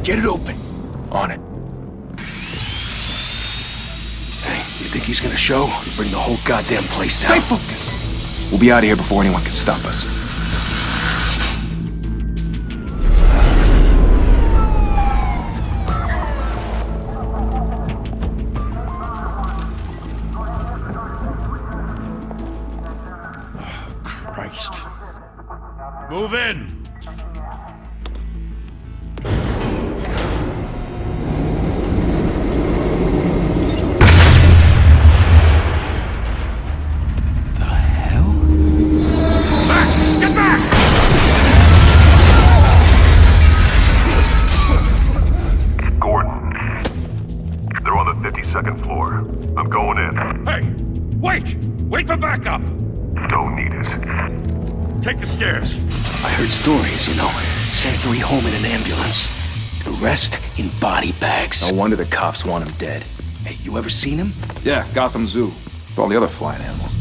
Get it open. On it. Hey, you think he's gonna show? Bring the whole goddamn place down. Stay focused! We'll be out of here before anyone can stop us. Christ. Move in! Second floor. I'm going in. Hey! Wait! Wait for backup! Don't need it. Take the stairs. I heard stories, you know. Sent 3 home in an ambulance. The rest in body bags. No wonder the cops want him dead. Hey, you ever seen him? Yeah, Gotham Zoo. With all the other flying animals.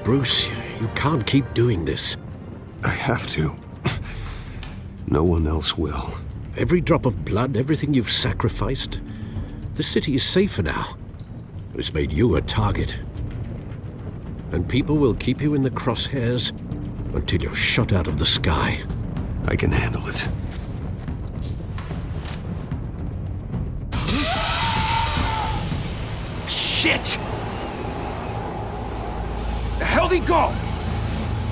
Bruce, you can't keep doing this. I have to. No one else will. Every drop of blood, everything you've sacrificed. The city is safer now. But it's made you a target. And people will keep you in the crosshairs until you're shot out of the sky. I can handle it. Shit! The hell'd he go?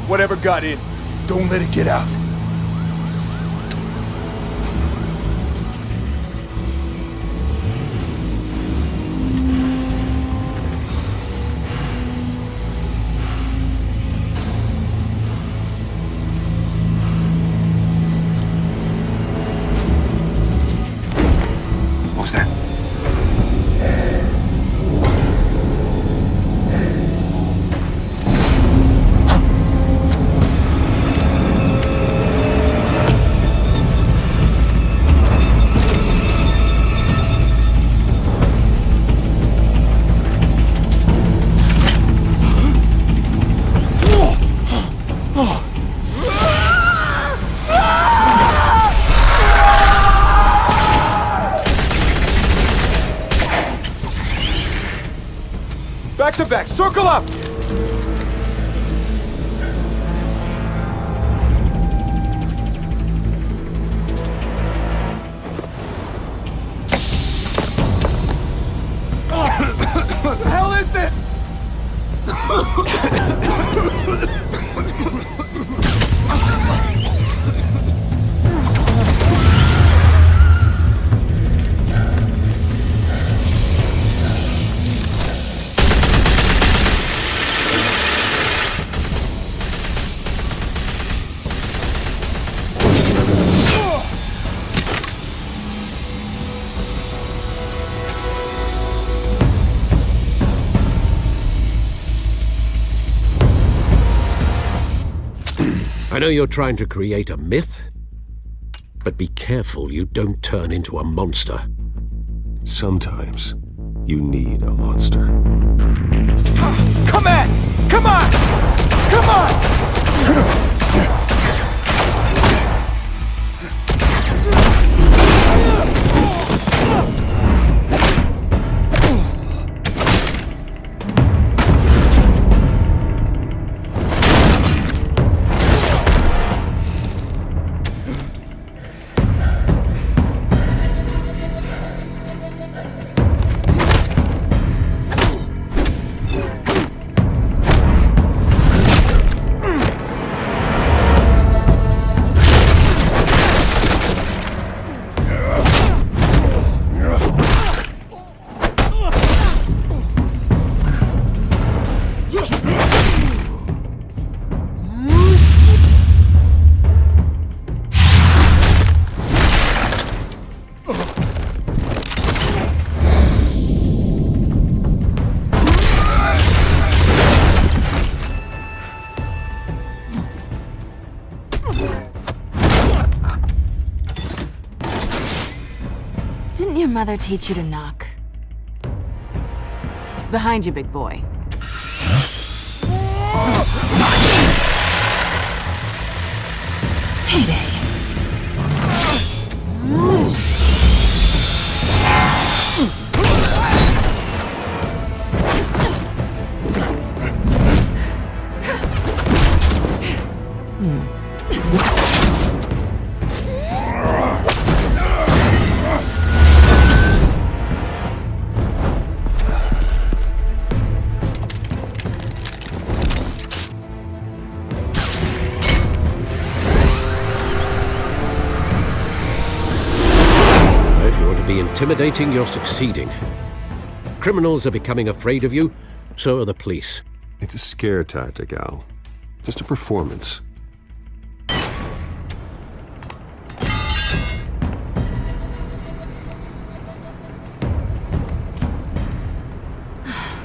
Whatever got in, don't let it get out. What was that? Back to back, circle up! What the hell is this? I know you're trying to create a myth, but be careful you don't turn into a monster. Sometimes you need a monster. Come on! Come on! Come on! your mother teach you to knock? Behind you, big boy. Heyday. Intimidating, you're succeeding. Criminals are becoming afraid of you, so are the police. It's a scare tactic, Al. Just a performance.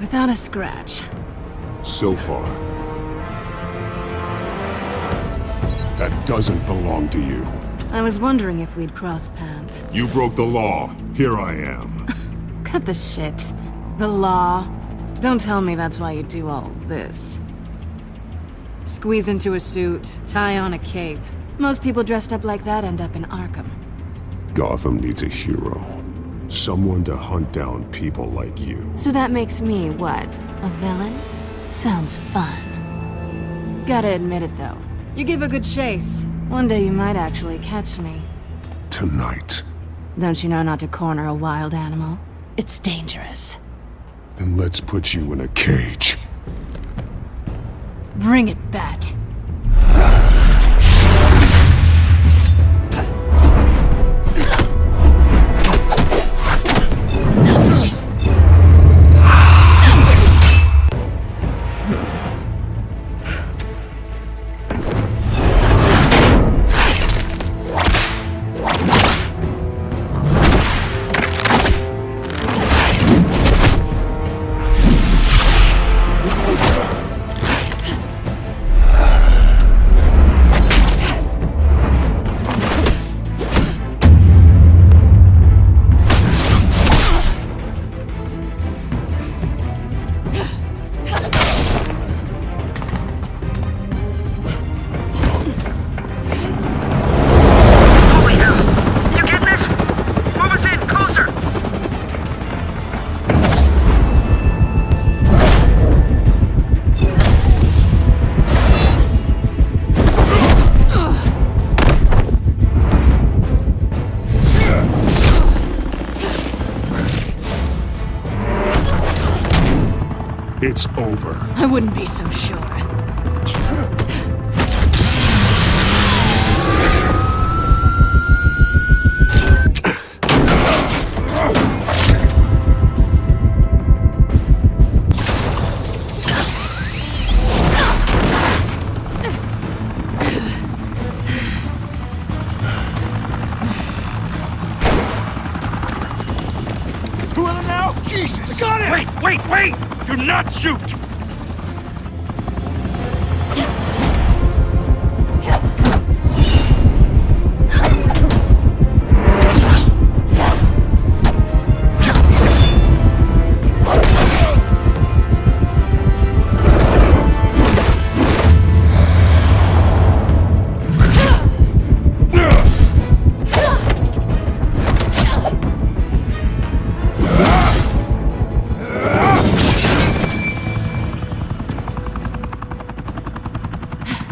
Without a scratch. So far. That doesn't belong to you. I was wondering if we'd cross paths. You broke the law. Here I am. Cut the shit. The law. Don't tell me that's why you do all this. Squeeze into a suit, tie on a cape. Most people dressed up like that end up in Arkham. Gotham needs a hero. Someone to hunt down people like you. So that makes me, what, a villain? Sounds fun. Gotta admit it, though. You give a good chase. One day you might actually catch me. Tonight. Don't you know not to corner a wild animal? It's dangerous. Then let's put you in a cage. Bring it, Bat. It's over. I wouldn't be so sure. Two of them now? Jesus! Got it! Wait! Do not shoot!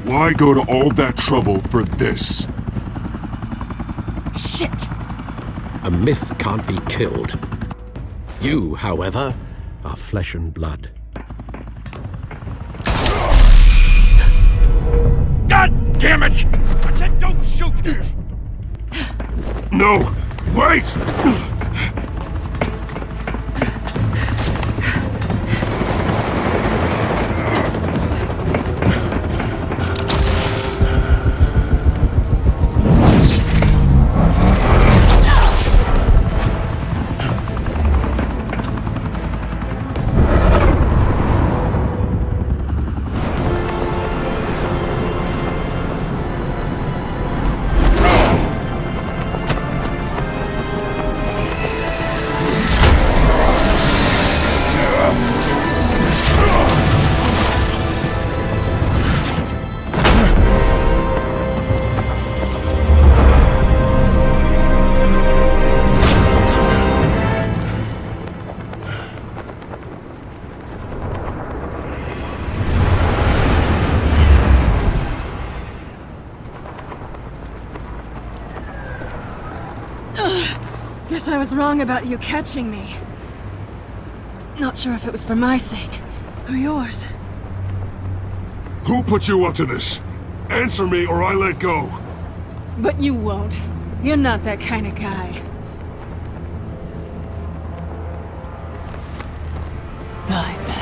Why go to all that trouble for this? Shit! A myth can't be killed. You, however, are flesh and blood. God damn it! I said don't shoot! No! Wait! Guess I was wrong about you catching me. Not sure if it was for my sake or yours. Who put you up to this? Answer me or I let go. But you won't. You're not that kind of guy. I bet.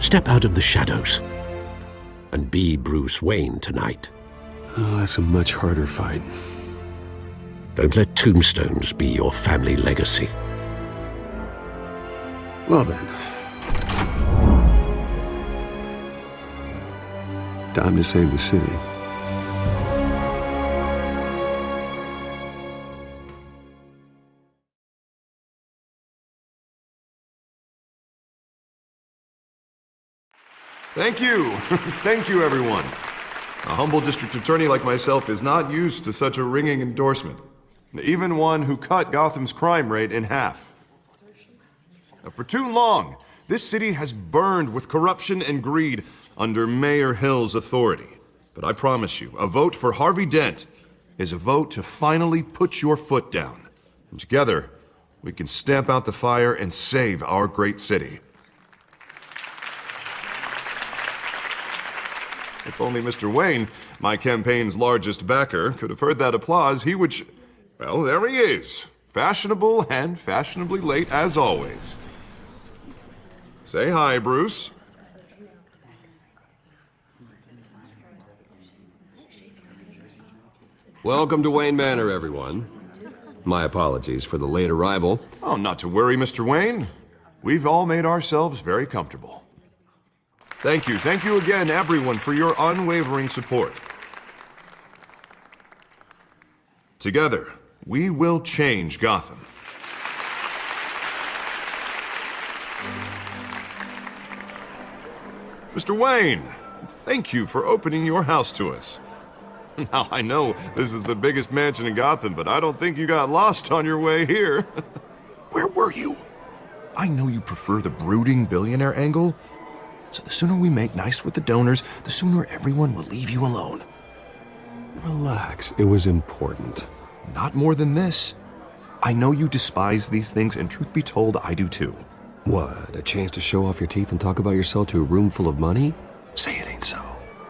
Step out of the shadows and be Bruce Wayne tonight. Oh, that's a much harder fight. Don't let tombstones be your family legacy. Well then. Time to save the city. Thank you. Thank you, everyone. A humble district attorney like myself is not used to such a ringing endorsement. Even one who cut Gotham's crime rate in half. For too long, this city has burned with corruption and greed under Mayor Hill's authority. But I promise you, a vote for Harvey Dent is a vote to finally put your foot down. And together, we can stamp out the fire and save our great city. If only Mr. Wayne, my campaign's largest backer, could have heard that applause, he would well, there he is. Fashionable and fashionably late as always. Say hi, Bruce. Welcome to Wayne Manor, everyone. My apologies for the late arrival. Oh, not to worry, Mr. Wayne. We've all made ourselves very comfortable. Thank you again, everyone, for your unwavering support. Together, we will change Gotham. Mr. Wayne, thank you for opening your house to us. Now, I know this is the biggest mansion in Gotham, but I don't think you got lost on your way here. Where were you? I know you prefer the brooding billionaire angle, so the sooner we make nice with the donors, the sooner everyone will leave you alone. Relax, it was important. Not more than this. I know you despise these things, and truth be told, I do too. What, a chance to show off your teeth and talk about yourself to a room full of money? Say it ain't so.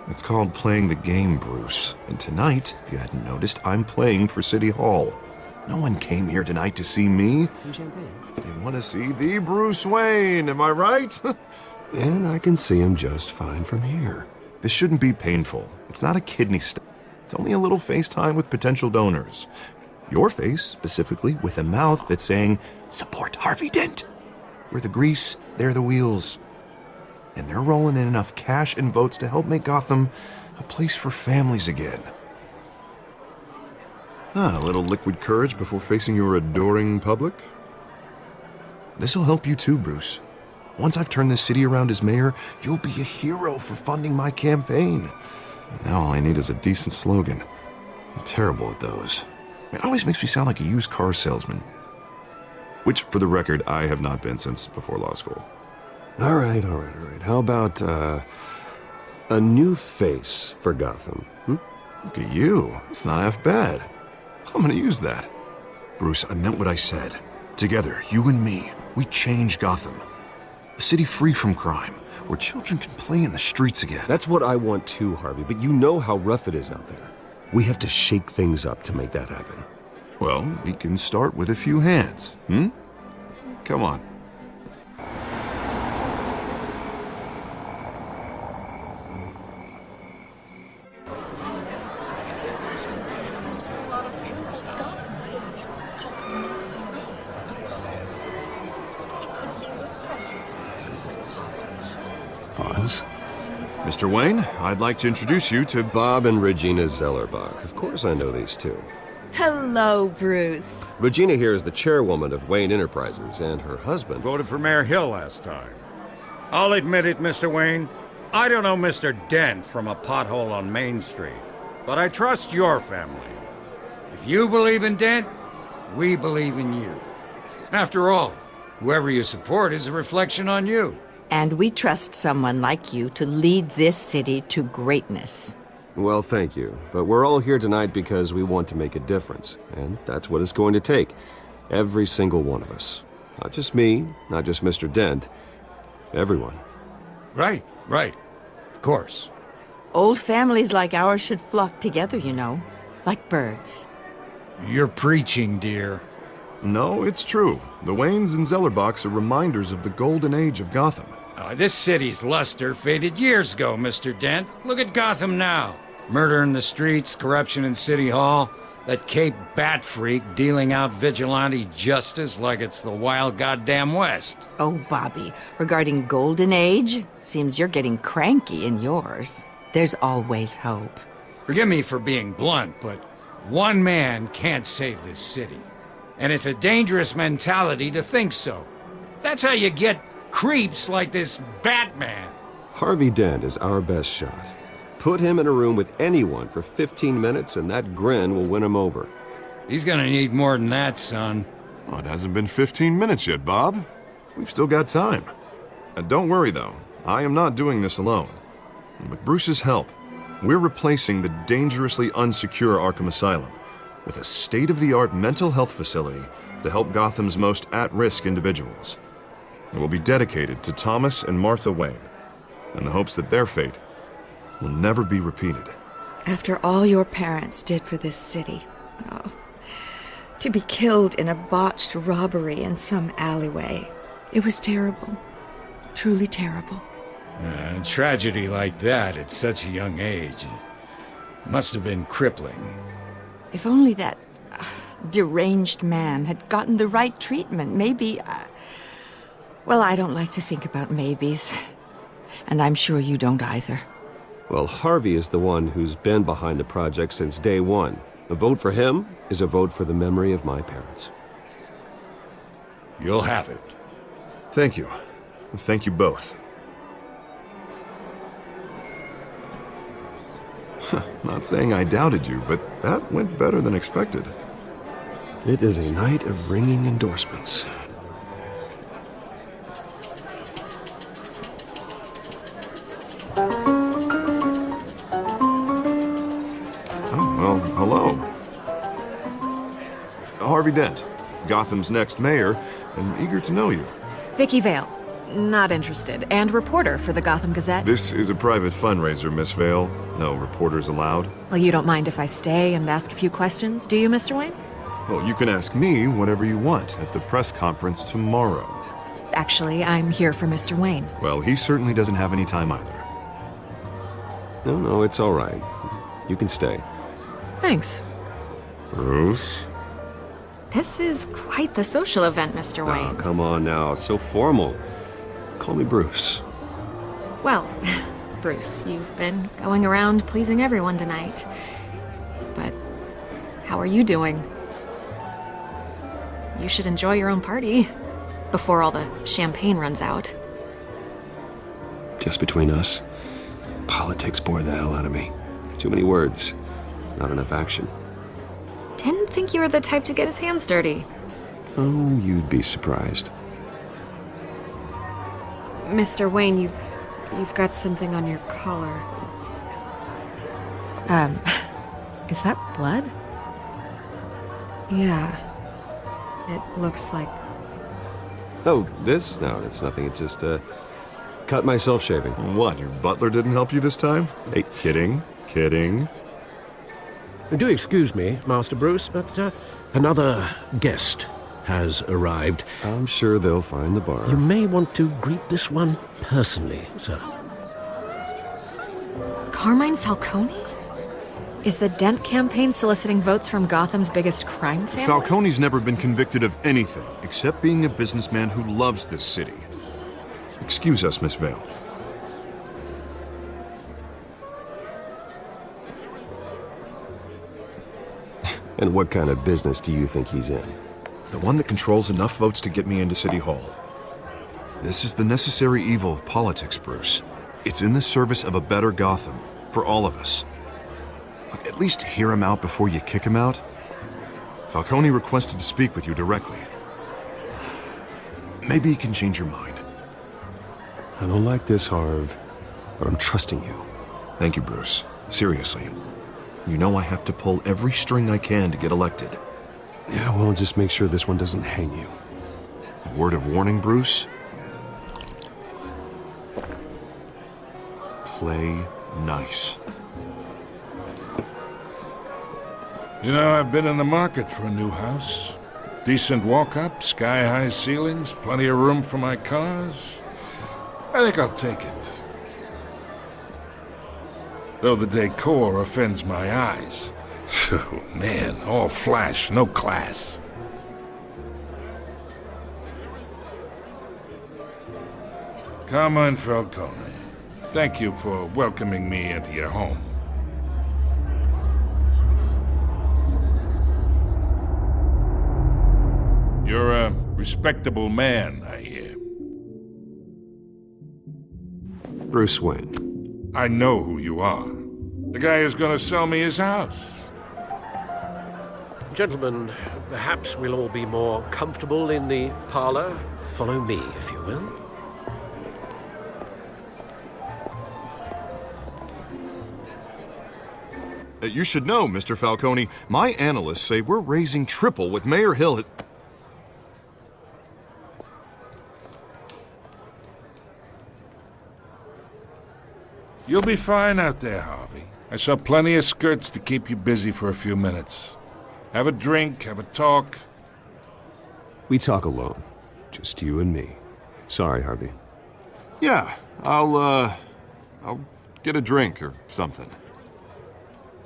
It's called playing the game, Bruce. And tonight, if you hadn't noticed, I'm playing for City Hall. No one came here tonight to see me. Some champagne. They want to see the Bruce Wayne, am I right? And I can see him just fine from here. This shouldn't be painful. It's not a kidney stone. It's only a little FaceTime with potential donors. Your face, specifically, with a mouth that's saying, support Harvey Dent. We're the grease, they're the wheels. And they're rolling in enough cash and votes to help make Gotham a place for families again. A little liquid courage before facing your adoring public. This'll help you too, Bruce. Once I've turned this city around as mayor, you'll be a hero for funding my campaign. Now all I need is a decent slogan. I'm terrible at those. It always makes me sound like a used car salesman. Which, for the record, I have not been since before law school. All right. How about, a new face for Gotham? Look at you. It's not half bad. I'm gonna use that. Bruce, I meant what I said. Together, you and me, we change Gotham. A city free from crime, where children can play in the streets again. That's what I want too, Harvey, but you know how rough it is out there. We have to shake things up to make that happen. Well, we can start with a few hands, Come on. Pause. Mr. Wayne, I'd like to introduce you to Bob and Regina Zellerbach. Of course I know these two. Hello, Bruce. Regina here is the chairwoman of Wayne Enterprises, and her husband... Voted for Mayor Hill last time. I'll admit it, Mr. Wayne. I don't know Mr. Dent from a pothole on Main Street. but I trust your family. If you believe in Dent, we believe in you. After all, whoever you support is a reflection on you. And we trust someone like you to lead this city to greatness. Well, thank you. But we're all here tonight because we want to make a difference. And that's what it's going to take. Every single one of us. Not just me, not just Mr. Dent. Everyone. Right. Of course. Old families like ours should flock together, you know, like birds. You're preaching, dear. No, it's true. The Waynes and Zellerbachs are reminders of the golden age of Gotham. This city's luster faded years ago, Mr. Dent. Look at Gotham now. Murder in the streets, corruption in City Hall, that Cape Bat freak dealing out vigilante justice like it's the wild goddamn West. Oh, Bobby, regarding Golden Age, seems you're getting cranky in yours. There's always hope. Forgive me for being blunt, but one man can't save this city. And it's a dangerous mentality to think so. That's how you get creeps like this Batman. Harvey Dent is our best shot. Put him in a room with anyone for 15 minutes and that grin will win him over. He's gonna need more than that, son. Oh, it hasn't been 15 minutes yet, Bob. We've still got time. Don't worry, though. I am not doing this alone. And with Bruce's help, we're replacing the dangerously unsecure Arkham Asylum with a state-of-the-art mental health facility to help Gotham's most at-risk individuals. It will be dedicated to Thomas and Martha Wayne, in the hopes that their fate will never be repeated. After all your parents did for this city, to be killed in a botched robbery in some alleyway, it was terrible. Truly terrible. A tragedy like that at such a young age must have been crippling. If only that deranged man had gotten the right treatment, maybe... Well, I don't like to think about maybes. And I'm sure you don't either. Well, Harvey is the one who's been behind the project since day one. A vote for him is a vote for the memory of my parents. You'll have it. Thank you. Thank you both. Not saying I doubted you, but that went better than expected. It is a night of ringing endorsements. Well, hello. Harvey Dent, Gotham's next mayor, and eager to know you. Vicky Vale. Not interested. And reporter for the Gotham Gazette. This is a private fundraiser, Miss Vale. No reporters allowed. Well, you don't mind if I stay and ask a few questions, do you, Mr. Wayne? Well, you can ask me whatever you want at the press conference tomorrow. Actually, I'm here for Mr. Wayne. Well, he certainly doesn't have any time either. No, it's all right. You can stay. Thanks. Bruce? This is quite the social event, Mr. Oh, Wayne. come on now. It's so formal. Call me Bruce. Well, Bruce, you've been going around pleasing everyone tonight. But how are you doing? You should enjoy your own party before all the champagne runs out. Just between us, politics bore the hell out of me. Too many words, not enough action. Didn't think you were the type to get his hands dirty. Oh, you'd be surprised. Mr. Wayne, you've got something on your collar. Is that blood? Yeah. It looks like... Oh, this? No, it's nothing. It's just, cut myself shaving. What, your butler didn't help you this time? Hey, kidding. Do excuse me, Master Bruce, but another guest has arrived. I'm sure they'll find the bar. You may want to greet this one personally, sir. Carmine Falcone? Is the Dent campaign soliciting votes from Gotham's biggest crime family? Falcone's never been convicted of anything except being a businessman who loves this city. Excuse us, Miss Vale. And what kind of business do you think he's in? The one that controls enough votes to get me into City Hall. This is the necessary evil of politics, Bruce. It's in the service of a better Gotham, for all of us. Look, least hear him out before you kick him out? Falcone requested to speak with you directly. Maybe he can change your mind. I don't like this, Harv, but I'm trusting you. Thank you, Bruce. Seriously. You know I have to pull every string I can to get elected. Yeah, well, just make sure this one doesn't hang you. A word of warning, Bruce? Play nice. You know, I've been in the market for a new house. Decent walk-up, sky-high ceilings, plenty of room for my cars. I think I'll take it. Though the decor offends my eyes. Oh, man, all flash, no class. Carmine Falcone, thank you for welcoming me into your home. You're a respectable man, I hear. Bruce Wayne. I know who you are. The guy who's gonna sell me his house. Gentlemen, perhaps we'll all be more comfortable in the parlor. Follow me, if you will. You should know, Mr. Falcone, my analysts say we're raising triple with Mayor Hill. You'll be fine out there, Harvey. I saw plenty of skirts to keep you busy for a few minutes. Have a drink, have a talk. We talk alone. Just you and me. Sorry, Harvey. Yeah, I'll get a drink or something.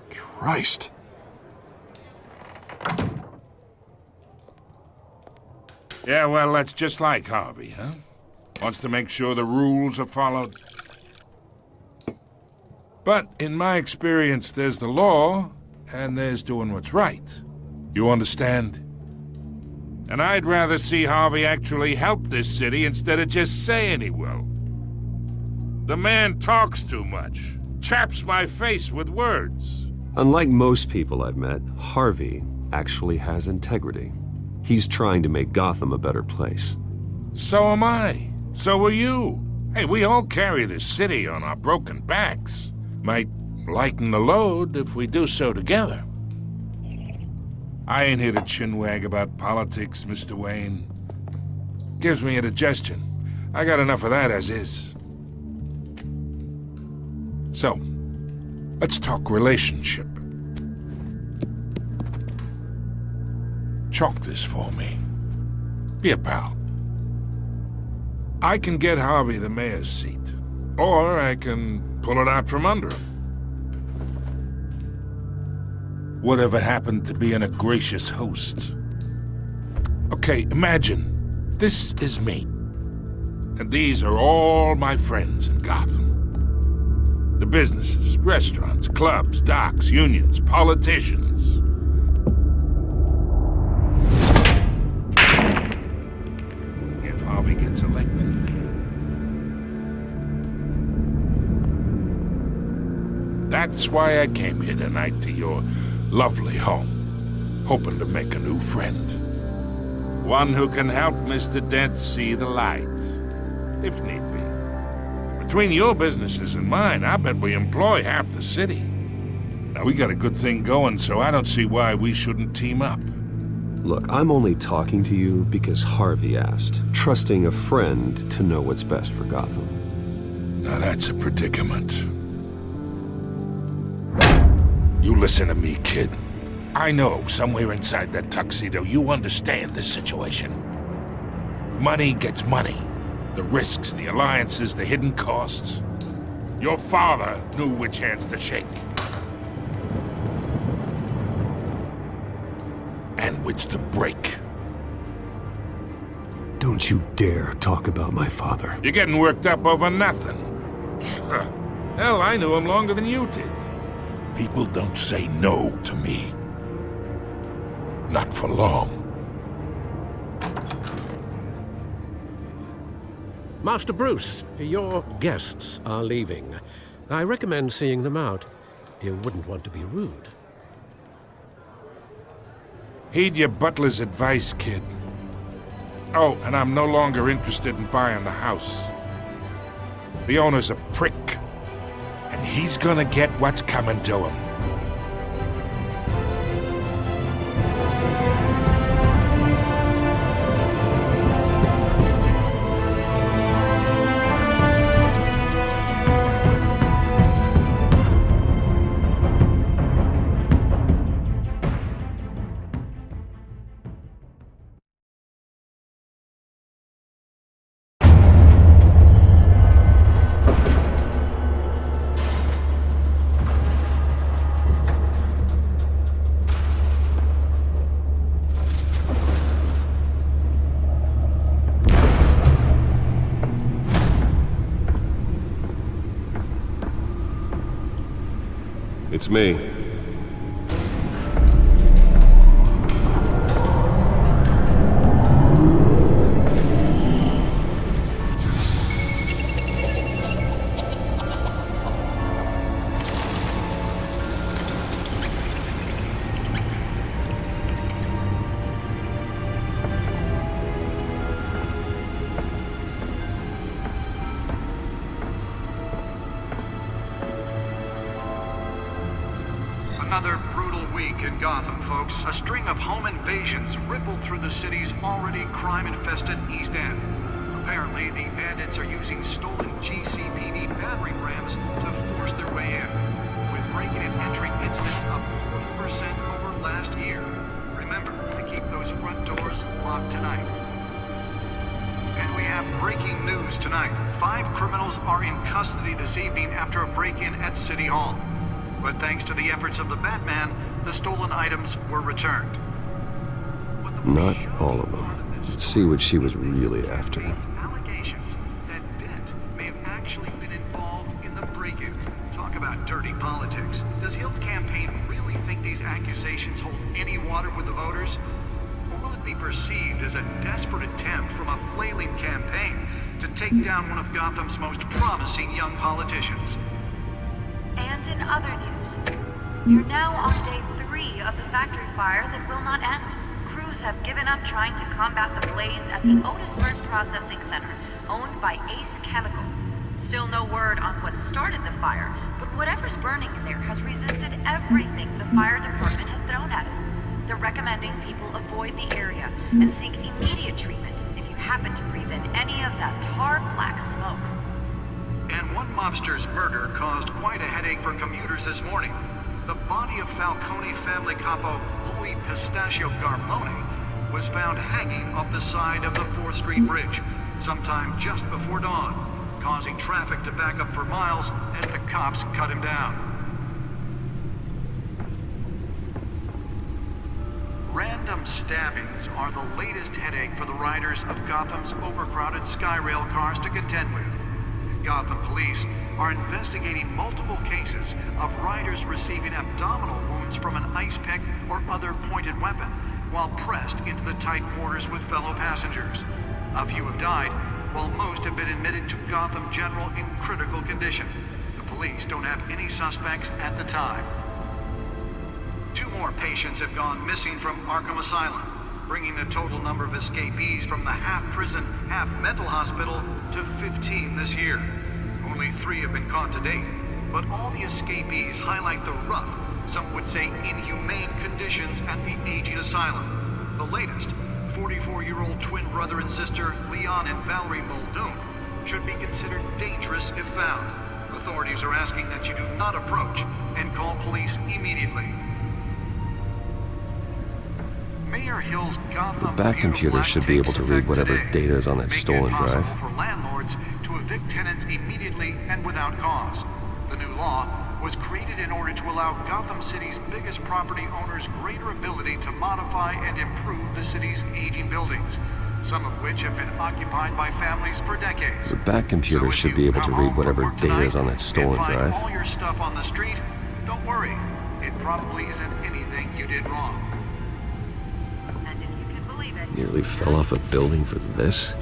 Christ. Yeah, well, that's just like Harvey, huh? Wants to make sure the rules are followed. But in my experience, there's the law, and there's doing what's right. You understand? And I'd rather see Harvey actually help this city instead of just saying he will. The man talks too much, chaps my face with words. Unlike most people I've met, Harvey actually has integrity. He's trying to make Gotham a better place. So am I. So are you. Hey, we all carry this city on our broken backs. Might lighten the load if we do so together. I ain't here to chinwag about politics, Mr. Wayne. Gives me indigestion. I got enough of that as is. So, let's talk relationship. Chalk this for me. Be a pal. I can get Harvey the mayor's seat, or I can pull it out from under him. Whatever happened to being a gracious host? Okay, imagine, this is me. And these are all my friends in Gotham. The businesses, restaurants, clubs, docks, unions, politicians. If Harvey gets elected, that's why I came here tonight to your lovely home, hoping to make a new friend. One who can help Mr. Dent see the light, if need be. Between your businesses and mine, I bet we employ half the city. Now, we got a good thing going, so I don't see why we shouldn't team up. Look, I'm only talking to you because Harvey asked, trusting a friend to know what's best for Gotham. Now that's a predicament. You listen to me, kid. I know somewhere inside that tuxedo you understand this situation. Money gets money. The risks, the alliances, the hidden costs. Your father knew which hands to shake. And which to break. Don't you dare talk about my father. You're getting worked up over nothing. Hell, I knew him longer than you did. People don't say no to me. Not for long. Master Bruce, your guests are leaving. I recommend seeing them out. You wouldn't want to be rude. Heed your butler's advice, kid. Oh, and I'm no longer interested in buying the house. The owner's a prick, and he's gonna get what's coming to him. It's me. Another brutal week in Gotham, folks. A string of home invasions rippled through the city's already crime-infested East End. Apparently, the bandits are using stolen GCPD battering rams to force their way in, with break-in and entry incidents up 40% over last year. Remember to keep those front doors locked tonight. And we have breaking news tonight. 5 criminals are in custody this evening after a break-in at City Hall. But thanks to the efforts of the Batman, the stolen items were returned. Not all of them. Let's see what she was really after. Allegations that Dent may have actually been involved in the break-in. Talk about dirty politics. Does Hill's campaign really think these accusations hold any water with the voters? Or will it be perceived as a desperate attempt from a flailing campaign to take down one of Gotham's most promising young politicians? And in other news, you're now on day 3 of the factory fire that will not end. Crews have given up trying to combat the blaze at the Otisburg Processing Center, owned by Ace Chemical. Still no word on what started the fire, but whatever's burning in there has resisted everything the fire department has thrown at it. They're recommending people avoid the area and seek immediate treatment if you happen to breathe in any of that tar black smoke. And one mobster's murder caused quite a headache for commuters this morning. The body of Falcone family capo Louis Pistachio Garmone was found hanging off the side of the 4th Street Bridge sometime just before dawn, causing traffic to back up for miles as the cops cut him down. Random stabbings are the latest headache for the riders of Gotham's overcrowded Skyrail cars to contend with. Gotham police are investigating multiple cases of riders receiving abdominal wounds from an ice pick or other pointed weapon while pressed into the tight quarters with fellow passengers. A few have died, while most have been admitted to Gotham General in critical condition. The police don't have any suspects at the time. 2 more patients have gone missing from Arkham Asylum, bringing the total number of escapees from the half-prison, half-mental hospital to 15 this year. Only 3 have been caught to date, but all the escapees highlight the rough, some would say inhumane conditions at the aging asylum. The latest, 44-year-old twin brother and sister Leon and Valerie Muldoon, should be considered dangerous if found. Authorities are asking that you do not approach and call police immediately. Mayor Hill's Gotham The Bat computer should be able to read whatever data is on that stolen drive. For landlords to evict tenants immediately and without cause. The new law was created in order to allow Gotham City's biggest property owners greater ability to modify and improve the city's aging buildings, some of which have been occupied by families for decades. The Bat computer should be able to read whatever data is on that stolen drive. All your stuff on the street, don't worry. It probably isn't anything you did wrong. Nearly fell off a building for this?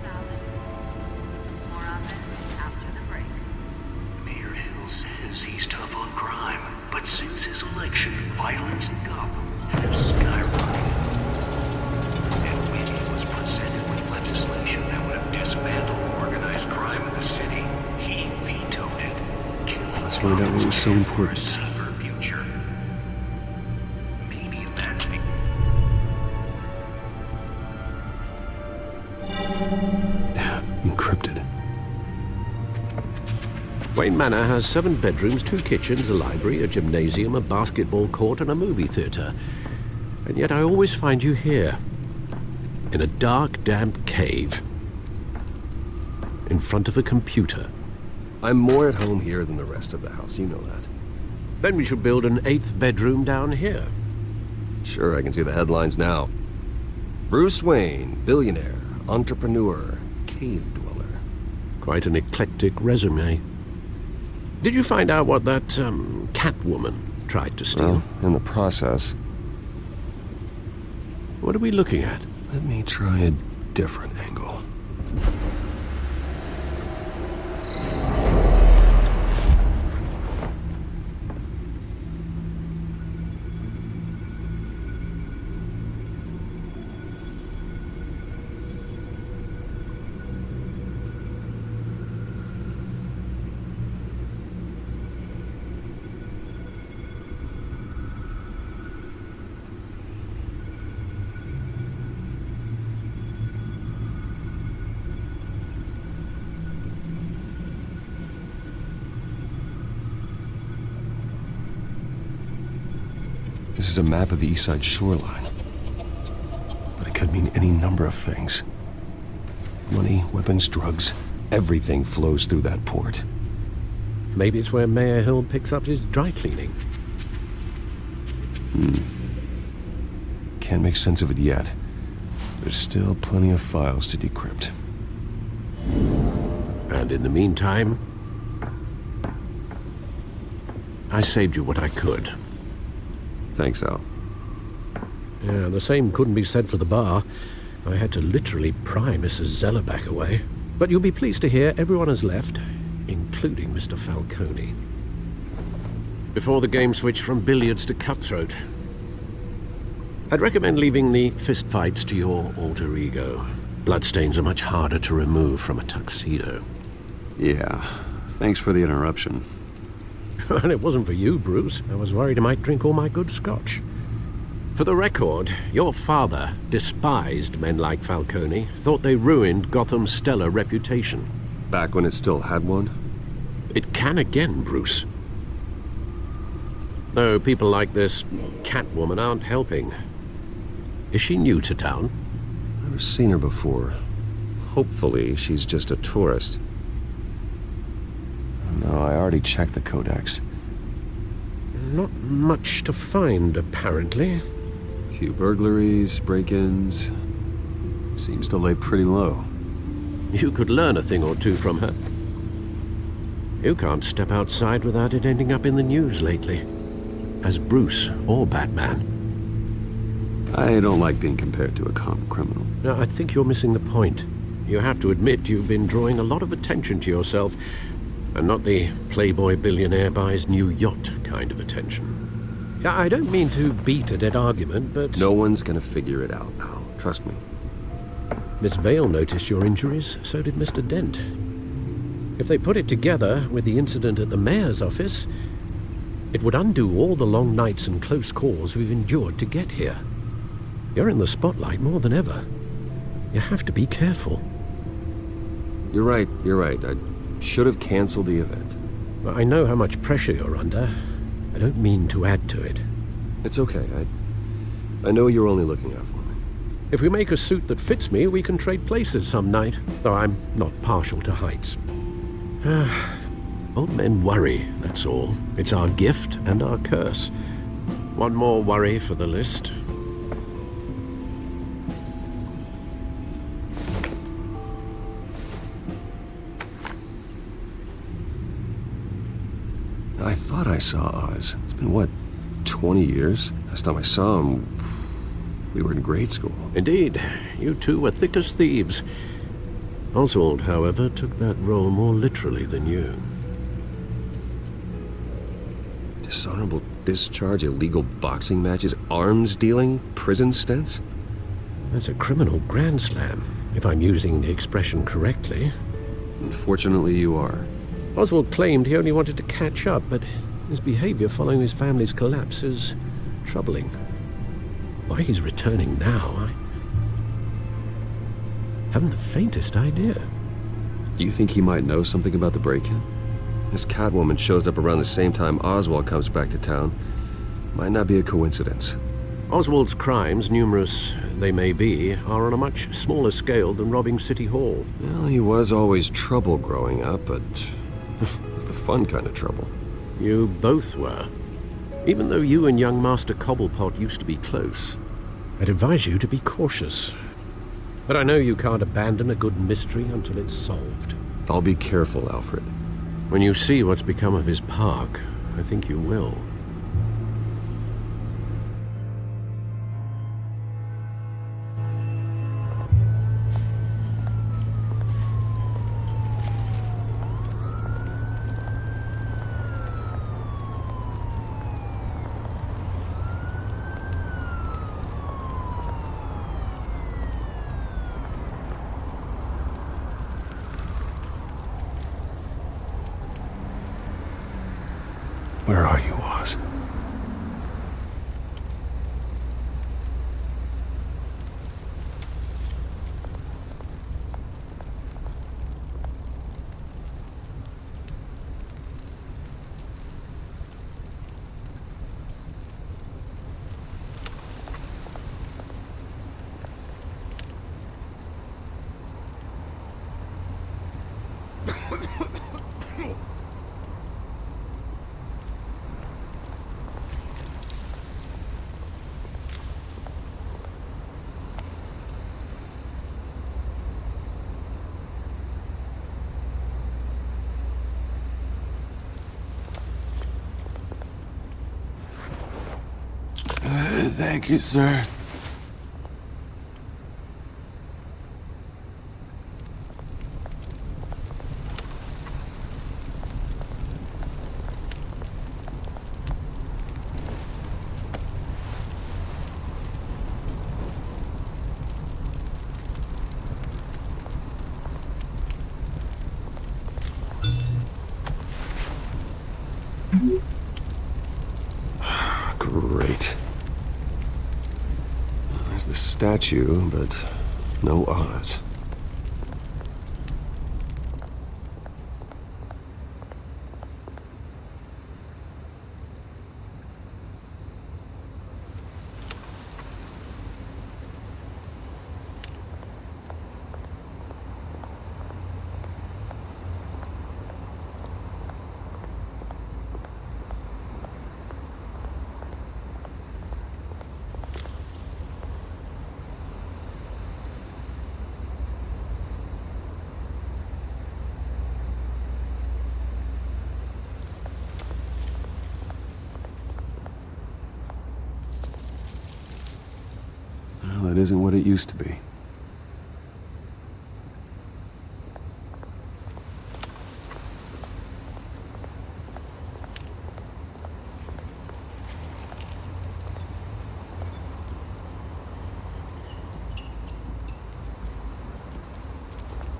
More on this after the break. Mayor Hill says he's tough on crime, but since his election, violence in Gotham has skyrocketed. find out what was so important. Future. Maybe that's Encrypted. Wayne Manor has 7 bedrooms, 2 kitchens, a library, a gymnasium, a basketball court, and a movie theater. And yet I always find you here, in a dark, damp cave, in front of a computer. I'm more at home here than the rest of the house, you know that. Then we should build an 8th bedroom down here. Sure, I can see the headlines now. Bruce Wayne, billionaire, entrepreneur, cave dweller. Quite an eclectic resume. Did you find out what that, Catwoman tried to steal? Well, in the process. What are we looking at? Let me try a different angle. This is a map of the East Side shoreline. But it could mean any number of things. Money, weapons, drugs, everything flows through that port. Maybe it's where Mayor Hill picks up his dry cleaning. Can't make sense of it yet. There's still plenty of files to decrypt. And in the meantime, I saved you what I could. Thanks, Al. Yeah, the same couldn't be said for the bar. I had to literally pry Mrs. Zellerback away. But you'll be pleased to hear everyone has left, including Mr. Falcone. Before the game switched from billiards to cutthroat. I'd recommend leaving the fistfights to your alter ego. Bloodstains are much harder to remove from a tuxedo. Yeah, thanks for the interruption. And it wasn't for you, Bruce. I was worried I might drink all my good scotch. For the record, your father despised men like Falcone, thought they ruined Gotham's stellar reputation. Back when it still had one? It can again, Bruce. Though people like this Catwoman aren't helping. Is she new to town? Never seen her before. Hopefully, she's just a tourist. No, I already checked the codex. Not much to find, apparently. Few burglaries, break-ins. Seems to lay pretty low. You could learn a thing or two from her. You can't step outside without it ending up in the news lately. As Bruce or Batman. I don't like being compared to a common criminal. No, I think you're missing the point. You have to admit you've been drawing a lot of attention to yourself, and not the playboy billionaire buys new yacht kind of attention. I don't mean to beat a dead argument, but... No one's gonna figure it out now. Trust me. Miss Vale noticed your injuries, so did Mr. Dent. If they put it together with the incident at the mayor's office, it would undo all the long nights and close calls we've endured to get here. You're in the spotlight more than ever. You have to be careful. You're right. I should have canceled the event. I know how much pressure you're under. I don't mean to add to it. It's okay. I know you're only looking out for me. If we make a suit that fits me, we can trade places some night, though I'm not partial to heights. Old men worry, that's all. It's our gift and our curse. One more worry for the list. I thought I saw Oz. It's been, what, 20 years? Last time I saw him, we were in grade school. Indeed. You two were thick as thieves. Oswald, however, took that role more literally than you. Dishonorable discharge, illegal boxing matches, arms dealing, prison stints? That's a criminal grand slam, if I'm using the expression correctly. Unfortunately, you are. Oswald claimed he only wanted to catch up, but his behavior following his family's collapse is troubling. Why he's returning now, I haven't the faintest idea. Do you think he might know something about the break-in? This Catwoman shows up around the same time Oswald comes back to town. Might not be a coincidence. Oswald's crimes, numerous they may be, are on a much smaller scale than robbing City Hall. Well, he was always trouble growing up, but it's the fun kind of trouble. You both were. Even though you and young Master Cobblepot used to be close, I'd advise you to be cautious. But I know you can't abandon a good mystery until it's solved. I'll be careful, Alfred. When you see what's become of his park, I think you will. Where are you, Oz? Thank you, sir. Great. There's the statue, but no Oz. Well, it isn't what it used to be.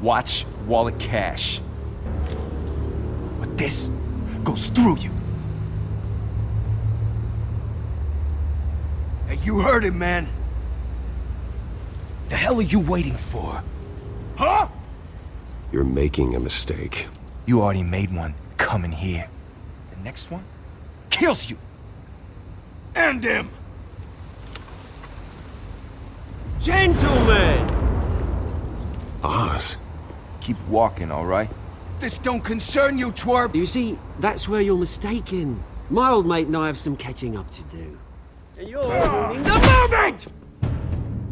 Watch wallet cash. But this goes through you. Hey, you heard him, man. The hell are you waiting for? Huh? You're making a mistake. You already made one coming here. The next one kills you. And him. Gentlemen! Oz. Keep walking, all right? This don't concern you, twerp! You see, that's where you're mistaken. My old mate and I have some catching up to do. And you're ruining the moment!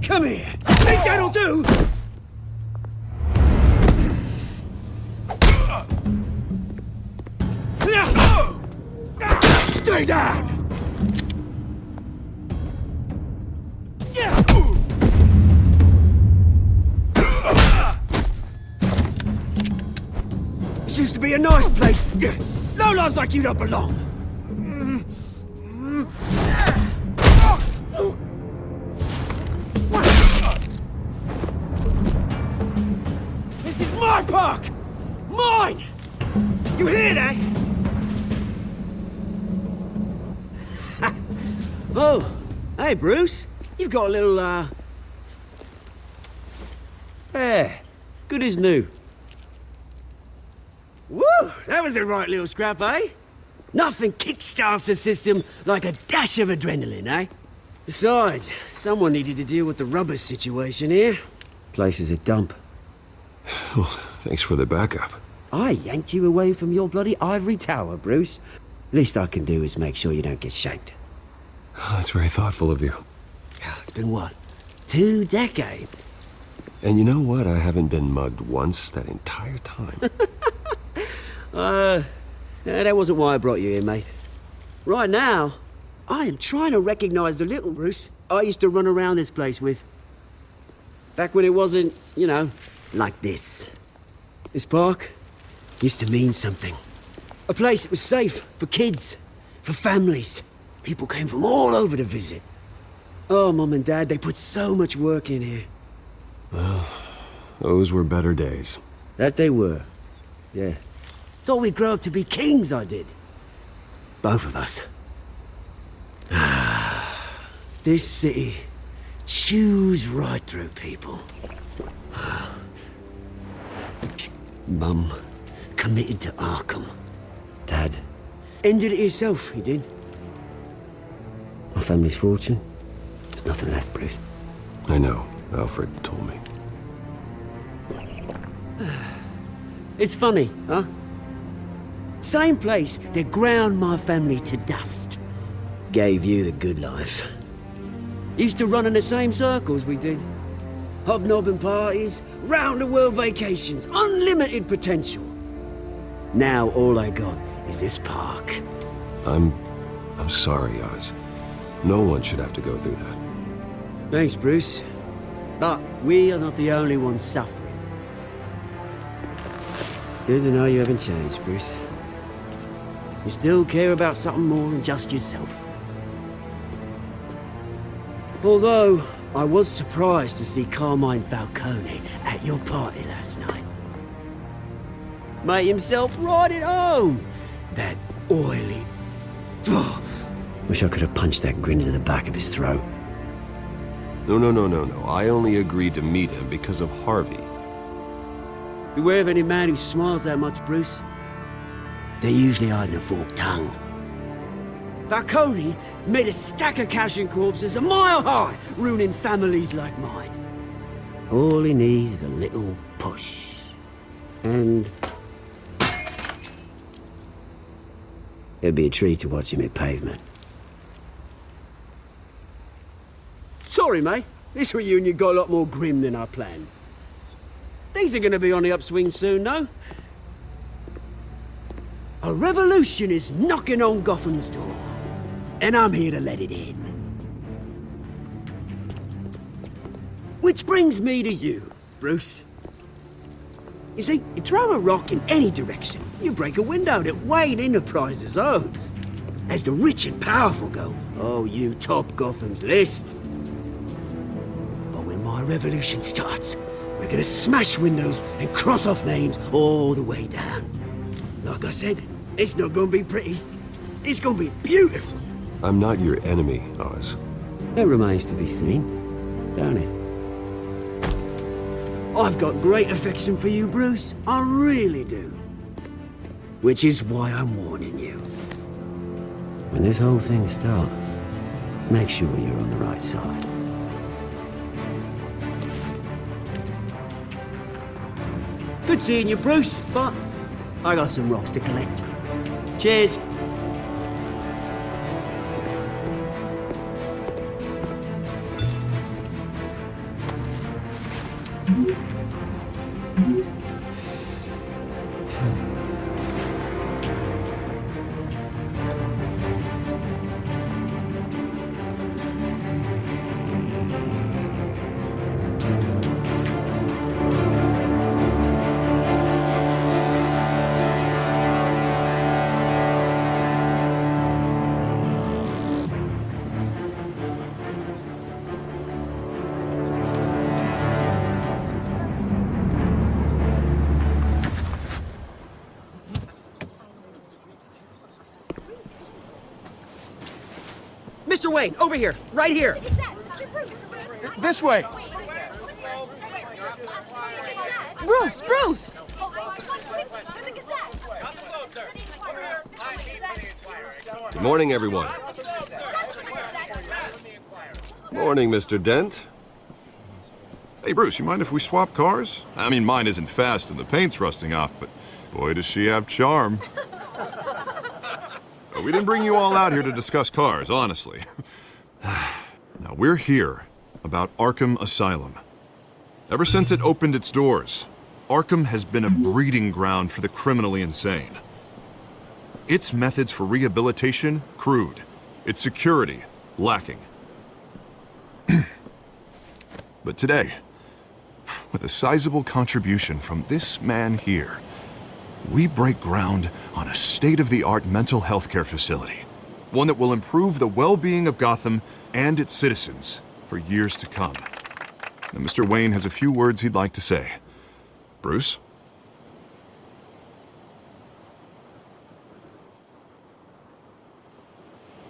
Come here! Think that'll do? Stay down! This used to be a nice place. No lives like you don't belong. This is my park! Mine! You hear that? Oh, hey, Bruce. You've got a little, Yeah, good as new. Woo! That was a right little scrap, eh? Nothing kickstarts the system like a dash of adrenaline, eh? Besides, someone needed to deal with the rubber situation here. Place is a dump. Well, thanks for the backup. I yanked you away from your bloody ivory tower, Bruce. Least I can do is make sure you don't get shanked. Oh, that's very thoughtful of you. It's been what? 2 decades? And you know what? I haven't been mugged once that entire time. That wasn't why I brought you here, mate. Right now, I am trying to recognize the little Bruce I used to run around this place with. Back when it wasn't, you know, like this. This park used to mean something. A place that was safe for kids, for families. People came from all over to visit. Oh, Mum and Dad, they put so much work in here. Well, those were better days. That they were, yeah. Thought we'd grow up to be kings, I did. Both of us. This city chews right through people. Mum committed to Arkham. Dad ended it himself, he did. My family's fortune, there's nothing left, Bruce. I know. Alfred told me. It's funny, huh? Same place that ground my family to dust. Gave you the good life. Used to run in the same circles we did. Hobnobbing parties, round-the-world vacations, unlimited potential. Now all I got is this park. I'm sorry, Oz. No one should have to go through that. Thanks, Bruce. But we are not the only ones suffering. Good to know you haven't changed, Bruce. You still care about something more than just yourself. Although, I was surprised to see Carmine Falcone at your party last night. Made himself right at home. That oily... Oh, wish I could have punched that grin into the back of his throat. No. I only agreed to meet him because of Harvey. Beware of any man who smiles that much, Bruce. They're usually hiding a forked tongue. Falcone made a stack of cash and corpses a mile high, ruining families like mine. All he needs is a little push. And... it'd be a treat to watch him hit pavement. Sorry, mate. This reunion got a lot more grim than I planned. Things are gonna be on the upswing soon, no? A revolution is knocking on Gotham's door. And I'm here to let it in. Which brings me to you, Bruce. You see, you throw a rock in any direction, you break a window that Wayne Enterprises owns. As the rich and powerful go, oh, you top Gotham's list. But when my revolution starts, we're gonna smash windows and cross off names all the way down. Like I said, it's not gonna be pretty. It's gonna be beautiful. I'm not your enemy, Oz. That remains to be seen, don't it? I've got great affection for you, Bruce. I really do. Which is why I'm warning you. When this whole thing starts, make sure you're on the right side. Good seeing you, Bruce, but I got some rocks to collect. Cheers. Mr. Wayne, over here, right here. This way. Bruce! Good morning, everyone. Morning, Mr. Dent. Hey, Bruce, you mind if we swap cars? I mean, mine isn't fast and the paint's rusting off, but boy, does she have charm. We didn't bring you all out here to discuss cars, honestly. Now, we're here about Arkham Asylum. Ever since it opened its doors, Arkham has been a breeding ground for the criminally insane. Its methods for rehabilitation, crude. Its security, lacking. But today, with a sizable contribution from this man here, we break ground on a state-of-the-art mental health care facility. One that will improve the well-being of Gotham and its citizens for years to come. Now, Mr. Wayne has a few words he'd like to say. Bruce?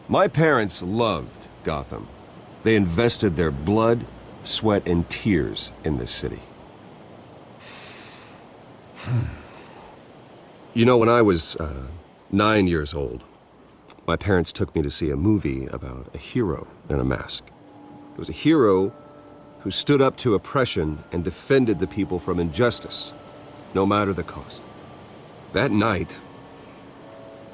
My parents loved Gotham. They invested their blood, sweat, and tears in this city. You know, when I was 9 years old, my parents took me to see a movie about a hero in a mask. It was a hero who stood up to oppression and defended the people from injustice, no matter the cost. That night,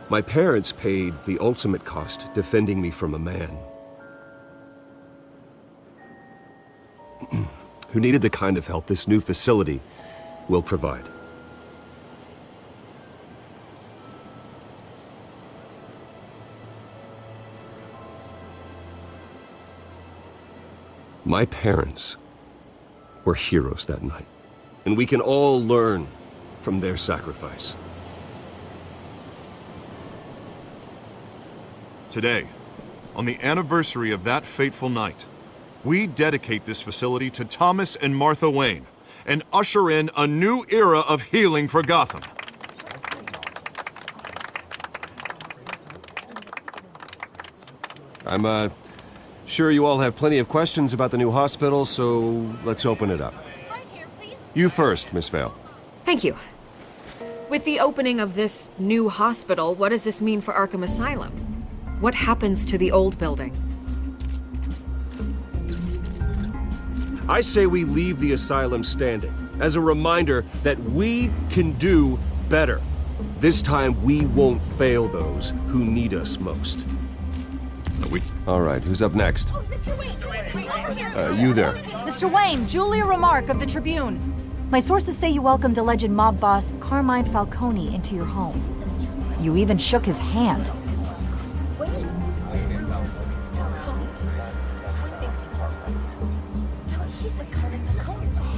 my parents paid the ultimate cost defending me from a man who needed the kind of help this new facility will provide. My parents were heroes that night, and we can all learn from their sacrifice. Today, on the anniversary of that fateful night, we dedicate this facility to Thomas and Martha Wayne and usher in a new era of healing for Gotham. I'm sure you all have plenty of questions about the new hospital, so let's open it up. You first, Miss Vale. Thank you. With the opening of this new hospital, what does this mean for Arkham Asylum? What happens to the old building? I say we leave the asylum standing as a reminder that we can do better. This time we won't fail those who need us most. All right, who's up next? You there. Mr. Wayne, Julia Remark of the Tribune. My sources say you welcomed alleged mob boss Carmine Falcone into your home. You even shook his hand.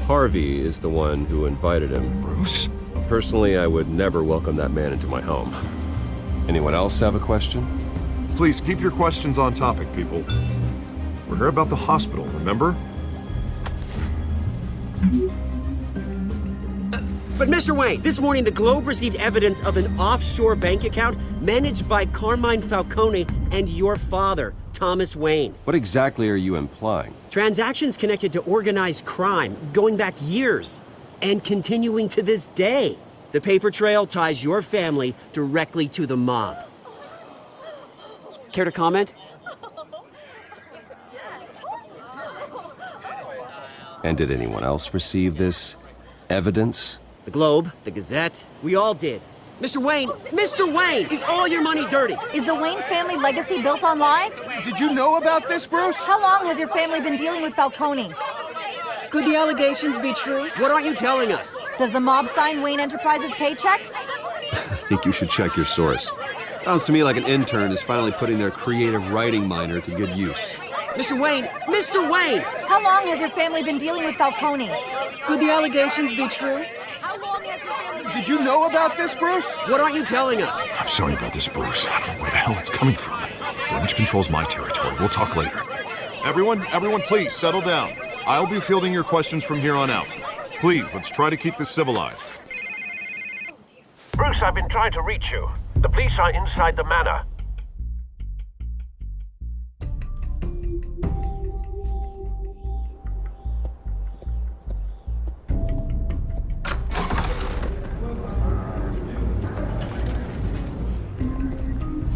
Harvey is the one who invited him. Bruce? Personally, I would never welcome that man into my home. Anyone else have a question? Please keep your questions on topic, people. We're here about the hospital, remember? But Mr. Wayne, this morning the Globe received evidence of an offshore bank account managed by Carmine Falcone and your father, Thomas Wayne. What exactly are you implying? Transactions connected to organized crime, going back years, and continuing to this day. The paper trail ties your family directly to the mob. Care to comment? And did anyone else receive this evidence? The Globe, the Gazette, we all did. Mr. Wayne, is all your money dirty? Is the Wayne family legacy built on lies? Did you know about this, Bruce? How long has your family been dealing with Falcone? Could the allegations be true? What aren't you telling us? Does the mob sign Wayne Enterprises paychecks? I think you should check your source. Sounds to me like an intern is finally putting their creative writing minor to good use. Mr. Wayne! How long has your family been dealing with Falcone? Could the allegations be true? Did you know about this, Bruce? What aren't you telling us? I'm sorry about this, Bruce. I don't know where the hell it's coming from. Damage control's my territory. We'll talk later. Everyone, please, settle down. I'll be fielding your questions from here on out. Please, let's try to keep this civilized. Bruce, I've been trying to reach you. The police are inside the manor.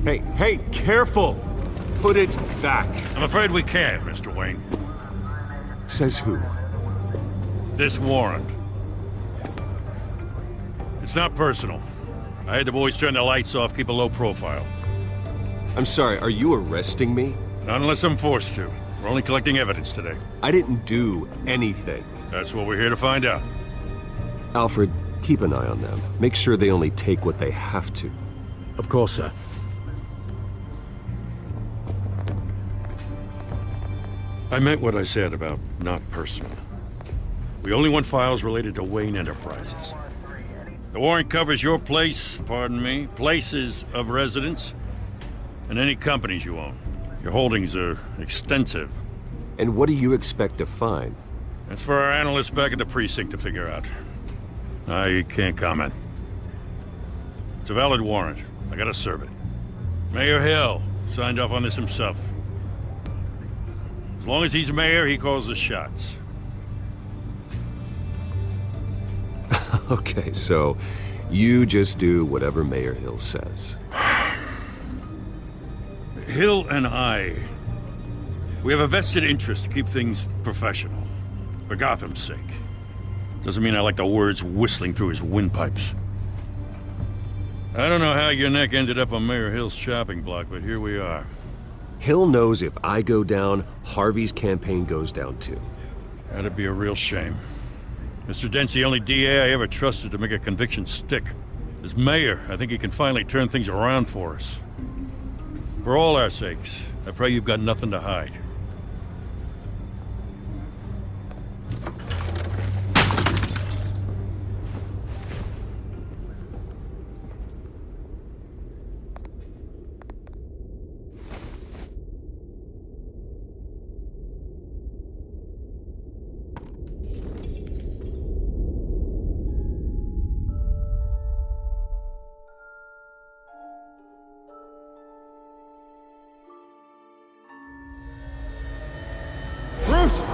Hey, careful! Put it back. I'm afraid we can't, Mr. Wayne. Says who? This warrant. It's not personal. I had the boys turn the lights off, keep a low profile. I'm sorry, are you arresting me? Not unless I'm forced to. We're only collecting evidence today. I didn't do anything. That's what we're here to find out. Alfred, keep an eye on them. Make sure they only take what they have to. Of course, sir. I meant what I said about not personal. We only want files related to Wayne Enterprises. The warrant covers your place, pardon me, places of residence, and any companies you own. Your holdings are extensive. And what do you expect to find? That's for our analysts back at the precinct to figure out. I can't comment. It's a valid warrant. I gotta serve it. Mayor Hill signed off on this himself. As long as he's mayor, he calls the shots. Okay, so you just do whatever Mayor Hill says. Hill and I, we have a vested interest to keep things professional. For Gotham's sake. Doesn't mean I like the words whistling through his windpipes. I don't know how your neck ended up on Mayor Hill's shopping block, but here we are. Hill knows if I go down, Harvey's campaign goes down too. That'd be a real shame. Mr. Dent's the only DA I ever trusted to make a conviction stick. As mayor, I think he can finally turn things around for us. For all our sakes, I pray you've got nothing to hide.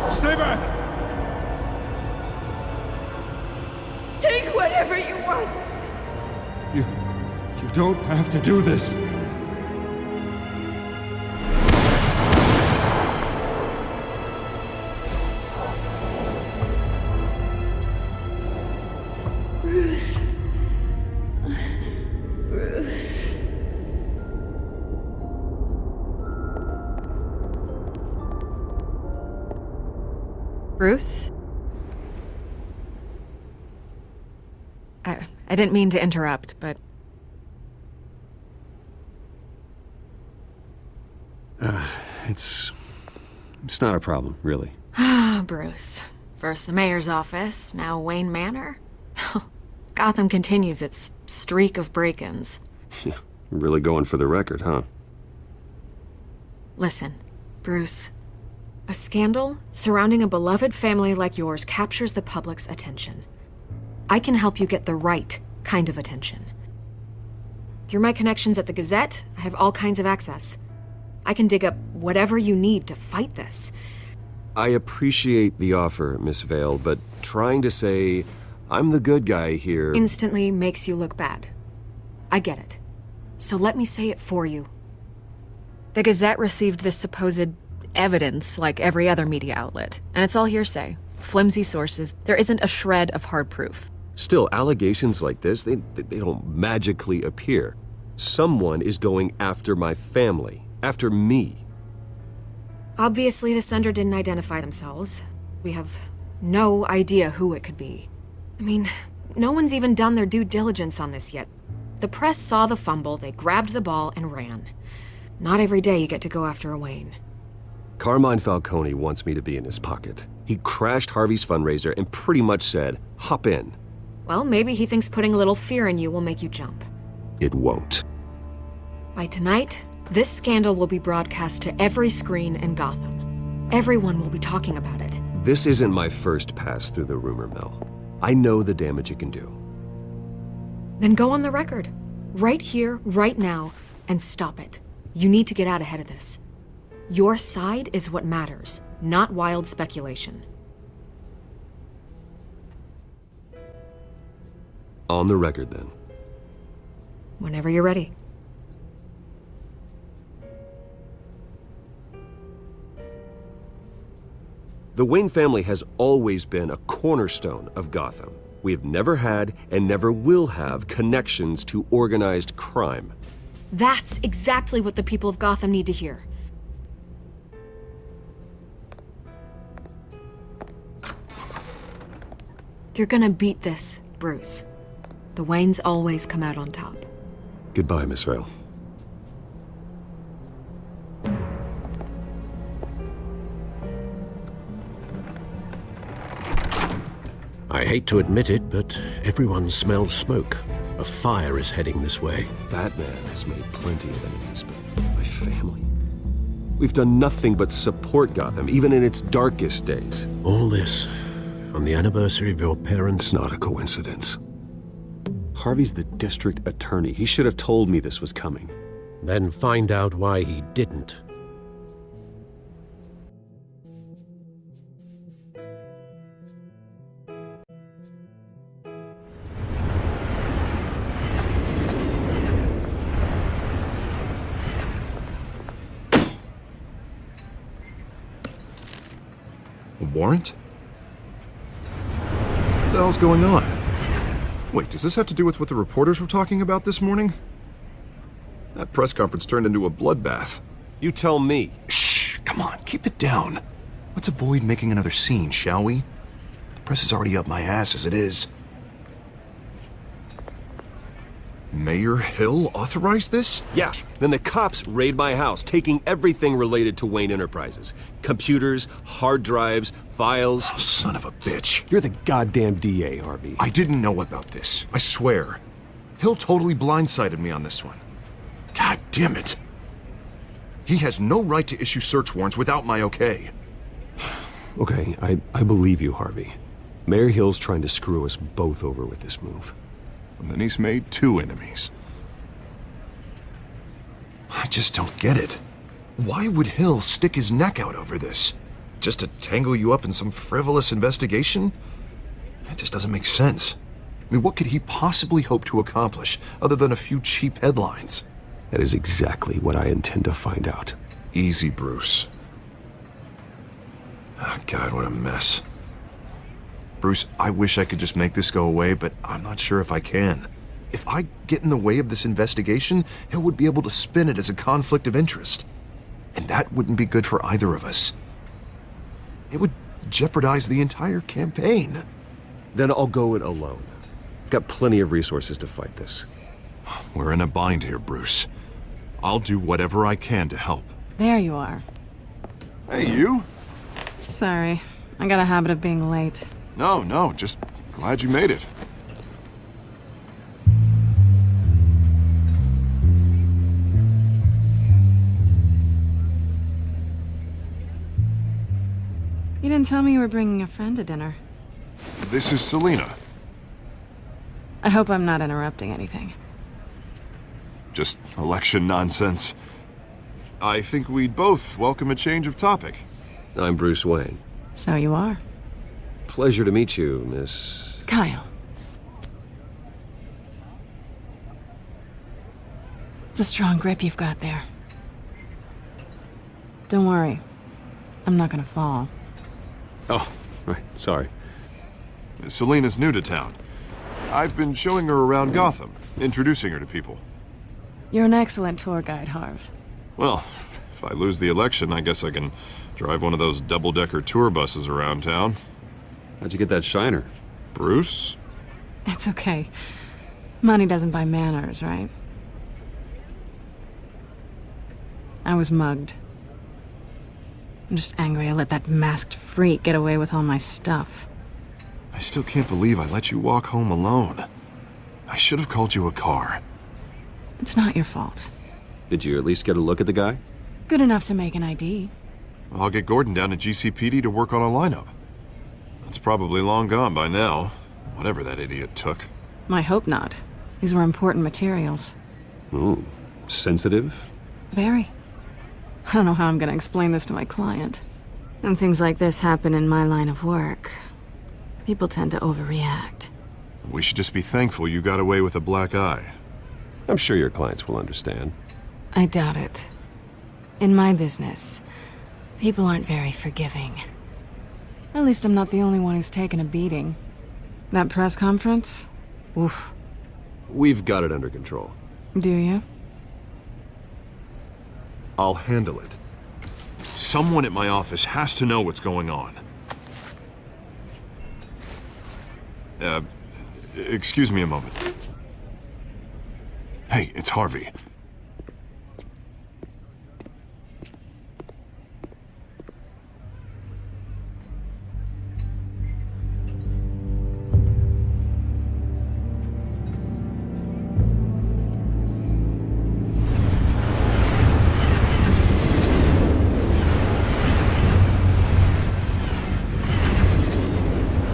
Stay back! Take whatever you want. You don't have to do this. Bruce. Bruce. Bruce? I didn't mean to interrupt, but... It's not a problem, really. Ah, Bruce. First the mayor's office, now Wayne Manor. Gotham continues its streak of break-ins. Really going for the record, huh? Listen, Bruce. A scandal surrounding a beloved family like yours captures the public's attention. I can help you get the right kind of attention. Through my connections at the Gazette, I have all kinds of access. I can dig up whatever you need to fight this. I appreciate the offer, Miss Vale, but trying to say I'm the good guy here... instantly makes you look bad. I get it. So let me say it for you. The Gazette received this supposed evidence like every other media outlet, and it's all hearsay. Flimsy sources. There isn't a shred of hard proof. Still, allegations like this, they don't magically appear. Someone is going after my family. After me. Obviously, the sender didn't identify themselves. We have no idea who it could be. I mean, no one's even done their due diligence on this yet. The press saw the fumble, they grabbed the ball and ran. Not every day you get to go after a Wayne. Carmine Falcone wants me to be in his pocket. He crashed Harvey's fundraiser and pretty much said, hop in. Well, maybe he thinks putting a little fear in you will make you jump. It won't. By tonight, this scandal will be broadcast to every screen in Gotham. Everyone will be talking about it. This isn't my first pass through the rumor mill. I know the damage it can do. Then go on the record. Right here, right now, and stop it. You need to get out ahead of this. Your side is what matters, not wild speculation. On the record, then. Whenever you're ready. The Wayne family has always been a cornerstone of Gotham. We have never had and never will have connections to organized crime. That's exactly what the people of Gotham need to hear. You're gonna beat this, Bruce. The Waynes always come out on top. Goodbye, Miss Vale. I hate to admit it, but everyone smells smoke. A fire is heading this way. Batman has made plenty of enemies, but my family... We've done nothing but support Gotham, even in its darkest days. All this on the anniversary of your parents'... It's not a coincidence. Harvey's the district attorney. He should have told me this was coming. Then find out why he didn't. A warrant? What the hell's going on? Wait, does this have to do with what the reporters were talking about this morning? That press conference turned into a bloodbath. You tell me. Shh, come on, keep it down. Let's avoid making another scene, shall we? The press is already up my ass as it is. Mayor Hill authorized this? Yeah, then the cops raid my house, taking everything related to Wayne Enterprises. Computers, hard drives, files. Oh, son of a bitch. You're the goddamn DA, Harvey. I didn't know about this. I swear. Hill totally blindsided me on this one. God damn it. He has no right to issue search warrants without my okay. Okay, I believe you, Harvey. Mayor Hill's trying to screw us both over with this move. And then he's made two enemies. I just don't get it. Why would Hill stick his neck out over this? Just to tangle you up in some frivolous investigation? It just doesn't make sense. I mean, what could he possibly hope to accomplish other than a few cheap headlines? That is exactly what I intend to find out. Easy, Bruce. Oh, God, what a mess. Bruce, I wish I could just make this go away, but I'm not sure if I can. If I get in the way of this investigation, Hill would be able to spin it as a conflict of interest. And that wouldn't be good for either of us. It would jeopardize the entire campaign. Then I'll go it alone. I've got plenty of resources to fight this. We're in a bind here, Bruce. I'll do whatever I can to help. There you are. Hey, you? Sorry. I got a habit of being late. No, just glad you made it. You didn't tell me you were bringing a friend to dinner. This is Selina. I hope I'm not interrupting anything. Just election nonsense. I think we'd both welcome a change of topic. I'm Bruce Wayne. So you are. Pleasure to meet you, Miss... Kyle. It's a strong grip you've got there. Don't worry. I'm not gonna fall. Oh, right, sorry. Selina's new to town. I've been showing her around Gotham, introducing her to people. You're an excellent tour guide, Harv. Well, if I lose the election, I guess I can drive one of those double-decker tour buses around town. How'd you get that shiner? Bruce? It's okay. Money doesn't buy manners, right? I was mugged. I'm just angry I let that masked freak get away with all my stuff. I still can't believe I let you walk home alone. I should have called you a car. It's not your fault. Did you at least get a look at the guy? Good enough to make an ID. I'll get Gordon down to GCPD to work on a lineup. It's probably long gone by now, whatever that idiot took. I hope not. These were important materials. Ooh, sensitive? Very. I don't know how I'm gonna explain this to my client. When things like this happen in my line of work, people tend to overreact. We should just be thankful you got away with a black eye. I'm sure your clients will understand. I doubt it. In my business, people aren't very forgiving. At least I'm not the only one who's taken a beating. That press conference? Oof. We've got it under control. Do you? I'll handle it. Someone at my office has to know what's going on. Excuse me a moment. Hey, it's Harvey.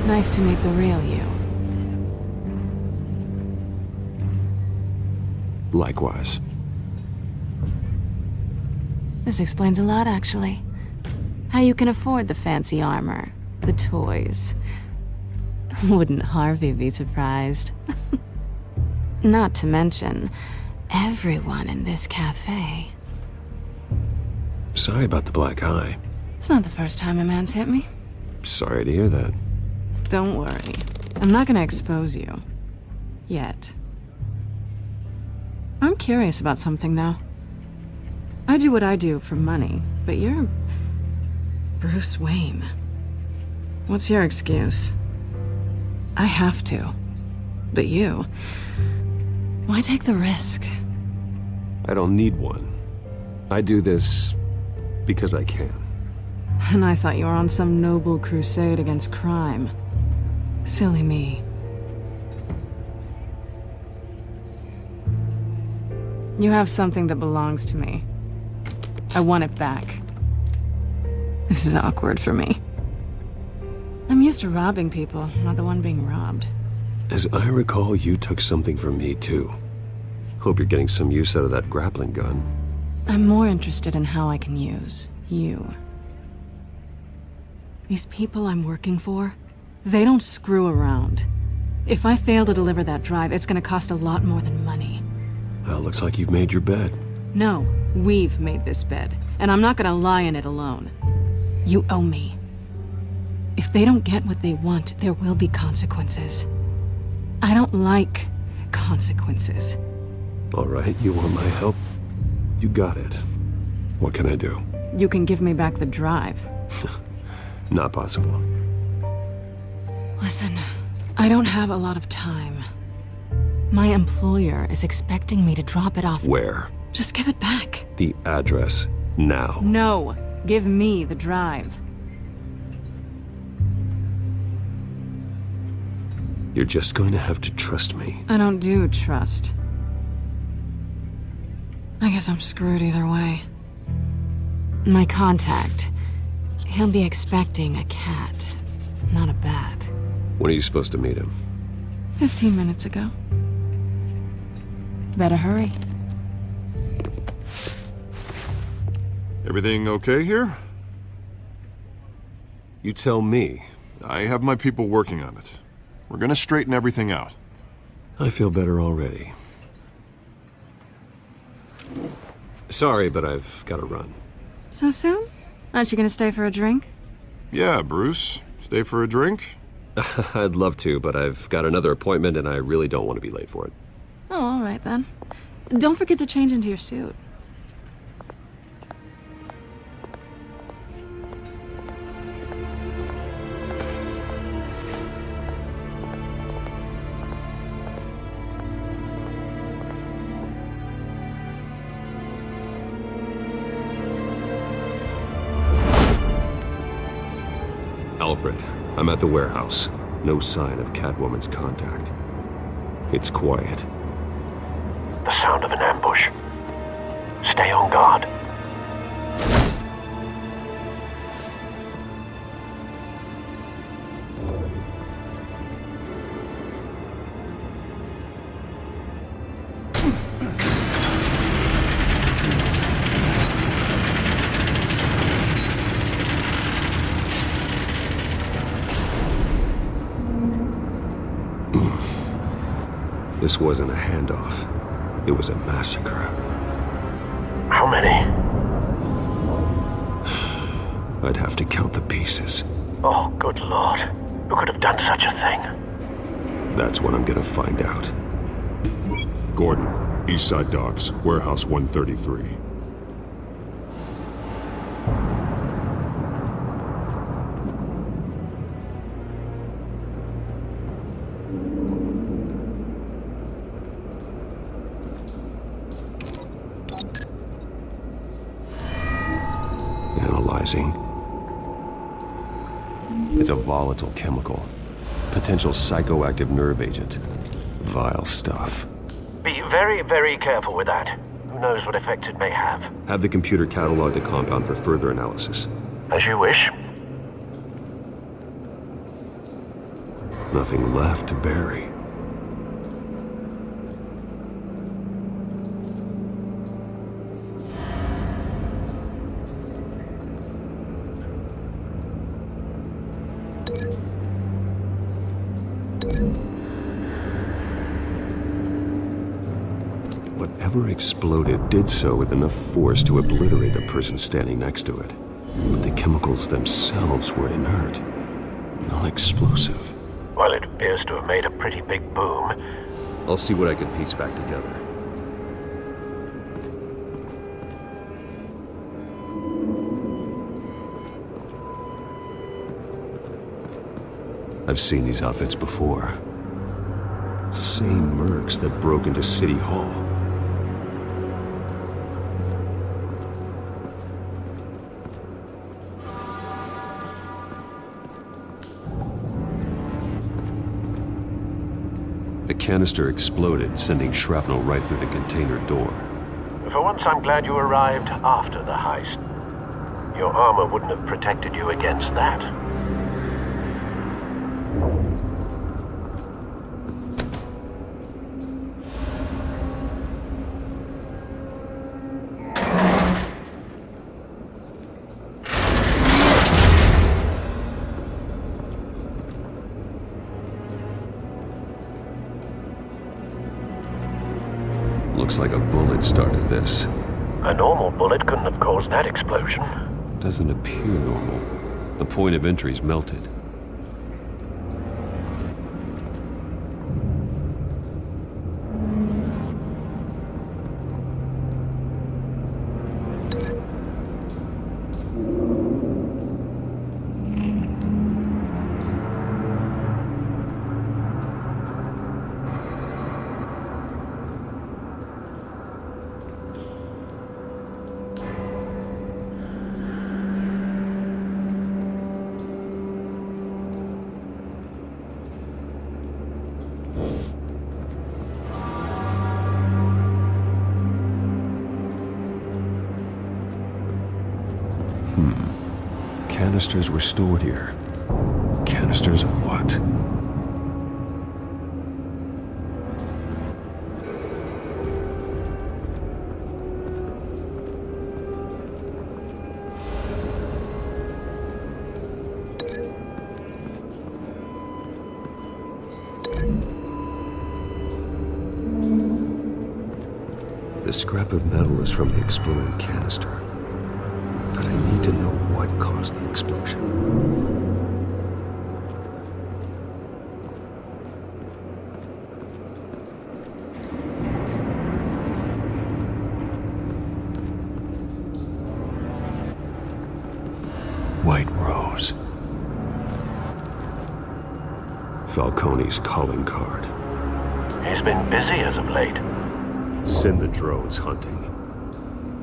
Nice to meet the real you. Likewise. This explains a lot, actually. How you can afford the fancy armor, the toys. Wouldn't Harvey be surprised? Not to mention, everyone in this cafe. Sorry about the black eye. It's not the first time a man's hit me. Sorry to hear that. Don't worry. I'm not gonna expose you. Yet. I'm curious about something, though. I do what I do for money, but you're... Bruce Wayne. What's your excuse? I have to. But you... Why take the risk? I don't need one. I do this because I can. And I thought you were on some noble crusade against crime. Silly me. You have something that belongs to me. I want it back. This is awkward for me. I'm used to robbing people, not the one being robbed. As I recall, you took something from me, too. Hope you're getting some use out of that grappling gun. I'm more interested in how I can use you. These people I'm working for, they don't screw around. If I fail to deliver that drive, it's gonna cost a lot more than money. Well, looks like you've made your bed. No, we've made this bed, and I'm not gonna lie in it alone. You owe me. If they don't get what they want, there will be consequences. I don't like consequences. All right, you want my help? You got it. What can I do? You can give me back the drive. Not possible. Listen, I don't have a lot of time. My employer is expecting me to drop it off. Where? Just give it back. The address, now. No, give me the drive. You're just going to have to trust me. I don't do trust. I guess I'm screwed either way. My contact, he'll be expecting a cat, not a bat. When are you supposed to meet him? 15 minutes ago. Better hurry. Everything okay here? You tell me. I have my people working on it. We're gonna straighten everything out. I feel better already. Sorry, but I've got to run. So soon? Aren't you gonna stay for a drink? Yeah, Bruce. Stay for a drink? I'd love to, but I've got another appointment and I really don't want to be late for it. Oh, all right then. Don't forget to change into your suit. Alfred, I'm at the warehouse. No sign of Catwoman's contact. It's quiet. The sound of an ambush. Stay on guard. This wasn't a handoff. It was a massacre. How many? I'd have to count the pieces. Oh, good lord. Who could have done such a thing? That's what I'm gonna find out. Gordon, Eastside Docks, Warehouse 133. Analyzing. It's a volatile chemical. Potential psychoactive nerve agent. Vile stuff. Be very, very careful with that. Who knows what effects it may have. Have the computer catalog the compound for further analysis. As you wish. Nothing left to bury. Whatever exploded did so with enough force to obliterate the person standing next to it. But the chemicals themselves were inert, non-explosive. Well, it appears to have made a pretty big boom. I'll see what I can piece back together. I've seen these outfits before. Same mercs that broke into City Hall. The canister exploded, sending shrapnel right through the container door. For once, I'm glad you arrived after the heist. Your armor wouldn't have protected you against that. Looks like a bullet started this. A normal bullet couldn't have caused that explosion. Doesn't appear normal. The point of entry's melted. Canisters were stored here. Canisters of what? The scrap of metal is from the exploded canister. But I need to know what caused the explosion. White Rose. Falcone's calling card. He's been busy as of late. Send the drones hunting.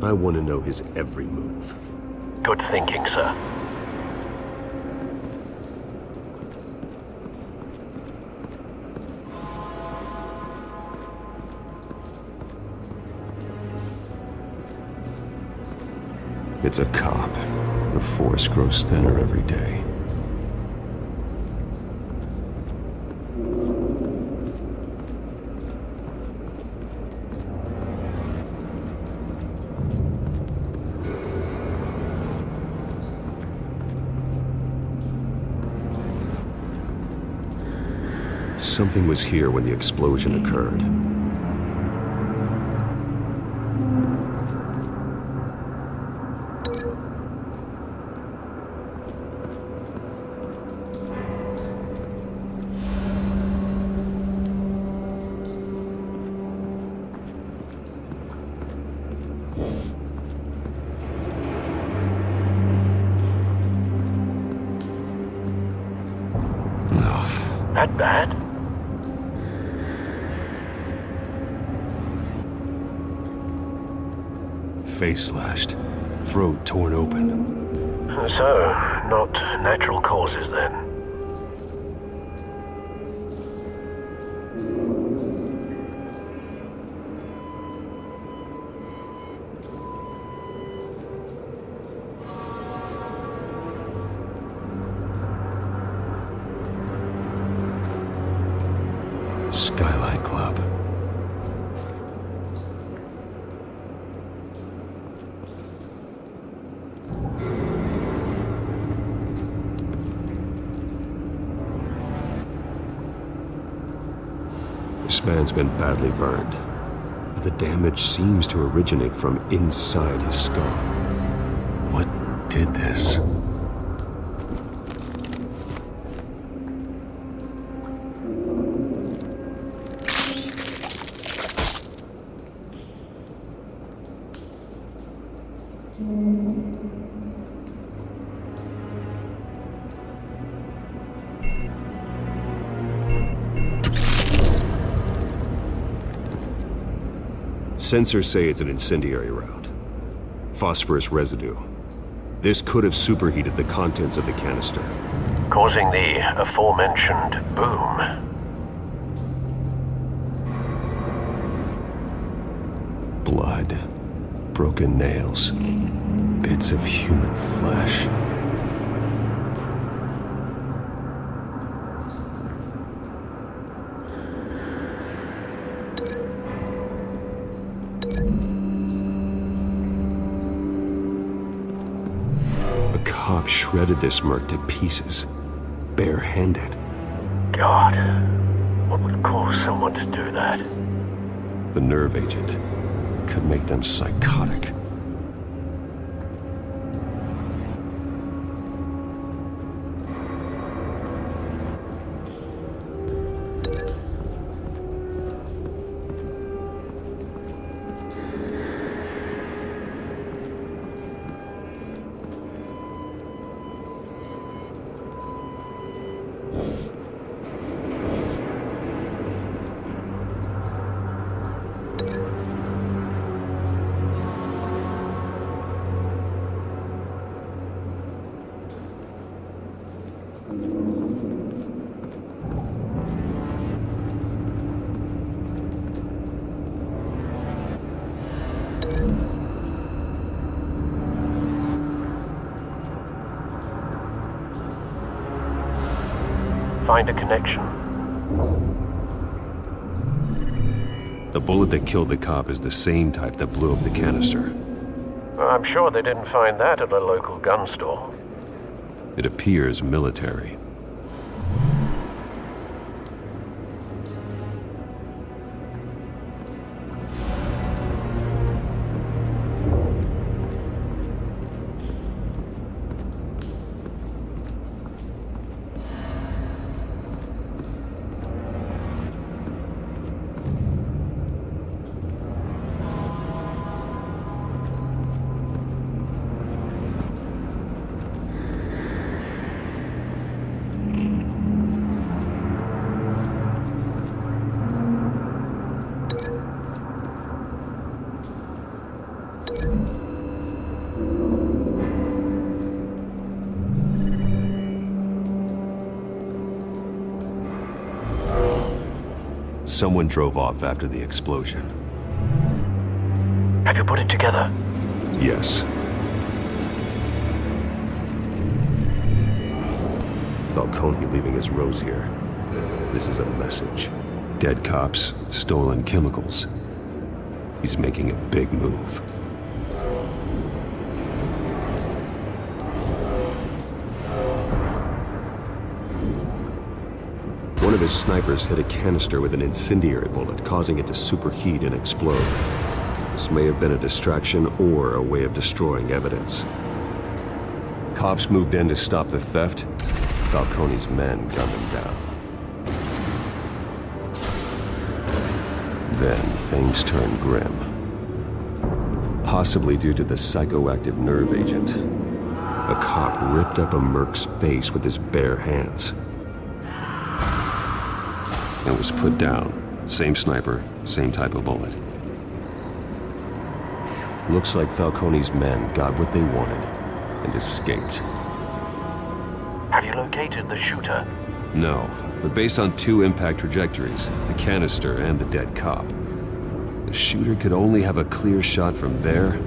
I want to know his every move. Good thinking, sir. It's a cop. The force grows thinner every day. Something was here when the explosion occurred. That bad? Face slashed, throat torn open. So, not natural causes then. Skyline Club. This man's been badly burned, but the damage seems to originate from inside his skull. What did this? Sensors say it's an incendiary route. Phosphorus residue. This could have superheated the contents of the canister, causing the aforementioned boom. Blood, broken nails, bits of human flesh. Cop shredded this merc to pieces, bare-handed. God, what would cause someone to do that? The nerve agent could make them psychotic. Find a connection. The bullet that killed the cop is the same type that blew up the canister. I'm sure they didn't find that at a local gun store. It appears military. Someone drove off after the explosion. Have you put it together? Yes. Falcone leaving his rose here. This is a message. Dead cops, stolen chemicals. He's making a big move. One of his snipers hit a canister with an incendiary bullet, causing it to superheat and explode. This may have been a distraction or a way of destroying evidence. Cops moved in to stop the theft. Falcone's men gunned him down. Then things turned grim. Possibly due to the psychoactive nerve agent. A cop ripped up a merc's face with his bare hands. and was put down. Same sniper, same type of bullet. Looks like Falcone's men got what they wanted and escaped. Have you located the shooter? No, but based on 2 impact trajectories, the canister and the dead cop, the shooter could only have a clear shot from there,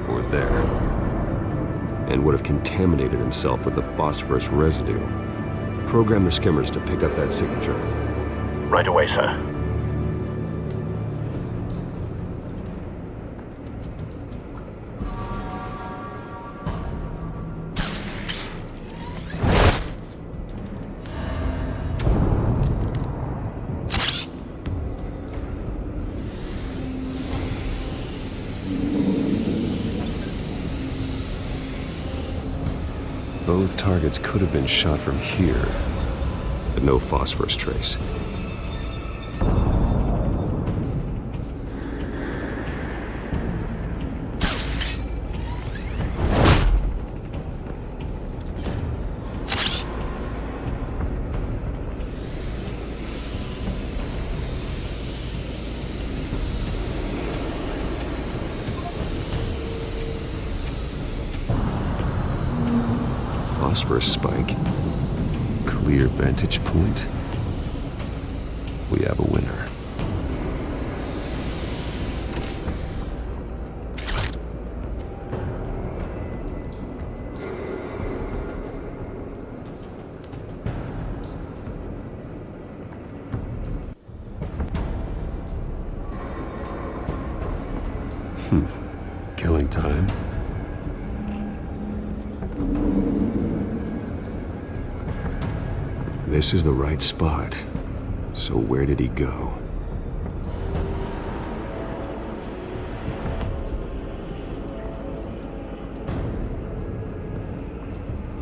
or there, and would have contaminated himself with the phosphorus residue. Program the skimmers to pick up that signature. Right away, sir. Both targets could have been shot from here, but no phosphorus trace. Phosphorus spike. Clear vantage point. We have a winner. Killing time. This is the right spot. So where did he go?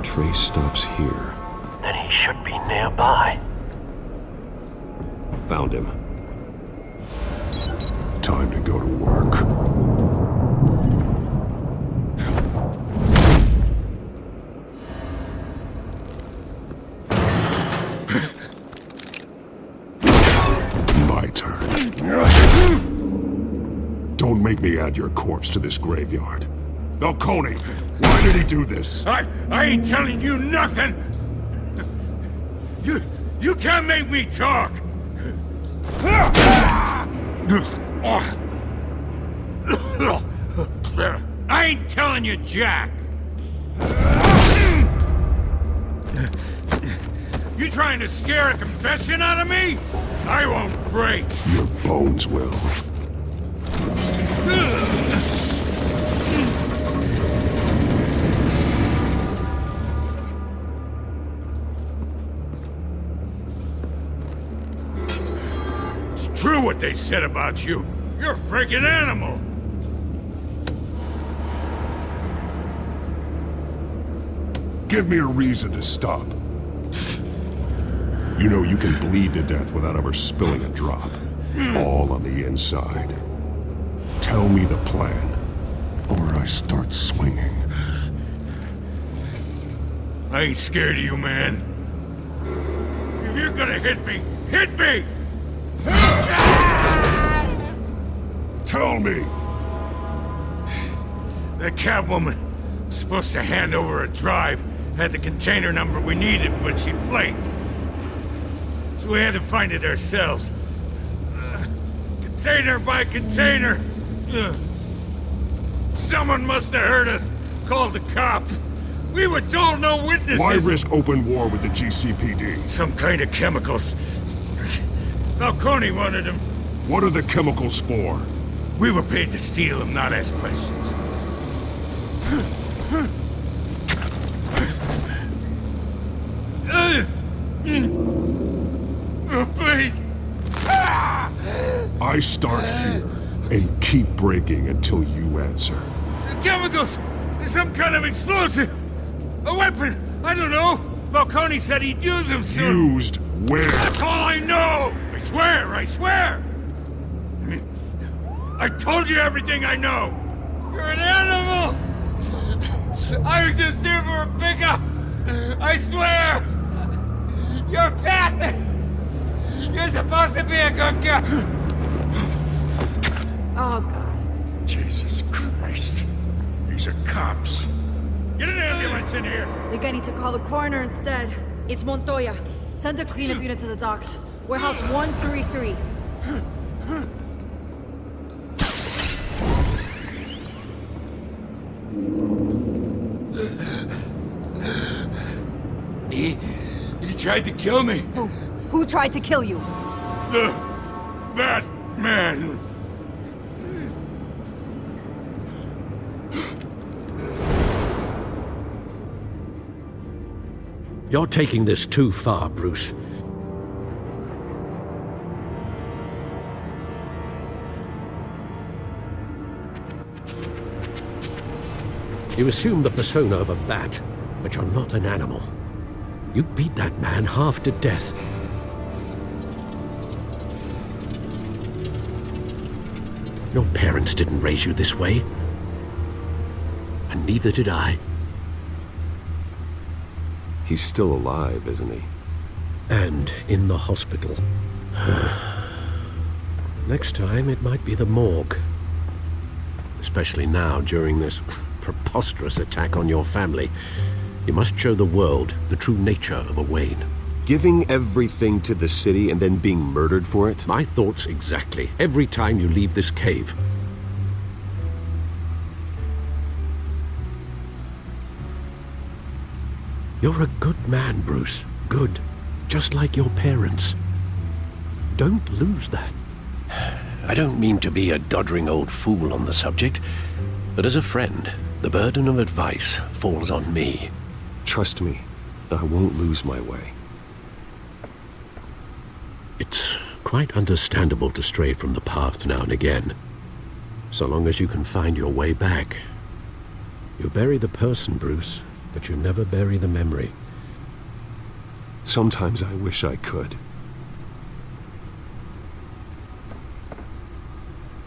Trace stops here. Then he should be nearby. Found him. Time to go to work. Don't make me add your corpse to this graveyard. Falcone, why did he do this? I ain't telling you nothing! You can't make me talk! I ain't telling you jack! You trying to scare a confession out of me? I won't break! Your bones will. It's true what they said about you. You're a freaking animal! Give me a reason to stop. You know you can bleed to death without ever spilling a drop. All on the inside. Tell me the plan, or I start swinging. I ain't scared of you, man. If you're gonna hit me, hit me! Tell me! That Catwoman was supposed to hand over a drive, had the container number we needed, but she flaked. So we had to find it ourselves. Container by container. Someone must have heard us, called the cops. We were told no witnesses. Why risk open war with the GCPD? Some kind of chemicals. Falcone wanted them. What are the chemicals for? We were paid to steal them, not ask questions. Please. I start here and keep breaking until you answer. The chemicals! Some kind of explosive! A weapon! I don't know! Falcone said he'd use them soon! Used where? That's all I know! I swear! I swear! I told you everything I know! You're an animal! I was just here for a pickup! I swear! You're Pat! You're supposed to be a good girl! Oh, God. Jesus Christ. These are cops. Get an ambulance in here! Think I need to call the coroner instead. It's Montoya. Send a cleanup unit to the docks. Warehouse 133. He tried to kill me. Who tried to kill you? The Batman. You're taking this too far, Bruce. You assume the persona of a bat, but you're not an animal. You beat that man half to death. Your parents didn't raise you this way. And neither did I. He's still alive, isn't he? And in the hospital. Next time, it might be the morgue. Especially now, during this preposterous attack on your family. You must show the world the true nature of a Wayne. Giving everything to the city and then being murdered for it? My thoughts exactly. Every time you leave this cave. You're a good man, Bruce. Good. Just like your parents. Don't lose that. I don't mean to be a doddering old fool on the subject, but as a friend, the burden of advice falls on me. Trust me, I won't lose my way. It's quite understandable to stray from the path now and again, so long as you can find your way back. You bury the person, Bruce, but you never bury the memory. Sometimes I wish I could.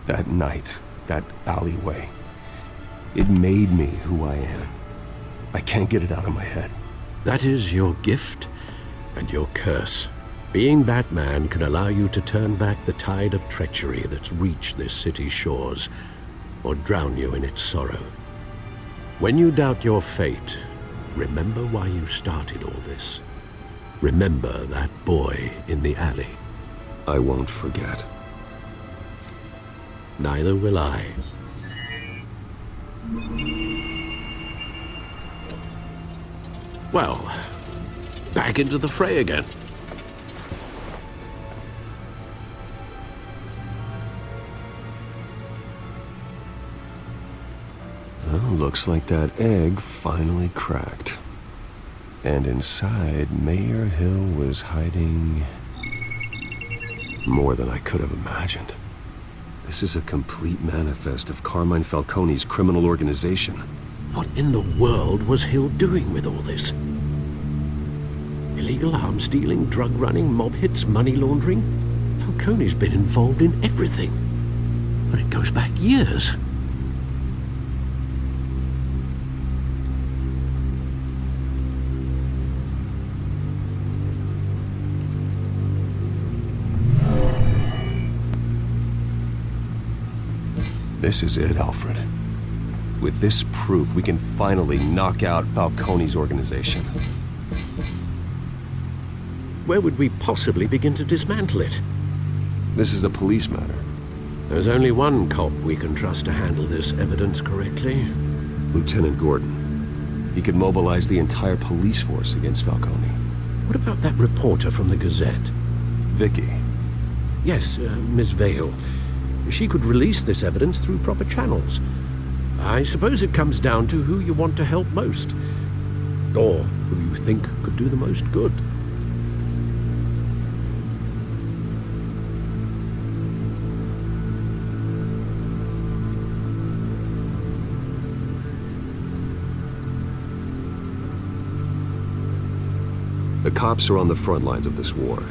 That night, that alleyway, it made me who I am. I can't get it out of my head. That is your gift and your curse. Being Batman can allow you to turn back the tide of treachery that's reached this city's shores, or drown you in its sorrow. When you doubt your fate, remember why you started all this. Remember that boy in the alley. I won't forget. Neither will I. Well, back into the fray again. Well, looks like that egg finally cracked. And inside, Mayor Hill was hiding more than I could have imagined. This is a complete manifest of Carmine Falcone's criminal organization. What in the world was Hill doing with all this? Illegal arms dealing, drug running, mob hits, money laundering? Falcone's been involved in everything. But it goes back years. This is it, Alfred. With this proof, we can finally knock out Falcone's organization. Where would we possibly begin to dismantle it? This is a police matter. There's only one cop we can trust to handle this evidence correctly. Lieutenant Gordon. He could mobilize the entire police force against Falcone. What about that reporter from the Gazette? Vicky. Yes, Miss Vale. She could release this evidence through proper channels. I suppose it comes down to who you want to help most. Or who you think could do the most good. The cops are on the front lines of this war.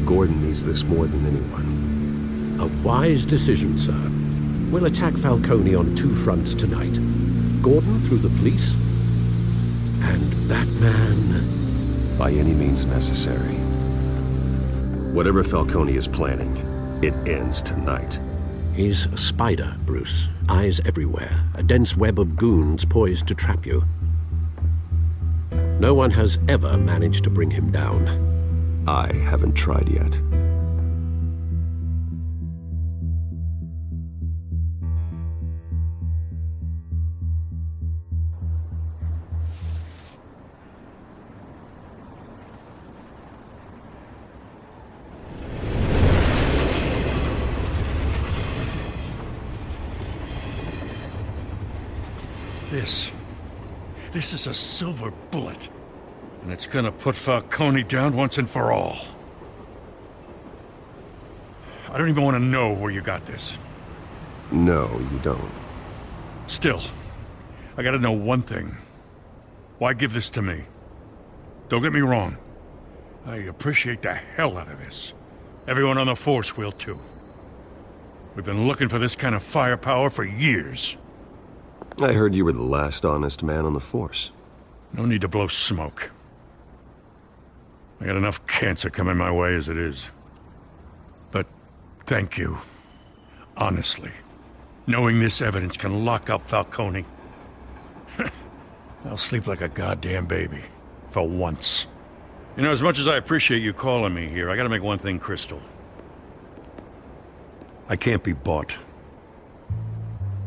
Gordon needs this more than anyone. A wise decision, sir. We'll attack Falcone on two fronts tonight. Gordon through the police, and Batman by any means necessary. Whatever Falcone is planning, it ends tonight. He's a spider, Bruce. Eyes everywhere. A dense web of goons poised to trap you. No one has ever managed to bring him down. I haven't tried yet. This is a silver bullet. And it's gonna put Falcone down once and for all. I don't even want to know where you got this. No, you don't. Still, I gotta know one thing. Why give this to me? Don't get me wrong. I appreciate the hell out of this. Everyone on the force will too. We've been looking for this kind of firepower for years. I heard you were the last honest man on the force. No need to blow smoke. I got enough cancer coming my way as it is. But thank you. Honestly. Knowing this evidence can lock up Falcone. I'll sleep like a goddamn baby. For once. You know, as much as I appreciate you calling me here, I gotta make one thing crystal. I can't be bought.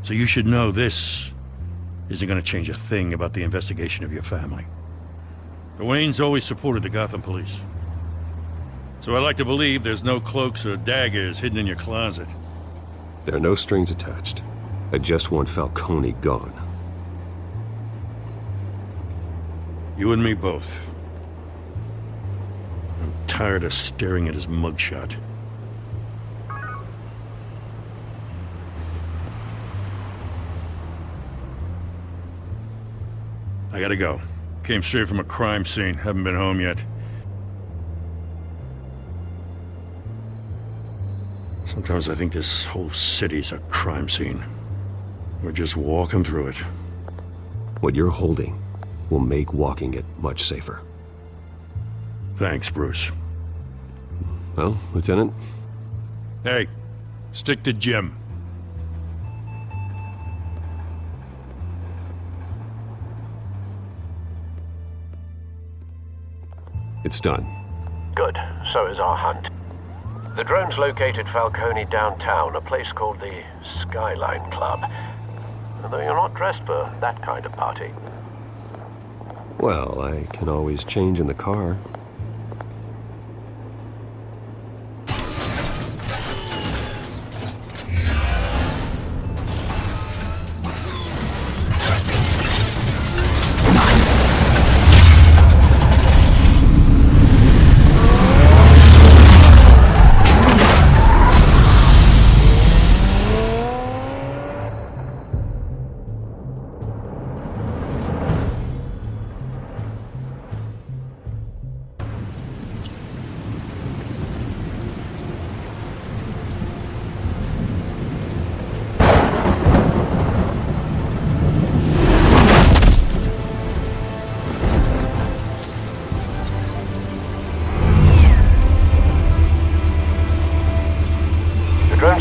So you should know this isn't gonna change a thing about the investigation of your family. The Waynes always supported the Gotham police. So I like to believe there's no cloaks or daggers hidden in your closet. There are no strings attached. I just want Falcone gone. You and me both. I'm tired of staring at his mugshot. I gotta go. Came straight from a crime scene. Haven't been home yet. Sometimes I think this whole city's a crime scene. We're just walking through it. What you're holding will make walking it much safer. Thanks, Bruce. Well, Lieutenant? Hey, stick to Jim. It's done. Good. So is our hunt. The drones located Falcone downtown, a place called the Skyline Club. Although you're not dressed for that kind of party. Well, I can always change in the car.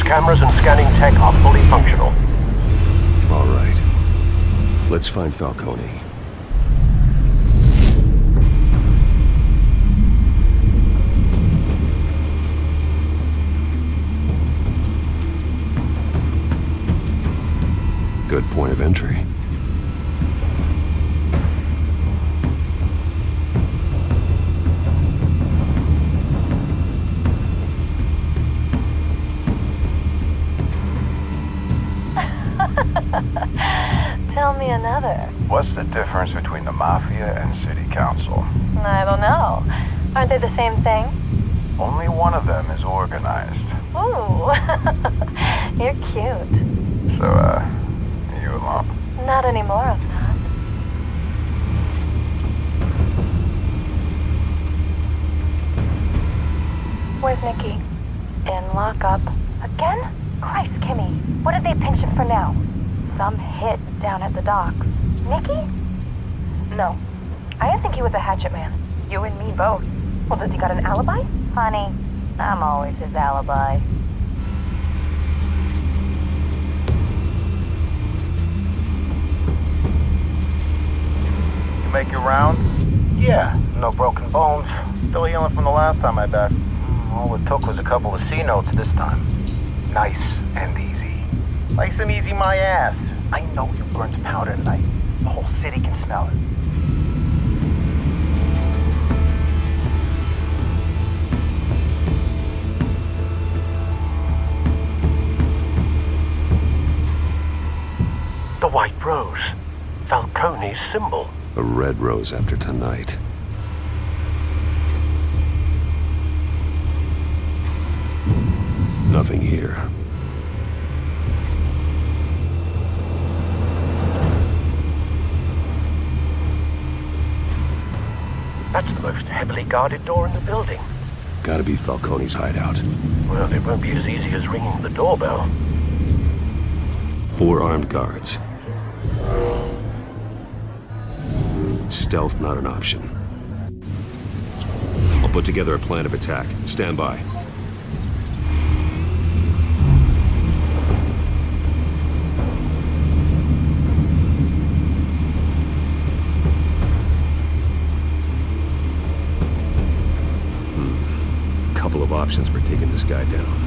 Cameras and scanning tech are fully functional. All right. Let's find Falcone. Good point of entry. Tell me another. What's the difference between the Mafia and City Council? I don't know. Aren't they the same thing? Only one of them is organized. Ooh, you're cute. So, you alone? Not anymore, I'm not. Where's Nikki? In lockup. Again? Christ, Kimmy. What did they pinch him for now? Some hit down at the docks. Nikki? No. I didn't think he was a hatchet man. You and me both. Well, does he got an alibi? Honey, I'm always his alibi. You make your round? Yeah, no broken bones. Still healing from the last time I backed. All it took was a couple of C notes this time. Nice and easy. Nice and easy my ass. I know you burned powder tonight. The whole city can smell it. The white rose. Falcone's symbol. A red rose after tonight. Nothing here. That's the most heavily guarded door in the building. Gotta be Falcone's hideout. Well, it won't be as easy as ringing the doorbell. 4 armed guards. Stealth not an option. I'll put together a plan of attack. Stand by. Couple of options for taking this guy down.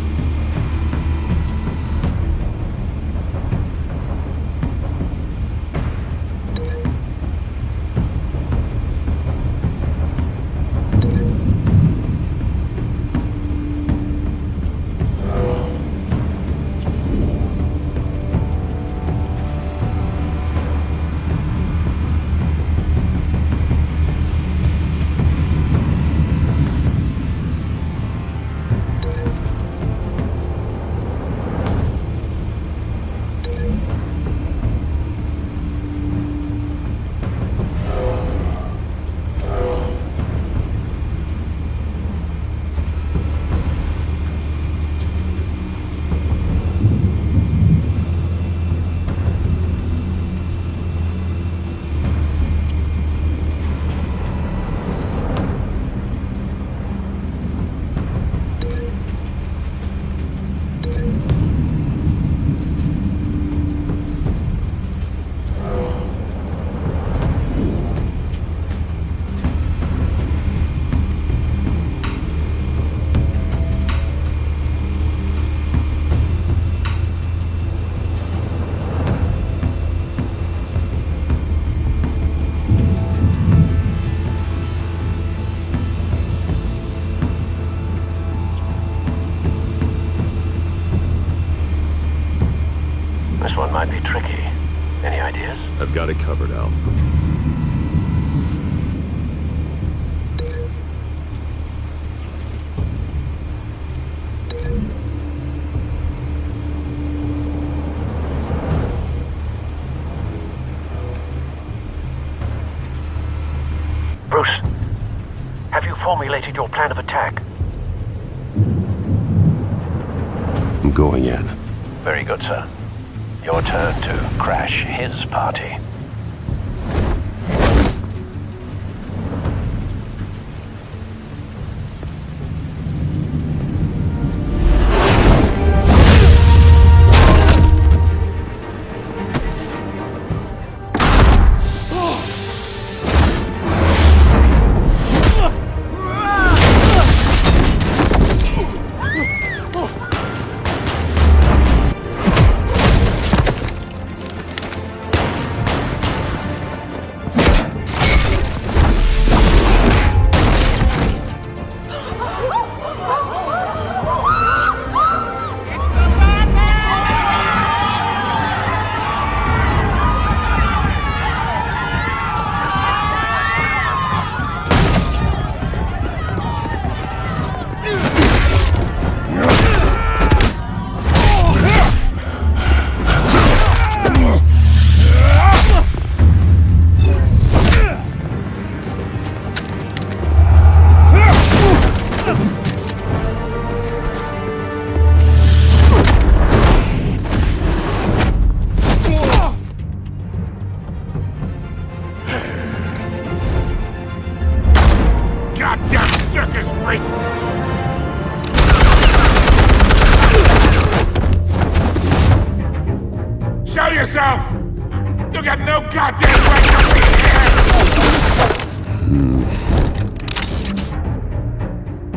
This one might be tricky. Any ideas? I've got it covered, Al. Bruce, have you formulated your plan of attack? I'm going in. Very good, sir. Your turn to crash his party. yourself! You got no goddamn right to be here!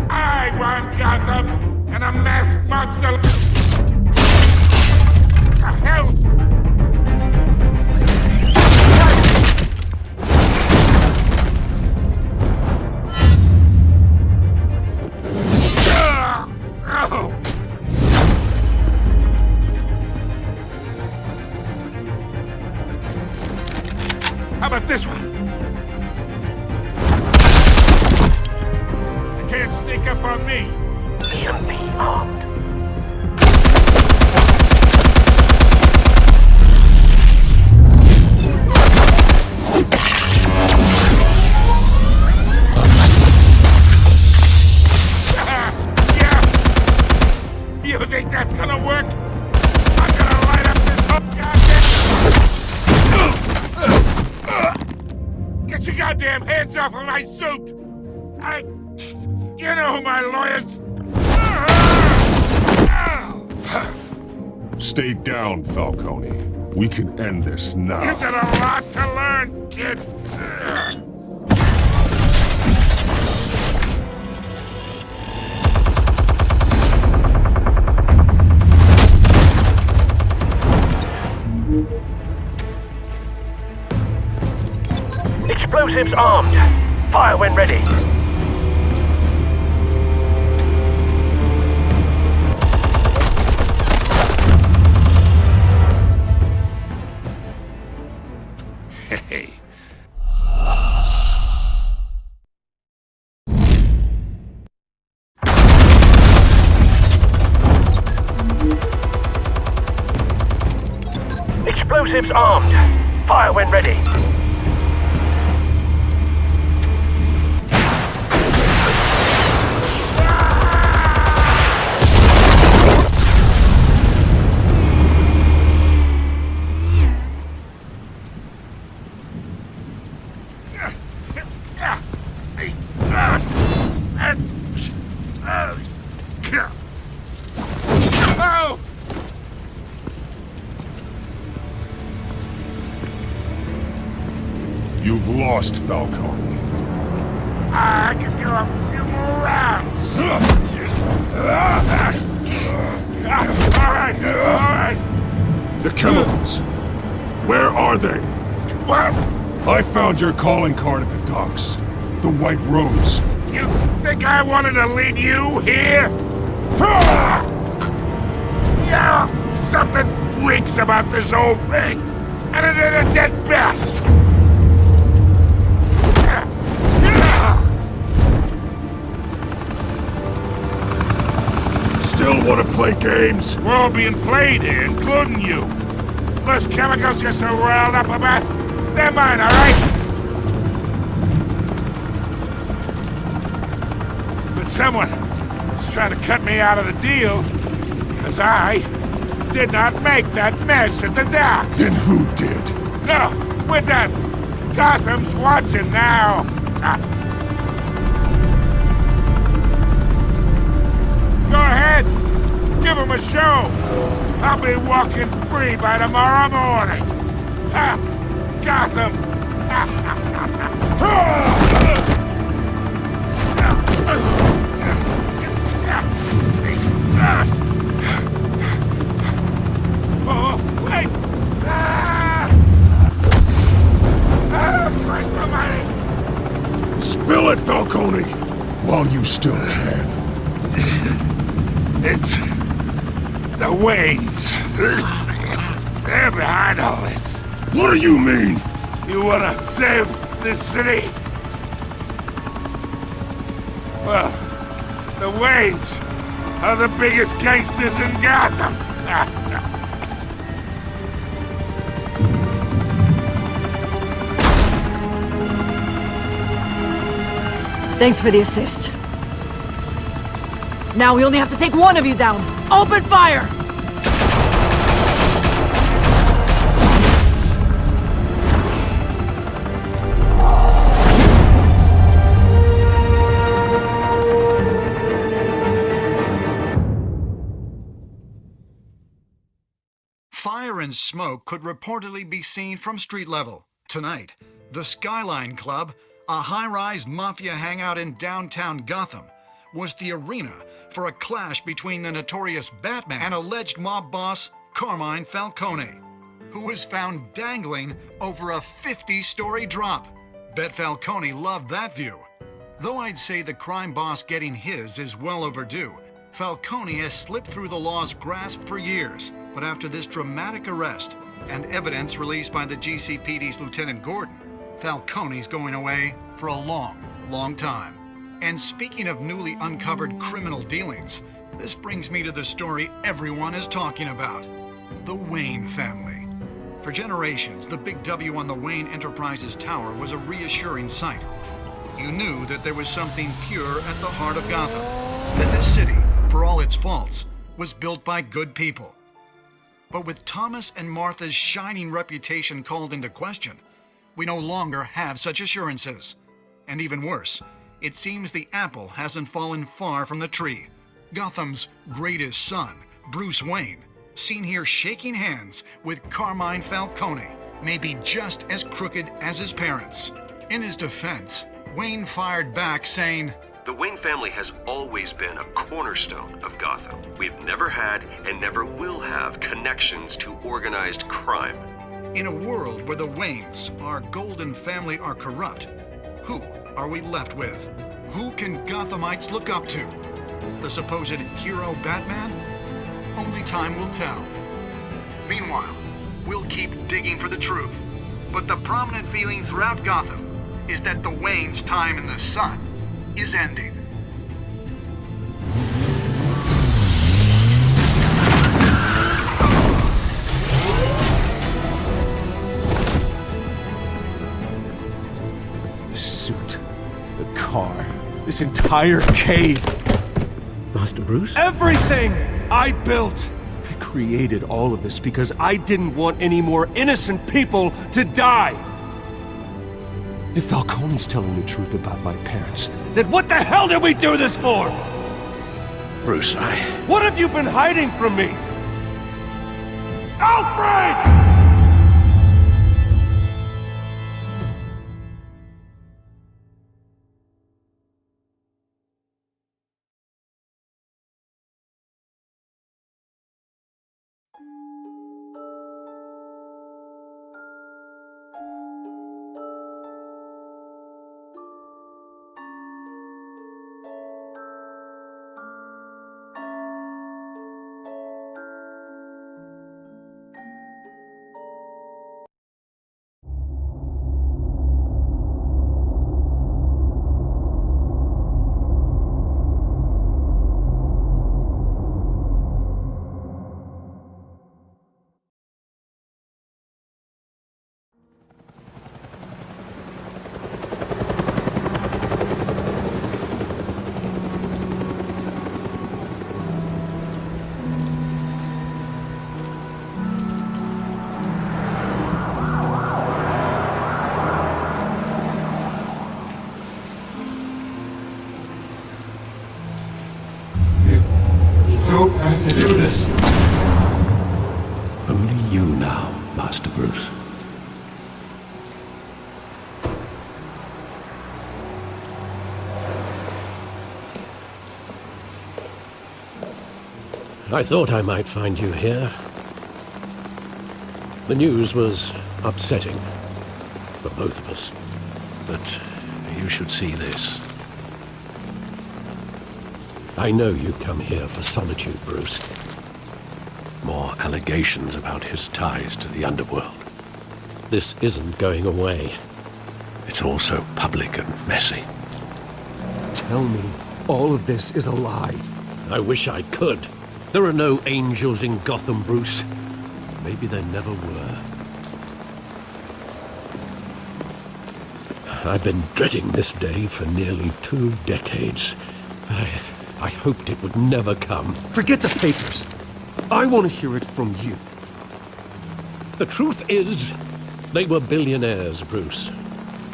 I run Gotham, and a masked monster... The hell? How about this one? You can't sneak up on me. EMP armed. Yeah. You think that's gonna work? I'm gonna light up this whole goddamn... Get your goddamn hands off of my suit! You know who my lawyers... Stay down, Falcone. We can end this now. You've got a lot to learn, kid. Explosives armed. Fire when ready. Hey. Explosives armed. Fire when ready. Oh! You've lost, Falcone. I could go a few more rounds. All right. The chemicals. Where are they? What? I found your calling card at the docks. The White Rose. You think I wanted to lead you here? Yeah, something reeks about this whole thing. And it ain't a dead bat. Still want to play games? We're all being played here, including you. Those chemicals you're so riled up about, they're mine, all right? But someone is trying to cut me out of the deal, because I did not make that mess at the docks. Then who did? No, we're done. Gotham's watching now. Go ahead. Give him a show. I'll be walking free by tomorrow morning. Gotham. Oh, wait. Christ almighty. Spill it, Falcone, while you still can. It's the Waynes. They're behind all this. What do you mean? You wanna save this city? Well, the Waynes are the biggest gangsters in Gotham. Thanks for the assist. Now we only have to take one of you down. Open fire! Fire and and smoke could reportedly be seen from street level. Tonight, the Skyline Club, a high-rise mafia hangout in downtown Gotham, was the arena for a clash between the notorious Batman and alleged mob boss Carmine Falcone, who was found dangling over a 50-story drop. Bet Falcone loved that view. Though I'd say the crime boss getting his is well overdue, Falcone has slipped through the law's grasp for years. But after this dramatic arrest and evidence released by the GCPD's Lieutenant Gordon, Falcone's going away for a long, long time. And speaking of newly uncovered criminal dealings, this brings me to the story everyone is talking about: the Wayne family. For generations, the big W on the Wayne Enterprises Tower was a reassuring sight. You knew that there was something pure at the heart of Gotham, that this city, for all its faults, was built by good people. But with Thomas and Martha's shining reputation called into question, we no longer have such assurances. And even worse, it seems the apple hasn't fallen far from the tree. Gotham's greatest son, Bruce Wayne, seen here shaking hands with Carmine Falcone, may be just as crooked as his parents. In his defense, Wayne fired back saying, "The Wayne family has always been a cornerstone of Gotham. We've never had and never will have connections to organized crime." In a world where the Waynes, our golden family, are corrupt, who are we left with? Who can Gothamites look up to? The supposed hero Batman? Only time will tell. Meanwhile, we'll keep digging for the truth. But the prominent feeling throughout Gotham is that the Waynes' time in the sun is ending. The suit, the car, this entire cave. Master Bruce? Everything I built! I created all of this because I didn't want any more innocent people to die! If Falcone's telling the truth about my parents, then what the hell did we do this for? Bruce, What have you been hiding from me? Alfred! don't have to do this. Only you now, Master Bruce. I thought I might find you here. The news was upsetting for both of us, but you should see this. I know you come here for solitude, Bruce. More allegations about his ties to the underworld. This isn't going away. It's all so public and messy. Tell me all of this is a lie. I wish I could. There are no angels in Gotham, Bruce. Maybe there never were. I've been dreading this day for nearly 2 decades. I hoped it would never come. Forget the papers. I want to hear it from you. The truth is, they were billionaires, Bruce.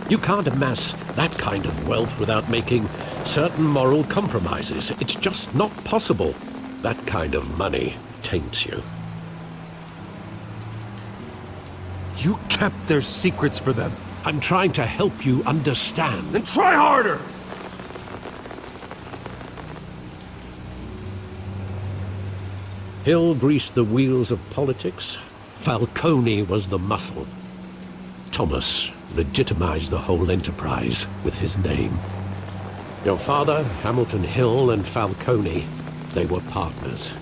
You can't amass that kind of wealth without making certain moral compromises. It's just not possible. That kind of money taints you. You kept their secrets for them. I'm trying to help you understand. Then try harder! Hill greased the wheels of politics. Falcone was the muscle. Thomas legitimized the whole enterprise with his name. Your father, Hamilton Hill, and Falcone, they were partners.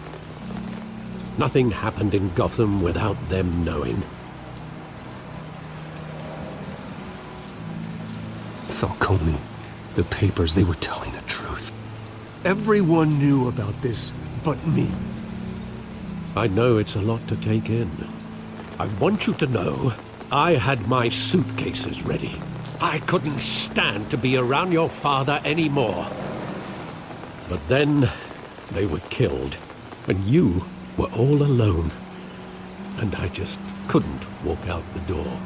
Nothing happened in Gotham without them knowing. Falcone, the papers, they were telling the truth. Everyone knew about this but me. I know it's a lot to take in. I want you to know I had my suitcases ready. I couldn't stand to be around your father anymore. But then they were killed, and you were all alone. And I just couldn't walk out the door.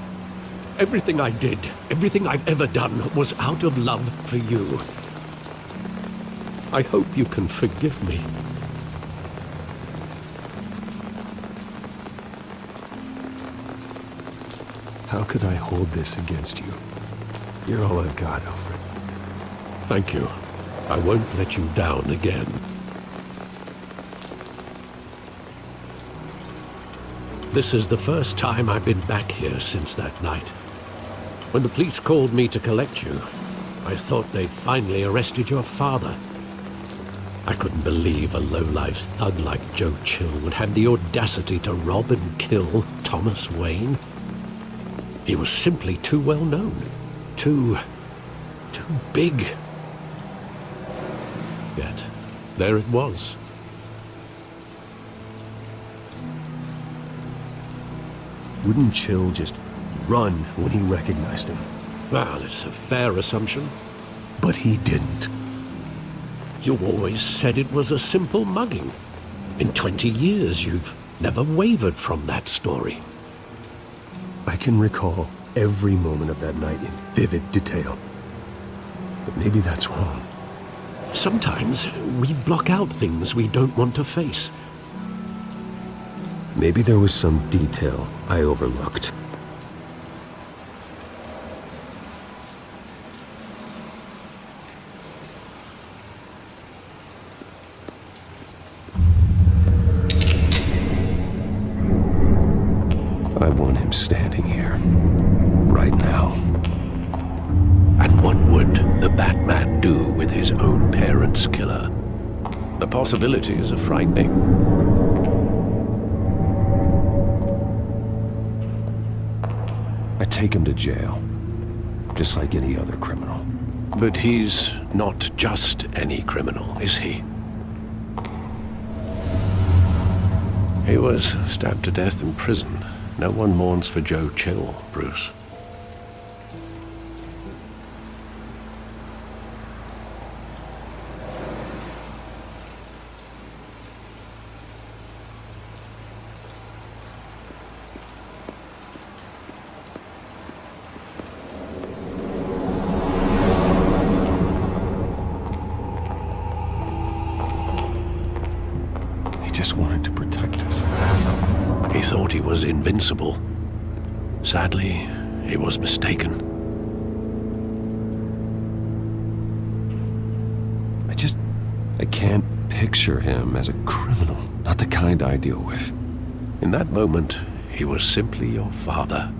Everything I did, everything I've ever done, was out of love for you. I hope you can forgive me. How could I hold this against you? You're all I've got, Alfred. Thank you. I won't let you down again. This is the first time I've been back here since that night. When the police called me to collect you, I thought they'd finally arrested your father. I couldn't believe a low-life thug like Joe Chill would have the audacity to rob and kill Thomas Wayne. He was simply too well known. Too big. Yet, there it was. Wouldn't Chill just run when he recognized him? Well, it's a fair assumption. But he didn't. You always said it was a simple mugging. In 20 years, you've never wavered from that story. I can recall every moment of that night in vivid detail. But maybe that's wrong. Sometimes we block out things we don't want to face. Maybe there was some detail I overlooked. I want him standing here, right now. And what would the Batman do with his own parents' killer? The possibilities are frightening. I take him to jail, just like any other criminal. But he's not just any criminal, is he? He was stabbed to death in prison. No one mourns for Joe Chill, Bruce. He just wanted to protect us. He thought he was invincible. Sadly, he was mistaken. I can't picture him as a criminal, not the kind I deal with. In that moment, he was simply your father.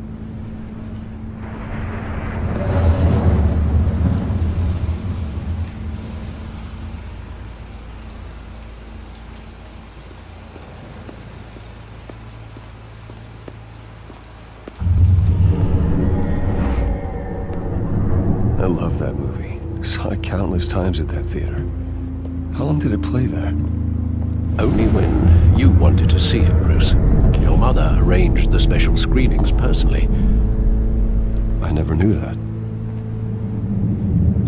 I love that movie. Saw it countless times at that theater. How long did it play there? Only when you wanted to see it, Bruce. Your mother arranged the special screenings personally. I never knew that.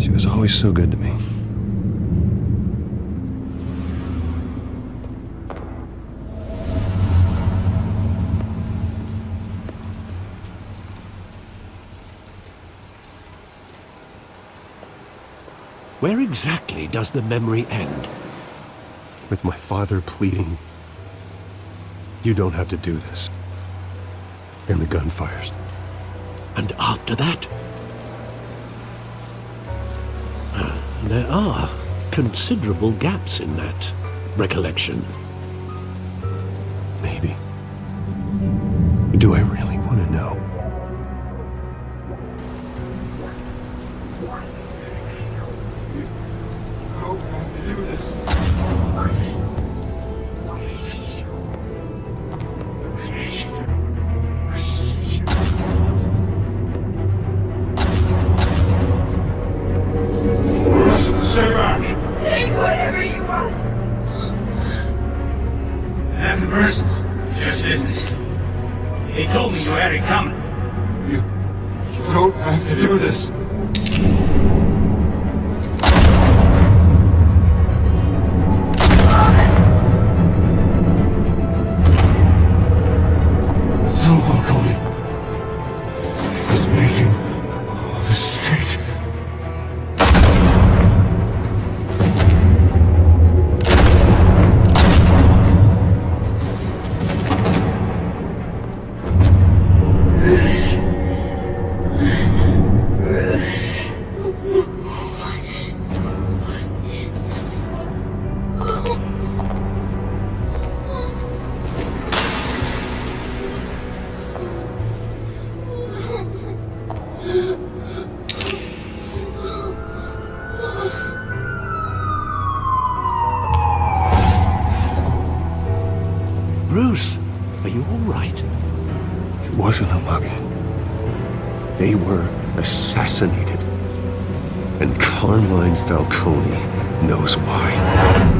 She was always so good to me. Where exactly does the memory end? With my father pleading, "You don't have to do this." and the gunfires. And after that? There are considerable gaps in that recollection. Maybe. Do I really want to know? Stay back! Take whatever you want. Nothing personal, just business. He told me you had it coming. You don't have to do this. Falcone is making a mistake. Bruce, are you all right? It wasn't a mug. They were assassinated. And Carmine Falcone knows why.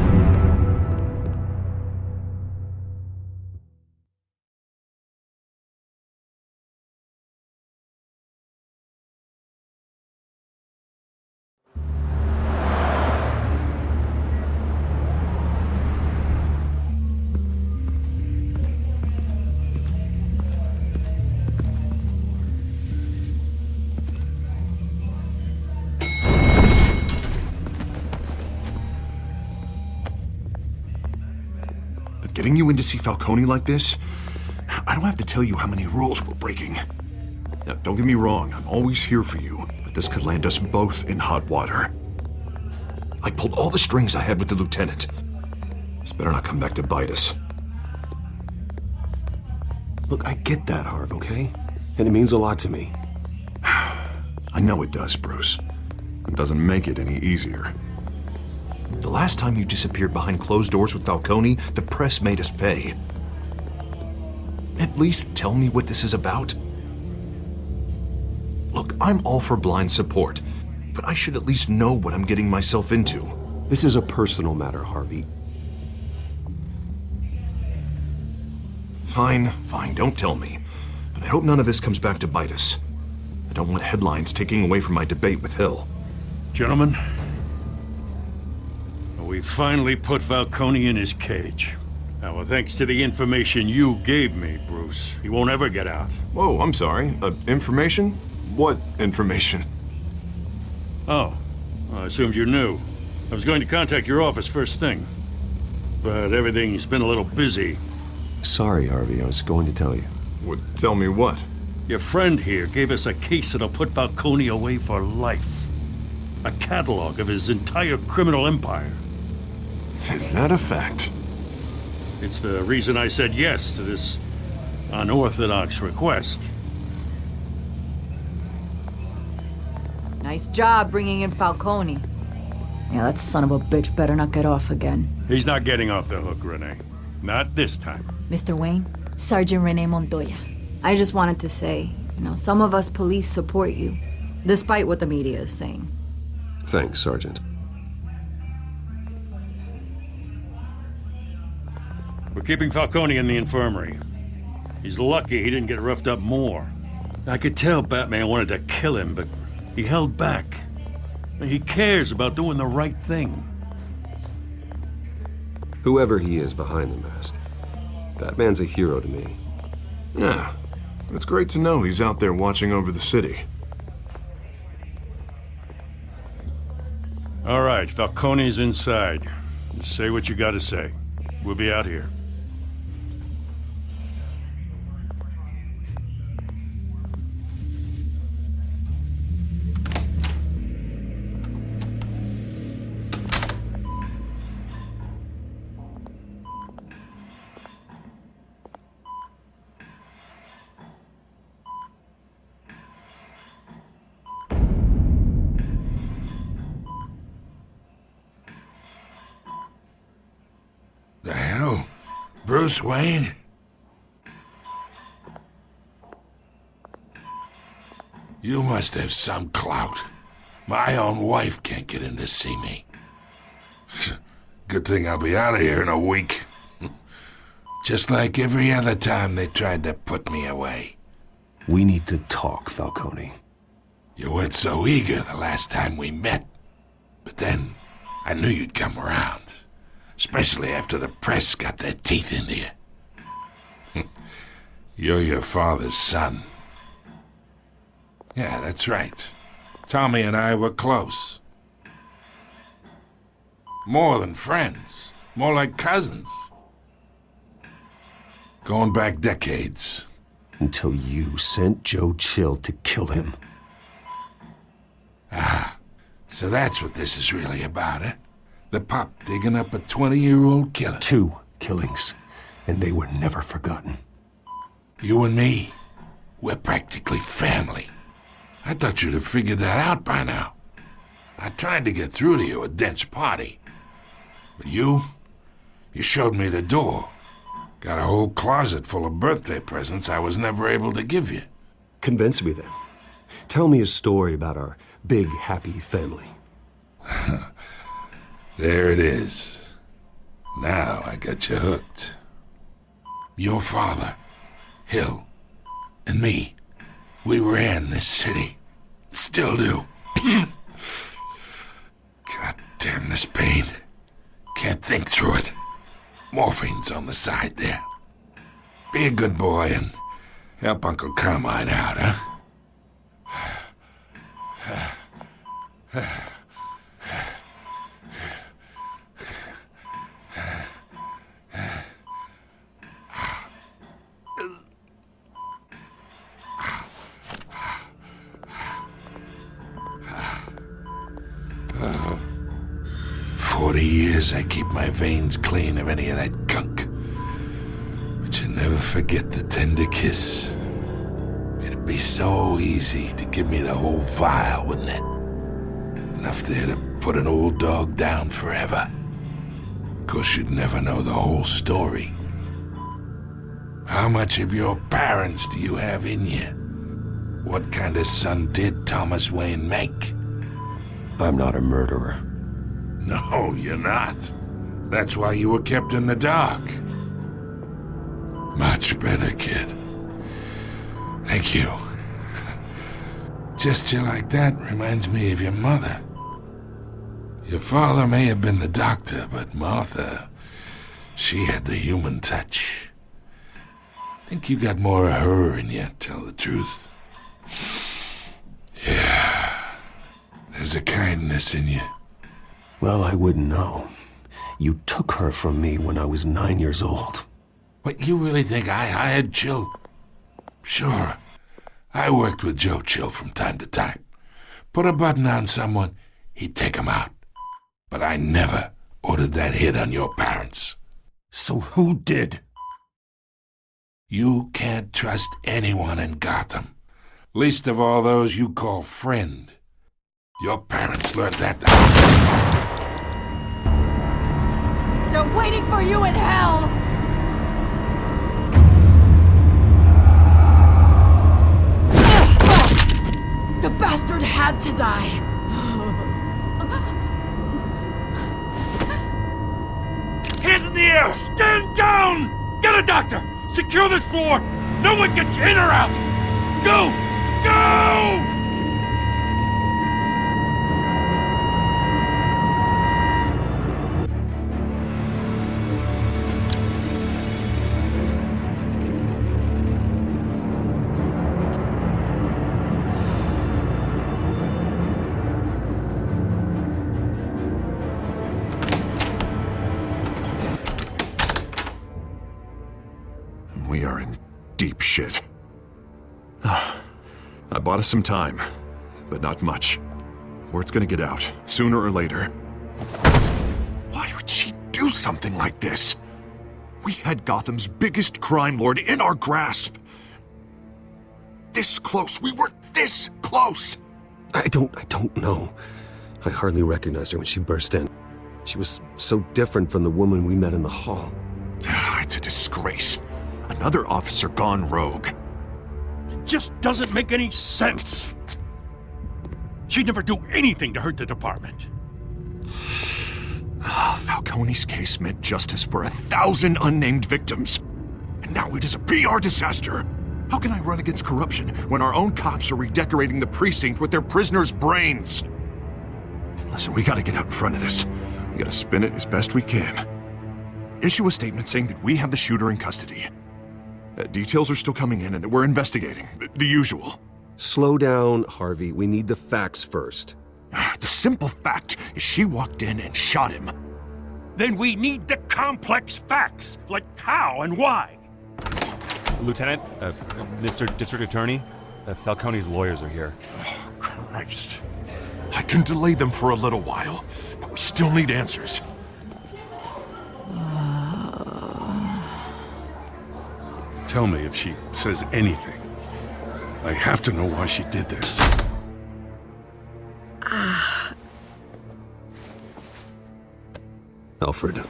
Getting you in to see Falcone like this? I don't have to tell you how many rules we're breaking. Now, don't get me wrong, I'm always here for you, but this could land us both in hot water. I pulled all the strings I had with the lieutenant. This better not come back to bite us. Look, I get that, Harv, okay? And it means a lot to me. I know it does, Bruce. It doesn't make it any easier. The last time you disappeared behind closed doors with Falcone, the press made us pay. At least tell me what this is about. Look, I'm all for blind support, but I should at least know what I'm getting myself into. This is a personal matter, Harvey. Fine, don't tell me. But I hope none of this comes back to bite us. I don't want headlines taking away from my debate with Hill. Gentlemen, we finally put Falcone in his cage. Now, thanks to the information you gave me, Bruce, he won't ever get out. Whoa, I'm sorry. Information? What information? Oh, well, I assumed you knew. I was going to contact your office first thing, but everything's been a little busy. Sorry, Harvey, I was going to tell you. Tell me what? Your friend here gave us a case that'll put Falcone away for life. A catalog of his entire criminal empire. Is that a fact? It's the reason I said yes to this unorthodox request. Nice job bringing in Falcone. Yeah, that son of a bitch better not get off again. He's not getting off the hook, Renee. Not this time. Mr. Wayne, Sergeant Renee Montoya. I just wanted to say, some of us police support you, despite what the media is saying. Thanks, Sergeant. We're keeping Falcone in the infirmary. He's lucky he didn't get roughed up more. I could tell Batman wanted to kill him, but he held back. He cares about doing the right thing. Whoever he is behind the mask, Batman's a hero to me. Yeah, it's great to know he's out there watching over the city. All right, Falcone's inside. Just say what you gotta say. We'll be out here. Bruce Wayne? You must have some clout. My own wife can't get in to see me. Good thing I'll be out of here in a week. Just like every other time they tried to put me away. We need to talk, Falcone. You weren't so eager the last time we met. But then, I knew you'd come around. Especially after the press got their teeth into you. You're your father's son. Yeah, that's right. Tommy and I were close. More than friends. More like cousins. Going back decades. Until you sent Joe Chill to kill him. Ah, so that's what this is really about, eh? The pup digging up a 20-year-old killer. 2 killings, and they were never forgotten. You and me, we're practically family. I thought you'd have figured that out by now. I tried to get through to you at Dent's party. But you showed me the door. Got a whole closet full of birthday presents I was never able to give you. Convince me then. Tell me a story about our big, happy family. There it is. Now I got you hooked. Your father, Hill, and me, we ran this city. Still do. God damn this pain. Can't think through it. Morphine's on the side there. Be a good boy and help Uncle Carmine out, huh? 40 years I keep my veins clean of any of that gunk. But you never forget the tender kiss. It'd be so easy to give me the whole vial, wouldn't it? Enough there to put an old dog down forever. Of course, you'd never know the whole story. How much of your parents do you have in you? What kind of son did Thomas Wayne make? I'm not a murderer. No, you're not. That's why you were kept in the dark. Much better, kid. Thank you. Gesture like that reminds me of your mother. Your father may have been the doctor, but Martha, she had the human touch. I think you got more of her in you, tell the truth. Yeah. There's a kindness in you. Well, I wouldn't know. You took her from me when I was 9 years old. What, you really think I hired Chill? Sure. I worked with Joe Chill from time to time. Put a button on someone, he'd take him out. But I never ordered that hit on your parents. So who did? You can't trust anyone in Gotham. Least of all those you call friend. Your parents learned that. They're waiting for you in hell! The bastard had to die. Hands in the air! Stand down! Get a doctor! Secure this floor! No one gets in or out! Go! Go! We are in deep shit. I bought us some time, but not much. Word's gonna get out, sooner or later. Why would she do something like this? We had Gotham's biggest crime lord in our grasp. This close, we were this close! I don't know. I hardly recognized her when she burst in. She was so different from the woman we met in the hall. I That's a disgrace. Another officer gone rogue. It just doesn't make any sense. She'd never do anything to hurt the department. Falcone's case meant justice for 1,000 unnamed victims. And now it is a PR disaster. How can I run against corruption when our own cops are redecorating the precinct with their prisoners' brains? Listen, we gotta get out in front of this. We gotta spin it as best we can. Issue a statement saying that we have the shooter in custody. Details are still coming in and that we're investigating. The usual. Slow down, Harvey. We need the facts first. The simple fact is she walked in and shot him. Then we need the complex facts, like how and why. Lieutenant, Mr. District Attorney, Falcone's lawyers are here. Oh, Christ. I can delay them for a little while, but we still need answers. Tell me if she says anything. I have to know why she did this. Alfred,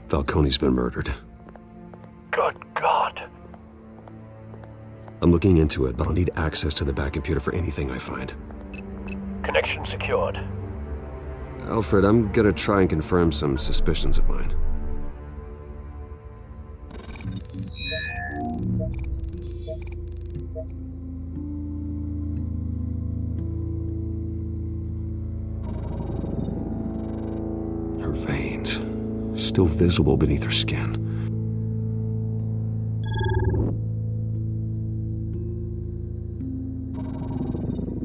Falcone's been murdered. Good God. I'm looking into it, but I'll need access to the back computer for anything I find. Connection secured. Alfred, I'm gonna try and confirm some suspicions of mine. Her veins, still visible beneath her skin.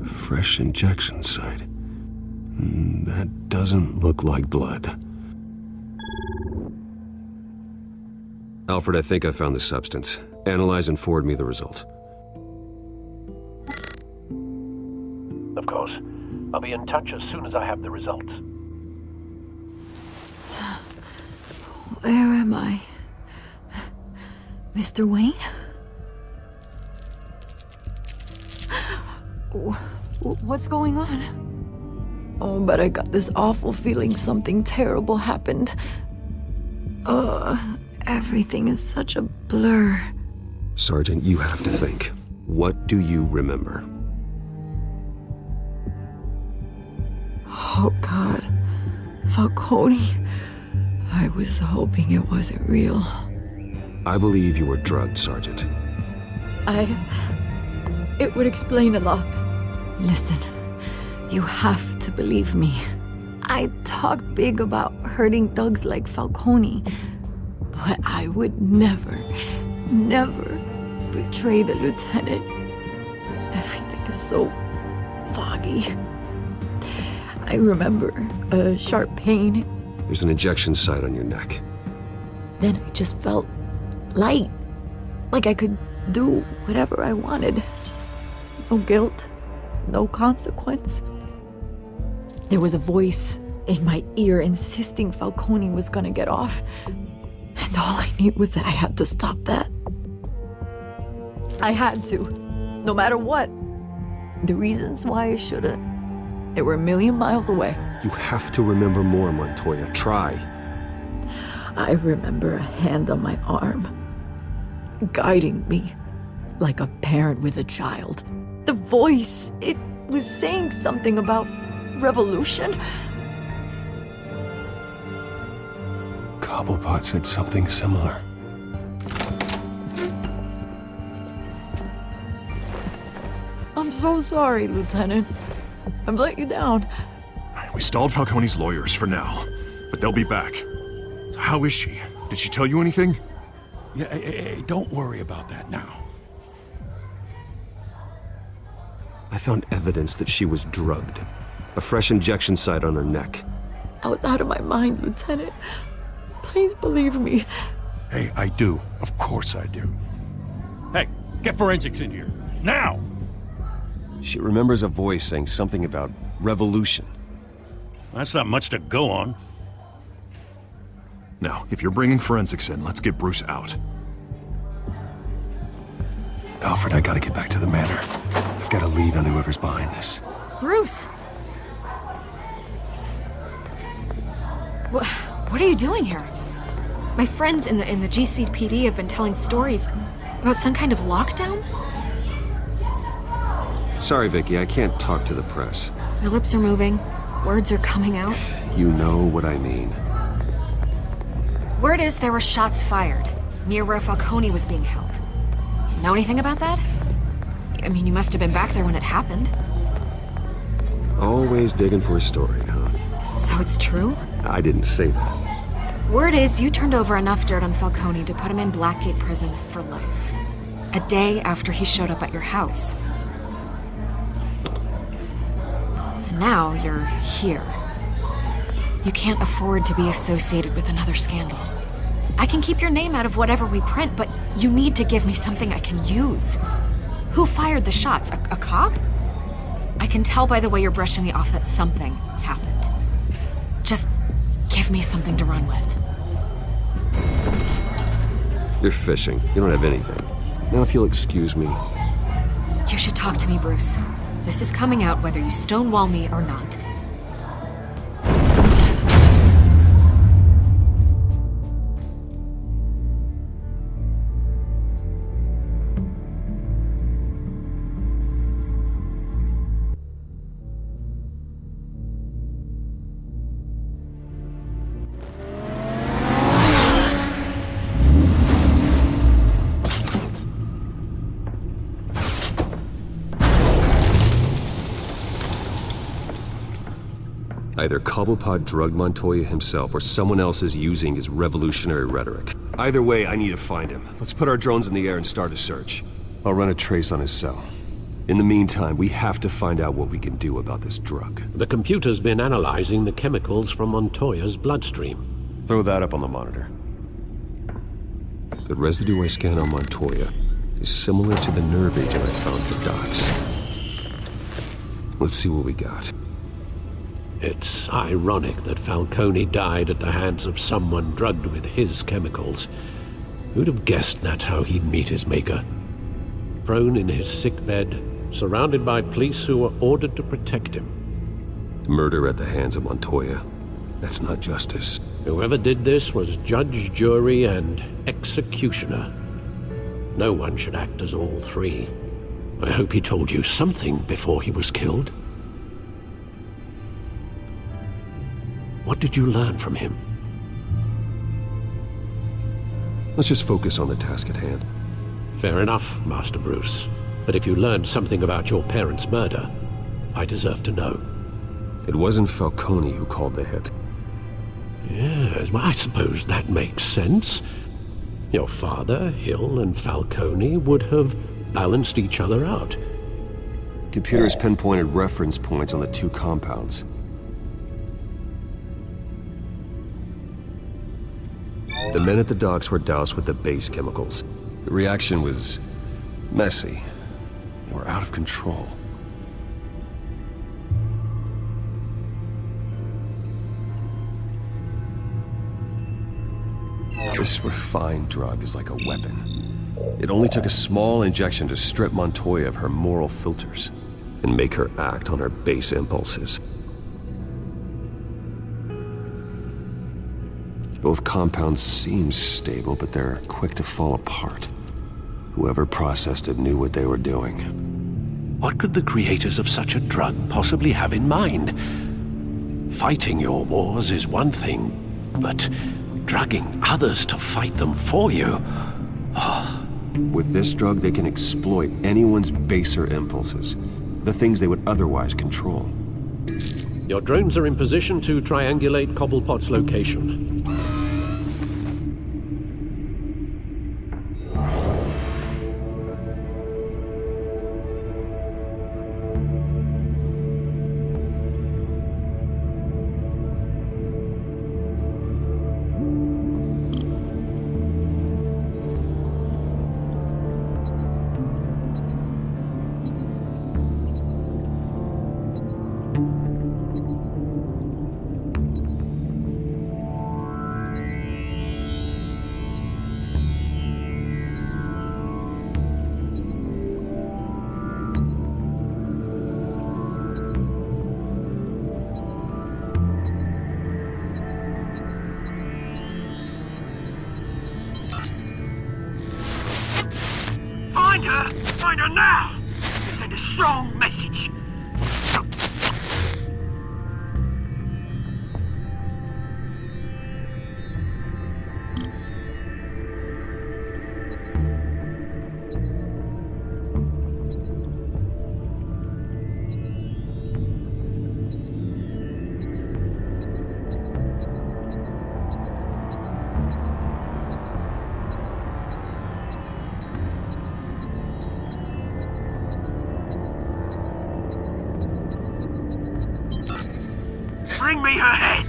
Fresh injection site. That doesn't look like blood. Alfred, I think I found the substance. Analyze and forward me the result. Of course. I'll be in touch as soon as I have the results. Where am I? Mr. Wayne? What's going on? Oh, but I got this awful feeling something terrible happened. Everything is such a blur. Sergeant, you have to think. What do you remember? Oh, God. Falcone. I was hoping it wasn't real. I believe you were drugged, Sergeant. It would explain a lot. Listen, you have to believe me. I talked big about hurting thugs like Falcone, but I would never betray the lieutenant. Everything is so foggy. I remember a sharp pain. There's an injection site on your neck. Then I just felt light, like I could do whatever I wanted. No guilt, no consequence. There was a voice in my ear insisting Falcone was gonna get off. And all I knew was that I had to stop that. I had to, no matter what. The reasons why I shouldn't, they were a million miles away. You have to remember more, Montoya. Try. I remember a hand on my arm, guiding me like a parent with a child. The voice, it was saying something about revolution. Cobblepot said something similar. I'm so sorry, Lieutenant. I've let you down. We stalled Falcone's lawyers for now, but they'll be back. So how is she? Did she tell you anything? Yeah, hey, don't worry about that now. I found evidence that she was drugged. A fresh injection site on her neck. I was out of my mind, Lieutenant. Please believe me. Hey, I do. Of course I do. Hey, get forensics in here. Now! She remembers a voice saying something about revolution. That's not much to go on. Now, if you're bringing forensics in, let's get Bruce out. Alfred, I gotta get back to the manor. I've got a lead on whoever's behind this. Bruce! What are you doing here? My friends in the GCPD have been telling stories about some kind of lockdown. Sorry, Vicky, I can't talk to the press. Your lips are moving. Words are coming out. You know what I mean. Word is there were shots fired near where Falcone was being held. Know anything about that? I mean, you must have been back there when it happened. Always digging for a story, huh? So it's true? I didn't say that. Word is you turned over enough dirt on Falcone to put him in Blackgate Prison for life. A day after he showed up at your house. And now you're here. You can't afford to be associated with another scandal. I can keep your name out of whatever we print, but you need to give me something I can use. Who fired the shots? A cop? I can tell by the way you're brushing me off that something happened. Just give me something to run with. You're fishing. You don't have anything. Now if you'll excuse me. You should talk to me, Bruce. This is coming out whether you stonewall me or not. Either Cobblepot drugged Montoya himself or someone else is using his revolutionary rhetoric. Either way, I need to find him. Let's put our drones in the air and start a search. I'll run a trace on his cell. In the meantime, we have to find out what we can do about this drug. The computer's been analyzing the chemicals from Montoya's bloodstream. Throw that up on the monitor. The residue I scanned on Montoya is similar to the nerve agent I found at the docks. Let's see what we got. It's ironic that Falcone died at the hands of someone drugged with his chemicals. Who'd have guessed that's how he'd meet his maker? Prone in his sickbed, surrounded by police who were ordered to protect him. Murder at the hands of Montoya. That's not justice. Whoever did this was judge, jury, and executioner. No one should act as all three. I hope he told you something before he was killed. What did you learn from him? Let's just focus on the task at hand. Fair enough, Master Bruce. But if you learned something about your parents' murder, I deserve to know. It wasn't Falcone who called the hit. Yes, well, I suppose that makes sense. Your father, Hill, and Falcone would have balanced each other out. Computers pinpointed reference points on the two compounds. The men at the docks were doused with the base chemicals. The reaction was messy. They were out of control. This refined drug is like a weapon. It only took a small injection to strip Montoya of her moral filters and make her act on her base impulses. Both compounds seem stable, but they're quick to fall apart. Whoever processed it knew what they were doing. What could the creators of such a drug possibly have in mind? Fighting your wars is one thing, but drugging others to fight them for you? Oh. With this drug, they can exploit anyone's baser impulses, the things they would otherwise control. Your drones are in position to triangulate Cobblepot's location. here now to send a strong message. Bring me her head!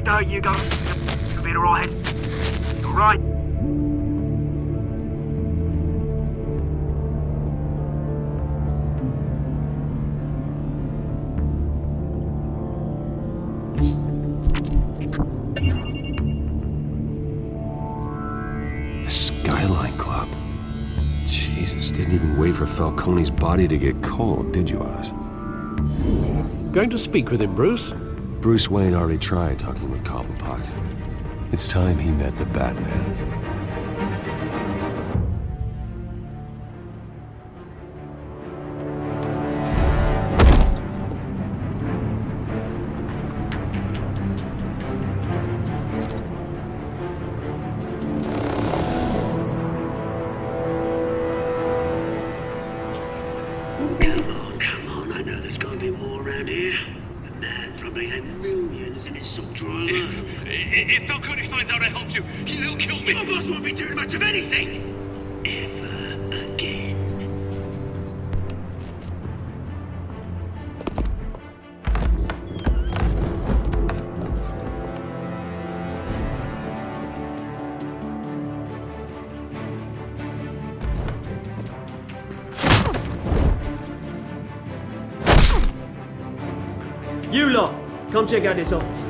There you go. You'll be all right. All right. The Skyline Club. Jesus, didn't even wait for Falcone's body to get cold, did you, Oz? Going to speak with him, Bruce? Bruce Wayne already tried talking with Cobblepot. It's time he met the Batman. Come on, I know there's gonna be more around here. The man probably had millions in his salt drawer alone. If Falcone finds out I helped you, he'll kill me. Your boss won't be doing much of anything. Ever again. You lot, come check out this office.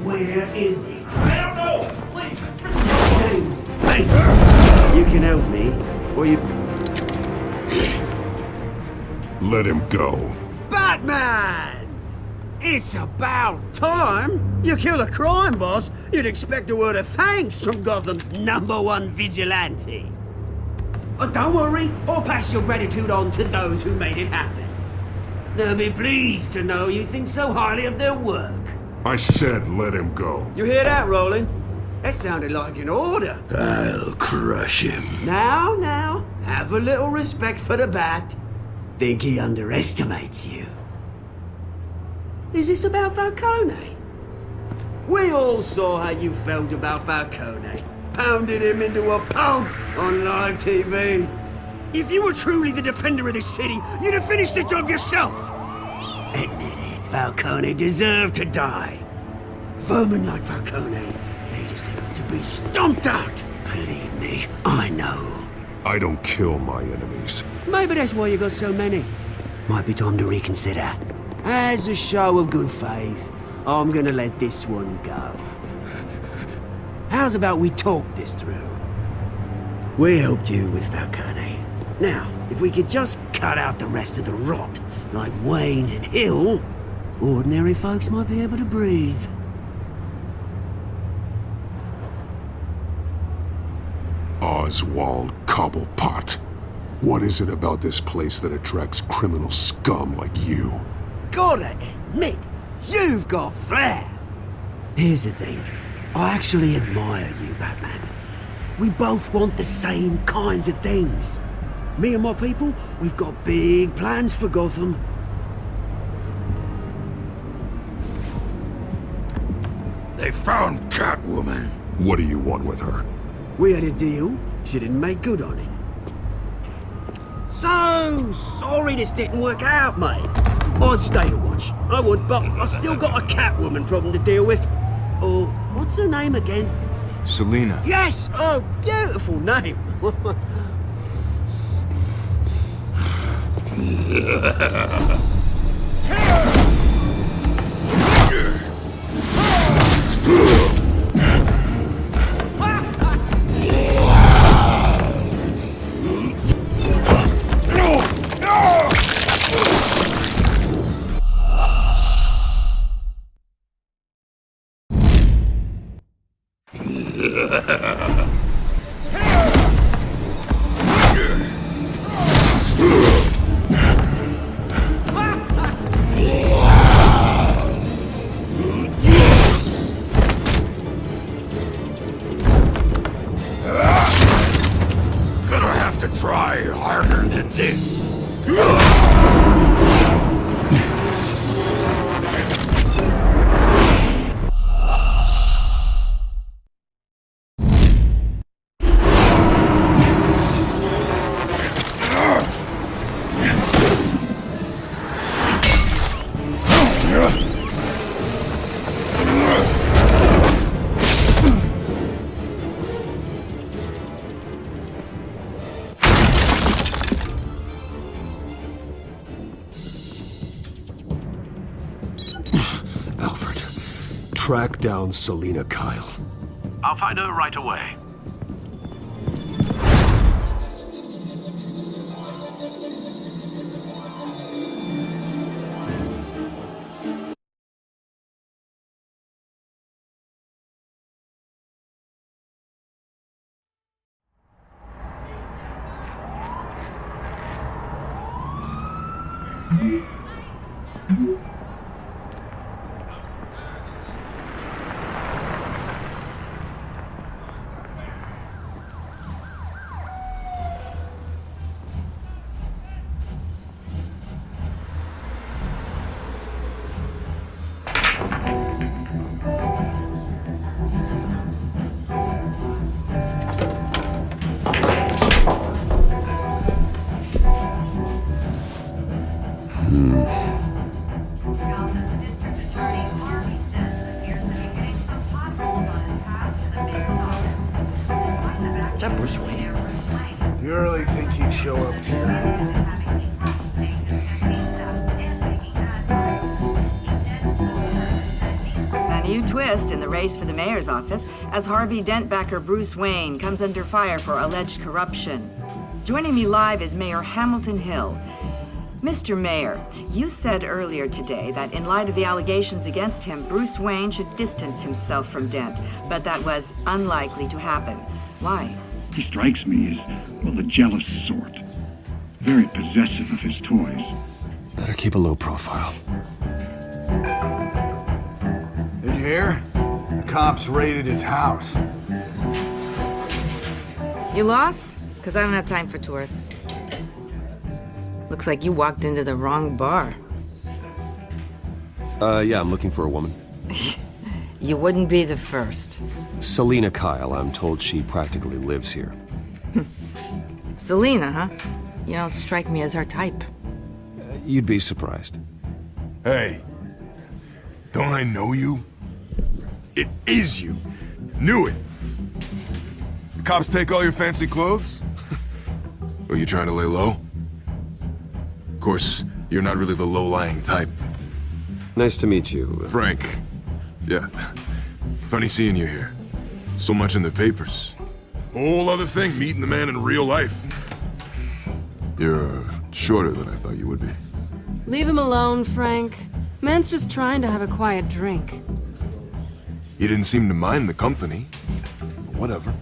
Where is he? I don't know! Please, James! Hey! You can help me, or you... Let him go. Batman! It's about time! You kill a crime boss, you'd expect a word of thanks from Gotham's #1 vigilante. Oh, don't worry, I'll pass your gratitude on to those who made it happen. They'll be pleased to know you think so highly of their work. I said let him go. You hear that, Roland? That sounded like an order. I'll crush him. Now, have a little respect for the Bat. Think he underestimates you. Is this about Falcone? We all saw how you felt about Falcone. Pounded him into a pulp on live TV. If you were truly the defender of this city, you'd have finished the job yourself. Admit it, Falcone deserved to die. Vermin like Falcone, they deserve to be stomped out. Believe me, I know. I don't kill my enemies. Maybe that's why you got so many. Might be time to reconsider. As a show of good faith, I'm gonna let this one go. How's about we talk this through? We helped you with Falcone. Now, if we could just cut out the rest of the rot, like Wayne and Hill, ordinary folks might be able to breathe. Oswald Cobblepot. What is it about this place that attracts criminal scum like you? Gotta admit, you've got flair. Here's the thing. I actually admire you, Batman. We both want the same kinds of things. Me and my people, we've got big plans for Gotham. They found Catwoman. What do you want with her? We had a deal. She didn't make good on it. So sorry this didn't work out, mate. I'd stay to watch. I would, but I still got a Catwoman problem to deal with. Oh, what's her name again? Selina. Yes! Oh, beautiful name. Gonna have to try harder than this. Track down Selina Kyle. I'll find her right away. Is that Bruce Wayne? You really think he'd show up here? A new twist in the race for the mayor's office as Harvey Dent backer Bruce Wayne comes under fire for alleged corruption. Joining me live is Mayor Hamilton Hill. Mr. Mayor, you said earlier today that in light of the allegations against him, Bruce Wayne should distance himself from Dent, but that was unlikely to happen. Why? He strikes me as, well, the jealous sort. Very possessive of his toys. Better keep a low profile. Did you hear? The cops raided his house. You lost? Because I don't have time for tourists. Looks like you walked into the wrong bar. Yeah, I'm looking for a woman. You wouldn't be the first. Selina Kyle, I'm told she practically lives here. Selina, huh? You don't strike me as her type. You'd be surprised. Hey, don't I know you? It is you. Knew it. The cops take all your fancy clothes? Are you trying to lay low? Of course, you're not really the low-lying type. Nice to meet you. Frank. Yeah. Funny seeing you here. So much in the papers. Whole other thing, meeting the man in real life. You're shorter than I thought you would be. Leave him alone, Frank. Man's just trying to have a quiet drink. You didn't seem to mind the company. But whatever.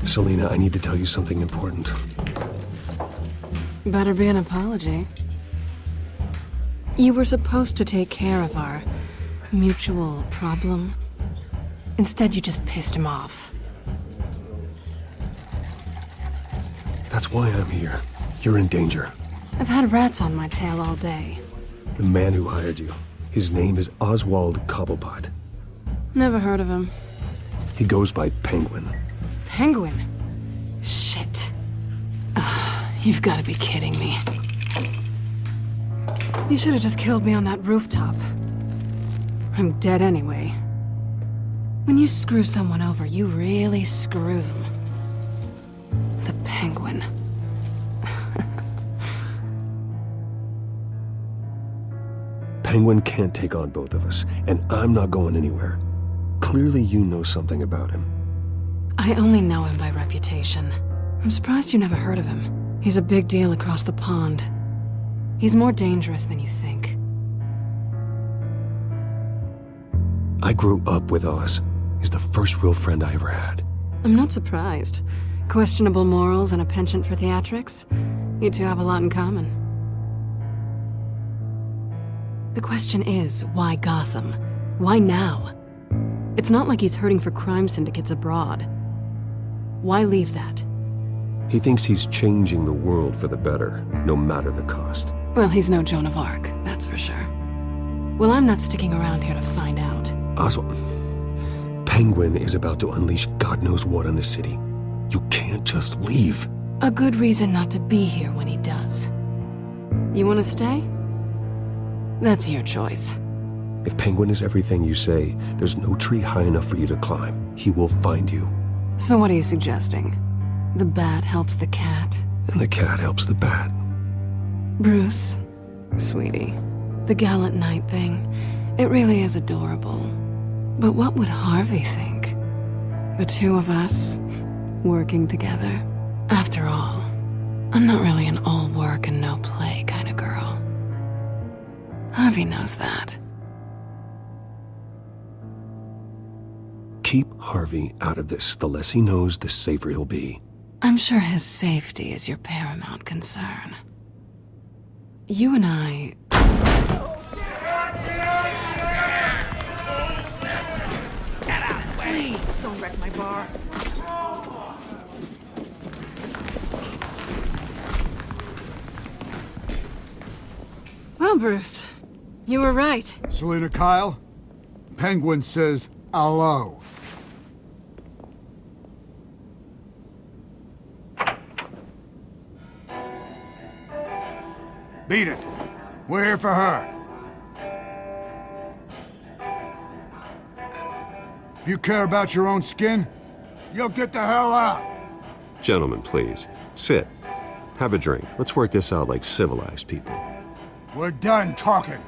Selina, I need to tell you something important. Better be an apology. You were supposed to take care of our mutual problem. Instead, you just pissed him off. That's why I'm here. You're in danger. I've had rats on my tail all day. The man who hired you. His name is Oswald Cobblepot. Never heard of him. He goes by Penguin. Penguin? Shit. Ugh, you've got to be kidding me. You should have just killed me on that rooftop. I'm dead anyway. When you screw someone over, you really screw them. The Penguin. Penguin can't take on both of us, and I'm not going anywhere. Clearly you know something about him. I only know him by reputation. I'm surprised you never heard of him. He's a big deal across the pond. He's more dangerous than you think. I grew up with Oz. He's the first real friend I ever had. I'm not surprised. Questionable morals and a penchant for theatrics. You two have a lot in common. The question is, why Gotham? Why now? It's not like he's hurting for crime syndicates abroad. Why leave that? He thinks he's changing the world for the better, no matter the cost. Well, he's no Joan of Arc, that's for sure. Well, I'm not sticking around here to find out. Oswald, Penguin is about to unleash God knows what on the city. You can't just leave. A good reason not to be here when he does. You want to stay? That's your choice. If Penguin is everything you say, there's no tree high enough for you to climb. He will find you. So what are you suggesting? The bat helps the cat? And the cat helps the bat. Bruce, sweetie, the gallant knight thing, it really is adorable. But what would Harvey think? The two of us, working together? After all, I'm not really an all work and no play kind of girl. Harvey knows that. Keep Harvey out of this. The less he knows, the safer he'll be. I'm sure his safety is your paramount concern. You and I... Please, don't wreck my bar. Well, Bruce, you were right. Selina Kyle, Penguin says hello. Beat it. We're here for her. If you care about your own skin, you'll get the hell out. Gentlemen, please. Sit. Have a drink. Let's work this out like civilized people. We're done talking.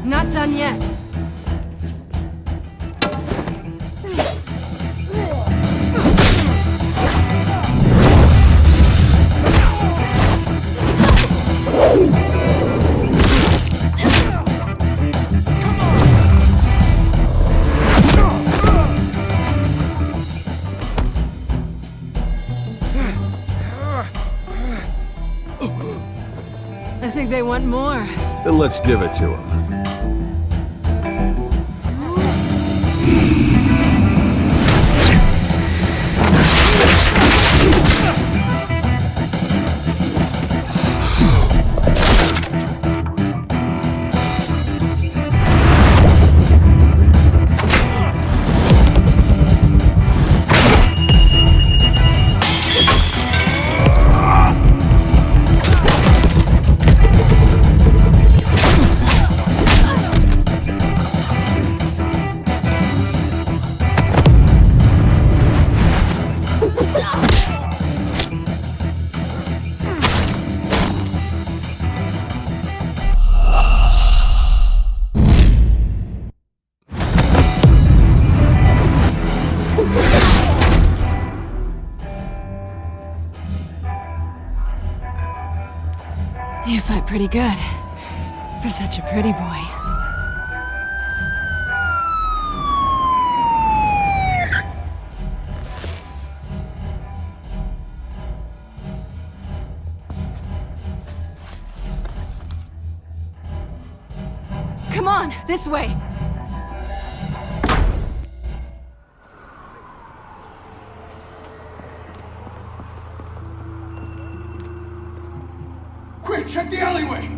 Not done yet. I think they want more. Then let's give it to him. You fight pretty good. For such a pretty boy. Come on, this way! Quick, check the alleyway!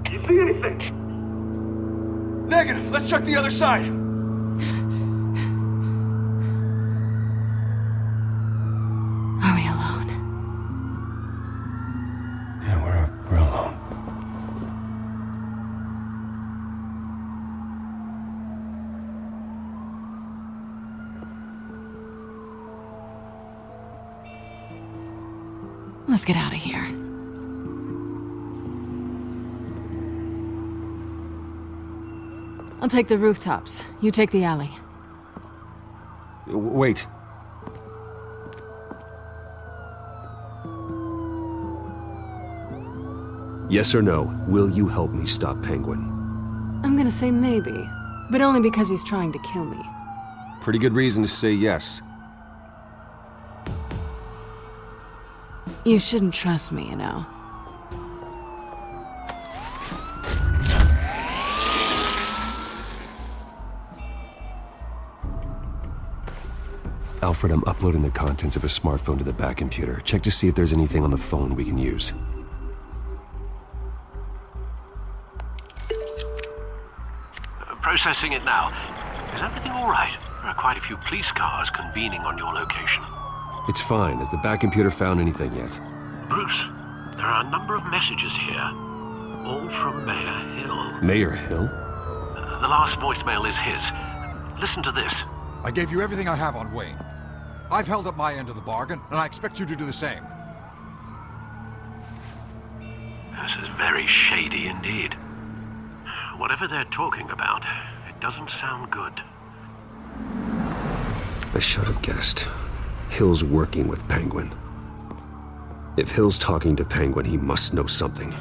You see anything? Negative. Let's check the other side. Are we alone? Yeah, we're alone. Let's get out of here. I'll take the rooftops. You take the alley. Wait. Yes or no, will you help me stop Penguin? I'm gonna say maybe, but only because he's trying to kill me. Pretty good reason to say yes. You shouldn't trust me, you know. Alfred, I'm uploading the contents of a smartphone to the back computer. Check to see if there's anything on the phone we can use. Processing it now. Is everything all right? There are quite a few police cars convening on your location. It's fine. Has the back computer found anything yet? Bruce, there are a number of messages here. All from Mayor Hill. Mayor Hill? The last voicemail is his. Listen to this. I gave you everything I have on Wayne. I've held up my end of the bargain, and I expect you to do the same. This is very shady indeed. Whatever they're talking about, it doesn't sound good. I should have guessed. Hill's working with Penguin. If Hill's talking to Penguin, he must know something.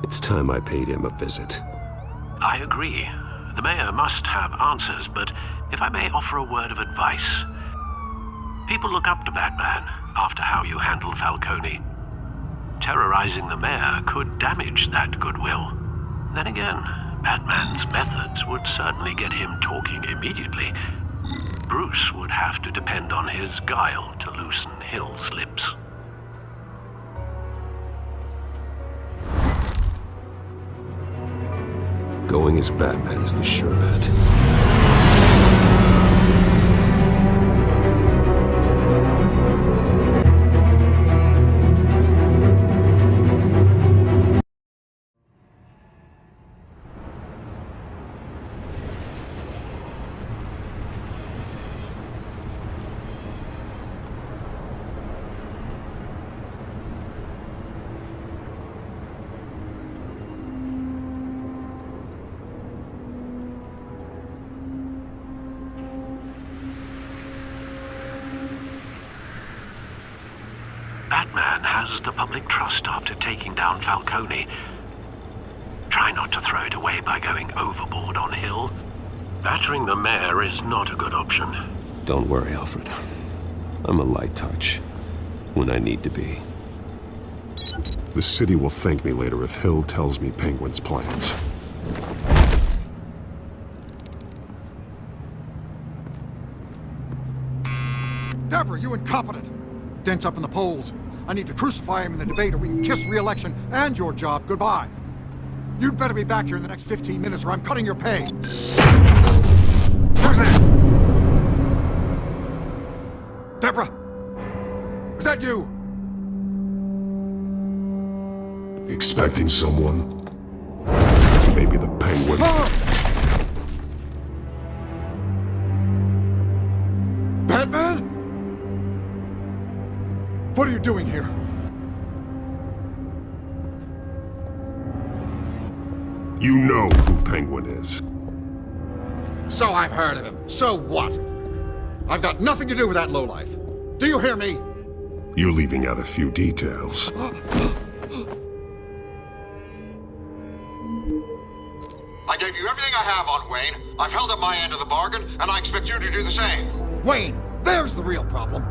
It's time I paid him a visit. I agree. The mayor must have answers, but if I may offer a word of advice. People look up to Batman after how you handled Falcone. Terrorizing the mayor could damage that goodwill. Then again, Batman's methods would certainly get him talking immediately. Bruce would have to depend on his guile to loosen Hill's lips. Going as Batman is the sure bet. Batman has the public trust after taking down Falcone. Try not to throw it away by going overboard on Hill. Battering the mayor is not a good option. Don't worry, Alfred. I'm a light touch when I need to be. The city will thank me later if Hill tells me Penguin's plans. Deborah, you incompetent! Dent's up in the polls. I need to crucify him in the debate or we can kiss re-election and your job goodbye. You'd better be back here in the next 15 minutes or I'm cutting your pay. Who's that? Deborah! Is that you? Expecting someone? Maybe the Penguin. Batman? What are you doing here? You know who Penguin is. So I've heard of him. So what? I've got nothing to do with that lowlife. Do you hear me? You're leaving out a few details. I gave you everything I have on Wayne. I've held up my end of the bargain, and I expect you to do the same. Wayne, there's the real problem.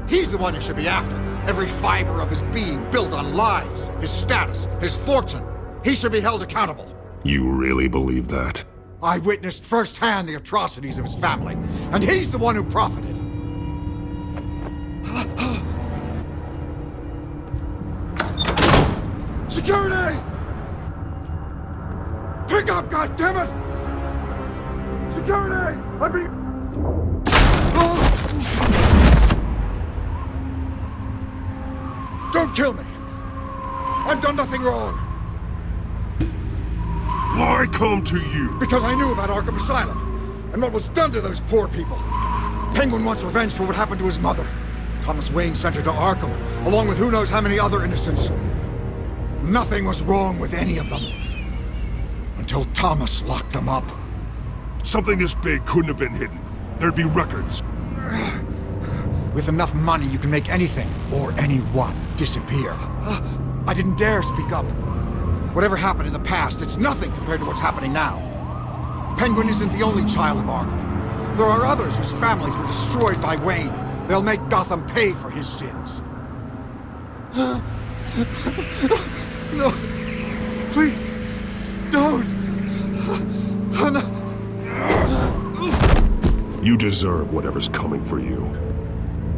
He's the one you should be after. Every fiber of his being built on lies, his status, his fortune. He should be held accountable. You really believe that? I witnessed firsthand the atrocities of his family, and he's the one who profited. Security! Pick up, goddammit! Security! I'm being... Don't kill me! I've done nothing wrong! Why come to you? Because I knew about Arkham Asylum, and what was done to those poor people. Penguin wants revenge for what happened to his mother. Thomas Wayne sent her to Arkham, along with who knows how many other innocents. Nothing was wrong with any of them. Until Thomas locked them up. Something this big couldn't have been hidden. There'd be records. With enough money, you can make anything, or anyone, disappear. I didn't dare speak up. Whatever happened in the past, it's nothing compared to what's happening now. Penguin isn't the only child of Arkham. There are others whose families were destroyed by Wayne. They'll make Gotham pay for his sins. No. Please. Don't. No. You deserve whatever's coming for you.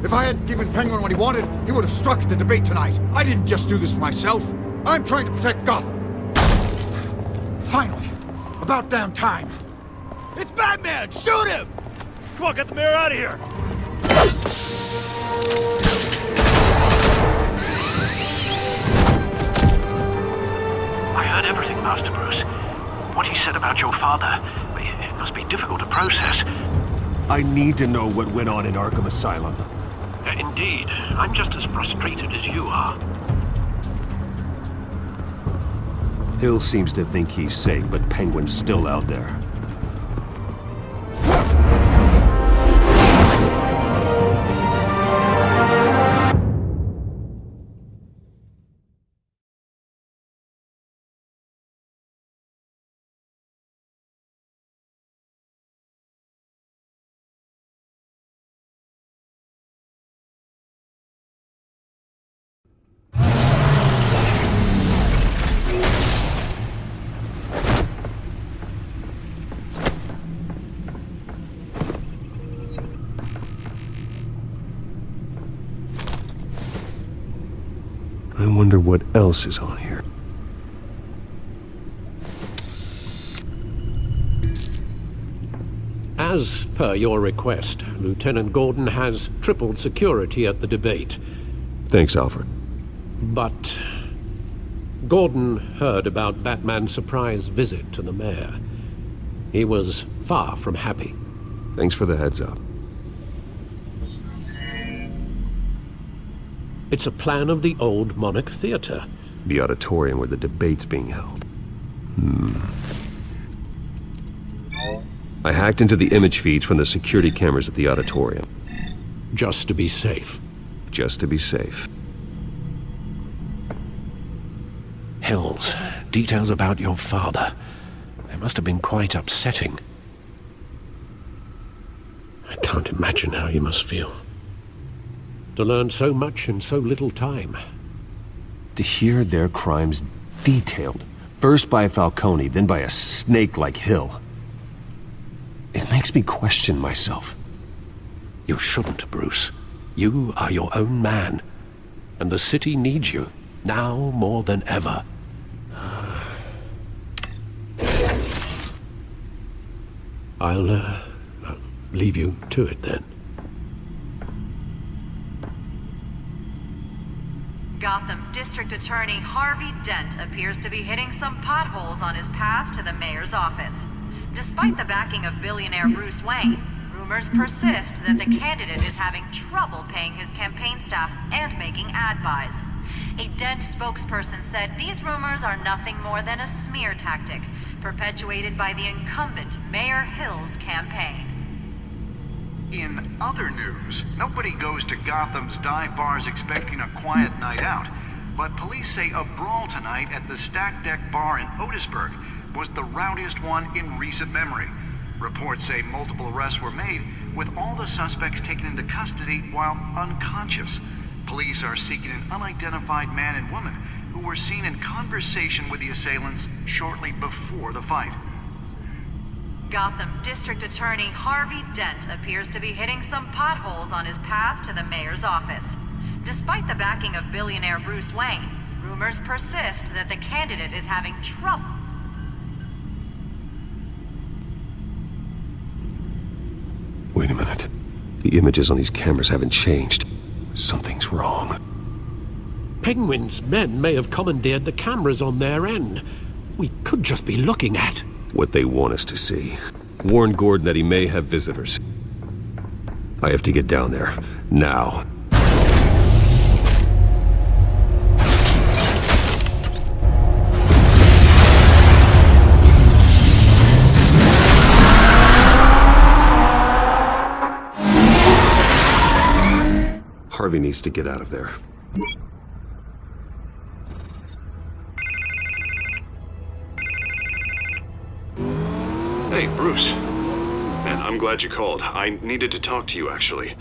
If I hadn't given Penguin what he wanted, he would have struck at the debate tonight. I didn't just do this for myself. I'm trying to protect Gotham. Finally. About damn time. It's Batman! Shoot him! Come on, get the mayor out of here! I heard everything, Master Bruce. What he said about your father, it must be difficult to process. I need to know what went on in Arkham Asylum. Indeed. I'm just as frustrated as you are. Hill seems to think he's safe, but Penguin's still out there. I wonder what else is on here. As per your request, Lieutenant Gordon has tripled security at the debate. Thanks, Alfred. But Gordon heard about Batman's surprise visit to the mayor. He was far from happy. Thanks for the heads up. It's a plan of the old Monarch Theater. The auditorium where the debate's being held. I hacked into the image feeds from the security cameras at the auditorium. Just to be safe. Just to be safe. Hills, details about your father. They must have been quite upsetting. I can't imagine how you must feel. To learn so much in so little time. To hear their crimes detailed, first by Falcone, then by a snake like Hill. It makes me question myself. You shouldn't, Bruce. You are your own man. And the city needs you, now more than ever. I'll leave you to it then. Gotham District Attorney Harvey Dent appears to be hitting some potholes on his path to the mayor's office. Despite the backing of billionaire Bruce Wayne, rumors persist that the candidate is having trouble paying his campaign staff and making ad buys. A Dent spokesperson said these rumors are nothing more than a smear tactic perpetuated by the incumbent Mayor Hill's campaign. In other news, nobody goes to Gotham's dive bars expecting a quiet night out, but police say a brawl tonight at the Stack Deck Bar in Otisburg was the rowdiest one in recent memory. Reports say multiple arrests were made, with all the suspects taken into custody while unconscious. Police are seeking an unidentified man and woman who were seen in conversation with the assailants shortly before the fight. Gotham District Attorney Harvey Dent appears to be hitting some potholes on his path to the mayor's office. Despite the backing of billionaire Bruce Wayne, rumors persist that the candidate is having trouble. Wait a minute. The images on these cameras haven't changed. Something's wrong. Penguin's men may have commandeered the cameras on their end. We could just be looking at what they want us to see. Warn Gordon that he may have visitors. I have to get down there, now. Harvey needs to get out of there. Hey, Bruce. Man, I'm glad you called. I needed to talk to you, actually.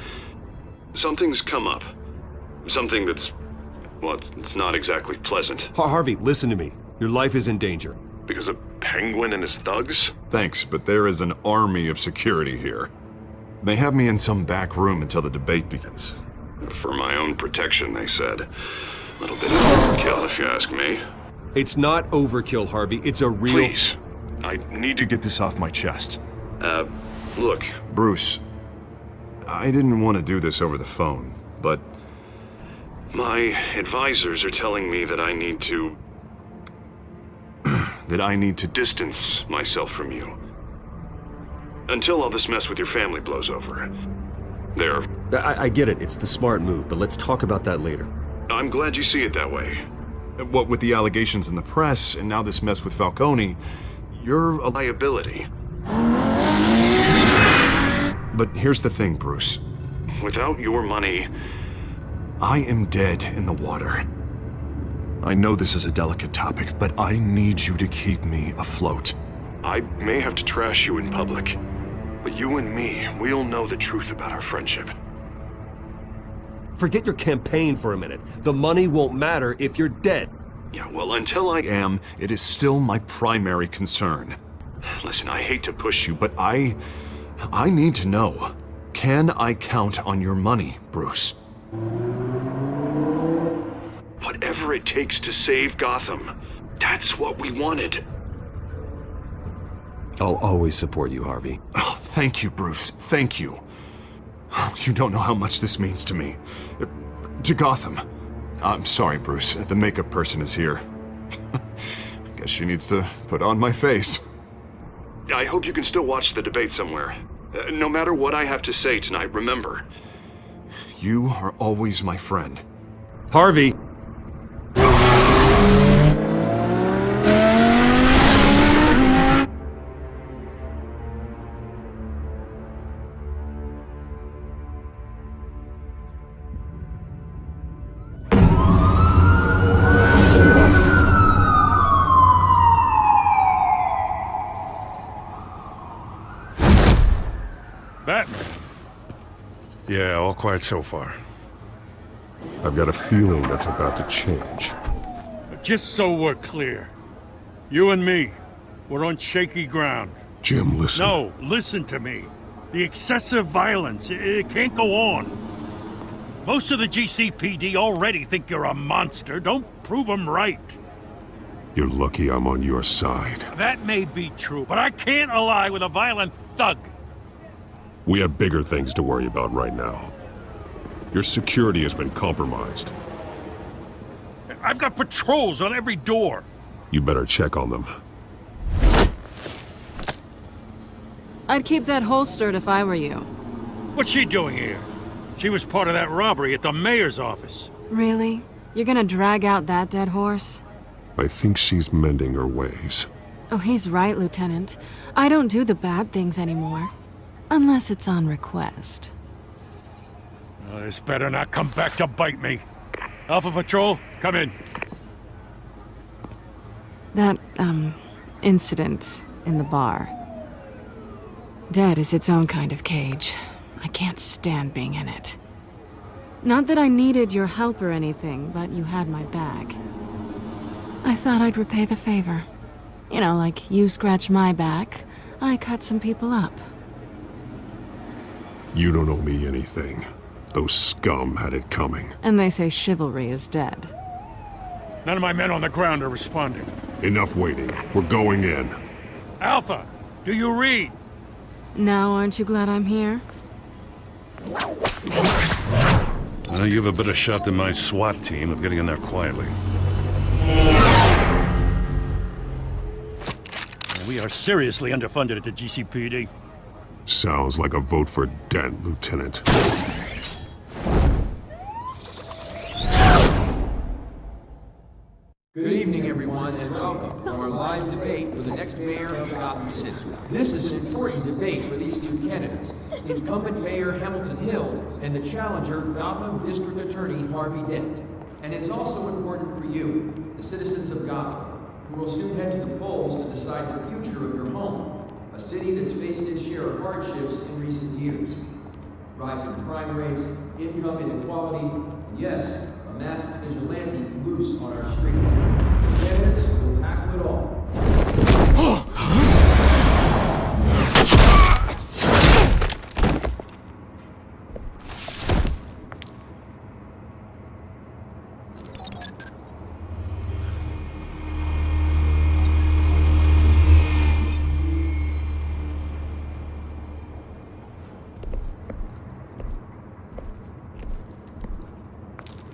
Something's come up. Something that's... well, it's not exactly pleasant. Harvey, listen to me. Your life is in danger. Because of Penguin and his thugs? Thanks, but there is an army of security here. They have me in some back room until the debate begins. For my own protection, they said. A little bit of overkill, if you ask me. It's not overkill, Harvey. It's a real... Please. I need to get this off my chest. Look. Bruce, I didn't want to do this over the phone, but... my advisors are telling me that I need to... that I need to distance myself from you. Until all this mess with your family blows over. There. I get it. It's the smart move, but let's talk about that later. I'm glad you see it that way. What with the allegations in the press, and now this mess with Falcone, you're a liability. But here's the thing, Bruce. Without your money... I am dead in the water. I know this is a delicate topic, but I need you to keep me afloat. I may have to trash you in public, but you and me, we'll know the truth about our friendship. Forget your campaign for a minute. The money won't matter if you're dead. Yeah, well, until I am, it is still my primary concern. Listen, I hate to push you, but I need to know. Can I count on your money, Bruce? Whatever it takes to save Gotham. That's what we wanted. I'll always support you, Harvey. Oh, thank you, Bruce. Thank you. You don't know how much this means to me. To Gotham. I'm sorry, Bruce. The makeup person is here. Guess she needs to put on my face. I hope you can still watch the debate somewhere. No matter what I have to say tonight, remember. You are always my friend. Harvey! Batman. Yeah, all quiet so far. I've got a feeling that's about to change. Just so we're clear, you and me, we're on shaky ground. Jim, listen. No, listen to me. The excessive violence, it can't go on. Most of the GCPD already think you're a monster. Don't prove them right. You're lucky I'm on your side. That may be true, but I can't ally with a violent thug. We have bigger things to worry about right now. Your security has been compromised. I've got patrols on every door. You better check on them. I'd keep that holstered if I were you. What's she doing here? She was part of that robbery at the mayor's office. Really? You're gonna drag out that dead horse? I think she's mending her ways. Oh, he's right, Lieutenant. I don't do the bad things anymore. Unless it's on request. Oh, this better not come back to bite me. Alpha Patrol, come in. That, incident in the bar. Dead is its own kind of cage. I can't stand being in it. Not that I needed your help or anything, but you had my back. I thought I'd repay the favor. You know, like you scratch my back, I cut some people up. You don't owe me anything. Those scum had it coming. And they say chivalry is dead. None of my men on the ground are responding. Enough waiting. We're going in. Alpha, do you read? Now aren't you glad I'm here? You have a better shot than my SWAT team of getting in there quietly. We are seriously underfunded at the GCPD. Sounds like a vote for Dent, Lieutenant. Good evening, everyone, and welcome to our live debate for the next mayor of Gotham City. This is an important debate for these two candidates, incumbent Mayor Hamilton Hill and the challenger, Gotham District Attorney Harvey Dent. And it's also important for you, the citizens of Gotham, who will soon head to the polls to decide the future of your home, a city that's faced its share of hardships in recent years. Rising crime rates, income inequality, and yes, a masked vigilante loose on our streets. Candidates will tackle it all.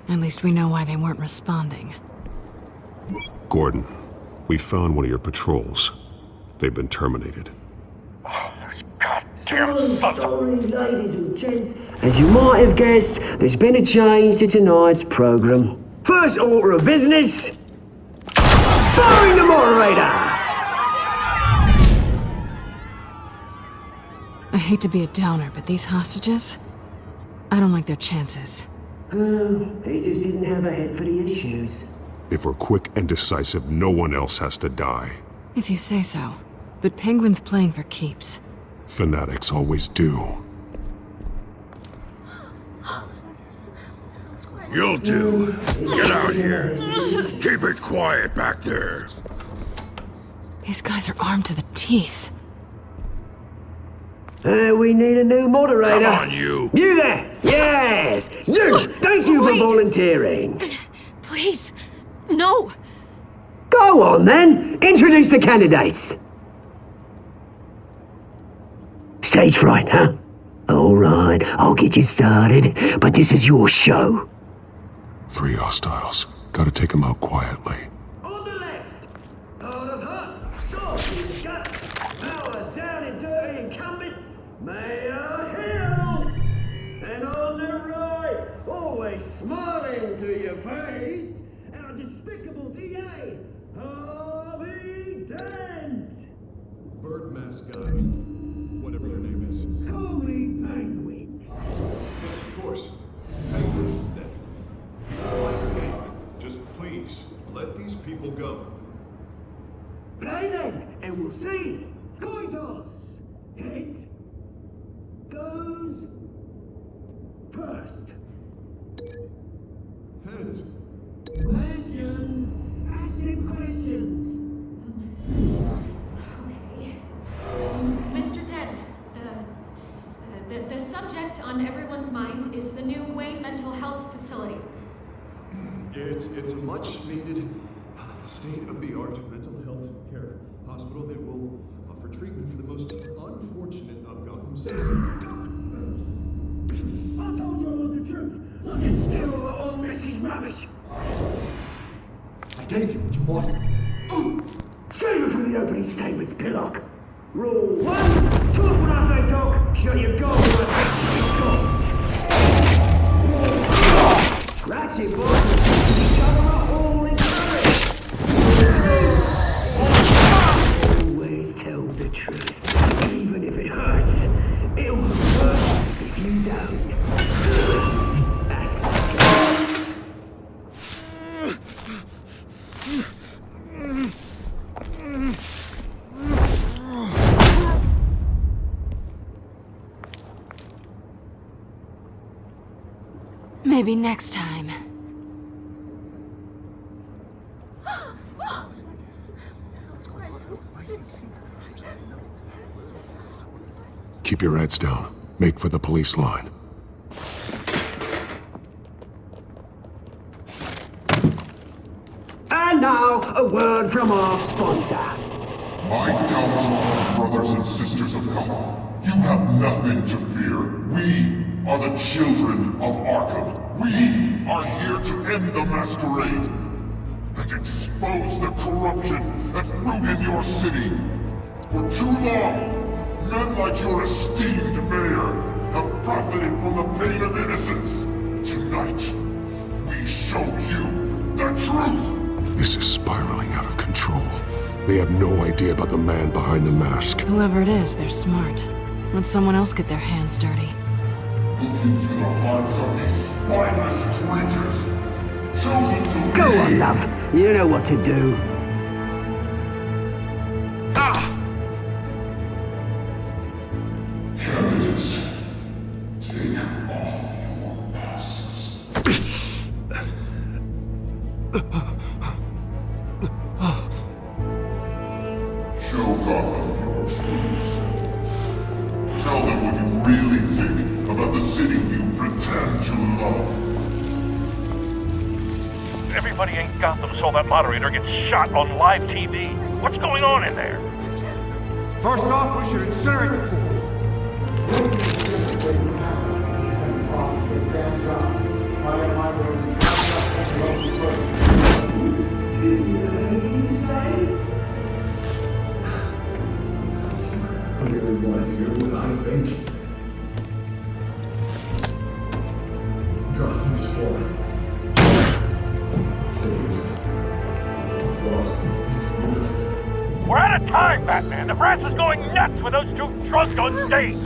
At least we know why they weren't responding. Gordon, we found one of your patrols. They've been terminated. Sorry, ladies and gents. As you might have guessed, there's been a change to tonight's program. First order of business, firing the moderator! I hate to be a downer, but these hostages? I don't like their chances. He just didn't have a head for the issues. If we're quick and decisive, no one else has to die. If you say so. But Penguin's playing for keeps. Fanatics always do. You'll do. Get out here. Keep it quiet back there. These guys are armed to the teeth. We need a new moderator. Come on, you. You there! Yes! You! Thank you for volunteering. Please, no. Go on, then. Introduce the candidates. Stage fright, huh? All right, I'll get you started, but this is your show. 3 hostiles. Gotta take them out quietly. On the left, out of her, stop, you gut, power down and dirty incumbent, Mayor Hill. And on the right, always smiling to your face, our despicable DA, Harvey Dent. Bird mask guy. Whatever your name is. Call me Penguin. Yes, of course. Penguin, then. Just please, let these people go. Play then, and we'll see. Coin toss. Heads goes first. Heads. Questions. Ask him questions. Mr. Dent, the subject on everyone's mind is the new Wayne Mental Health Facility. It's a much-needed, state-of-the-art mental health care hospital that will offer treatment for the most unfortunate of Gotham citizens. I told you all the truth. Look, it's still all Messy's rubbish. I gave you what you wanted. Save it for the opening statements, Pillock. Rule 1, talk when I say talk, shut your gob when I say talk. Ratchet, boys. Shut up all in Always tell the truth, even if it hurts. It'll Maybe next time. Keep your heads down. Make for the police line. And now, a word from our sponsor. My downfall, brothers and sisters of Gotham. You have nothing to fear. We are the children of Arkham. We are here to end the masquerade and expose the corruption that ruined your city. For too long, men like your esteemed mayor have profited from the pain of innocence. Tonight, we show you the truth. This is spiraling out of control. They have no idea about the man behind the mask. Whoever it is, they're smart. Let someone else get their hands dirty. Look into the hearts of these spineless creatures, chosen to Go lead. on, love. You know what to do. Candidates, take off your masks. Show Gotham your true self. Tell them what you really think about the city you pretend to love. Everybody in Gotham saw that moderator get shot on live TV. What's going on in there? First off, we should incinerate the pool. I really want to hear what I think. Gotham's fallen. We're out of time, Batman. The press is going nuts with those two drunks on stage.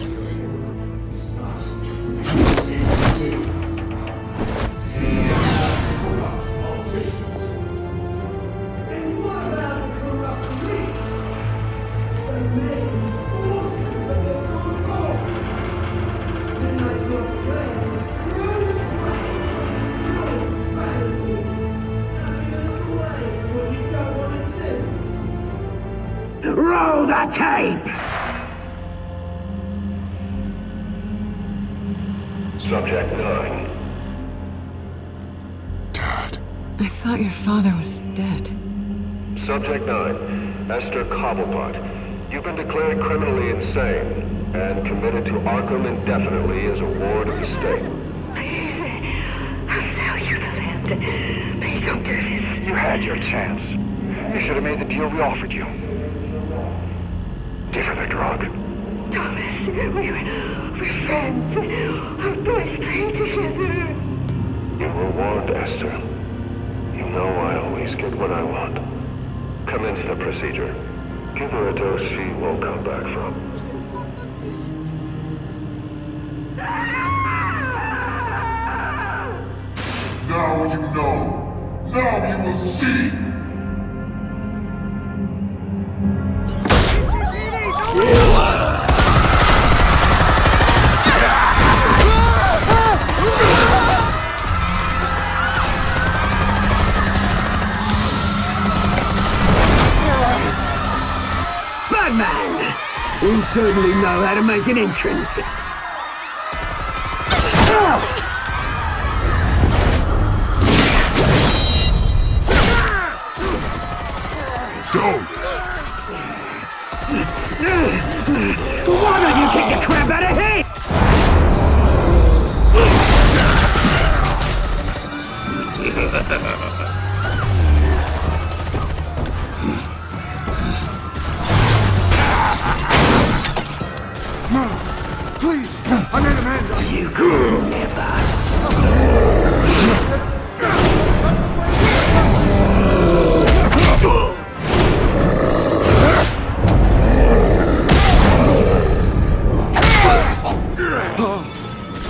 Roll the tape! Subject 9. I thought your father was dead. Subject 9, Esther Cobblepot. You've been declared criminally insane and committed to Arkham indefinitely as a ward of the state. Please, I'll sell you the land. Please don't do this. You had your chance. You should have made the deal we offered you. Give her the drug. Thomas, we're friends. Our boys play together. You were warned, Esther. You know I always get what I want. Commence the procedure. Give her a dose she won't come back from. Now you know. Now you will see. Batman! You certainly know how to make an entrance. Why don't you kick the crap out of him? No, please, I made a man. You could never.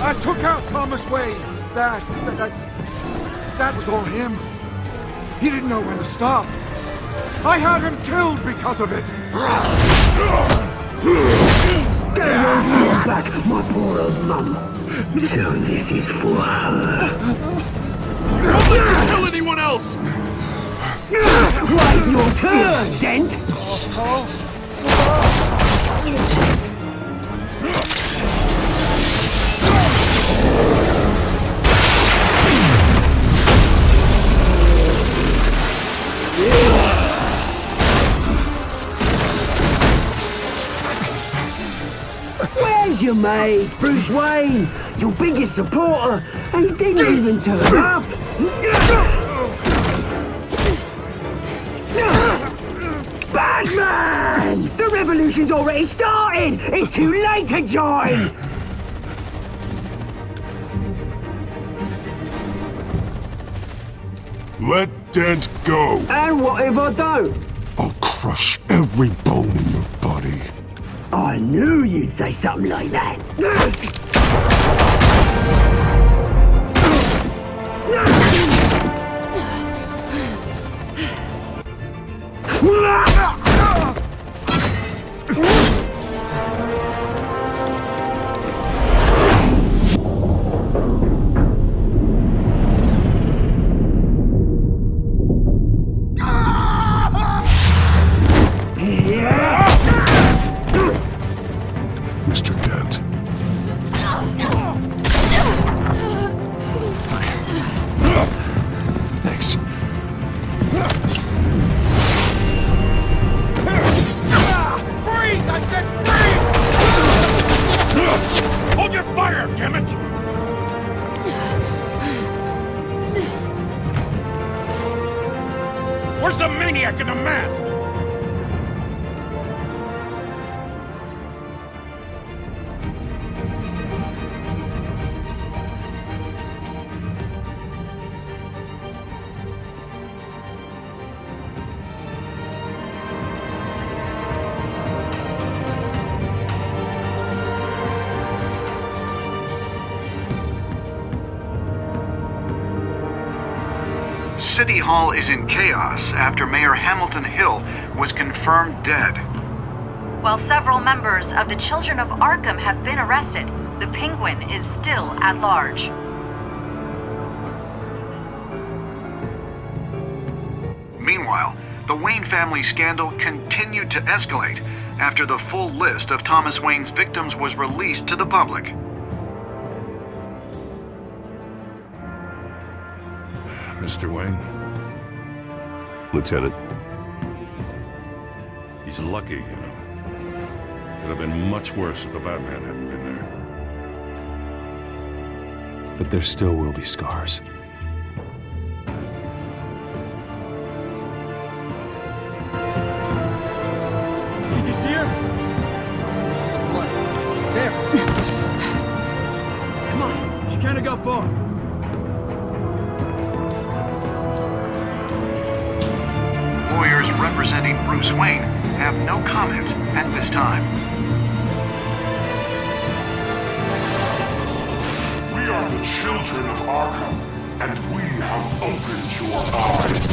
I took out Thomas Wayne. That was all him. He didn't know when to stop. I had him killed because of it. Don't back my poor old mum. So this is for her. Don't let you kill anyone else! Right, your turn, Dent! Where's your mate, Bruce Wayne? Your biggest supporter, and he didn't even turn up! Batman! The revolution's already started! It's too late to join! Let Dent go! And what if I don't? I'll crush every bone in your body. I knew you'd say something like that. Mr. Dent. Thanks. Freeze! I said freeze! Hold your fire, damn it! Where's the maniac in the mask? City Hall is in chaos after Mayor Hamilton Hill was confirmed dead. While several members of the Children of Arkham have been arrested, the Penguin is still at large. Meanwhile, the Wayne family scandal continued to escalate after the full list of Thomas Wayne's victims was released to the public. Mr. Wayne? Lieutenant. He's lucky, you know. Could have been much worse if the Batman hadn't been there. But there still will be scars. Did you see her? Look for the blood. There. Come on, she can't go far. Lawyers representing Bruce Wayne have no comment at this time. We are the children of Arkham, and we have opened your eyes.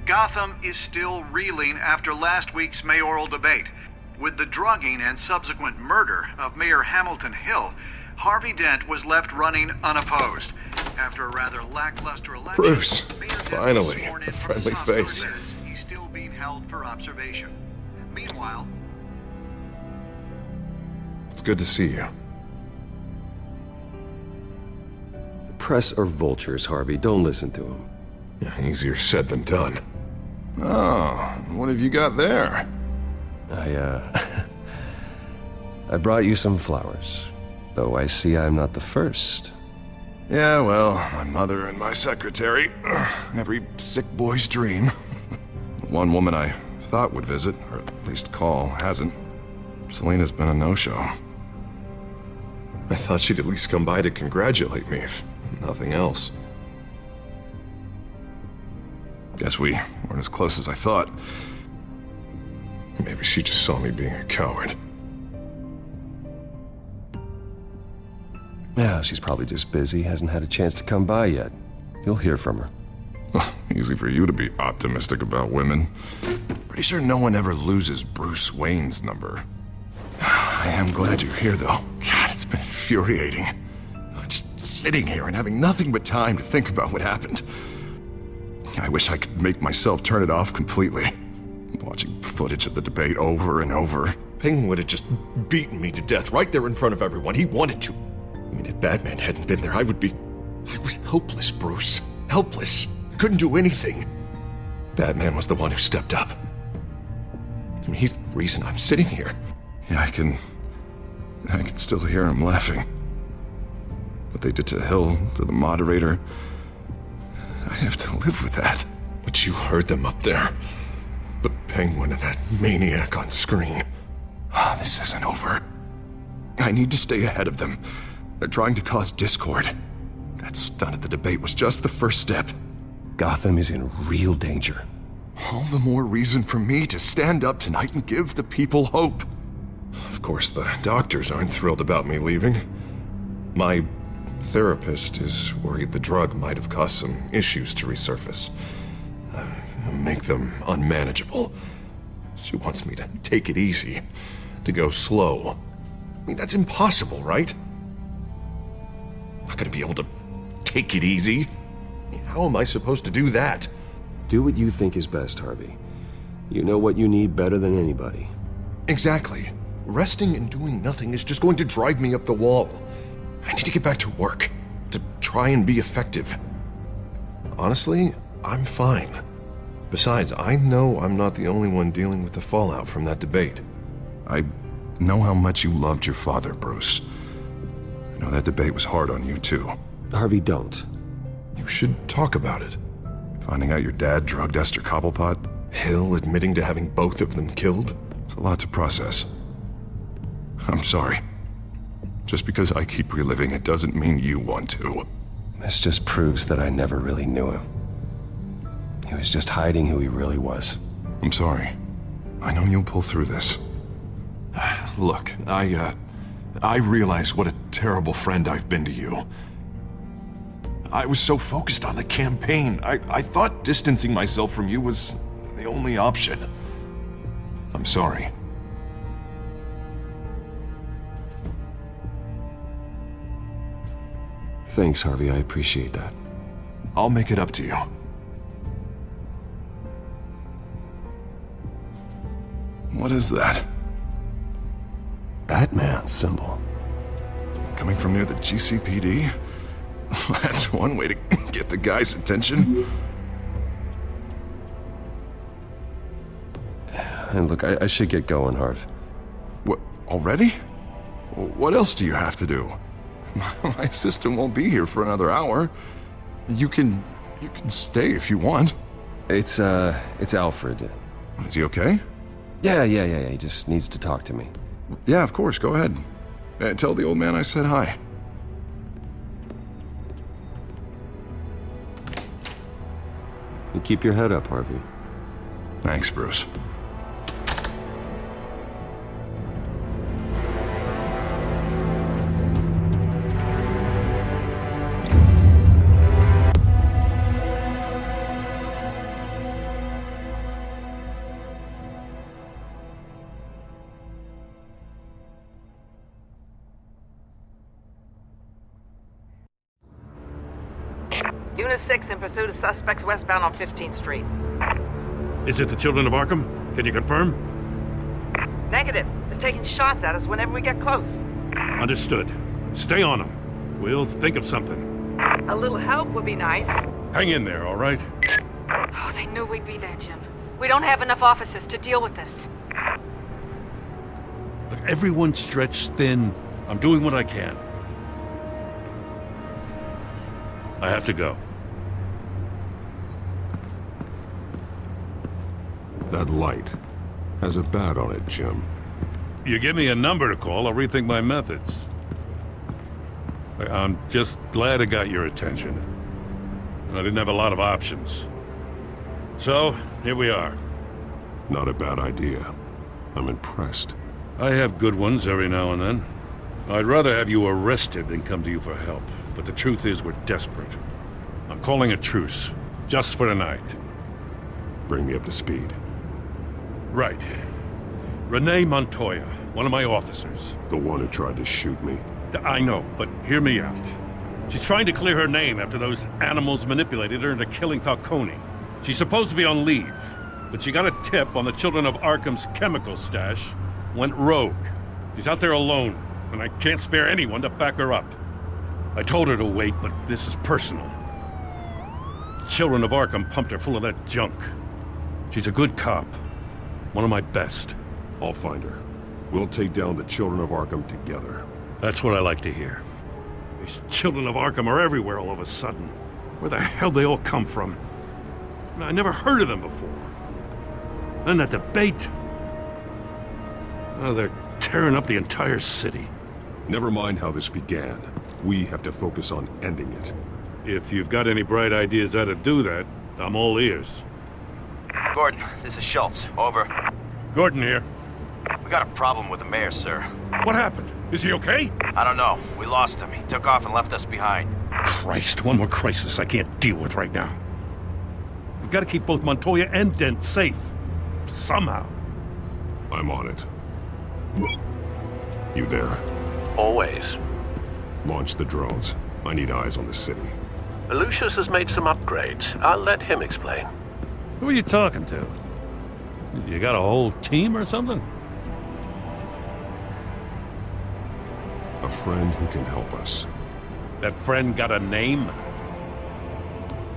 Gotham is still reeling after last week's mayoral debate. With the drugging and subsequent murder of Mayor Hamilton Hill, Harvey Dent was left running unopposed. After a rather lackluster election, Bruce, Mayor Dent was finally, sworn in a from his friendly hospital face. bed. He's still being held for observation. Meanwhile, It's good to see you. The press are vultures, Harvey. Don't listen to them. Yeah, easier said than done. Oh, what have you got there? I brought you some flowers. Though I see I'm not the first. Yeah, well, my mother and my secretary. Every sick boy's dream. One woman I thought would visit, or at least call, hasn't. Selena's been a no-show. I thought she'd at least come by to congratulate me, if nothing else. Guess we weren't as close as I thought. Maybe she just saw me being a coward. Yeah, she's probably just busy, hasn't had a chance to come by yet. You'll hear from her. Easy for you to be optimistic about women. Pretty sure no one ever loses Bruce Wayne's number. I am glad you're here, though. God, it's been infuriating. Just sitting here and having nothing but time to think about what happened. I wish I could make myself turn it off completely. Watching footage of the debate over and over. Penguin would have just beaten me to death right there in front of everyone. He wanted to. I mean, if Batman hadn't been there, I was helpless, Bruce. Helpless. Couldn't do anything. Batman was the one who stepped up. I mean, he's the reason I'm sitting here. Yeah, I can still hear him laughing. What they did to Hill, to the moderator, I have to live with that. But you heard them up there. The Penguin and that maniac on screen. This isn't over. I need to stay ahead of them. They're trying to cause discord. That stunt at the debate was just the first step. Gotham is in real danger. All the more reason for me to stand up tonight and give the people hope. Of course, the doctors aren't thrilled about me leaving. My therapist is worried the drug might have caused some issues to resurface. Make them unmanageable. She wants me to take it easy, to go slow. I mean, that's impossible, right? I'm not gonna be able to take it easy. I mean, how am I supposed to do that? Do what you think is best, Harvey. You know what you need better than anybody. Exactly. Resting and doing nothing is just going to drive me up the wall. I need to get back to work, to try and be effective. Honestly, I'm fine. Besides, I know I'm not the only one dealing with the fallout from that debate. I know how much you loved your father, Bruce. I know that debate was hard on you, too. Harvey, don't. You should talk about it. Finding out your dad drugged Esther Cobblepot, Hill admitting to having both of them killed. It's a lot to process. I'm sorry. Just because I keep reliving it doesn't mean you want to. This just proves that I never really knew him. He was just hiding who he really was. I'm sorry. I know you'll pull through this. Look, I realize what a terrible friend I've been to you. I was so focused on the campaign. I thought distancing myself from you was the only option. I'm sorry. Thanks, Harvey. I appreciate that. I'll make it up to you. What is that? Batman symbol. Coming from near the GCPD? That's one way to get the guy's attention. And look, I should get going, Harv. What, already? What else do you have to do? My assistant won't be here for another hour. You can stay if you want. It's Alfred. Is he okay? Yeah. He just needs to talk to me. Yeah, of course. Go ahead. Tell the old man I said hi. You keep your head up, Harvey. Thanks, Bruce. Unit 6 in pursuit of suspects westbound on 15th Street. Is it the Children of Arkham? Can you confirm? Negative. They're taking shots at us whenever we get close. Understood. Stay on them. We'll think of something. A little help would be nice. Hang in there, all right? Oh, they knew we'd be there, Jim. We don't have enough officers to deal with this. Look, everyone's stretched thin. I'm doing what I can. I have to go. That light has a bat on it, Jim. You give me a number to call, I'll rethink my methods. I'm just glad it got your attention. I didn't have a lot of options. So, here we are. Not a bad idea. I'm impressed. I have good ones every now and then. I'd rather have you arrested than come to you for help. But the truth is, we're desperate. I'm calling a truce. Just for tonight. Bring me up to speed. Right. Renee Montoya, one of my officers. The one who tried to shoot me? I know, but hear me out. She's trying to clear her name after those animals manipulated her into killing Falcone. She's supposed to be on leave, but she got a tip on the Children of Arkham's chemical stash, went rogue. She's out there alone, and I can't spare anyone to back her up. I told her to wait, but this is personal. Children of Arkham pumped her full of that junk. She's a good cop. One of my best. I'll find her. We'll take down the Children of Arkham together. That's what I like to hear. These Children of Arkham are everywhere all of a sudden. Where the hell they all come from? I never heard of them before. Then that debate. Oh, they're tearing up the entire city. Never mind how this began. We have to focus on ending it. If you've got any bright ideas how to do that, I'm all ears. Gordon, this is Schultz. Over. Gordon here. We got a problem with the mayor, sir. What happened? Is he okay? I don't know. We lost him. He took off and left us behind. Christ, one more crisis I can't deal with right now. We've got to keep both Montoya and Dent safe. Somehow. I'm on it. You there? Always. Launch the drones. I need eyes on the city. Lucius has made some upgrades. I'll let him explain. Who are you talking to? You got a whole team or something? A friend who can help us. That friend got a name?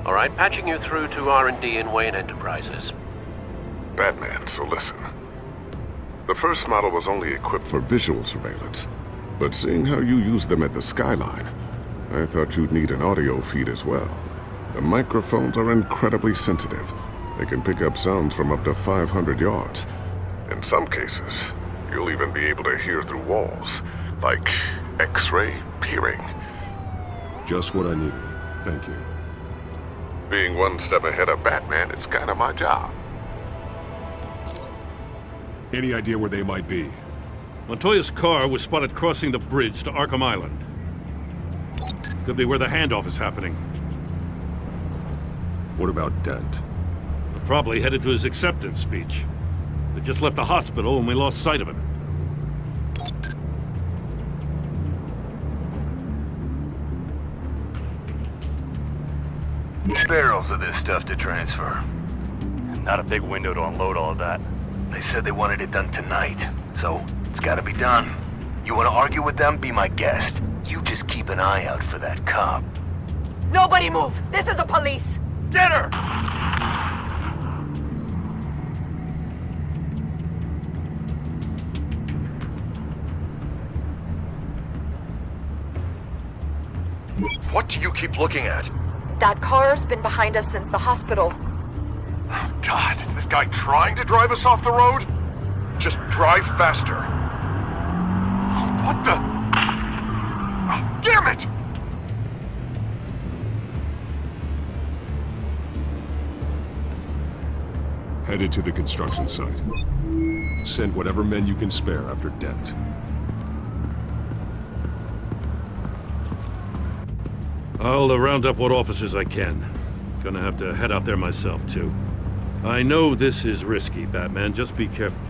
All right, patching you through to R&D in Wayne Enterprises. Batman, so listen. The first model was only equipped for visual surveillance, but seeing how you use them at the Skyline, I thought you'd need an audio feed as well. The microphones are incredibly sensitive. They can pick up sounds from up to 500 yards. In some cases, you'll even be able to hear through walls, like X-ray peering. Just what I needed. Thank you. Being one step ahead of Batman, it's kind of my job. Any idea where they might be? Montoya's car was spotted crossing the bridge to Arkham Island. Could be where the handoff is happening. What about Dent? They're probably headed to his acceptance speech. They just left the hospital and we lost sight of him. Barrels of this stuff to transfer. Not a big window to unload all of that. They said they wanted it done tonight, so it's gotta be done. You wanna argue with them? Be my guest. You just keep an eye out for that cop. Nobody move! This is the police! Get her! What do you keep looking at? That car's been behind us since the hospital. God, is this guy trying to drive us off the road? Just drive faster. What the? Oh, damn it! Headed to the construction site. Send whatever men you can spare after Dent. I'll round up what officers I can. Gonna have to head out there myself, too. I know this is risky, Batman. Just be careful.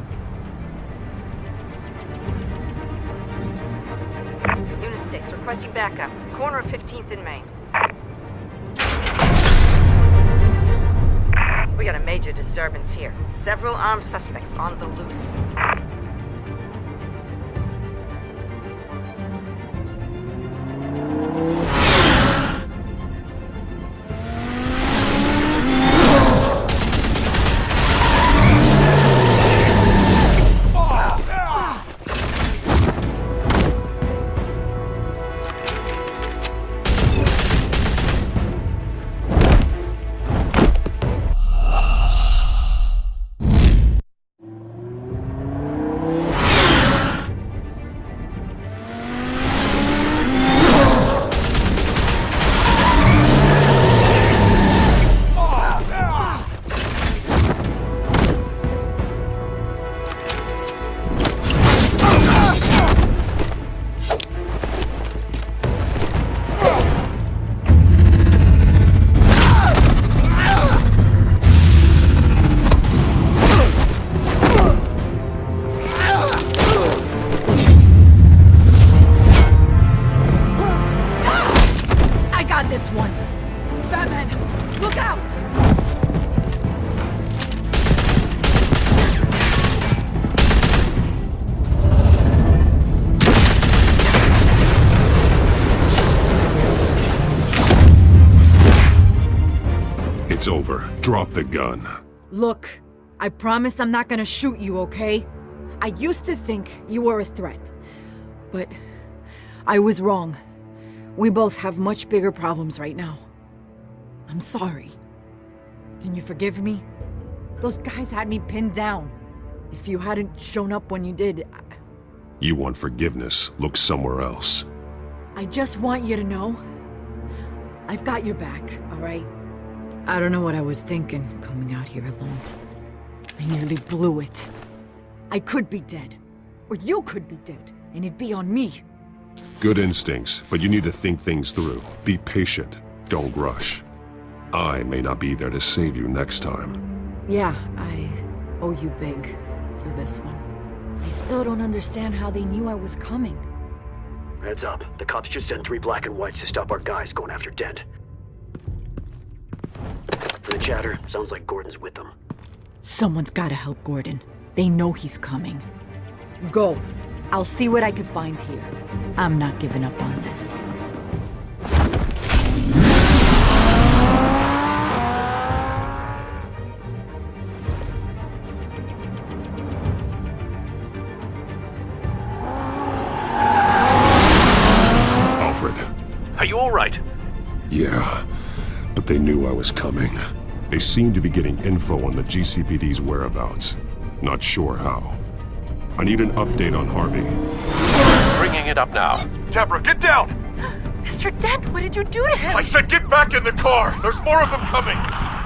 Unit 6, requesting backup. Corner of 15th and Main. We got a major disturbance here. Several armed suspects on the loose. It's over. Drop the gun. Look, I promise I'm not gonna shoot you, okay? I used to think you were a threat, but I was wrong. We both have much bigger problems right now. I'm sorry. Can you forgive me? Those guys had me pinned down. If you hadn't shown up when you did, You want forgiveness, look somewhere else. I just want you to know, I've got your back, all right? I don't know what I was thinking coming out here alone. I nearly blew it. I could be dead, or you could be dead, and it'd be on me. Good instincts, but you need to think things through. Be patient. Don't rush. I may not be there to save you next time. Yeah, I owe you big for this one. I still don't understand how they knew I was coming. Heads up. The cops just sent 3 black and whites to stop our guys going after Dent. From the chatter, sounds like Gordon's with them. Someone's gotta help Gordon. They know he's coming. Go. I'll see what I can find here. I'm not giving up on this. Alfred. Are you all right? Yeah, but they knew I was coming. They seem to be getting info on the GCPD's whereabouts. Not sure how. I need an update on Harvey. Bringing it up now. Deborah, get down! Mr. Dent, what did you do to him? I said get back in the car! There's more of them coming!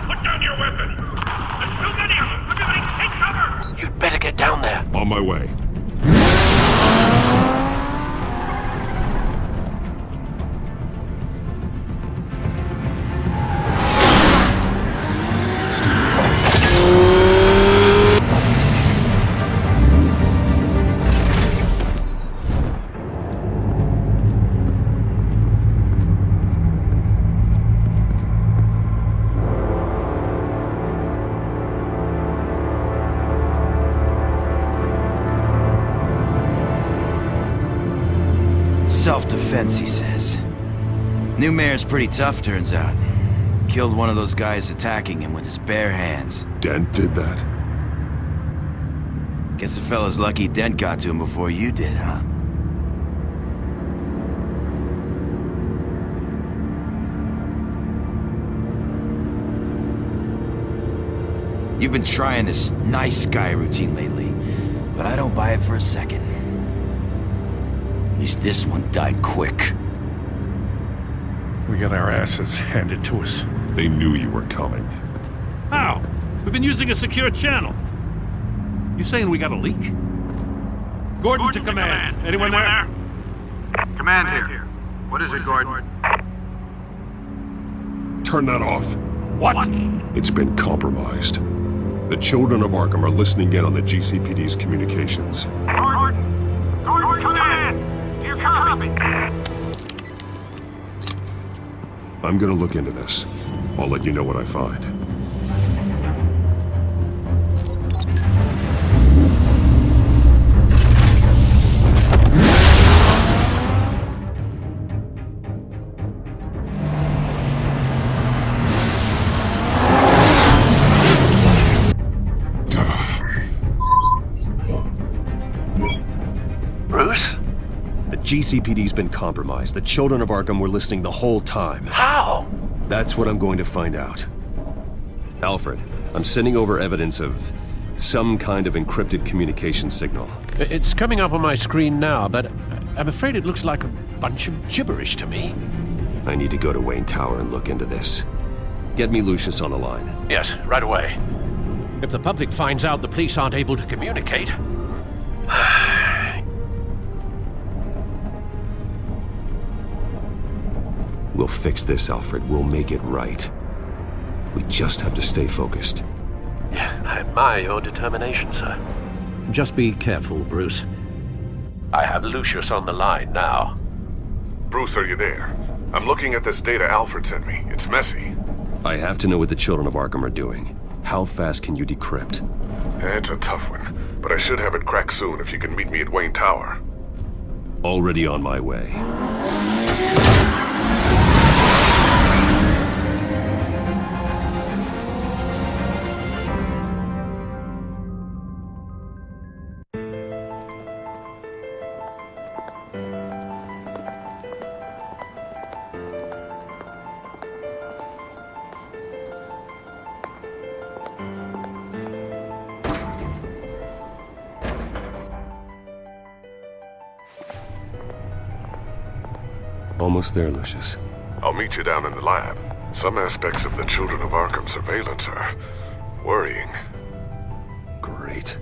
Put down your weapon! There's too many of them! Everybody take cover! You'd better get down there. On my way. Self-defense, he says. New mayor's pretty tough, turns out. Killed one of those guys attacking him with his bare hands. Dent did that? Guess the fella's lucky Dent got to him before you did, huh? You've been trying this nice guy routine lately, but I don't buy it for a second. At least this one died quick. We got our asses handed to us. They knew you were coming. How? We've been using a secure channel. You saying we got a leak? Gordon to command. Anyone there? Command here. What is it, Gordon? Turn that off. What? It's been compromised. The children of Arkham are listening in on the GCPD's communications. Gordon, command! You copy? I'm gonna look into this. I'll let you know what I find. Bruce? The GCPD's been compromised. The children of Arkham were listening the whole time. How? That's what I'm going to find out. Alfred, I'm sending over evidence of some kind of encrypted communication signal. It's coming up on my screen now, but I'm afraid it looks like a bunch of gibberish to me. I need to go to Wayne Tower and look into this. Get me Lucius on the line. Yes, right away. If the public finds out the police aren't able to communicate... We'll fix this, Alfred. We'll make it right. We just have to stay focused. I admire your determination, sir. Just be careful, Bruce. I have Lucius on the line now. Bruce, are you there? I'm looking at this data Alfred sent me. It's messy. I have to know what the children of Arkham are doing. How fast can you decrypt? It's a tough one, but I should have it cracked soon if you can meet me at Wayne Tower. Already on my way. Almost there, Lucius. I'll meet you down in the lab. Some aspects of the Children of Arkham surveillance are worrying. Great.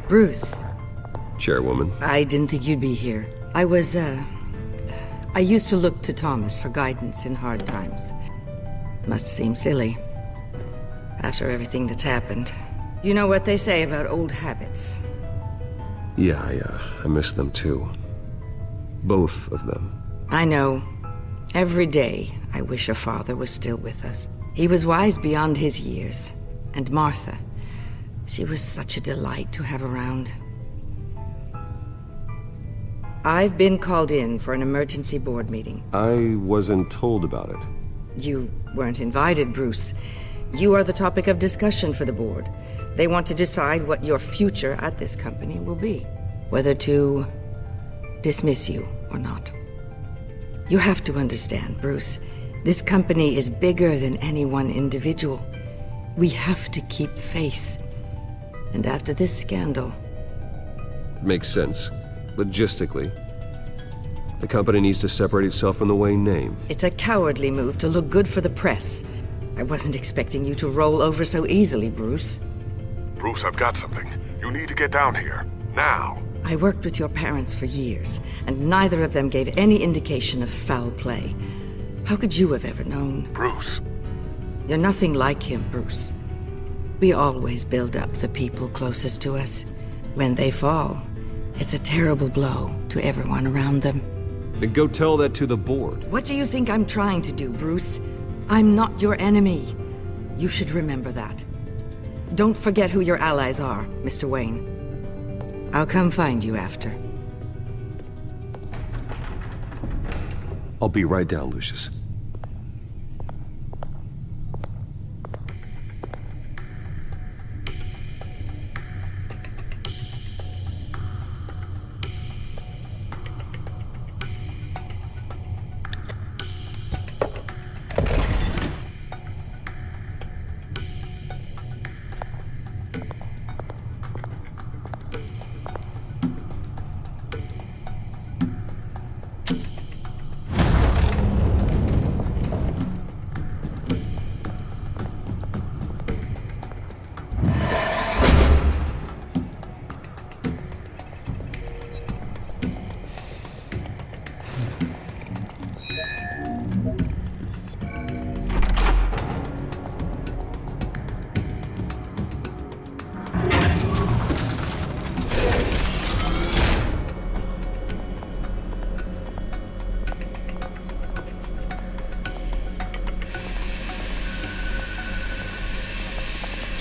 Bruce. Chairwoman. I didn't think you'd be here. I used to look to Thomas for guidance in hard times. Must seem silly. After everything that's happened. You know what they say about old habits. Yeah, I miss them too. Both of them. I know. Every day, I wish your father was still with us. He was wise beyond his years. And Martha, she was such a delight to have around. I've been called in for an emergency board meeting. I wasn't told about it. You weren't invited, Bruce. You are the topic of discussion for the board. They want to decide what your future at this company will be. Whether to dismiss you or not. You have to understand, Bruce. This company is bigger than any one individual. We have to keep face. And after this scandal... Makes sense. Logistically. The company needs to separate itself from the Wayne name. It's a cowardly move to look good for the press. I wasn't expecting you to roll over so easily, Bruce. Bruce, I've got something. You need to get down here. Now. I worked with your parents for years, and neither of them gave any indication of foul play. How could you have ever known? Bruce. You're nothing like him, Bruce. We always build up the people closest to us. When they fall, it's a terrible blow to everyone around them. Then go tell that to the board. What do you think I'm trying to do, Bruce? I'm not your enemy. You should remember that. Don't forget who your allies are, Mr. Wayne. I'll come find you after. I'll be right down, Lucius.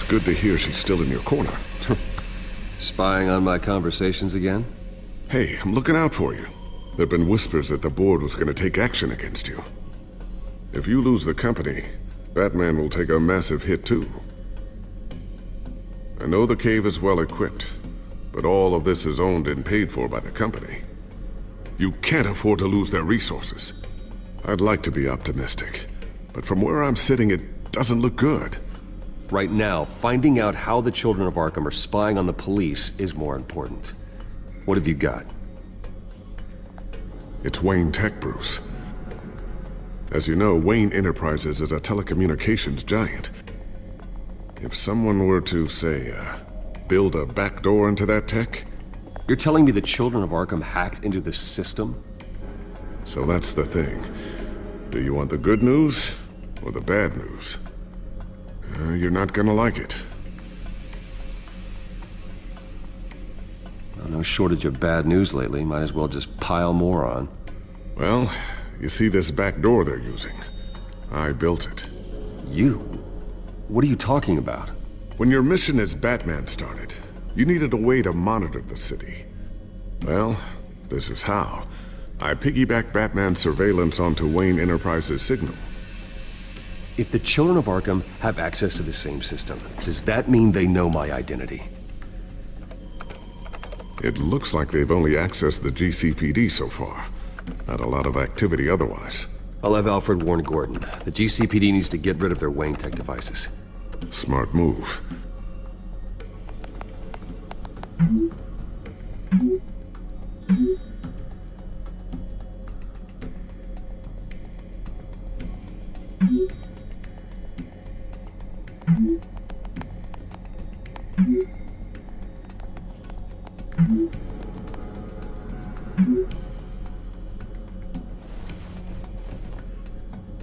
Good to hear she's still in your corner. Spying on my conversations again? Hey, I'm looking out for you. There've been whispers that the board was going to take action against you. If you lose the company, Batman will take a massive hit too. I know the cave is well equipped, but all of this is owned and paid for by the company. You can't afford to lose their resources. I'd like to be optimistic, but from where I'm sitting, it doesn't look good. Right now, finding out how the Children of Arkham are spying on the police is more important. What have you got? It's Wayne Tech, Bruce. As you know, Wayne Enterprises is a telecommunications giant. If someone were to, say, build a backdoor into that tech... You're telling me the Children of Arkham hacked into the system? So that's the thing. Do you want the good news or the bad news? You're not gonna like it. Well, no shortage of bad news lately. Might as well just pile more on. Well, you see this back door they're using? I built it. You? What are you talking about? When your mission as Batman started, you needed a way to monitor the city. Well, this is how. I piggybacked Batman's surveillance onto Wayne Enterprises' signal. If the Children of Arkham have access to the same system, does that mean they know my identity? It looks like they've only accessed the GCPD so far. Not a lot of activity otherwise. I'll have Alfred warn Gordon. The GCPD needs to get rid of their Wayne Tech devices. Smart move.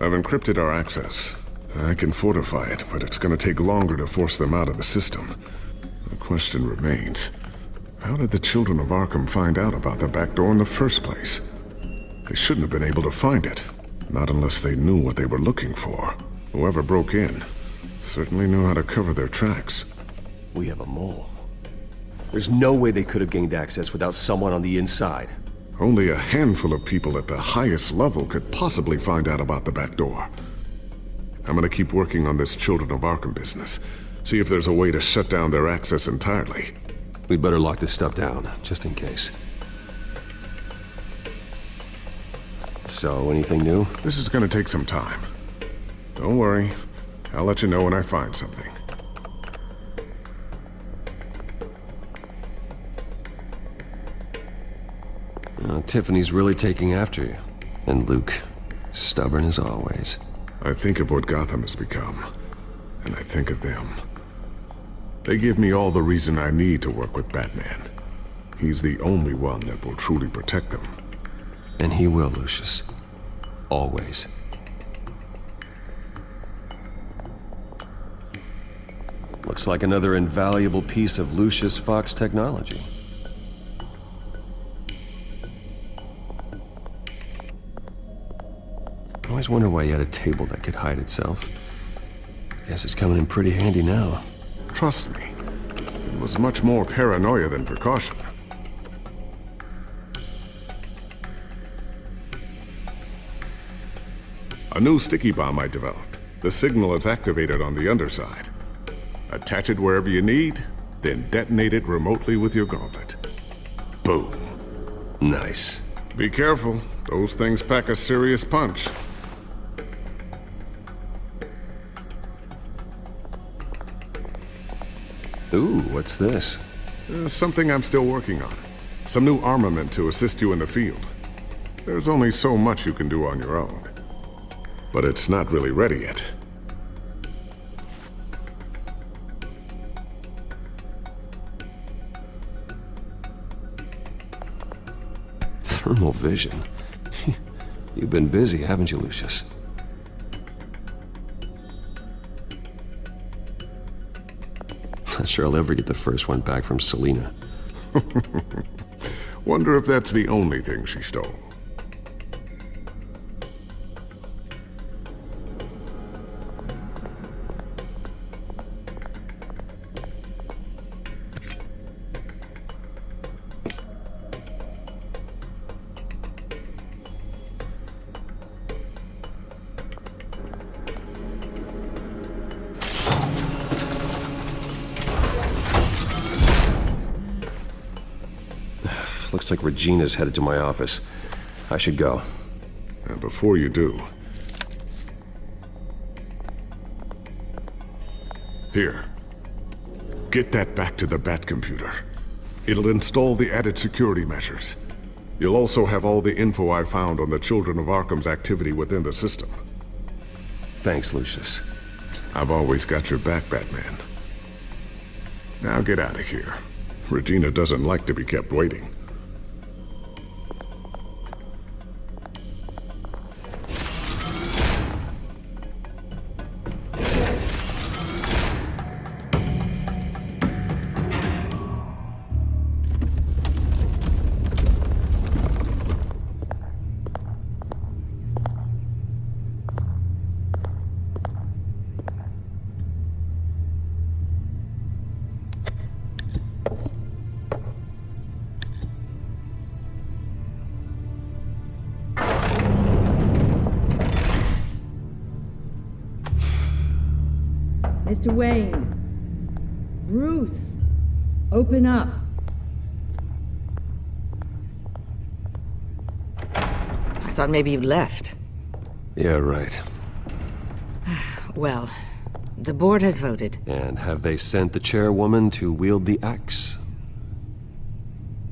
I've encrypted our access. I can fortify it, but it's gonna take longer to force them out of the system. The question remains, how did the children of Arkham find out about the back door in the first place? They shouldn't have been able to find it, not unless they knew what they were looking for. Whoever broke in certainly knew how to cover their tracks. We have a mole. There's no way they could have gained access without someone on the inside. Only a handful of people at the highest level could possibly find out about the back door. I'm gonna keep working on this Children of Arkham business. See if there's a way to shut down their access entirely. We'd better lock this stuff down, just in case. So, anything new? This is gonna take some time. Don't worry. I'll let you know when I find something. Tiffany's really taking after you. And Luke, stubborn as always. I think of what Gotham has become, and I think of them. They give me all the reason I need to work with Batman. He's the only one that will truly protect them. And he will, Lucius. Always. Looks like another invaluable piece of Lucius Fox technology. I always wonder why you had a table that could hide itself. Guess it's coming in pretty handy now. Trust me, it was much more paranoia than precaution. A new sticky bomb I developed. The signal is activated on the underside. Attach it wherever you need, then detonate it remotely with your gauntlet. Boom. Nice. Be careful. Those things pack a serious punch. Ooh, what's this? Something I'm still working on. Some new armament to assist you in the field. There's only so much you can do on your own. But it's not really ready yet. Thermal vision. You've been busy, haven't you, Lucius? Not sure I'll ever get the first one back from Selina. Wonder if that's the only thing she stole. Looks like Regina's headed to my office. I should go. And before you do... Here. Get that back to the Bat computer. It'll install the added security measures. You'll also have all the info I found on the Children of Arkham's activity within the system. Thanks, Lucius. I've always got your back, Batman. Now get out of here. Regina doesn't like to be kept waiting. Mr. Wayne. Bruce. Open up. I thought maybe you left. Yeah, right. Well, the board has voted. And have they sent the chairwoman to wield the axe?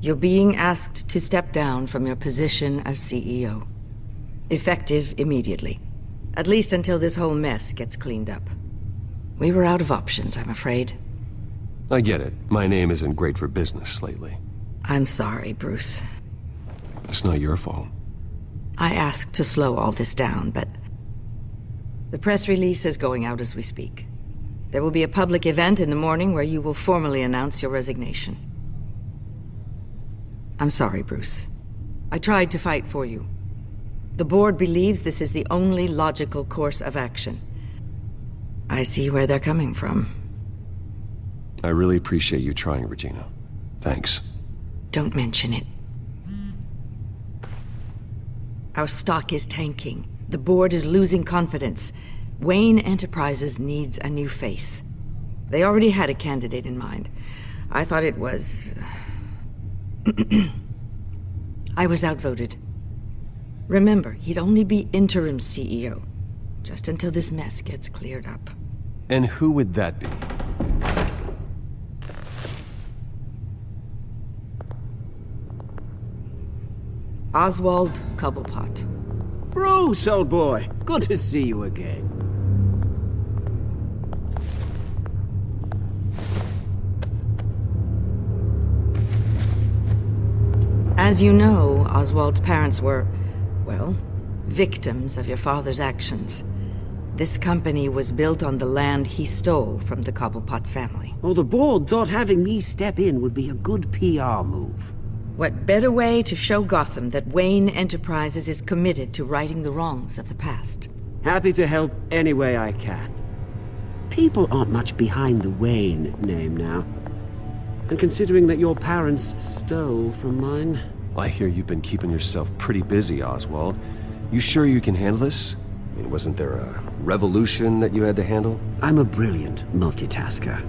You're being asked to step down from your position as CEO. Effective immediately. At least until this whole mess gets cleaned up. We were out of options, I'm afraid. I get it. My name isn't great for business lately. I'm sorry, Bruce. It's not your fault. I asked to slow all this down, but the press release is going out as we speak. There will be a public event in the morning where you will formally announce your resignation. I'm sorry, Bruce. I tried to fight for you. The board believes this is the only logical course of action. I see where they're coming from. I really appreciate you trying, Regina. Thanks. Don't mention it. Our stock is tanking. The board is losing confidence. Wayne Enterprises needs a new face. They already had a candidate in mind. I thought it was... I was outvoted. Remember, he'd only be interim CEO, just until this mess gets cleared up. And who would that be? Oswald Cobblepot. Bruce, old boy. Good to see you again. As you know, Oswald's parents were, well, victims of your father's actions. This company was built on the land he stole from the Cobblepot family. Well, the board thought having me step in would be a good PR move. What better way to show Gotham that Wayne Enterprises is committed to righting the wrongs of the past? Happy to help any way I can. People aren't much behind the Wayne name now. And considering that your parents stole from mine... I hear you've been keeping yourself pretty busy, Oswald. You sure you can handle this? I mean, wasn't there a revolution that you had to handle? I'm a brilliant multitasker.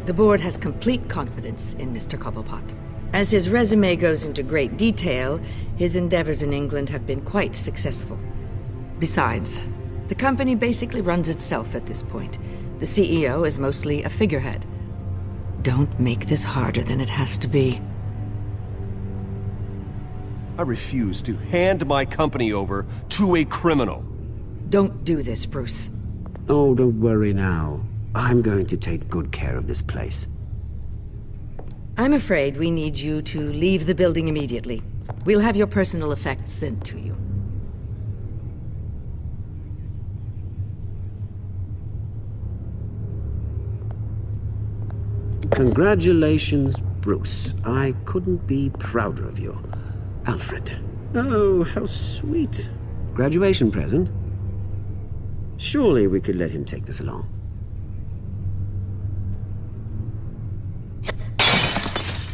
The board has complete confidence in Mr. Cobblepot. As his resume goes into great detail, his endeavors in England have been quite successful. Besides, the company basically runs itself at this point. The CEO is mostly a figurehead. Don't make this harder than it has to be. I refuse to hand my company over to a criminal. Don't do this, Bruce. Oh, don't worry now. I'm going to take good care of this place. I'm afraid we need you to leave the building immediately. We'll have your personal effects sent to you. Congratulations, Bruce. I couldn't be prouder of you. Alfred. Oh, how sweet. Graduation present? Surely we could let him take this along.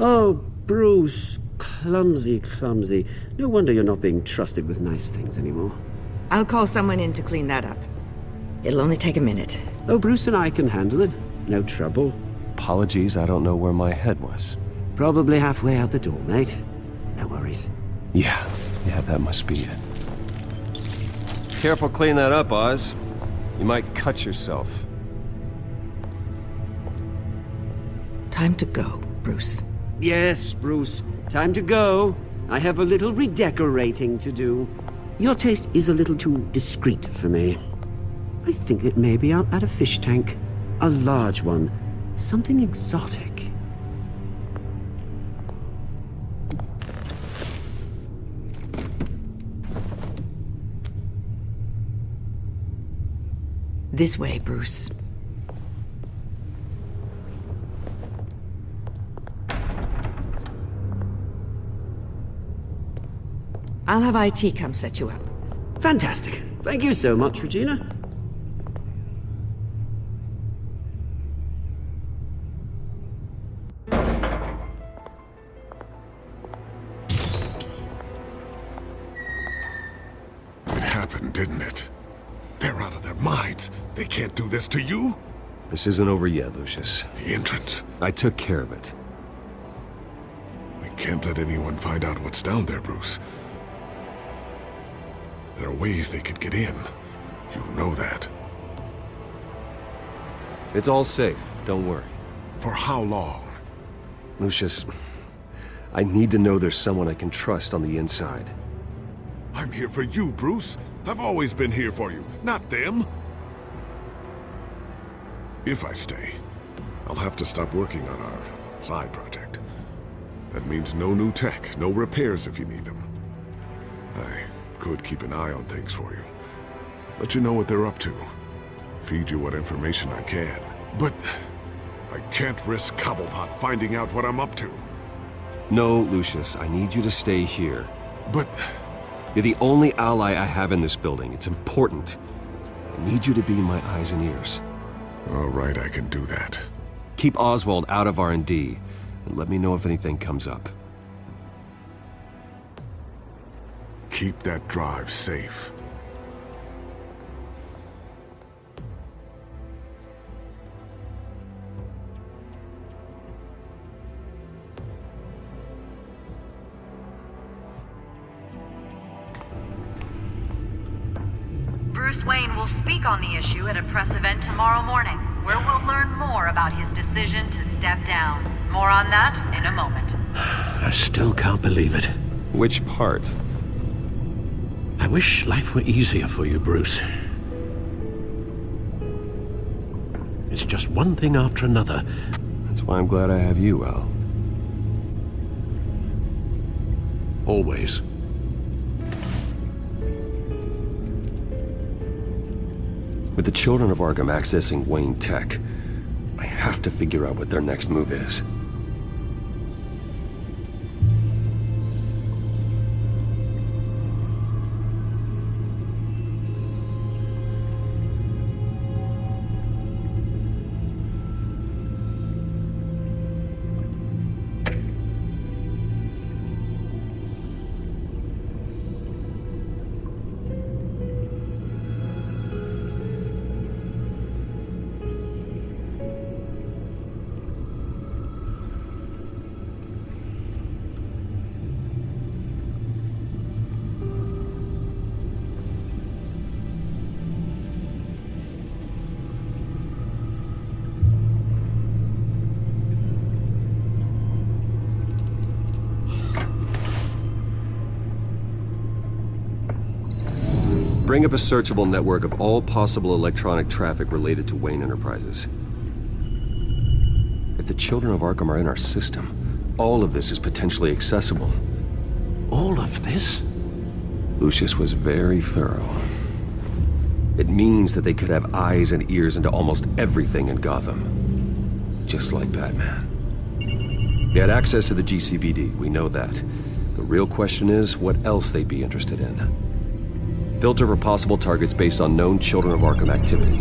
Oh, Bruce. Clumsy, clumsy. No wonder you're not being trusted with nice things anymore. I'll call someone in to clean that up. It'll only take a minute. Oh, Bruce and I can handle it. No trouble. Apologies, I don't know where my head was. Probably halfway out the door, mate. No worries. Yeah, that must be it. Careful cleaning that up, Oz. You might cut yourself. Time to go, Bruce. Yes, Bruce. Time to go. I have a little redecorating to do. Your taste is a little too discreet for me. I think that maybe I'll add a fish tank. A large one. Something exotic. This way, Bruce. I'll have IT come set you up. Fantastic. Thank you so much, Regina. It happened, didn't it? They're out of their minds. They can't do this to you? This isn't over yet, Lucius. The entrance. I took care of it. We can't let anyone find out what's down there, Bruce. There are ways they could get in. You know that. It's all safe, don't worry. For how long? Lucius, I need to know there's someone I can trust on the inside. I'm here for you, Bruce. I've always been here for you, not them. If I stay, I'll have to stop working on our side project. That means no new tech, no repairs if you need them. I could keep an eye on things for you. Let you know what they're up to. Feed you what information I can. But I can't risk Cobblepot finding out what I'm up to. No, Lucius, I need you to stay here. But... You're the only ally I have in this building. It's important. I need you to be my eyes and ears. All right, I can do that. Keep Oswald out of R&D, and let me know if anything comes up. Keep that drive safe. Bruce Wayne will speak on the issue at a press event tomorrow morning, where we'll learn more about his decision to step down. More on that in a moment. I still can't believe it. Which part? I wish life were easier for you, Bruce. It's just one thing after another. That's why I'm glad I have you, Al. Always. With the children of Arkham accessing Wayne tech, I have to figure out what their next move is. Bring up a searchable network of all possible electronic traffic related to Wayne Enterprises. If the children of Arkham are in our system, all of this is potentially accessible. All of this? Lucius was very thorough. It means that they could have eyes and ears into almost everything in Gotham. Just like Batman. They had access to the GCPD, we know that. The real question is what else they'd be interested in. Filter for possible targets based on known Children of Arkham activity.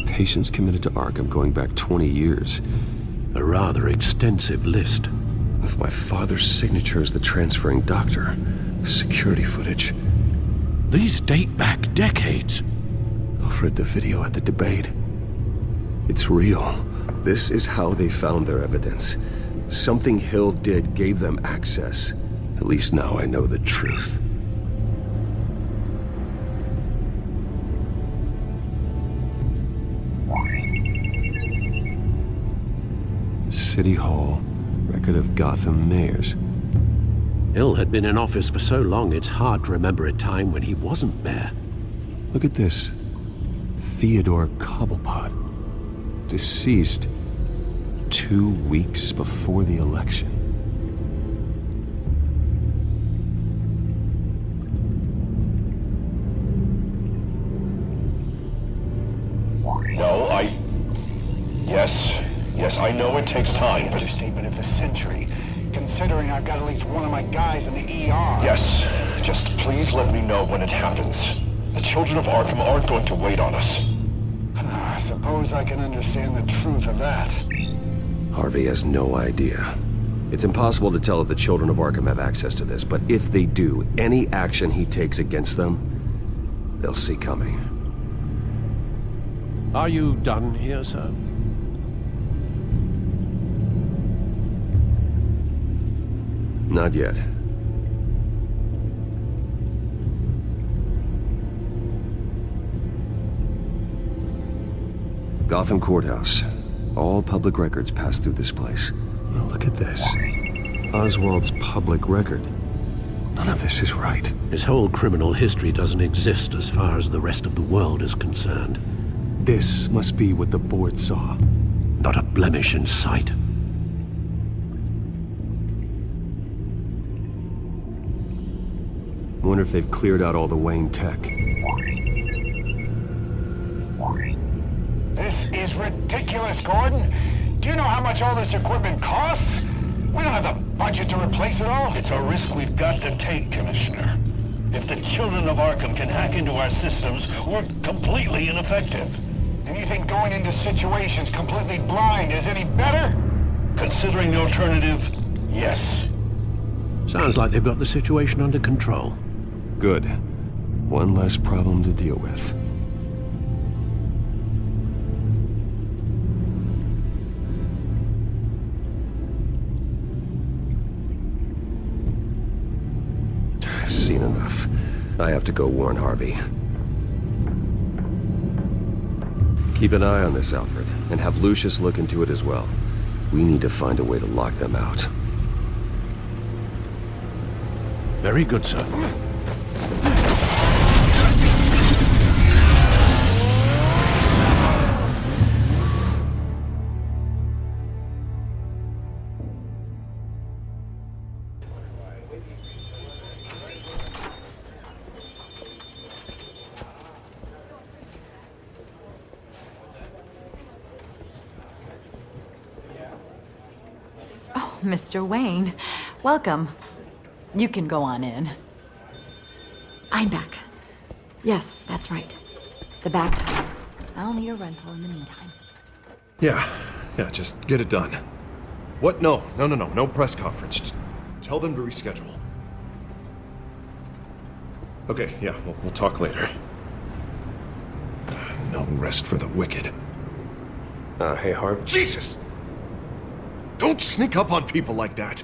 Patients committed to Arkham going back 20 years. A rather extensive list. With my father's signature as the transferring doctor. Security footage. These date back decades. I've read the video at the debate. It's real. This is how they found their evidence. Something Hill did gave them access. At least now I know the truth. City Hall. Record of Gotham mayors. Hill had been in office for so long, it's hard to remember a time when he wasn't mayor. Look at this. Theodore Cobblepot. Deceased 2 weeks before the election. No, Yes, I know it takes time, but... Understatement of the century. Considering I've got at least one of my guys in the ER. Yes, just please let me know when it happens. The children of Arkham aren't going to wait on us. I suppose I can understand the truth of that. Harvey has no idea. It's impossible to tell if the children of Arkham have access to this, but if they do, any action he takes against them, they'll see coming. Are you done here, sir? Not yet. Gotham Courthouse. All public records pass through this place. Well, look at this. Oswald's public record. None of this is right. His whole criminal history doesn't exist as far as the rest of the world is concerned. This must be what the board saw. Not a blemish in sight. Wonder if they've cleared out all the Wayne tech. This is ridiculous, Gordon. Do you know how much all this equipment costs? We don't have the budget to replace it all. It's a risk we've got to take, Commissioner. If the children of Arkham can hack into our systems, we're completely ineffective. And you think going into situations completely blind is any better? Considering the alternative, yes. Sounds like they've got the situation under control. Good. One less problem to deal with. I've seen enough. I have to go warn Harvey. Keep an eye on this, Alfred, and have Lucius look into it as well. We need to find a way to lock them out. Very good, sir. Mr. Wayne, welcome. You can go on in. I'm back. Yes, that's right. The back tire. I'll need a rental in the meantime. Yeah, just get it done. What? No press conference. Just tell them to reschedule. Okay, yeah, we'll talk later. No rest for the wicked. Hey, Harv. Jesus! Don't sneak up on people like that.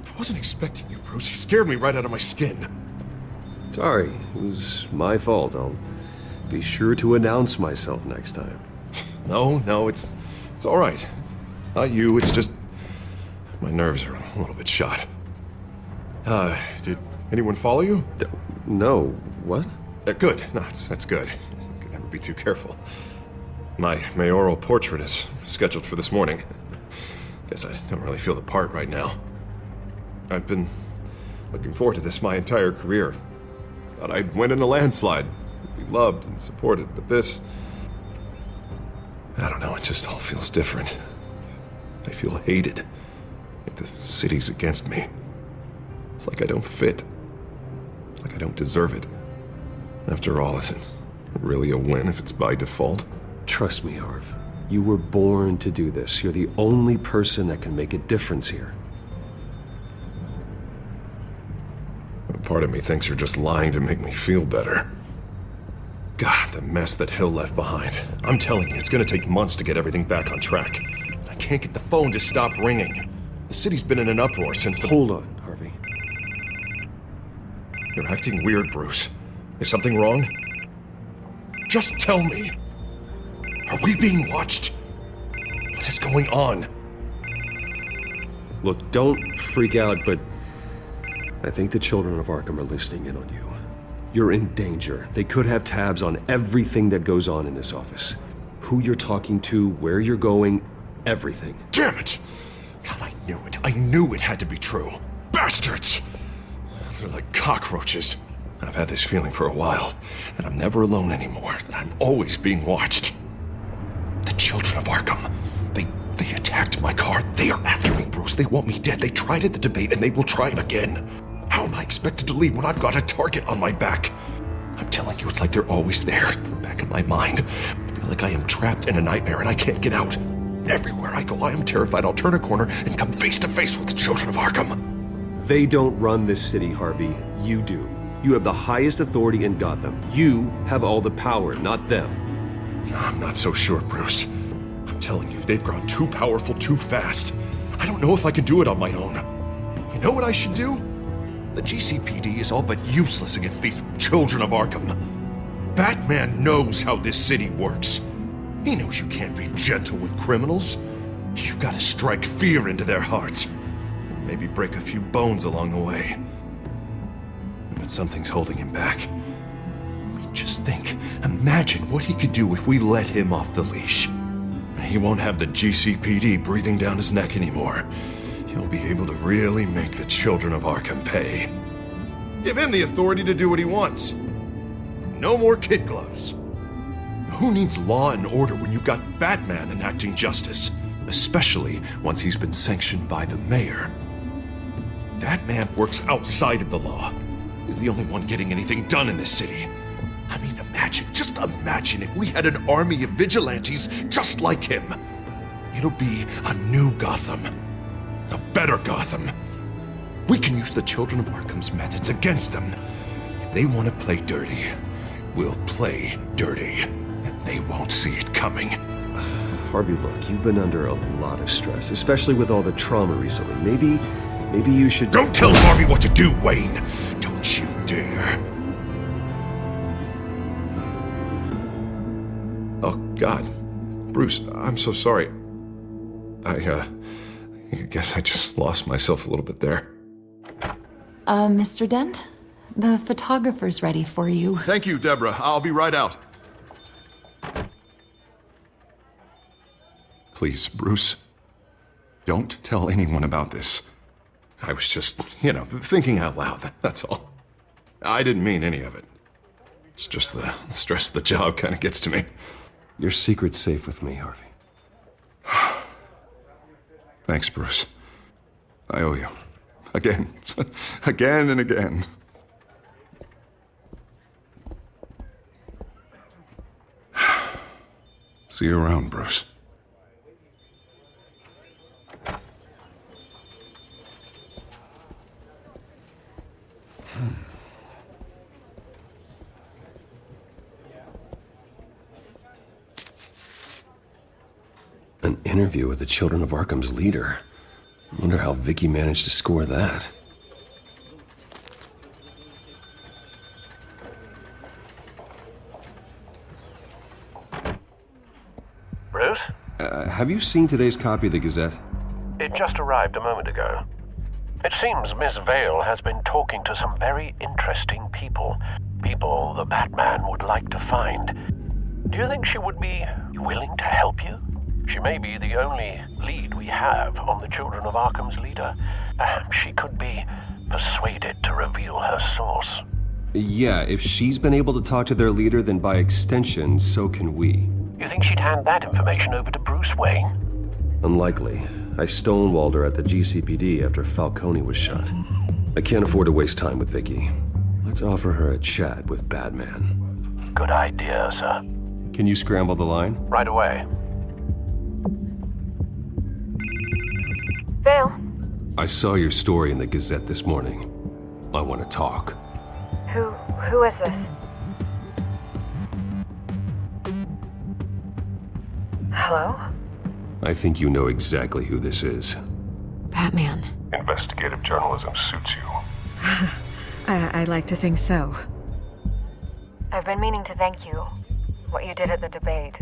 I wasn't expecting you, Bruce. You scared me right out of my skin. Sorry, it was my fault. I'll be sure to announce myself next time. No, it's all right. It's not you, it's just my nerves are a little bit shot. Did anyone follow you? No. What? Good. No, that's good. Could never be too careful. My mayoral portrait is scheduled for this morning. Guess I don't really feel the part right now. I've been looking forward to this my entire career. Thought I'd win in a landslide, be loved and supported, but this... I don't know, it just all feels different. I feel hated. Like the city's against me. It's like I don't fit. Like I don't deserve it. After all, is it really a win if it's by default? Trust me, Harv. You were born to do this. You're the only person that can make a difference here. Part of me thinks you're just lying to make me feel better. God, the mess that Hill left behind. I'm telling you, it's gonna take months to get everything back on track. I can't get the phone to stop ringing. The city's been in an uproar since the... Hold on, Harvey. You're acting weird, Bruce. Is something wrong? Just tell me. Are we being watched? What is going on? Look, don't freak out, but I think the children of Arkham are listening in on you. You're in danger. They could have tabs on everything that goes on in this office. Who you're talking to, where you're going, everything. Damn it! God, I knew it. I knew it had to be true. Bastards! They're like cockroaches. I've had this feeling for a while, that I'm never alone anymore, that I'm always being watched. The children of Arkham. They attacked my car. They are after me, Bruce. They want me dead. They tried at the debate, and they will try again. How am I expected to leave when I've got a target on my back? I'm telling you, it's like they're always there, in the back of my mind. I feel like I am trapped in a nightmare and I can't get out. Everywhere I go, I am terrified I'll turn a corner and come face to face with the children of Arkham. They don't run this city, Harvey. You do. You have the highest authority in Gotham. You have all the power, not them. I'm not so sure, Bruce. I'm telling you, they've grown too powerful too fast. I don't know if I can do it on my own. You know what I should do? The GCPD is all but useless against these children of Arkham. Batman knows how this city works. He knows you can't be gentle with criminals. You gotta strike fear into their hearts. Maybe break a few bones along the way. But something's holding him back. I mean, just think. Imagine what he could do if we let him off the leash. He won't have the GCPD breathing down his neck anymore. He'll be able to really make the children of Arkham pay. Give him the authority to do what he wants. No more kid gloves. Who needs law and order when you've got Batman enacting justice? Especially once he's been sanctioned by the mayor. Batman works outside of the law. He's the only one getting anything done in this city. I mean, just imagine if we had an army of vigilantes just like him. It'll be a new Gotham. A better Gotham. We can use the children of Arkham's methods against them. If they want to play dirty, we'll play dirty. And they won't see it coming. Harvey, look, you've been under a lot of stress, especially with all the trauma recently. Maybe you should... Don't tell Harvey what to do, Wayne! Don't you dare. Oh, God. Bruce, I'm so sorry. I guess I just lost myself a little bit there. Mr. Dent? The photographer's ready for you. Thank you, Deborah. I'll be right out. Please, Bruce, don't tell anyone about this. I was just, thinking out loud, that's all. I didn't mean any of it. It's just the stress of the job kind of gets to me. Your secret's safe with me, Harvey. Thanks, Bruce. I owe you. Again. Again and again. See you around, Bruce. An interview with the Children of Arkham's leader. I wonder how Vicky managed to score that. Bruce? Have you seen today's copy of the Gazette? It just arrived a moment ago. It seems Miss Vale has been talking to some very interesting people. People the Batman would like to find. Do you think she would be willing to help you? She may be the only lead we have on the Children of Arkham's leader. Perhaps she could be persuaded to reveal her source. Yeah, if she's been able to talk to their leader, then by extension, so can we. You think she'd hand that information over to Bruce Wayne? Unlikely. I stonewalled her at the GCPD after Falcone was shot. I can't afford to waste time with Vicky. Let's offer her a chat with Batman. Good idea, sir. Can you scramble the line? Right away. Vale. I saw your story in the Gazette this morning. I want to talk. Who is this? Hello? I think you know exactly who this is. Batman. Investigative journalism suits you. I'd like to think so. I've been meaning to thank you. What you did at the debate.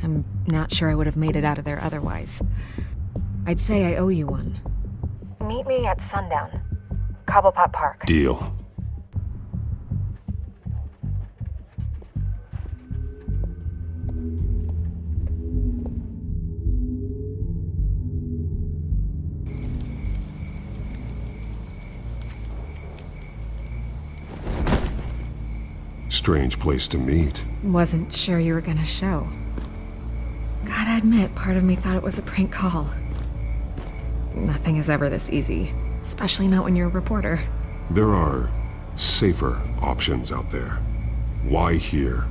I'm not sure I would have made it out of there otherwise. I'd say I owe you one. Meet me at sundown. Cobblepot Park. Deal. Strange place to meet. Wasn't sure you were gonna show. Gotta admit, part of me thought it was a prank call. Nothing is ever this easy, especially not when you're a reporter. There are safer options out there. Why here?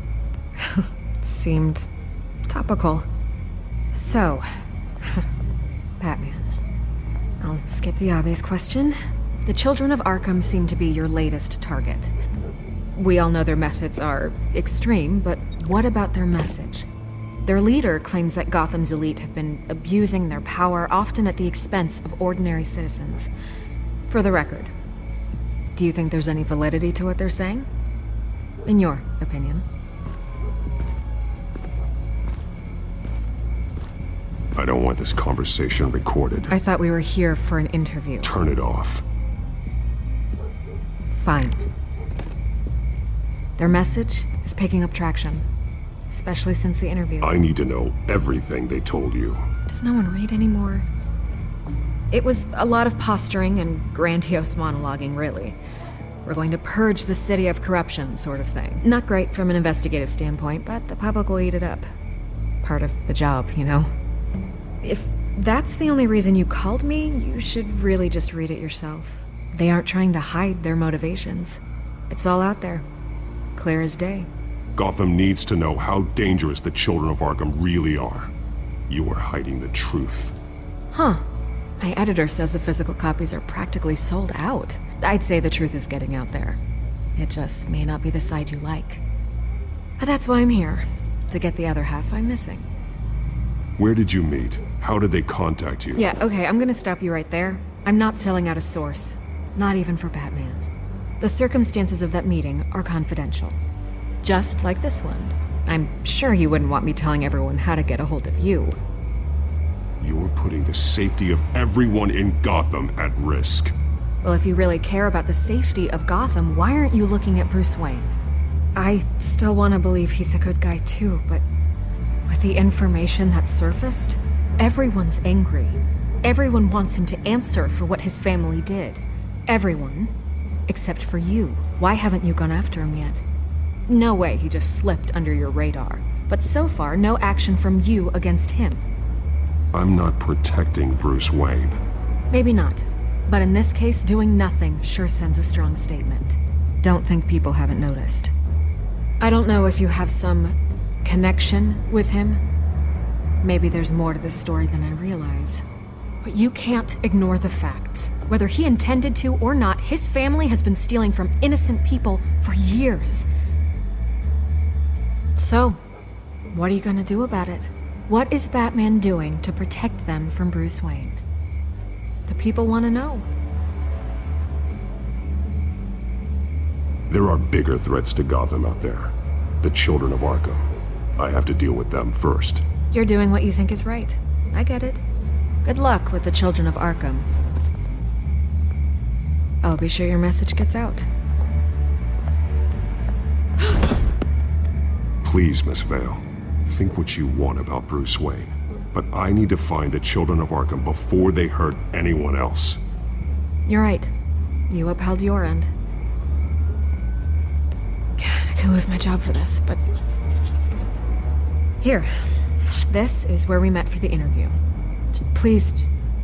Seemed topical. So, Batman. I'll skip the obvious question. The Children of Arkham seem to be your latest target. We all know their methods are extreme, but what about their message? Their leader claims that Gotham's elite have been abusing their power, often at the expense of ordinary citizens. For the record, do you think there's any validity to what they're saying? In your opinion? I don't want this conversation recorded. I thought we were here for an interview. Turn it off. Fine. Their message is picking up traction, especially since the interview. I need to know everything they told you. Does no one read anymore? It was a lot of posturing and grandiose monologuing, really. We're going to purge the city of corruption, sort of thing. Not great from an investigative standpoint, but the public will eat it up. Part of the job, you know? If that's the only reason you called me, you should really just read it yourself. They aren't trying to hide their motivations. It's all out there. Clear as day. Gotham needs to know how dangerous the children of Arkham really are. You are hiding the truth. Huh. My editor says the physical copies are practically sold out. I'd say the truth is getting out there. It just may not be the side you like. But that's why I'm here, to get the other half I'm missing. Where did you meet? How did they contact you? Yeah, okay, I'm gonna stop you right there. I'm not selling out a source. Not even for Batman. The circumstances of that meeting are confidential. Just like this one. I'm sure you wouldn't want me telling everyone how to get a hold of you. You're putting the safety of everyone in Gotham at risk. Well, if you really care about the safety of Gotham, why aren't you looking at Bruce Wayne? I still want to believe he's a good guy too, but with the information that's surfaced, everyone's angry. Everyone wants him to answer for what his family did. Everyone, except for you. Why haven't you gone after him yet? No way he just slipped under your radar. But so far, no action from you against him. I'm not protecting Bruce Wayne. Maybe not. But in this case, doing nothing sure sends a strong statement. Don't think people haven't noticed. I don't know if you have some connection with him. Maybe there's more to this story than I realize. But you can't ignore the facts. Whether he intended to or not, his family has been stealing from innocent people for years. So, what are you gonna do about it? What is Batman doing to protect them from Bruce Wayne? The people want to know. There are bigger threats to Gotham out there. The children of Arkham. I have to deal with them first. You're doing what you think is right. I get it. Good luck with the children of Arkham. I'll be sure your message gets out. Please, Miss Vale. Think what you want about Bruce Wayne. But I need to find the children of Arkham before they hurt anyone else. You're right. You upheld your end. God, I could lose my job for this, but... Here. This is where we met for the interview. Please,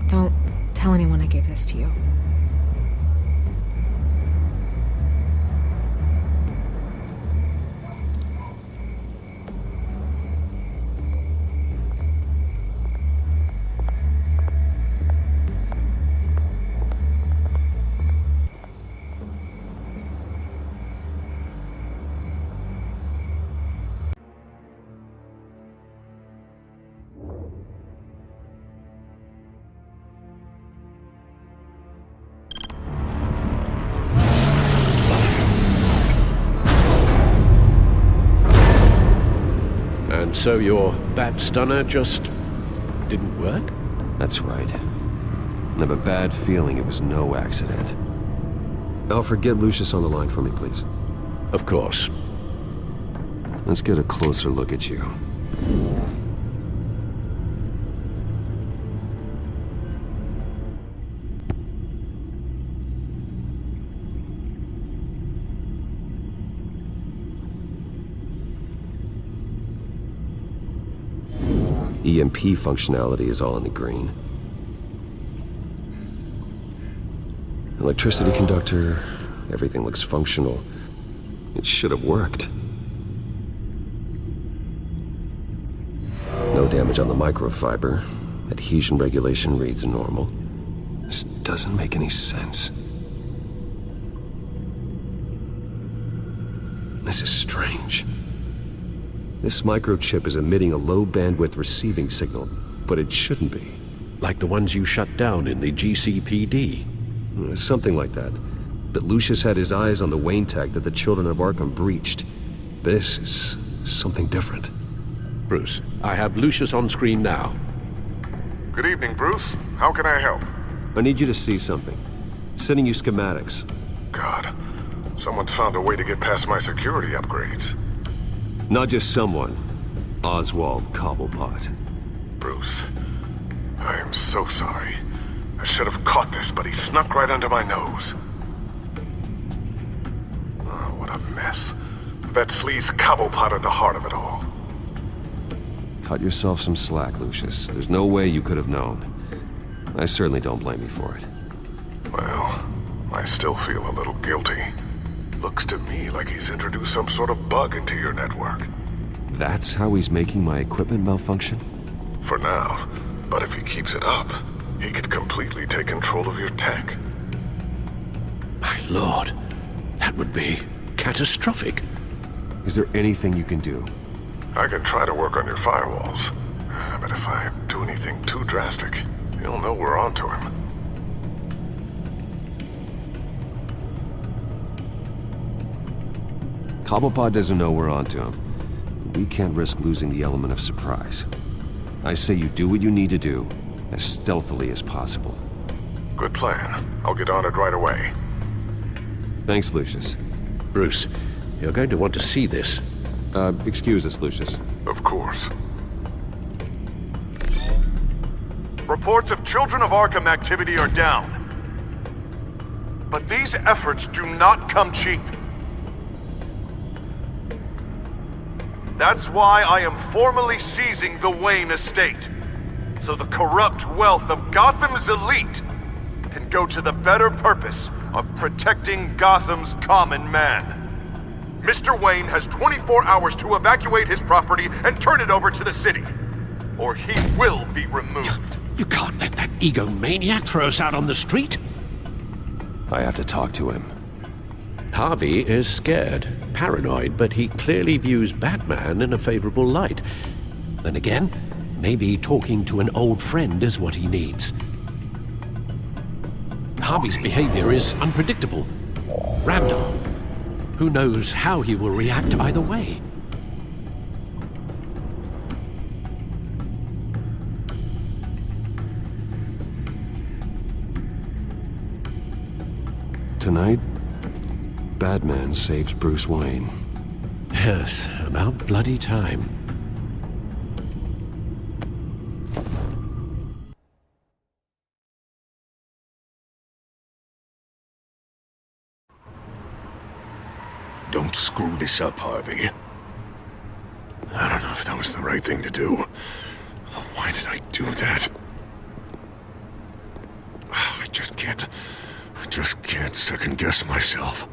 don't tell anyone I gave this to you. And so your bat stunner just didn't work? That's right. I have a bad feeling it was no accident. Alfred, get Lucius on the line for me, please. Of course. Let's get a closer look at you. EMP functionality is all in the green. Electricity conductor, everything looks functional. It should have worked. No damage on the microfiber. Adhesion regulation reads normal. This doesn't make any sense. This is strange. This microchip is emitting a low-bandwidth receiving signal, but it shouldn't be. Like the ones you shut down in the GCPD? Something like that. But Lucius had his eyes on the Wayne tag that the children of Arkham breached. This is something different. Bruce, I have Lucius on screen now. Good evening, Bruce. How can I help? I need you to see something. Sending you schematics. God, someone's found a way to get past my security upgrades. Not just someone. Oswald Cobblepot. Bruce, I am so sorry. I should have caught this, but he snuck right under my nose. Oh, what a mess. That sleaze Cobblepot at the heart of it all. Cut yourself some slack, Lucius. There's no way you could have known. I certainly don't blame you for it. Well, I still feel a little guilty. Looks to me like he's introduced some sort of bug into your network. That's how he's making my equipment malfunction? For now. But if he keeps it up, he could completely take control of your tech. My lord, that would be catastrophic. Is there anything you can do? I can try to work on your firewalls. But if I do anything too drastic, you'll know we're onto him. Cobblepot doesn't know we're onto him. We can't risk losing the element of surprise. I say you do what you need to do, as stealthily as possible. Good plan. I'll get on it right away. Thanks, Lucius. Bruce, you're going to want to see this. Excuse us, Lucius. Of course. Reports of Children of Arkham activity are down. But these efforts do not come cheap. That's why I am formally seizing the Wayne estate, so the corrupt wealth of Gotham's elite can go to the better purpose of protecting Gotham's common man. Mr. Wayne has 24 hours to evacuate his property and turn it over to the city, or he will be removed. You can't let that egomaniac throw us out on the street. I have to talk to him. Harvey is scared, paranoid, but he clearly views Batman in a favorable light. Then again, maybe talking to an old friend is what he needs. Harvey's behavior is unpredictable, random. Who knows how he will react either way? Tonight, Batman saves Bruce Wayne. Yes, about bloody time. Don't screw this up, Harvey. I don't know if that was the right thing to do. Why did I do that? I just can't second-guess myself.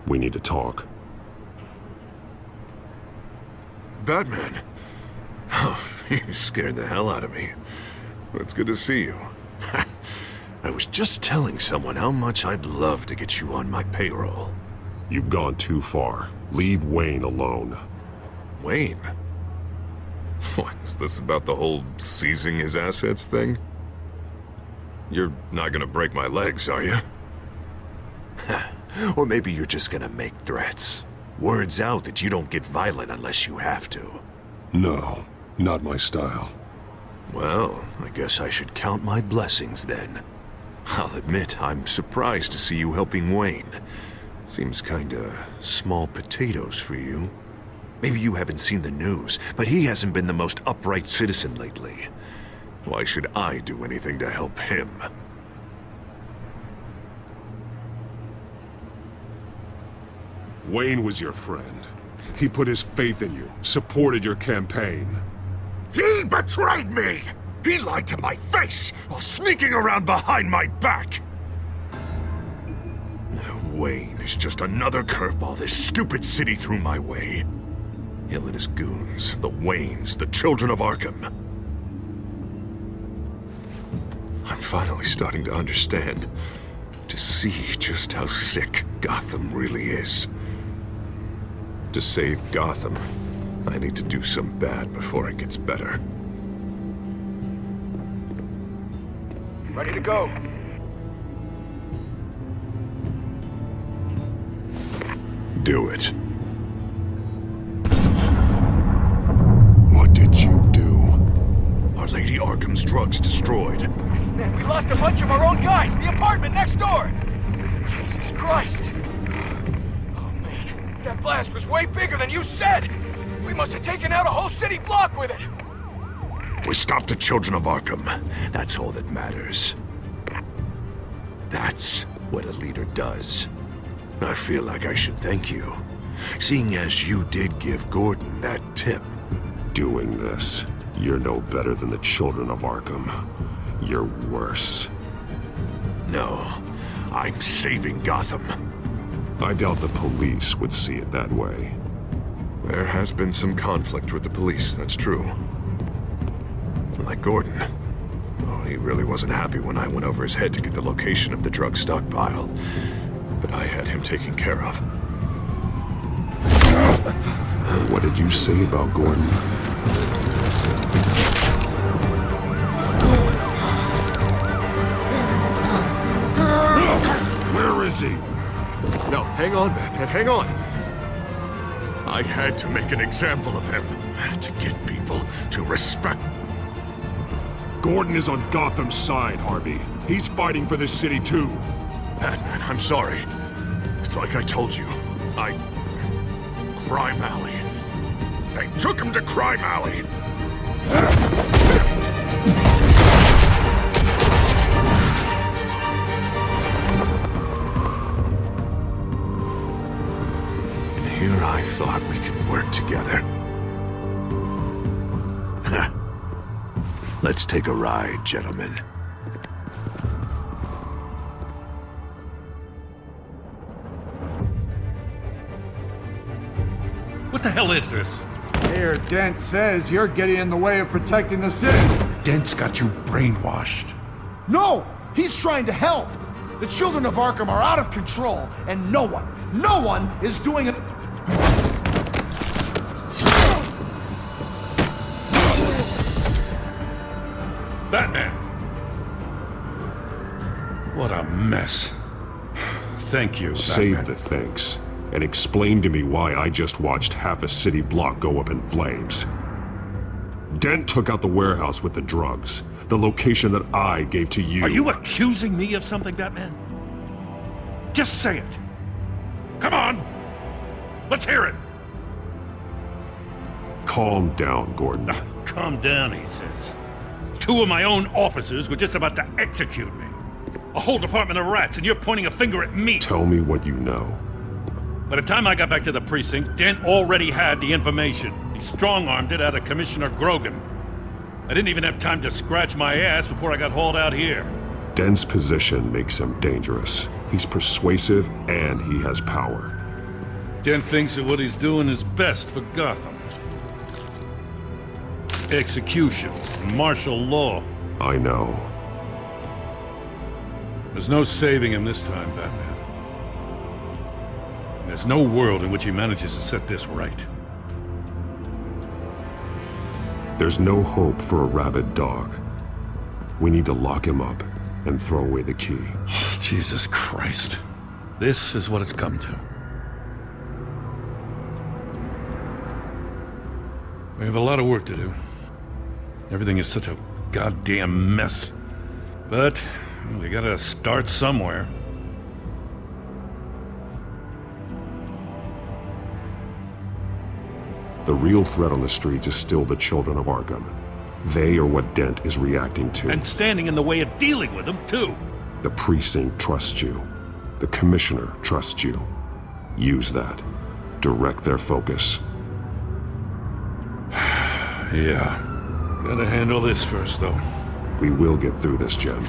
We need to talk. Batman? Oh, you scared the hell out of me. It's good to see you. I was just telling someone how much I'd love to get you on my payroll. You've gone too far. Leave Wayne alone. Wayne? What, is this about the whole seizing his assets thing? You're not gonna break my legs, are you? Or maybe you're just gonna make threats. Words out that you don't get violent unless you have to. No, not my style. Well, I guess I should count my blessings then. I'll admit, I'm surprised to see you helping Wayne. Seems kinda small potatoes for you. Maybe you haven't seen the news, but he hasn't been the most upright citizen lately. Why should I do anything to help him? Wayne was your friend. He put his faith in you, supported your campaign. He betrayed me! He lied to my face while sneaking around behind my back! Wayne is just another curveball this stupid city threw my way. Hill and his goons, the Waynes, the Children of Arkham. I'm finally starting to understand, to see just how sick Gotham really is. To save Gotham, I need to do some bad before it gets better. Ready to go. Do it. What did you do? those drugs destroyed. Man, we lost a bunch of our own guys. The apartment next door. Jesus Christ. Oh, man. That blast was way bigger than you said. We must have taken out a whole city block with it. We stopped the children of Arkham. That's all that matters. That's what a leader does. I feel like I should thank you, seeing as you did give Gordon that tip. Doing this, you're no better than the children of Arkham. You're worse. No, I'm saving Gotham. I doubt the police would see it that way. There has been some conflict with the police, that's true. Like Gordon. Oh, he really wasn't happy when I went over his head to get the location of the drug stockpile. But I had him taken care of. What did you say about Gordon? Where is he? No, hang on, Batman, hang on. I had to make an example of him to get people to respect. Gordon is on Gotham's side, Harvey. He's fighting for this city too. Batman, I'm sorry. It's like I told you. Crime Alley. They took him to Crime Alley. And here I thought we could work together. Let's take a ride, gentlemen. What the hell is this? Mayor Dent says you're getting in the way of protecting the city. Dent's got you brainwashed. No! He's trying to help! The children of Arkham are out of control, and no one is doing it. Batman! What a mess. Thank you, Save Batman. the thanks, and explain to me why I just watched half a city block go up in flames. Dent took out the warehouse with the drugs, the location that I gave to you. Are you accusing me of something, Batman? Just say it. Come on! Let's hear it! Calm down, Gordon. Calm down, he says. 2 of my own officers were just about to execute me. A whole department of rats, and you're pointing a finger at me. Tell me what you know. By the time I got back to the precinct, Dent already had the information. He strong-armed it out of Commissioner Grogan. I didn't even have time to scratch my ass before I got hauled out here. Dent's position makes him dangerous. He's persuasive, and he has power. Dent thinks that what he's doing is best for Gotham. Executions, martial law. I know. There's no saving him this time, Batman. And there's no world in which he manages to set this right. There's no hope for a rabid dog. We need to lock him up and throw away the key. Oh, Jesus Christ. This is what it's come to. We have a lot of work to do. Everything is such a goddamn mess. But we gotta start somewhere. The real threat on the streets is still the children of Arkham. They are what Dent is reacting to. And standing in the way of dealing with them, too. The precinct trusts you. The commissioner trusts you. Use that. Direct their focus. Yeah. Gotta handle this first, though. We will get through this, Jim.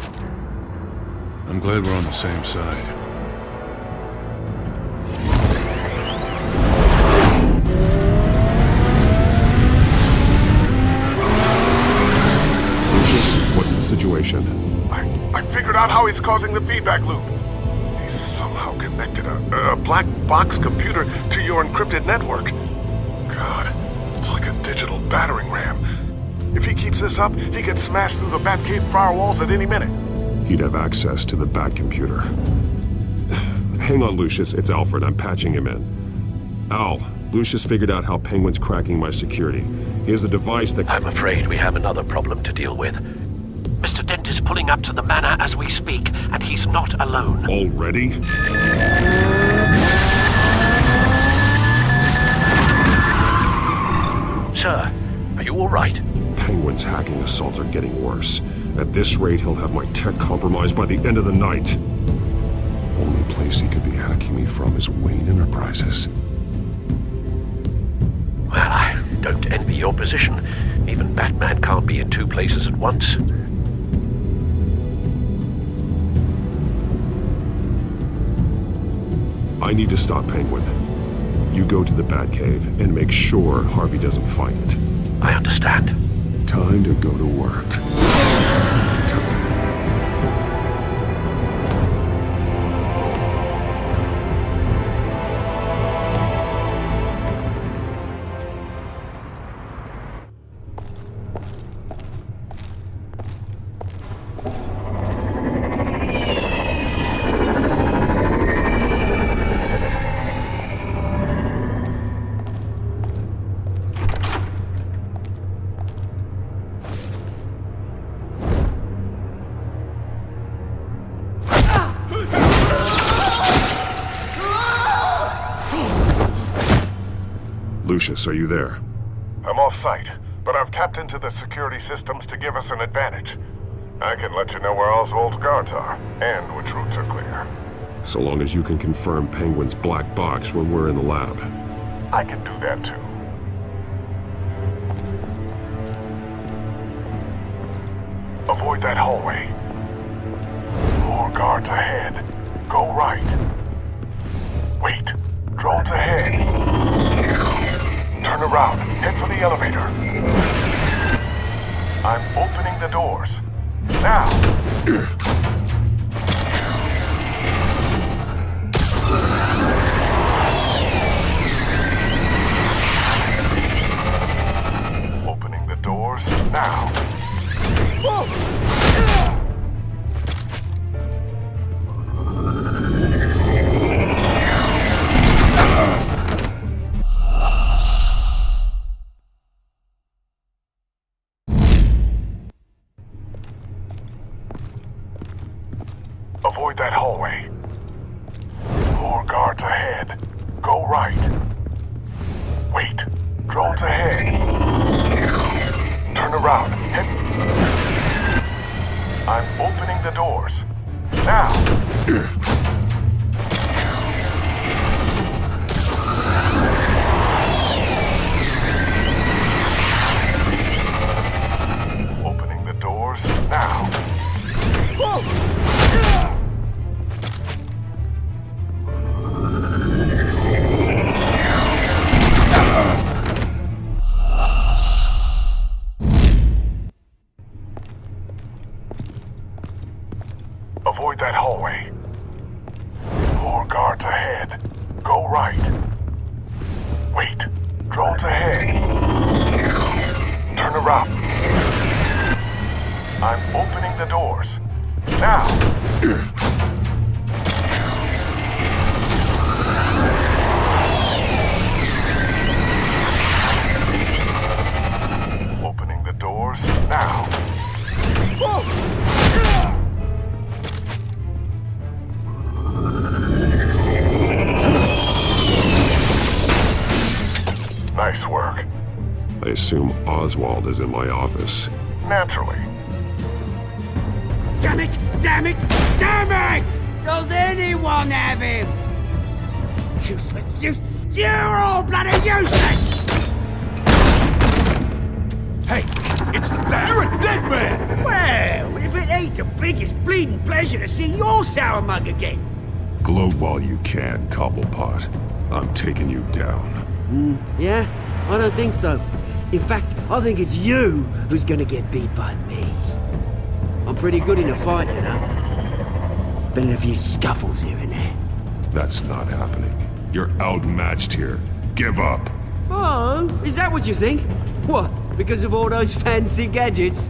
I'm glad we're on the same side. Lucius, what's the situation? I figured out how he's causing the feedback loop. He's somehow connected a black box computer to your encrypted network. God, it's like a digital battering ram. If he keeps this up, he can smash through the Batcave firewalls at any minute. He'd have access to the Bat computer. Hang on, Lucius. It's Alfred. I'm patching him in. Al, Lucius figured out how Penguin's cracking my security. He has a device that... I'm afraid we have another problem to deal with. Mr. Dent is pulling up to the manor as we speak, and he's not alone. Already? Sir, are you all right? Penguin's hacking assaults are getting worse. At this rate, he'll have my tech compromised by the end of the night. Only place he could be hacking me from is Wayne Enterprises. Well, I don't envy your position. Even Batman can't be in two places at once. I need to stop Penguin. You go to the Batcave and make sure Harvey doesn't find it. I understand. Time to go to work. Lucius, are you there? I'm off-site, but I've tapped into the security systems to give us an advantage. I can let you know where Oswald's guards are, and which routes are clear. So long as you can confirm Penguin's black box when we're in the lab. I can do that too. Avoid that hallway. More guards ahead. Go right. Wait. Drones ahead. Turn around. Head for the elevator. I'm opening the doors. Now! Opening the doors now. Avoid that hallway. More guards ahead. Go right. Wait. Drones ahead. Turn around. Head. I'm opening the doors. Now! Opening the doors now. Avoid that hallway. More guards ahead. Go right. Wait. Drones ahead. Turn around. I'm opening the doors. Now! Opening the doors now. Nice work. I assume Oswald is in my office. Naturally. Damn it! Damn it! Damn it! Does anyone have him? Useless! You're all bloody useless! Hey, it's the Bat! You're a dead man! Well, if it ain't the biggest bleeding pleasure to see your sour mug again. Gloat while you can, Cobblepot. I'm taking you down. Yeah? I don't think so. In fact, I think it's you who's gonna get beat by me. I'm pretty good in a fight, you know. Been in a few scuffles here and there. That's not happening. You're outmatched here. Give up. Oh, is that what you think? What, because of all those fancy gadgets?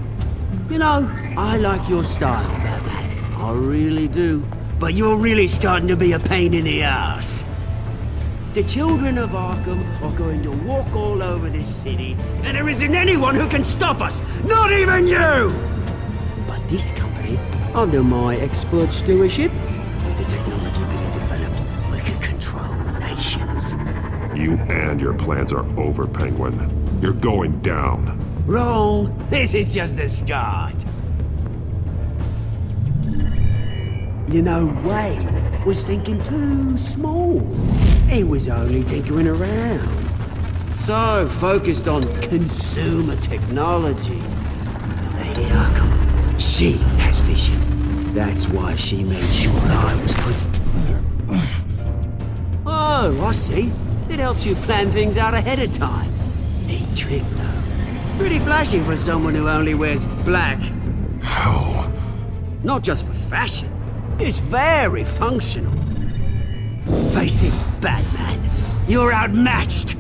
You know, I like your style, Batman. I really do. But you're really starting to be a pain in the ass. The children of Arkham are going to walk all over this city, and there isn't anyone who can stop us! Not even you! But this company under my expert stewardship. With the technology being developed, we could control nations. You and your plans are over, Penguin. You're going down. Wrong. This is just the start. You know, Wayne was thinking too small. He was only tinkering around. So focused on consumer technology. Lady Arkham, she has vision. That's why she made sure I was put... Oh, I see. It helps you plan things out ahead of time. Neat trick, though. Pretty flashy for someone who only wears black. How? Not just for fashion. It's very functional. Face it, Batman. You're outmatched.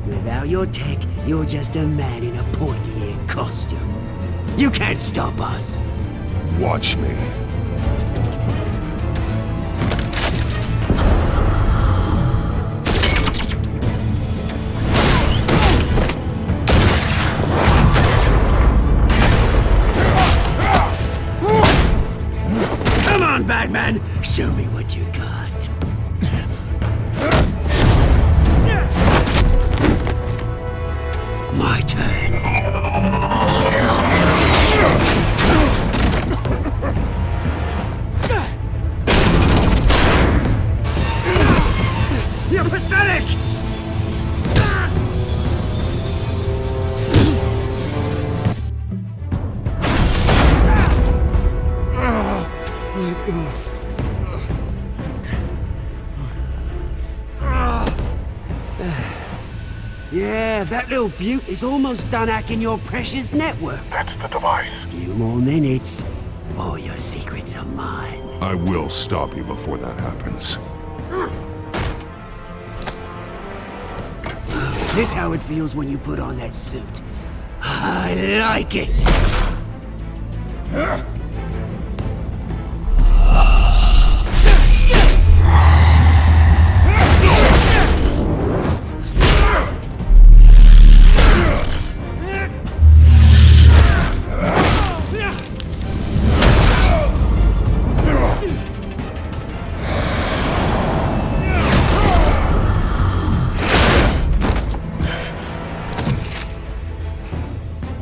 Without your tech, you're just a man in a pointy-eared costume. You can't stop us. Watch me. Come on, Batman! Show me what you got. My turn. You're pathetic! Yeah, that little beaut is almost done hacking your precious network. That's the device. Few more minutes. All your secrets are mine. I will stop you before that happens. Is this how it feels when you put on that suit? I like it!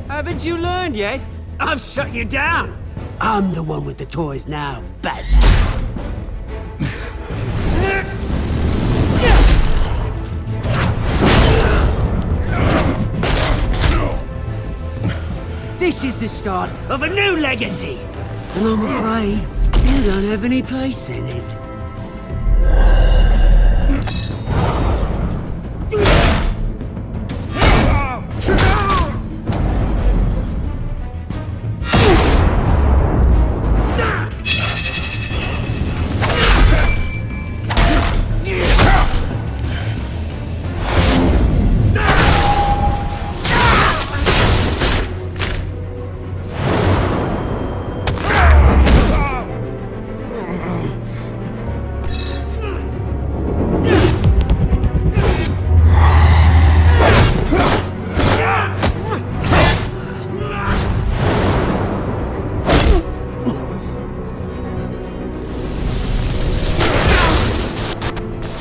Haven't you learned yet? I've shut you down. I'm the one with the toys now, Batman. This is the start of a new legacy. And I'm afraid you don't have any place in it.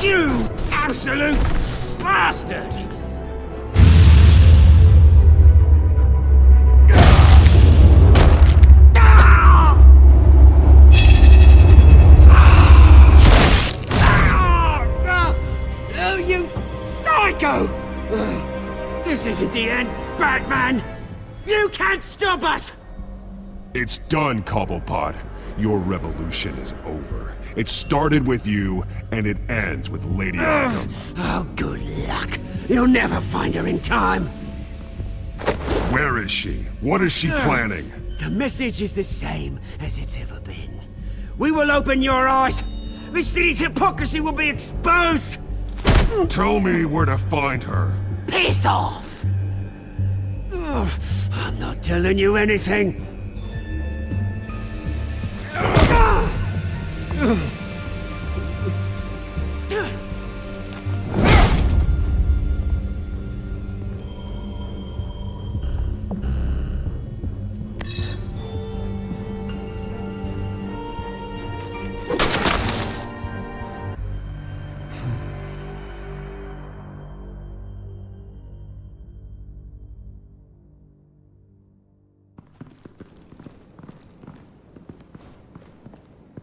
You absolute bastard! Oh, you psycho! This isn't the end, Batman! You can't stop us! It's done, Cobblepot. Your revolution is over. It started with you, and it ends with Lady Arkham. Oh, good luck. You'll never find her in time. Where is she? What is she planning? The message is the same as it's ever been. We will open your eyes. This city's hypocrisy will be exposed. Tell me where to find her. Piss off! I'm not telling you anything.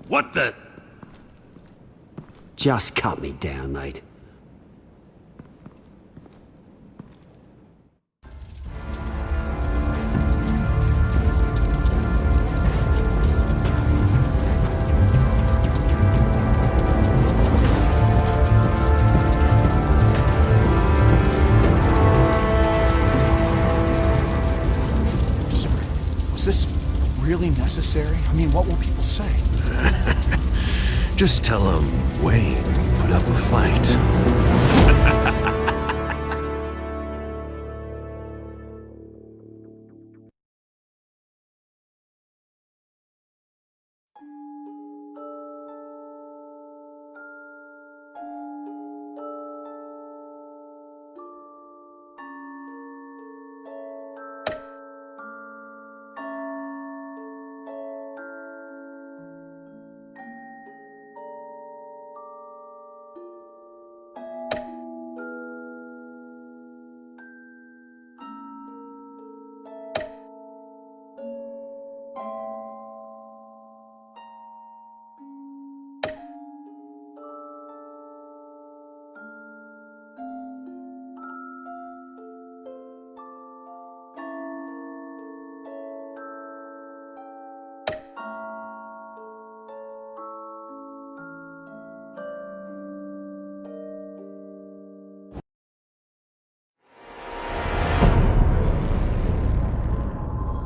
What the? Just cut me down, mate. Was this really necessary? I mean, what will people say? Just tell him Wayne put up a fight.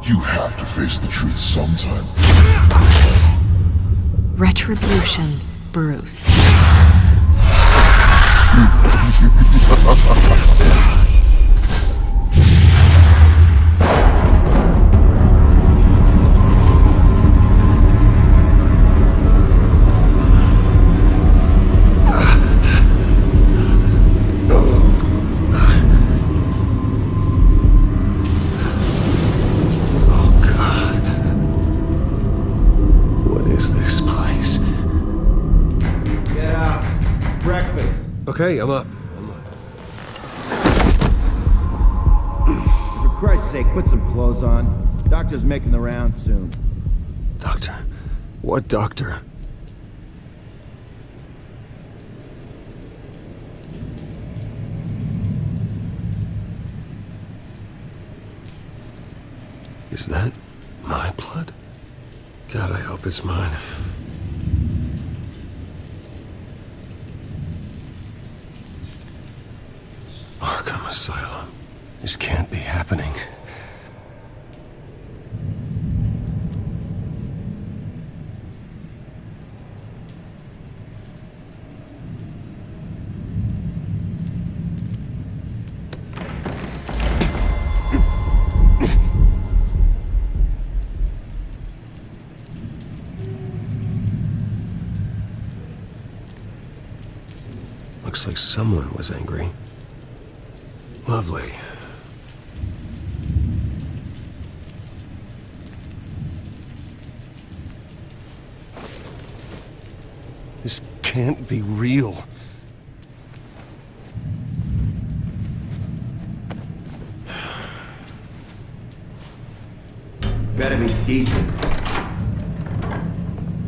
You have to face the truth sometime. Retribution, Bruce. Okay, I'm up. For Christ's sake, put some clothes on. Doctor's making the rounds soon. Doctor? What doctor? Is that my blood? God, I hope it's mine. Arkham Asylum. This can't be happening. Looks like someone was angry. Lovely. This can't be real. Better be decent.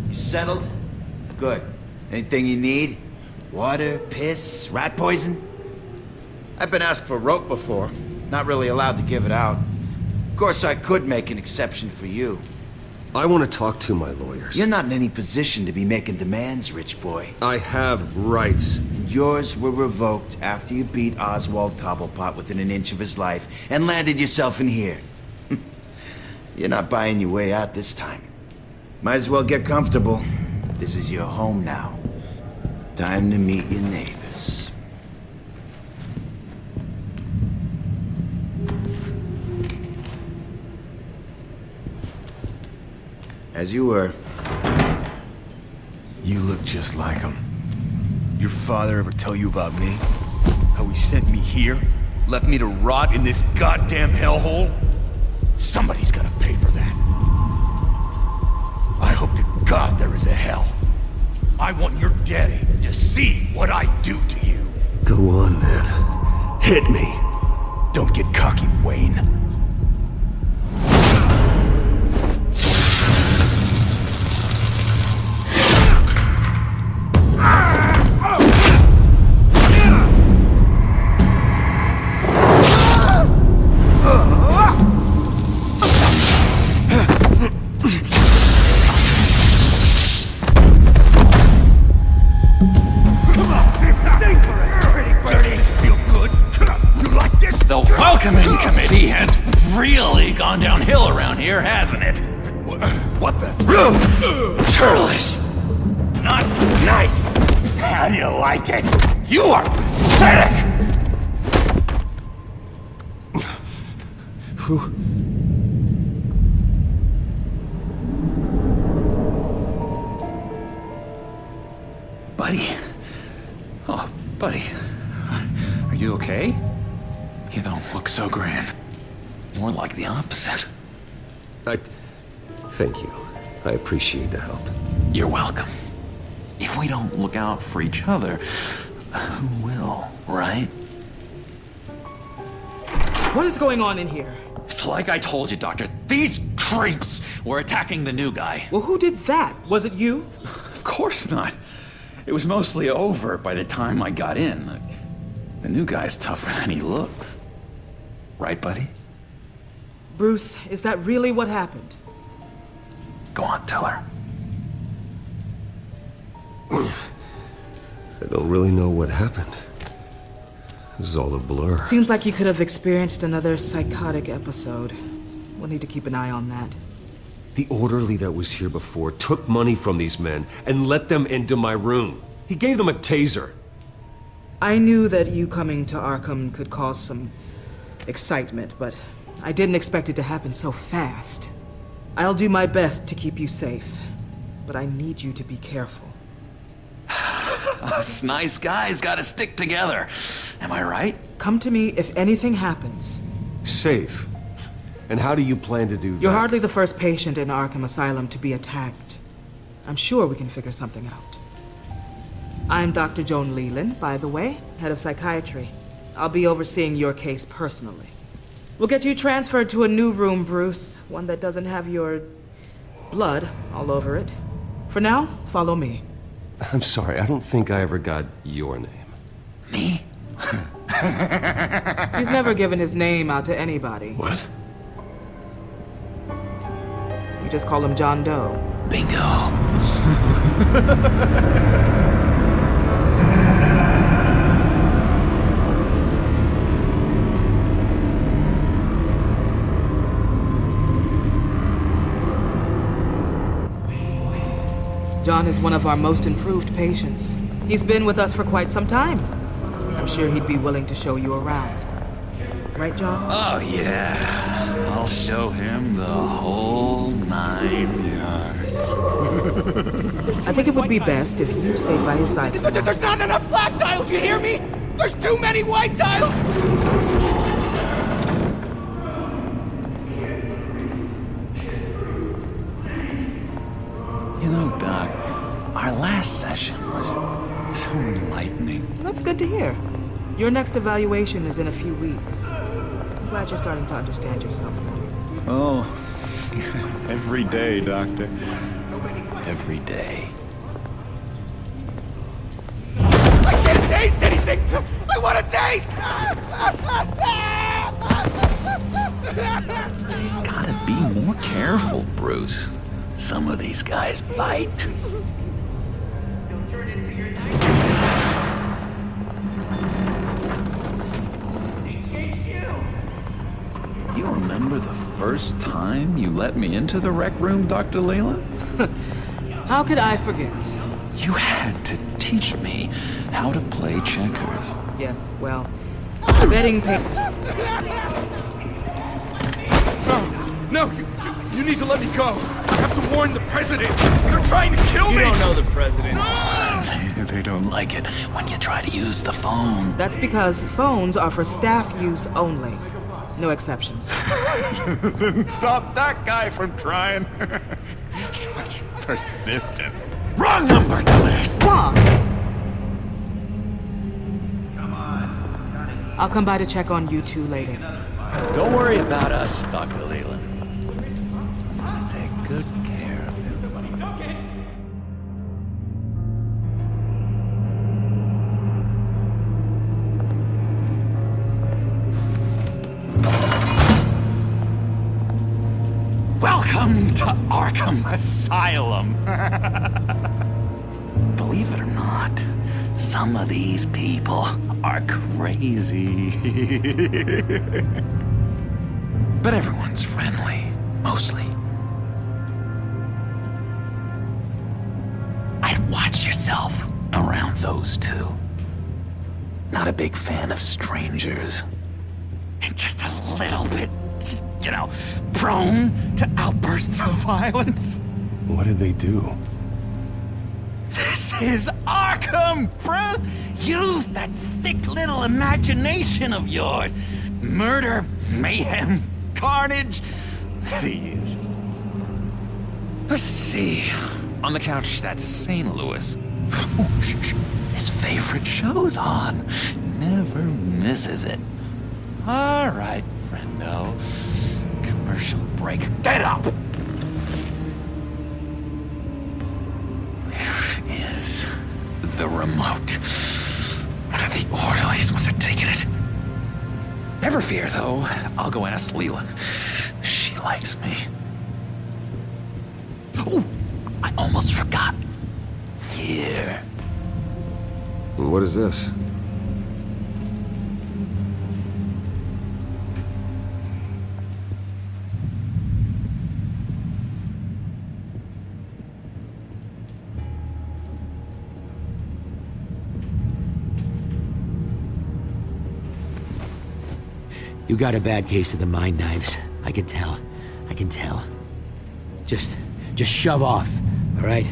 You settled? Good. Anything you need? Water, piss, rat poison? I've been asked for rope before. Not really allowed to give it out. Of course, I could make an exception for you. I want to talk to my lawyers. You're not in any position to be making demands, rich boy. I have rights. And yours were revoked after you beat Oswald Cobblepot within an inch of his life and landed yourself in here. You're not buying your way out this time. Might as well get comfortable. This is your home now. Time to meet your neighbors. As you were. You look just like him. Your father ever tell you about me? How he sent me here? Left me to rot in this goddamn hellhole? Somebody's gotta pay for that. I hope to God there is a hell. I want your daddy to see what I do to you. Go on, then. Hit me. Don't get cocky, Wayne. downhill around here, hasn't it? What the? Churlish! Not nice! How do you like it? You are pathetic! Buddy? Oh, buddy. Are you okay? You don't look so grand. More like the opposite. Thank you. I appreciate the help. You're welcome. If we don't look out for each other, who will, right? What is going on in here? It's like I told you, Doctor. These creeps were attacking the new guy. Well, who did that? Was it you? Of course not. It was mostly over by the time I got in. The new guy's tougher than he looks. Right, buddy? Bruce, is that really what happened? Go on, tell her. I don't really know what happened. It was all a blur. Seems like you could have experienced another psychotic episode. We'll need to keep an eye on that. The orderly that was here before took money from these men and let them into my room. He gave them a taser. I knew that you coming to Arkham could cause some excitement, but I didn't expect it to happen so fast. I'll do my best to keep you safe, but I need you to be careful. Us nice guys gotta stick together. Am I right? Come to me if anything happens. Safe? And how do you plan to do that? You're hardly the first patient in Arkham Asylum to be attacked. I'm sure we can figure something out. I'm Dr. Joan Leland, by the way, head of psychiatry. I'll be overseeing your case personally. We'll get you transferred to a new room, Bruce. One that doesn't have your blood all over it. For now, follow me. I'm sorry, I don't think I ever got your name. Me? He's never given his name out to anybody. What? We just call him John Doe. Bingo. John is one of our most improved patients. He's been with us for quite some time. I'm sure he'd be willing to show you around. Right, John? Oh, yeah. I'll show him the whole 9 yards. I think it would be best if you stayed by his side. There's not enough black tiles, you hear me? There's too many white tiles! You know, Doc, our last session was so enlightening. Well, that's good to hear. Your next evaluation is in a few weeks. I'm glad you're starting to understand yourself better. Oh, every day, Doctor. Every day. I can't taste anything! I want to taste! Gotta be more careful, Bruce. Some of these guys bite. You remember the first time you let me into the rec room, Dr. Leland? How could I forget? You had to teach me how to play checkers. Yes, well, betting paper. No, you need to let me go. I have to warn the president. They're trying to kill me. You don't know the president. They don't like it when you try to use the phone. That's because phones are for staff use only. No exceptions. Stop that guy from trying. Such persistence. Wrong number, dumbass! John! I'll come by to check on you two later. Don't worry about us, Dr. Leland. Take good care of him. Welcome to Arkham Asylum. Believe it or not, some of these people are crazy. But everyone's friendly. mostly. I'd watch yourself around those two. Not a big fan of strangers. And just a little bit, prone to outbursts of violence. What did they do? This is Arkham, Bruce! Use that sick little imagination of yours. Murder, mayhem, carnage, the usual. Let's see. On the couch, that's St. Louis. Ooh, shh. His favorite show's on. Never misses it. All right, friendo. Commercial break. Get up! Where is the remote? The orderlies must have taken it. Never fear, though. I'll go ask Leland. She likes me. Ooh, I almost forgot. Here. What is this? You got a bad case of the mind knives. I can tell. I can tell. Just shove off, all right?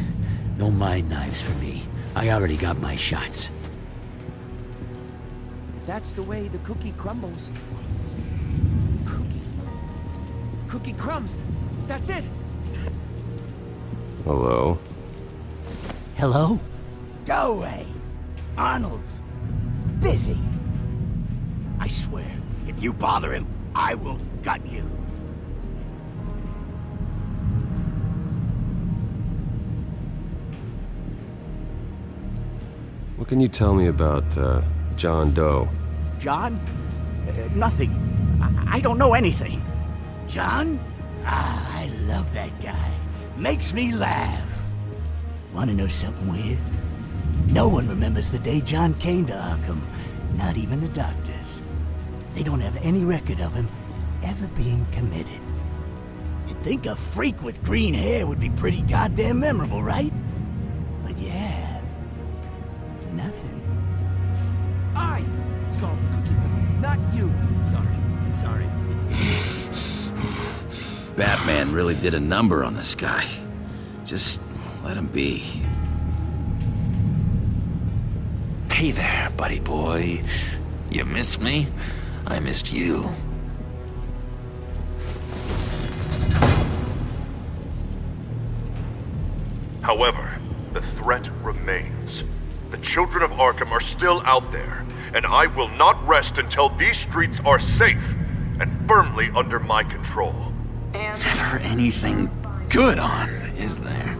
No mind knives for me. I already got my shots. If that's the way the cookie crumbles. Cookie crumbs. That's it. Hello? Hello? Go away. Arnold's busy. I swear, if you bother him, I will gut you. What can you tell me about, John Doe? John? Nothing. I don't know anything. John? Ah, I love that guy. Makes me laugh. Wanna know something weird? No one remembers the day John came to Arkham. Not even the doctors. They don't have any record of him ever being committed. You'd think a freak with green hair would be pretty goddamn memorable, right? But yeah, nothing. I solved the cookie riddle, not you. Sorry. Batman really did a number on this guy. Just let him be. Hey there, buddy boy. You missed me? I missed you. However, the threat remains. The children of Arkham are still out there, and I will not rest until these streets are safe and firmly under my control. Never anything good on, is there?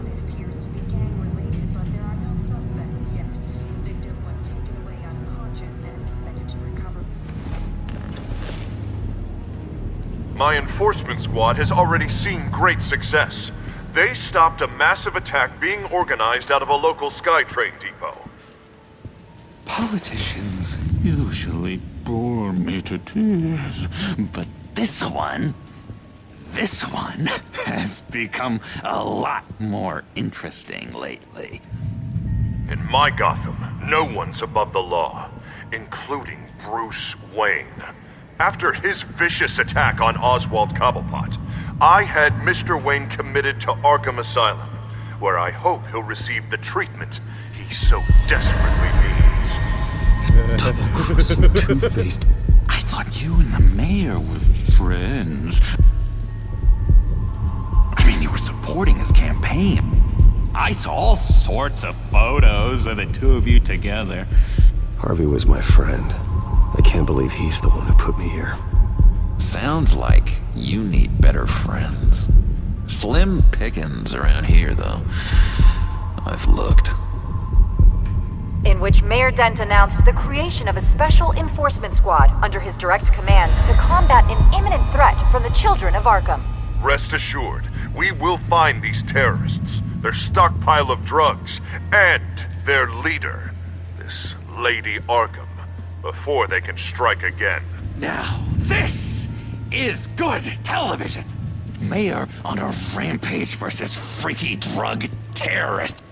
My enforcement squad has already seen great success. They stopped a massive attack being organized out of a local SkyTrain depot. Politicians usually bore me to tears, but this one has become a lot more interesting lately. In my Gotham, no one's above the law, including Bruce Wayne. After his vicious attack on Oswald Cobblepot, I had Mr. Wayne committed to Arkham Asylum, where I hope he'll receive the treatment he so desperately needs. Double-crossing Two-Faced. I thought you and the mayor were friends. I mean, you were supporting his campaign. I saw all sorts of photos of the two of you together. Harvey was my friend. I can't believe he's the one who put me here. Sounds like you need better friends. Slim pickings around here, though. I've looked. In which Mayor Dent announced the creation of a special enforcement squad under his direct command to combat an imminent threat from the children of Arkham. Rest assured, we will find these terrorists, their stockpile of drugs, and their leader, this Lady Arkham, before they can strike again. Now, this is good television. Mayor on a rampage versus freaky drug terrorist.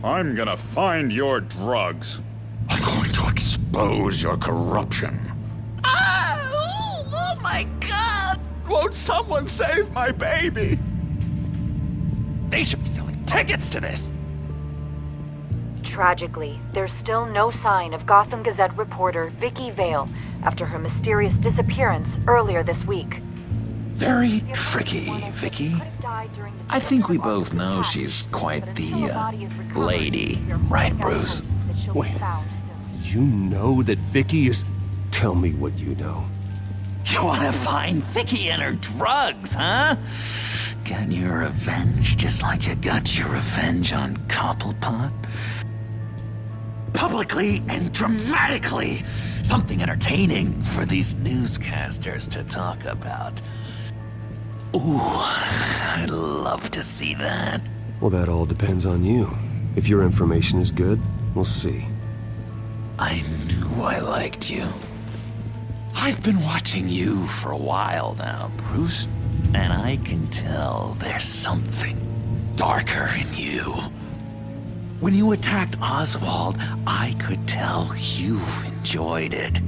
I'm gonna find your drugs. I'm going to expose your corruption. Oh my God! Won't someone save my baby? They should be selling tickets to this. Tragically, there's still no sign of Gotham Gazette reporter Vicky Vale after her mysterious disappearance earlier this week. Very tricky, Vicky. I think we both know she's quite the lady, right, Bruce? Wait, you know that Vicky is... Tell me what you know. You want to find Vicky and her drugs, huh? Get your revenge just like you got your revenge on Cobblepot? Publicly and dramatically. Something entertaining for these newscasters to talk about. Ooh, I'd love to see that. Well, that all depends on you. If your information is good, we'll see. I knew I liked you. I've been watching you for a while now, Bruce, and I can tell there's something darker in you. When you attacked Oswald, I could tell you enjoyed it.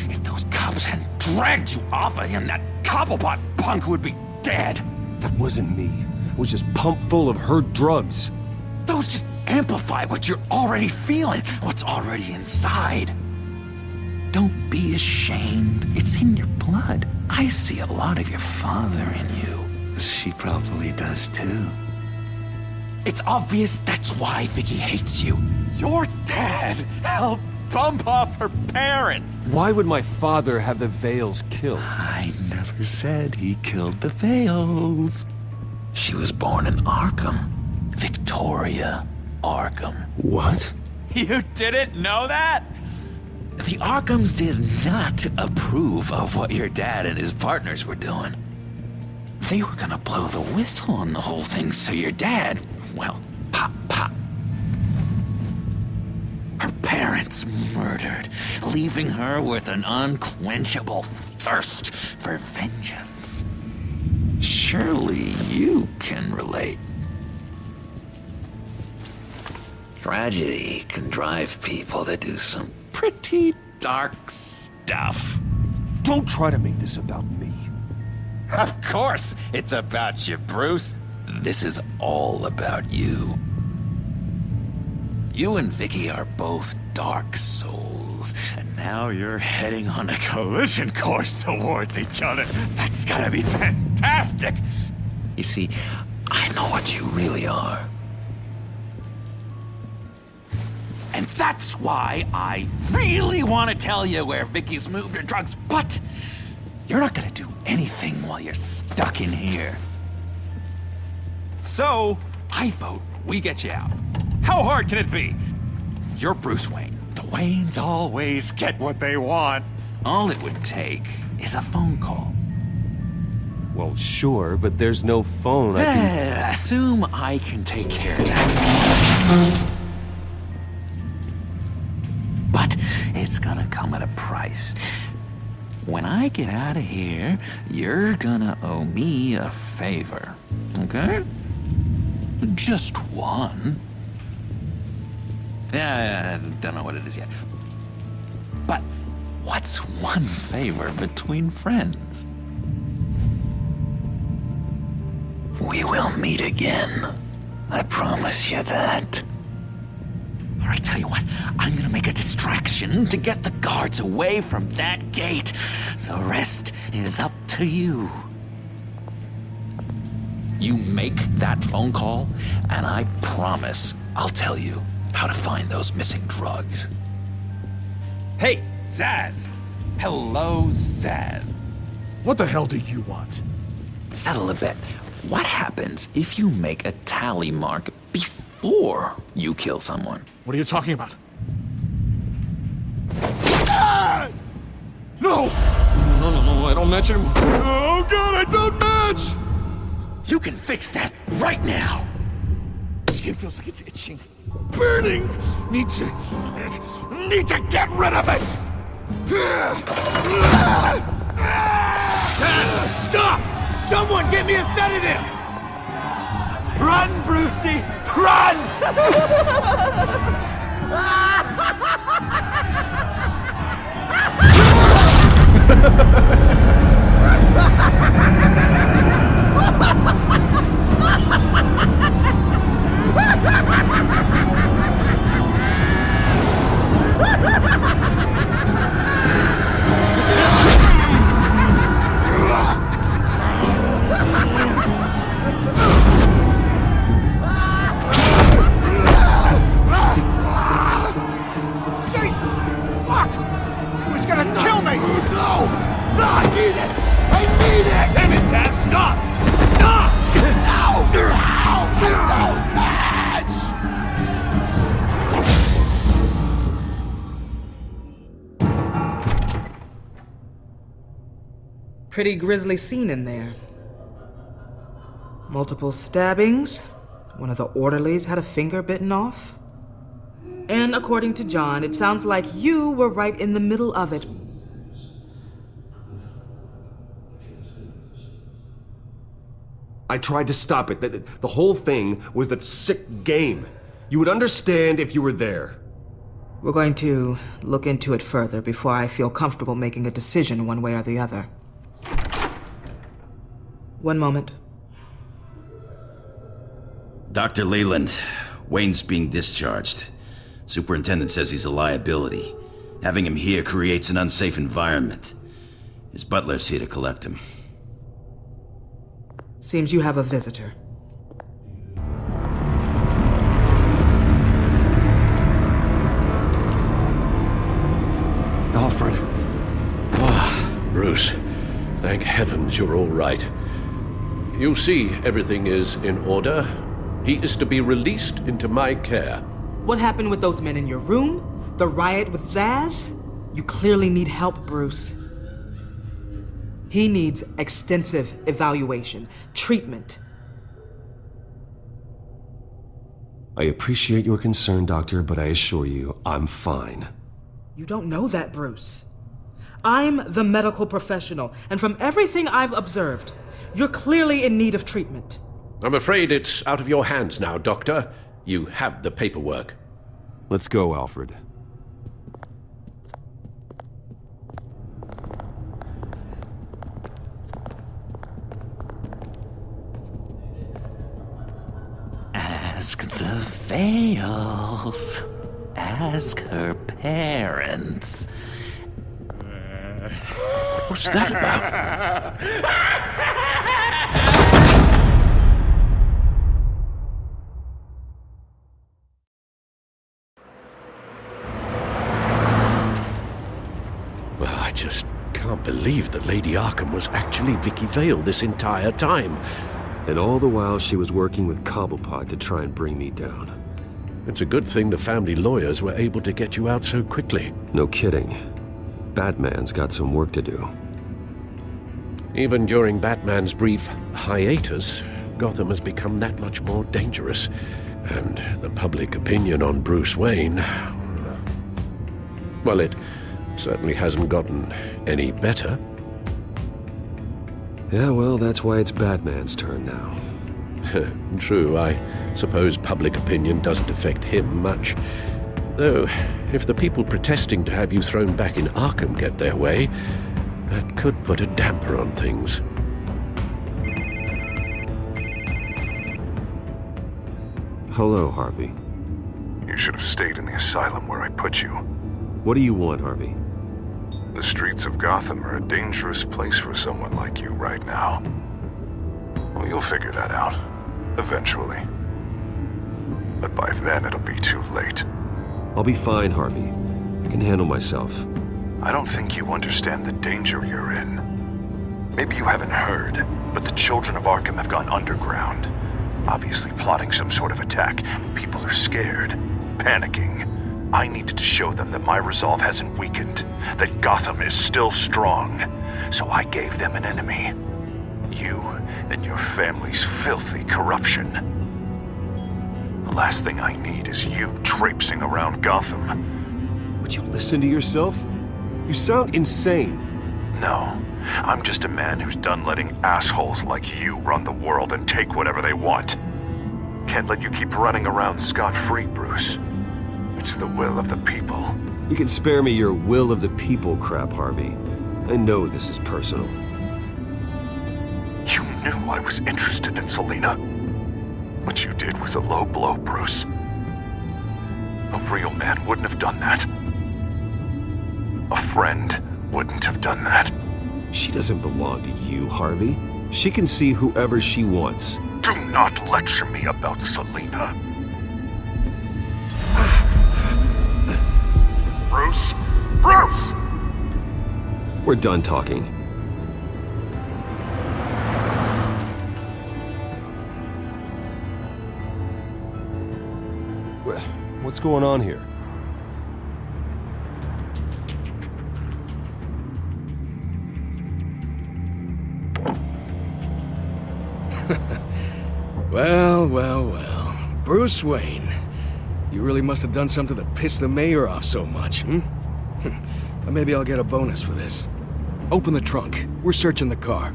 If those cops hadn't dragged you off of him, that Cobblepot punk would be dead. That wasn't me. It was just pumped full of her drugs. Those just amplify what you're already feeling, what's already inside. Don't be ashamed. It's in your blood. I see a lot of your father in you. She probably does too. It's obvious that's why Vicky hates you. Your dad helped bump off her parents. Why would my father have the Vales killed? I never said he killed the Vales. She was born in Arkham. Victoria Arkham. What? You didn't know that? The Arkhams did not approve of what your dad and his partners were doing. They were gonna blow the whistle on the whole thing, so your dad, well, pop. Her parents murdered, leaving her with an unquenchable thirst for vengeance. Surely you can relate. Tragedy can drive people to do some pretty dark stuff. Don't try to make this about me. Of course it's about you, Bruce. This is all about you. You and Vicky are both dark souls, and now you're heading on a collision course towards each other. That's gonna be fantastic! You see, I know what you really are. And that's why I really want to tell you where Vicky's moved her drugs, but you're not gonna do anything while you're stuck in here. So, I vote we get you out. How hard can it be? You're Bruce Wayne. The Waynes always get what they want. All it would take is a phone call. Well, sure, but there's no phone. Assume I can take care of that. But it's gonna come at a price. When I get out of here, you're gonna owe me a favor, okay? Just one. I don't know what it is yet. But what's one favor between friends? We will meet again. I promise you that. All right, tell you what, I'm gonna make a distraction to get the guards away from that gate. The rest is up to you. You make that phone call, and I promise I'll tell you how to find those missing drugs. Hey, Zaz! Hello, Zaz. What the hell do you want? Settle a bit. What happens if you make a tally mark before you kill someone? What are you talking about? Ah! No! No, I don't match anymore. Oh god, I don't match! You can fix that right now! Skin feels like it's itching. Burning! Need to get rid of it! Stop! Someone get me a sedative! Run, Brucey! Run! Jesus! Fuck! He was gonna kill me! No! No, I need it! I need it! Damn it, Zaz, stop! Stop! No! No! Don't match! Pretty grisly scene in there. Multiple stabbings. One of the orderlies had a finger bitten off. And according to John, it sounds like you were right in the middle of it. I tried to stop it. The whole thing was that sick game. You would understand if you were there. We're going to look into it further before I feel comfortable making a decision one way or the other. One moment. Dr. Leland, Wayne's being discharged. Superintendent says he's a liability. Having him here creates an unsafe environment. His butler's here to collect him. Seems you have a visitor. Alfred. Bruce, thank heavens you're all right. You see, everything is in order. He is to be released into my care. What happened with those men in your room? The riot with Zaz? You clearly need help, Bruce. He needs extensive evaluation, treatment. I appreciate your concern, Doctor, but I assure you, I'm fine. You don't know that, Bruce. I'm the medical professional, and from everything I've observed, you're clearly in need of treatment. I'm afraid it's out of your hands now, Doctor. You have the paperwork. Let's go, Alfred. Ask the Vales. Ask her parents. What was that about? Well, I just can't believe that Lady Arkham was actually Vicky Vale this entire time. And all the while she was working with Cobblepot to try and bring me down. It's a good thing the family lawyers were able to get you out so quickly. No kidding. Batman's got some work to do. Even during Batman's brief hiatus, Gotham has become that much more dangerous. And the public opinion on Bruce Wayne... well, it certainly hasn't gotten any better. Yeah, well, that's why it's Batman's turn now. True, I suppose public opinion doesn't affect him much. Though, if the people protesting to have you thrown back in Arkham get their way, that could put a damper on things. Hello, Harvey. You should have stayed in the asylum where I put you. What do you want, Harvey? The streets of Gotham are a dangerous place for someone like you right now. Well, you'll figure that out. Eventually. But by then, it'll be too late. I'll be fine, Harvey. I can handle myself. I don't think you understand the danger you're in. Maybe you haven't heard, but the children of Arkham have gone underground. Obviously plotting some sort of attack, and people are scared, panicking. I needed to show them that my resolve hasn't weakened, that Gotham is still strong. So I gave them an enemy. You and your family's filthy corruption. The last thing I need is you traipsing around Gotham. Would you listen to yourself? You sound insane. No. I'm just a man who's done letting assholes like you run the world and take whatever they want. Can't let you keep running around scot-free, Bruce. It's the will of the people. You can spare me your will of the people crap, Harvey. I know this is personal. You knew I was interested in Selina. What you did was a low blow, Bruce. A real man wouldn't have done that. A friend wouldn't have done that. She doesn't belong to you, Harvey. She can see whoever she wants. Do not lecture me about Selina. Bruce? Bruce! We're done talking. What's going on here? Well, well, well. Bruce Wayne. You really must have done something to piss the mayor off so much, hmm? Well, maybe I'll get a bonus for this. Open the trunk. We're searching the car.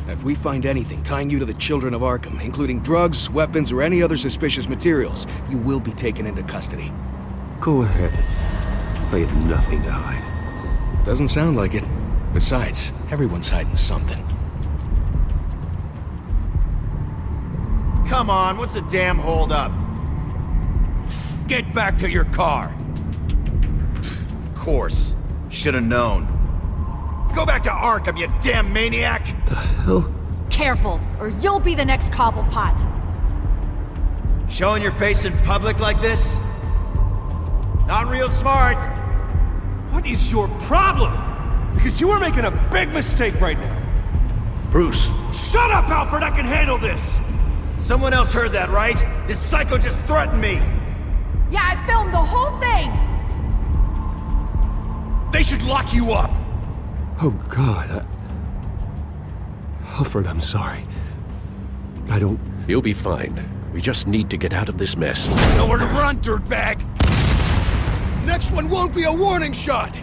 If we find anything tying you to the children of Arkham, including drugs, weapons, or any other suspicious materials, you will be taken into custody. Go ahead. I have nothing to hide. Doesn't sound like it. Besides, everyone's hiding something. Come on, what's the damn holdup? Get back to your car. Of course. Should have known. Go back to Arkham, you damn maniac! The hell? Careful, or you'll be the next Cobblepot. Showing your face in public like this? Not real smart. What is your problem? Because you are making a big mistake right now. Bruce. Shut up, Alfred! I can handle this! Someone else heard that, right? This psycho just threatened me! Yeah, I filmed the whole thing! They should lock you up! Oh, God. Alfred, I'm sorry. I don't... You'll be fine. We just need to get out of this mess. Nowhere to run, dirtbag! Next one won't be a warning shot!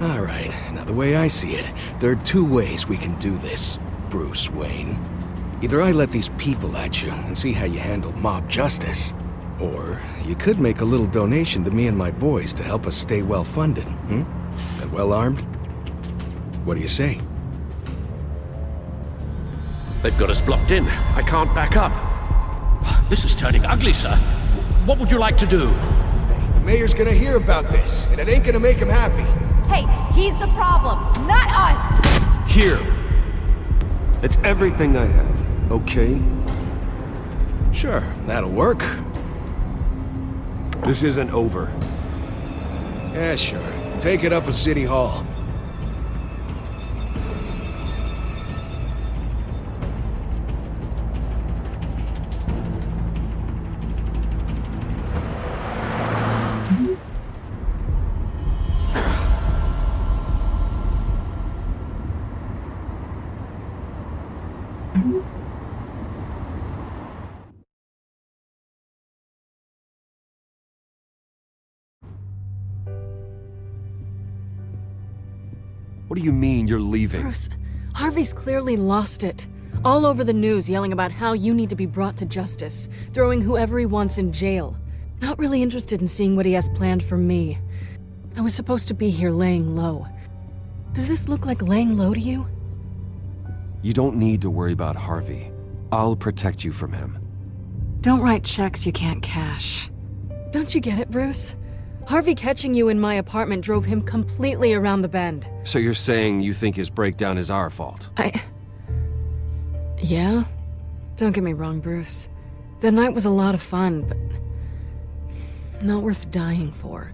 All right, now the way I see it, there are two ways we can do this, Bruce Wayne. Either I let these people at you and see how you handle mob justice, or you could make a little donation to me and my boys to help us stay well-funded, and well-armed. What do you say? They've got us blocked in. I can't back up. This is turning ugly, sir. What would you like to do? Hey, the mayor's gonna hear about this, and it ain't gonna make him happy. Hey, he's the problem, not us! Here. It's everything I have, okay? Sure, that'll work. This isn't over. Yeah, sure. Take it up with City Hall. What do you mean you're leaving? Bruce, Harvey's clearly lost it. All over the news yelling about how you need to be brought to justice, throwing whoever he wants in jail. Not really interested in seeing what he has planned for me. I was supposed to be here laying low. Does this look like laying low to you? You don't need to worry about Harvey. I'll protect you from him. Don't write checks you can't cash. Don't you get it, Bruce? Harvey catching you in my apartment drove him completely around the bend. So you're saying you think his breakdown is our fault? Yeah? Don't get me wrong, Bruce. The night was a lot of fun, but not worth dying for.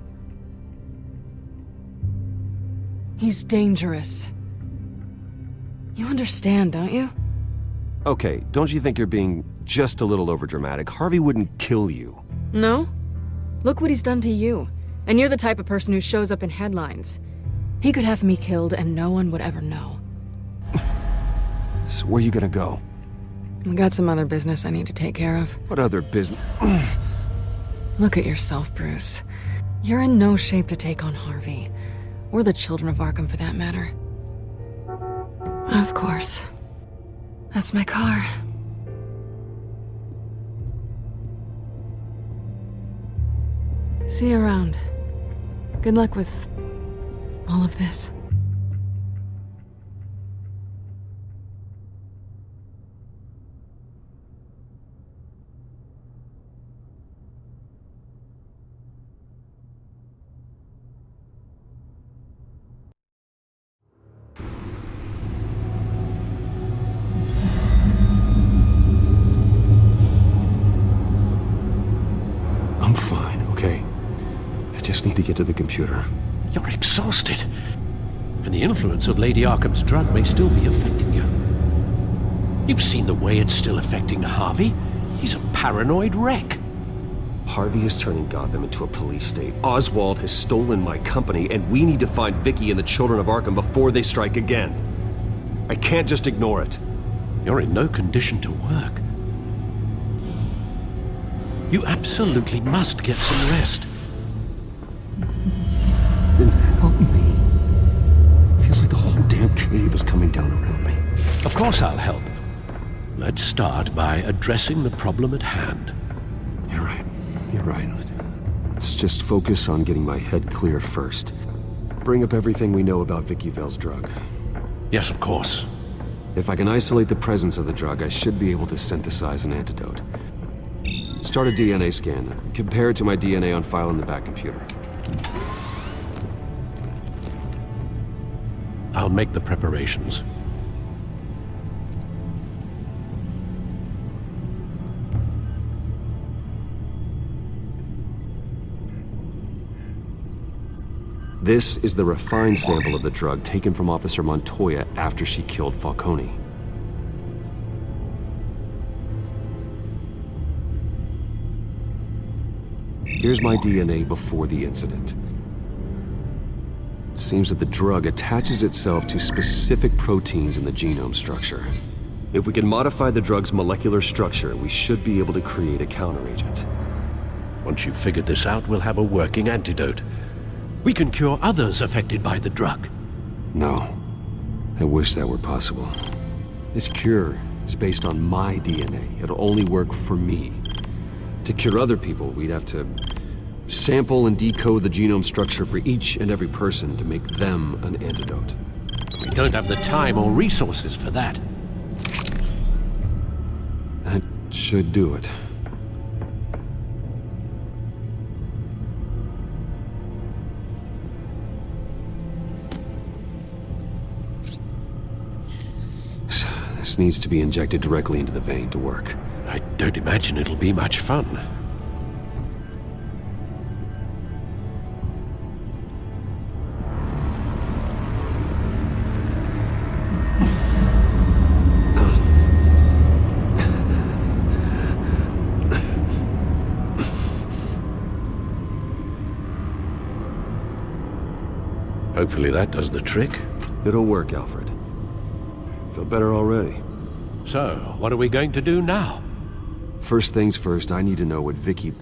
He's dangerous. You understand, don't you? Okay, don't you think you're being just a little overdramatic? Harvey wouldn't kill you. No? Look what he's done to you. And you're the type of person who shows up in headlines. He could have me killed and no one would ever know. So where are you gonna go? I got some other business I need to take care of. What other business? Look at yourself, Bruce. You're in no shape to take on Harvey. Or the children of Arkham, for that matter. Of course. That's my car. See you around. Good luck with all of this. I'm fine, okay? I just need to get to the computer. You're exhausted. And the influence of Lady Arkham's drug may still be affecting you. You've seen the way it's still affecting Harvey. He's a paranoid wreck. Harvey is turning Gotham into a police state. Oswald has stolen my company, and we need to find Vicky and the children of Arkham before they strike again. I can't just ignore it. You're in no condition to work. You absolutely must get some rest. Then help me. Feels like the whole damn cave is coming down around me. Of course I'll help. Let's start by addressing the problem at hand. You're right. You're right. Let's just focus on getting my head clear first. Bring up everything we know about Vicky Vale's drug. Yes, of course. If I can isolate the presence of the drug, I should be able to synthesize an antidote. Start a DNA scan. Compare it to my DNA on file in the back computer. I'll make the preparations. This is the refined sample of the drug taken from Officer Montoya after she killed Falcone. Here's my DNA before the incident. It seems that the drug attaches itself to specific proteins in the genome structure. If we can modify the drug's molecular structure, we should be able to create a counteragent. Once you've figured this out, we'll have a working antidote. We can cure others affected by the drug. No. I wish that were possible. This cure is based on my DNA. It'll only work for me. To cure other people, we'd have to sample and decode the genome structure for each and every person to make them an antidote. We don't have the time or resources for that. That should do it. This needs to be injected directly into the vein to work. I don't imagine it'll be much fun. Hopefully that does the trick. It'll work, Alfred. Feel better already. So, what are we going to do now? First things first, I need to know what Vicky,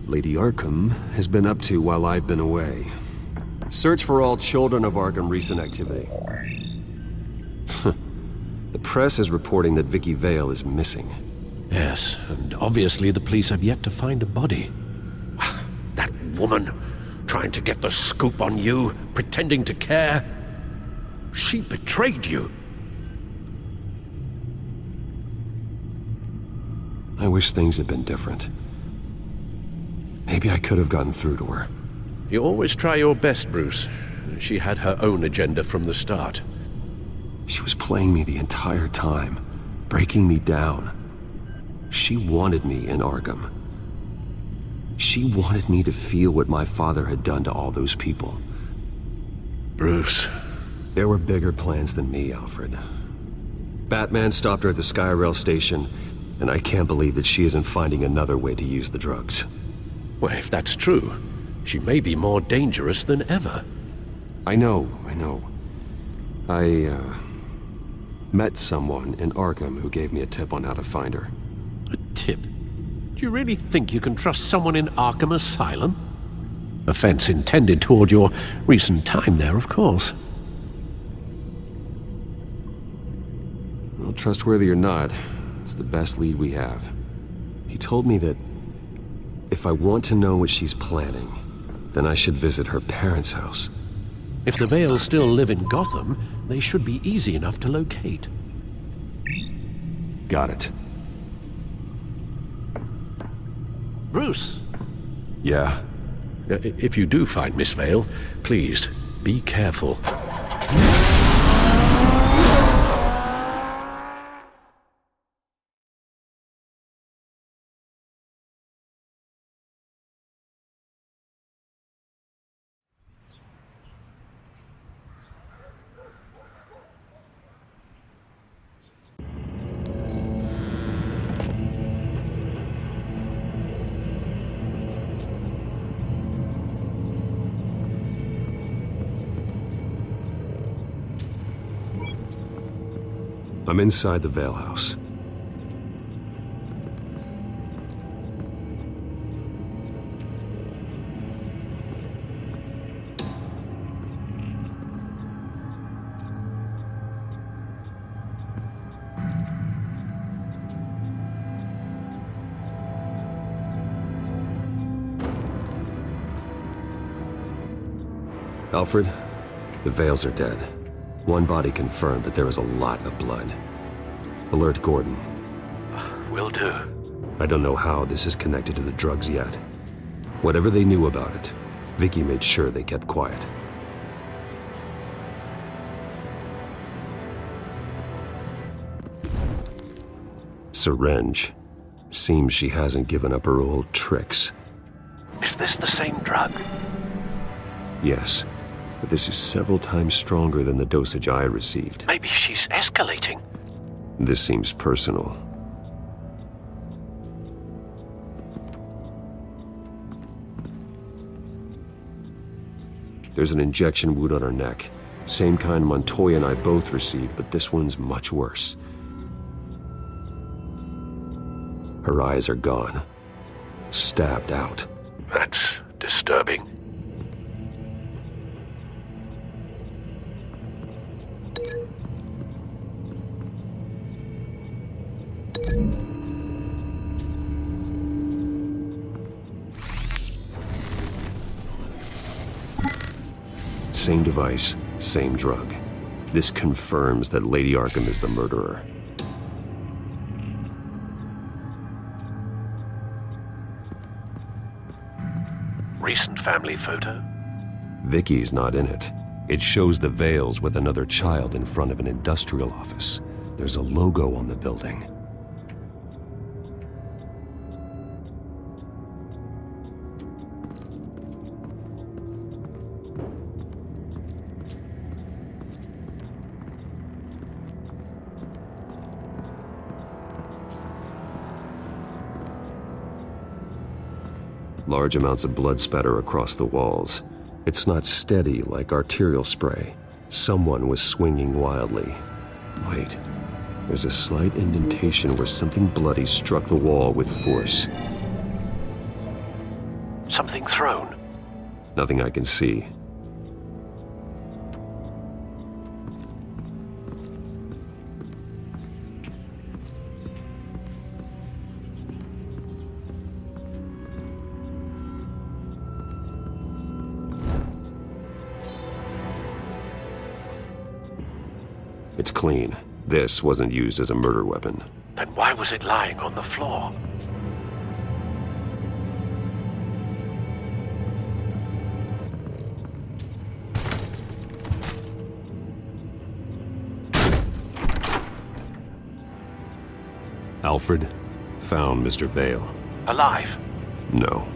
Lady Arkham, has been up to while I've been away. Search for all children of Arkham recent activity. The press is reporting that Vicky Vale is missing. Yes, and obviously the police have yet to find a body. That woman, trying to get the scoop on you, pretending to care. She betrayed you. I wish things had been different. Maybe I could have gotten through to her. You always try your best, Bruce. She had her own agenda from the start. She was playing me the entire time, breaking me down. She wanted me in Arkham. She wanted me to feel what my father had done to all those people. Bruce. There were bigger plans than me, Alfred. Batman stopped her at the Skyrail station, and I can't believe that she isn't finding another way to use the drugs. Well, if that's true, she may be more dangerous than ever. I know. I met someone in Arkham who gave me a tip on how to find her. A tip? Do you really think you can trust someone in Arkham Asylum? Offense intended toward your recent time there, of course. Well, trustworthy or not, it's the best lead we have. He told me that if I want to know what she's planning, then I should visit her parents' house. If the Vales still live in Gotham, they should be easy enough to locate. Got it. Bruce! Yeah? If you do find Miss Vale, please, be careful. I'm inside the Vale house. Alfred, the Vales are dead. One body confirmed, but there is a lot of blood. Alert Gordon. Will do. I don't know how this is connected to the drugs yet. Whatever they knew about it, Vicky made sure they kept quiet. Syringe. Seems she hasn't given up her old tricks. Is this the same drug? Yes, but this is several times stronger than the dosage I received. Maybe she's escalating. This seems personal. There's an injection wound on her neck. Same kind Montoya and I both received, but this one's much worse. Her eyes are gone. Stabbed out. That's disturbing. Same device, same drug. This confirms that Lady Arkham is the murderer. Recent family photo? Vicky's not in it. It shows the Vales with another child in front of an industrial office. There's a logo on the building. Large amounts of blood spatter across the walls. It's not steady like arterial spray. Someone was swinging wildly. Wait, there's a slight indentation where something bloody struck the wall with force. Something thrown? Nothing I can see. It's clean. This wasn't used as a murder weapon. Then why was it lying on the floor? Alfred found Mr. Vale. Alive? No.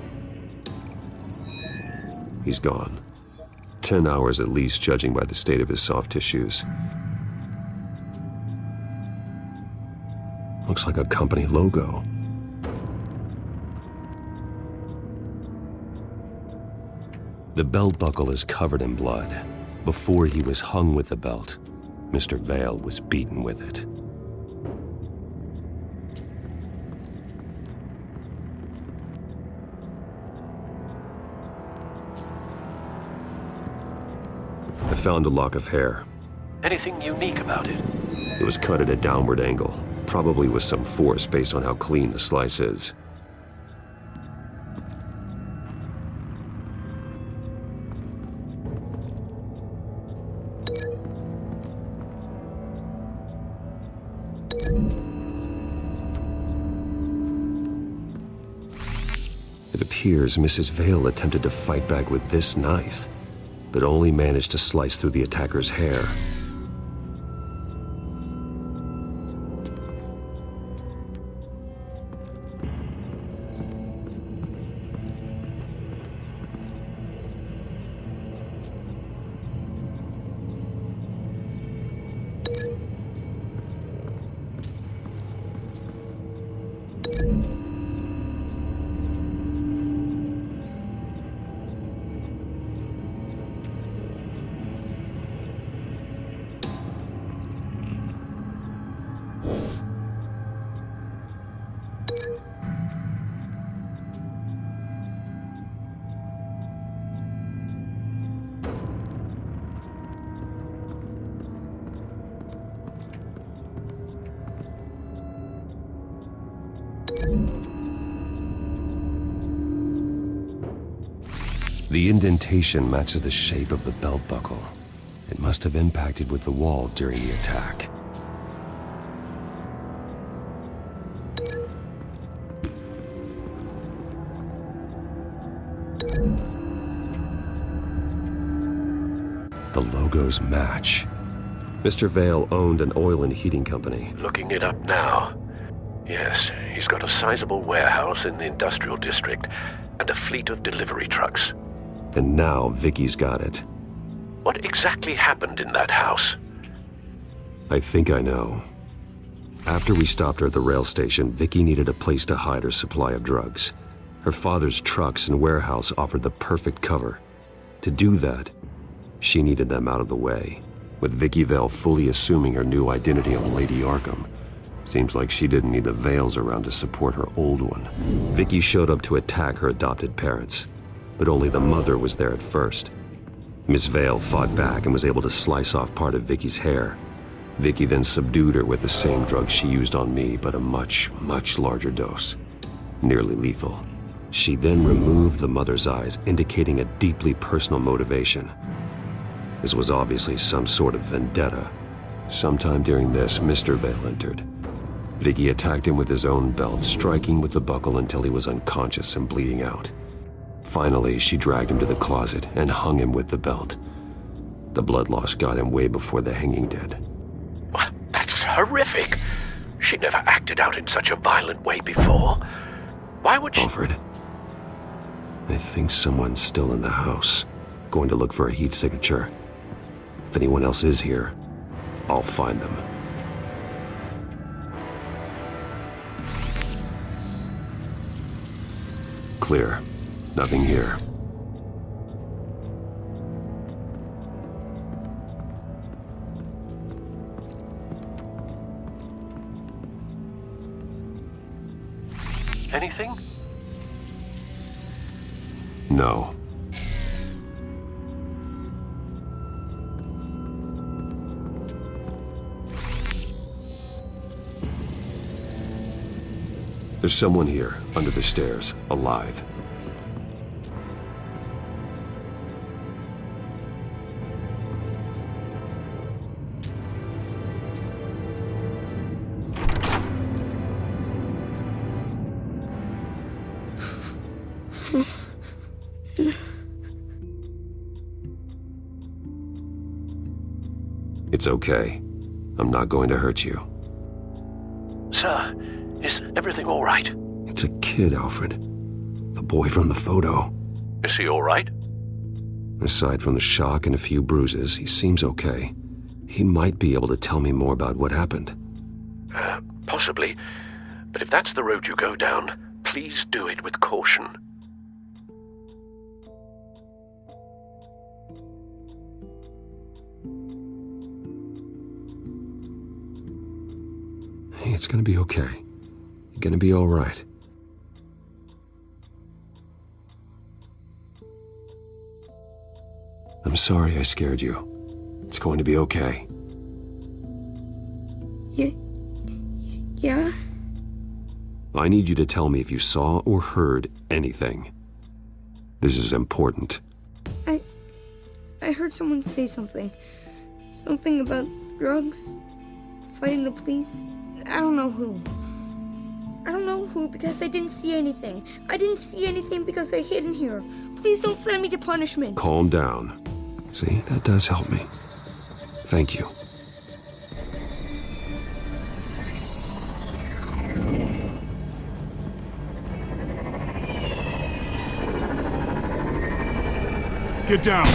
He's gone. 10 hours at least, judging by the state of his soft tissues. Looks like a company logo. The belt buckle is covered in blood. Before he was hung with the belt, Mr. Vale was beaten with it. I found a lock of hair. Anything unique about it? It was cut at a downward angle, probably with some force based on how clean the slice is. It appears Mrs. Vale attempted to fight back with this knife, but only managed to slice through the attacker's hair. The indentation matches the shape of the belt buckle. It must have impacted with the wall during the attack. The logos match. Mr. Vale owned an oil and heating company. Looking it up now. Yes, he's got a sizable warehouse in the industrial district and a fleet of delivery trucks. And now Vicky's got it. What exactly happened in that house? I think I know. After we stopped her at the rail station, Vicky needed a place to hide her supply of drugs. Her father's trucks and warehouse offered the perfect cover. To do that, she needed them out of the way. With Vicky Vale fully assuming her new identity of Lady Arkham, seems like she didn't need the Vales around to support her old one. Vicky showed up to attack her adopted parents, but only the mother was there at first. Miss Vale fought back and was able to slice off part of Vicky's hair. Vicky then subdued her with the same drug she used on me, but a much, much larger dose. Nearly lethal. She then removed the mother's eyes, indicating a deeply personal motivation. This was obviously some sort of vendetta. Sometime during this, Mr. Vale entered. Vicky attacked him with his own belt, striking with the buckle until he was unconscious and bleeding out. Finally, she dragged him to the closet and hung him with the belt. The blood loss got him way before the hanging did. That's horrific. She never acted out in such a violent way before. Why would she— Alfred, I think someone's still in the house. Going to look for a heat signature. If anyone else is here, I'll find them. Clear. Nothing here. Anything? No. There's someone here, under the stairs, alive. It's okay. I'm not going to hurt you. Sir, is everything all right? It's a kid, Alfred. The boy from the photo. Is he all right? Aside from the shock and a few bruises, he seems okay. He might be able to tell me more about what happened. Possibly. But if that's the road you go down, please do it with caution. Hey, it's gonna be okay. You're gonna be all right. I'm sorry I scared you. It's going to be okay. Yeah? I need you to tell me if you saw or heard anything. This is important. I heard someone say something. Something about drugs, fighting the police. I don't know who. I don't know who because I didn't see anything. I didn't see anything because I hid in here. Please don't send me to punishment. Calm down. See, that does help me. Thank you. Get down!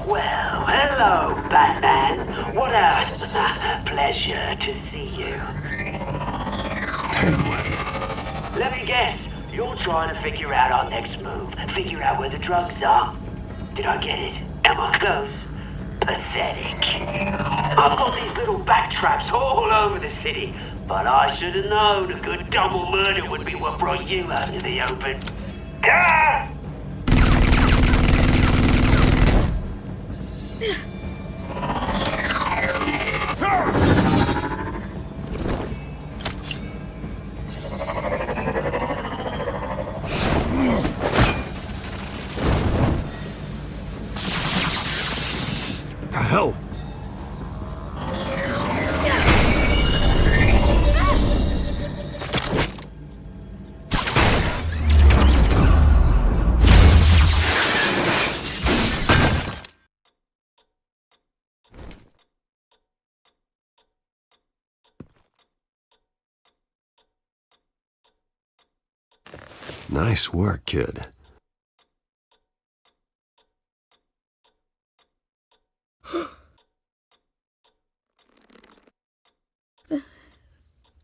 Well, hello, Batman. What a pleasure to see you. Penguin. Let me guess, you're trying to figure out our next move. Figure out where the drugs are. Did I get it? Am I close? Pathetic. I've got these little bat traps all over the city, but I should have known a good double murder would be what brought you out into the open. Ah! The hell? Nice work, kid.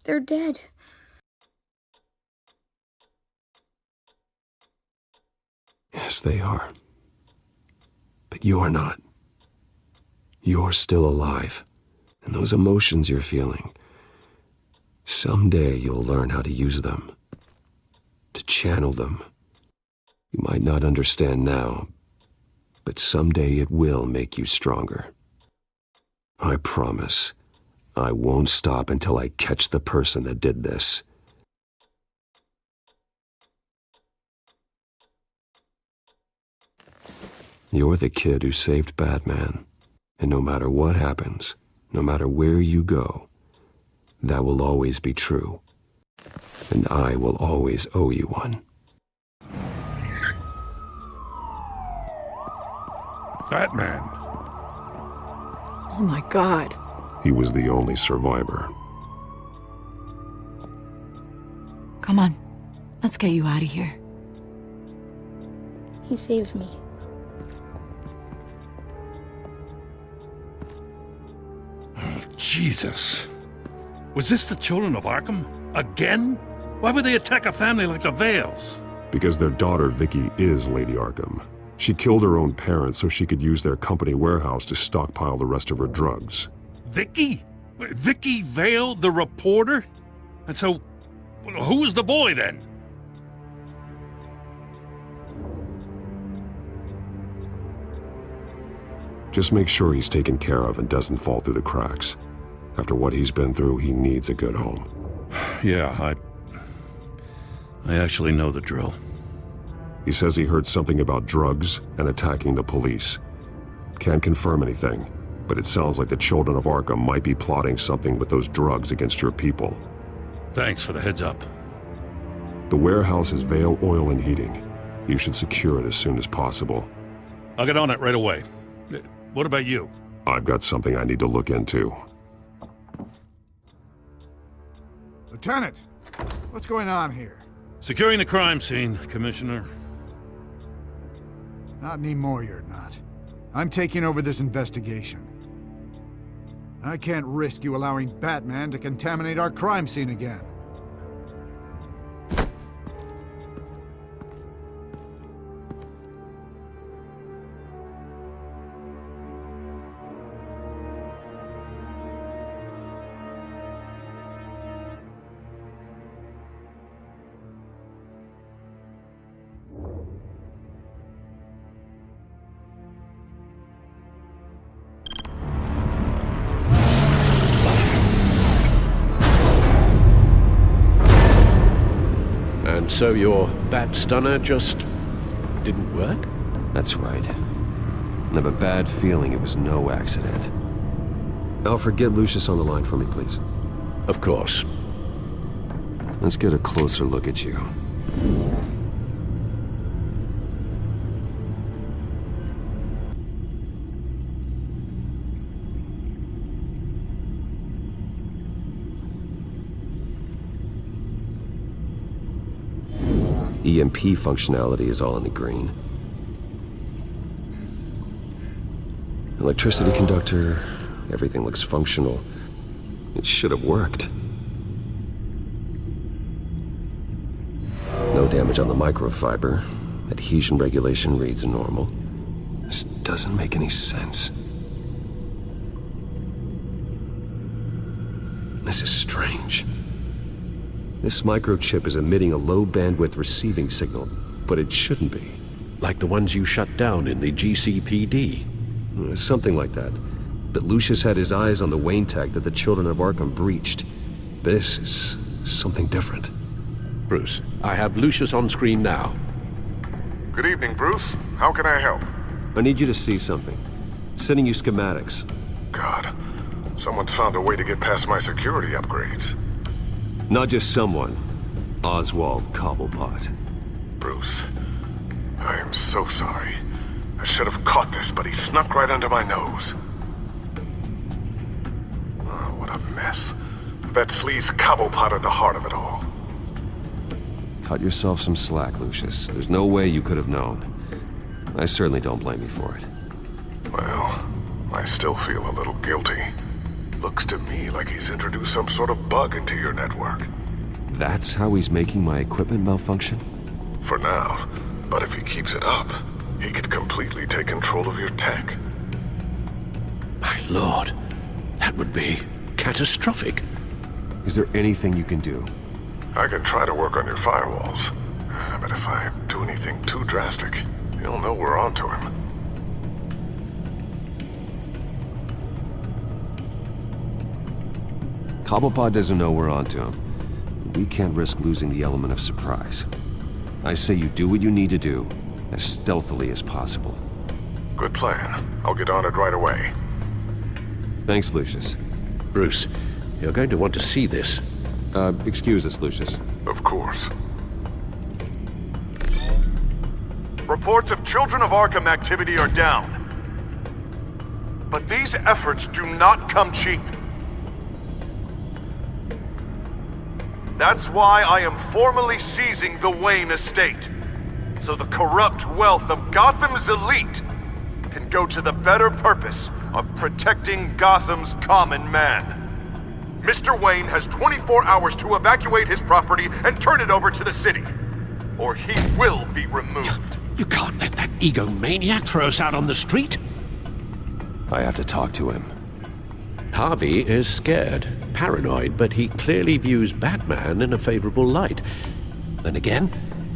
They're dead. Yes, they are. But you're not. You're still alive. And those emotions you're feeling, someday you'll learn how to use them. To channel them. You might not understand now, but someday it will make you stronger. I promise. I won't stop until I catch the person that did this. You're the kid who saved Batman. And no matter what happens, no matter where you go, that will always be true. And I will always owe you one. Batman. Oh my God. He was the only survivor. Come on. Let's get you out of here. He saved me. Oh, Jesus. Was this the children of Arkham? Again? Why would they attack a family like the Vales? Because their daughter, Vicky, is Lady Arkham. She killed her own parents so she could use their company warehouse to stockpile the rest of her drugs. Vicky? Vicky Vale, the reporter? And so, who was the boy then? Just make sure he's taken care of and doesn't fall through the cracks. After what he's been through, he needs a good home. Yeah, I actually know the drill. He says he heard something about drugs and attacking the police. Can't confirm anything, but it sounds like the children of Arkham might be plotting something with those drugs against your people. Thanks for the heads up. The warehouse is Vale Oil and Heating. You should secure it as soon as possible. I'll get on it right away. What about you? I've got something I need to look into. Lieutenant, what's going on here? Securing the crime scene, Commissioner. Not anymore, you're not. I'm taking over this investigation. I can't risk you allowing Batman to contaminate our crime scene again. So your bat stunner just didn't work? That's right. I have a bad feeling it was no accident. Alfred, get Lucius on the line for me, please. Of course. Let's get a closer look at you. EMP functionality is all in the green. Electricity conductor, everything looks functional. It should have worked. No damage on the microfiber. Adhesion regulation reads normal. This doesn't make any sense. This is strange. This microchip is emitting a low-bandwidth receiving signal, but it shouldn't be. Like the ones you shut down in the GCPD? Something like that. But Lucius had his eyes on the Wayne tag that the Children of Arkham breached. This is something different. Bruce, I have Lucius on screen now. Good evening, Bruce. How can I help? I need you to see something. Sending you schematics. God, someone's found a way to get past my security upgrades. Not just someone. Oswald Cobblepot. Bruce, I am so sorry. I should have caught this, but he snuck right under my nose. Oh, what a mess. That sleaze Cobblepot at the heart of it all. Cut yourself some slack, Lucius. There's no way you could have known. I certainly don't blame you for it. Well, I still feel a little guilty. Looks to me like he's introduced some sort of bug into your network. That's how he's making my equipment malfunction? For now. But if he keeps it up, he could completely take control of your tech. My lord, that would be catastrophic. Is there anything you can do? I can try to work on your firewalls. But if I do anything too drastic, he'll know we're onto him. Cobblepot doesn't know we're onto him. We can't risk losing the element of surprise. I say you do what you need to do, as stealthily as possible. Good plan. I'll get on it right away. Thanks, Lucius. Bruce, you're going to want to see this. Excuse us, Lucius. Of course. Reports of Children of Arkham activity are down. But these efforts do not come cheap. That's why I am formally seizing the Wayne estate, so the corrupt wealth of Gotham's elite can go to the better purpose of protecting Gotham's common man. Mr. Wayne has 24 hours to evacuate his property and turn it over to the city, or he will be removed. You can't let that egomaniac throw us out on the street. I have to talk to him. Harvey is scared, paranoid, but he clearly views Batman in a favorable light. Then again,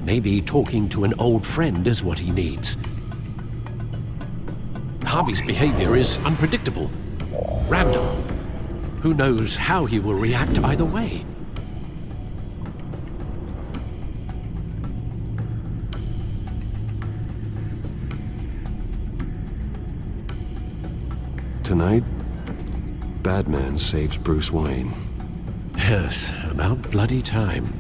maybe talking to an old friend is what he needs. Harvey's behavior is unpredictable, random. Who knows how he will react either way? Tonight, Batman saves Bruce Wayne. Yes, about bloody time.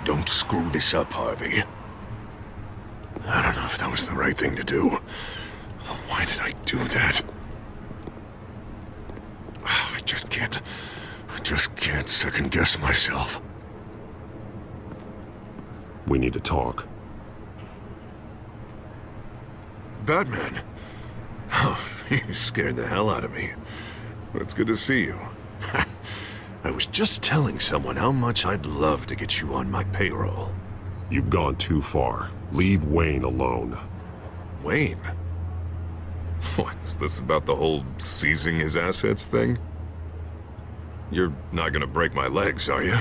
Don't screw this up, Harvey. I don't know if that was the right thing to do. Why did I do that? I just can't second-guess myself. We need to talk. Batman? Oh, you scared the hell out of me. But it's good to see you. I was just telling someone how much I'd love to get you on my payroll. You've gone too far. Leave Wayne alone. Wayne? What, is this about the whole seizing his assets thing? You're not gonna break my legs, are you?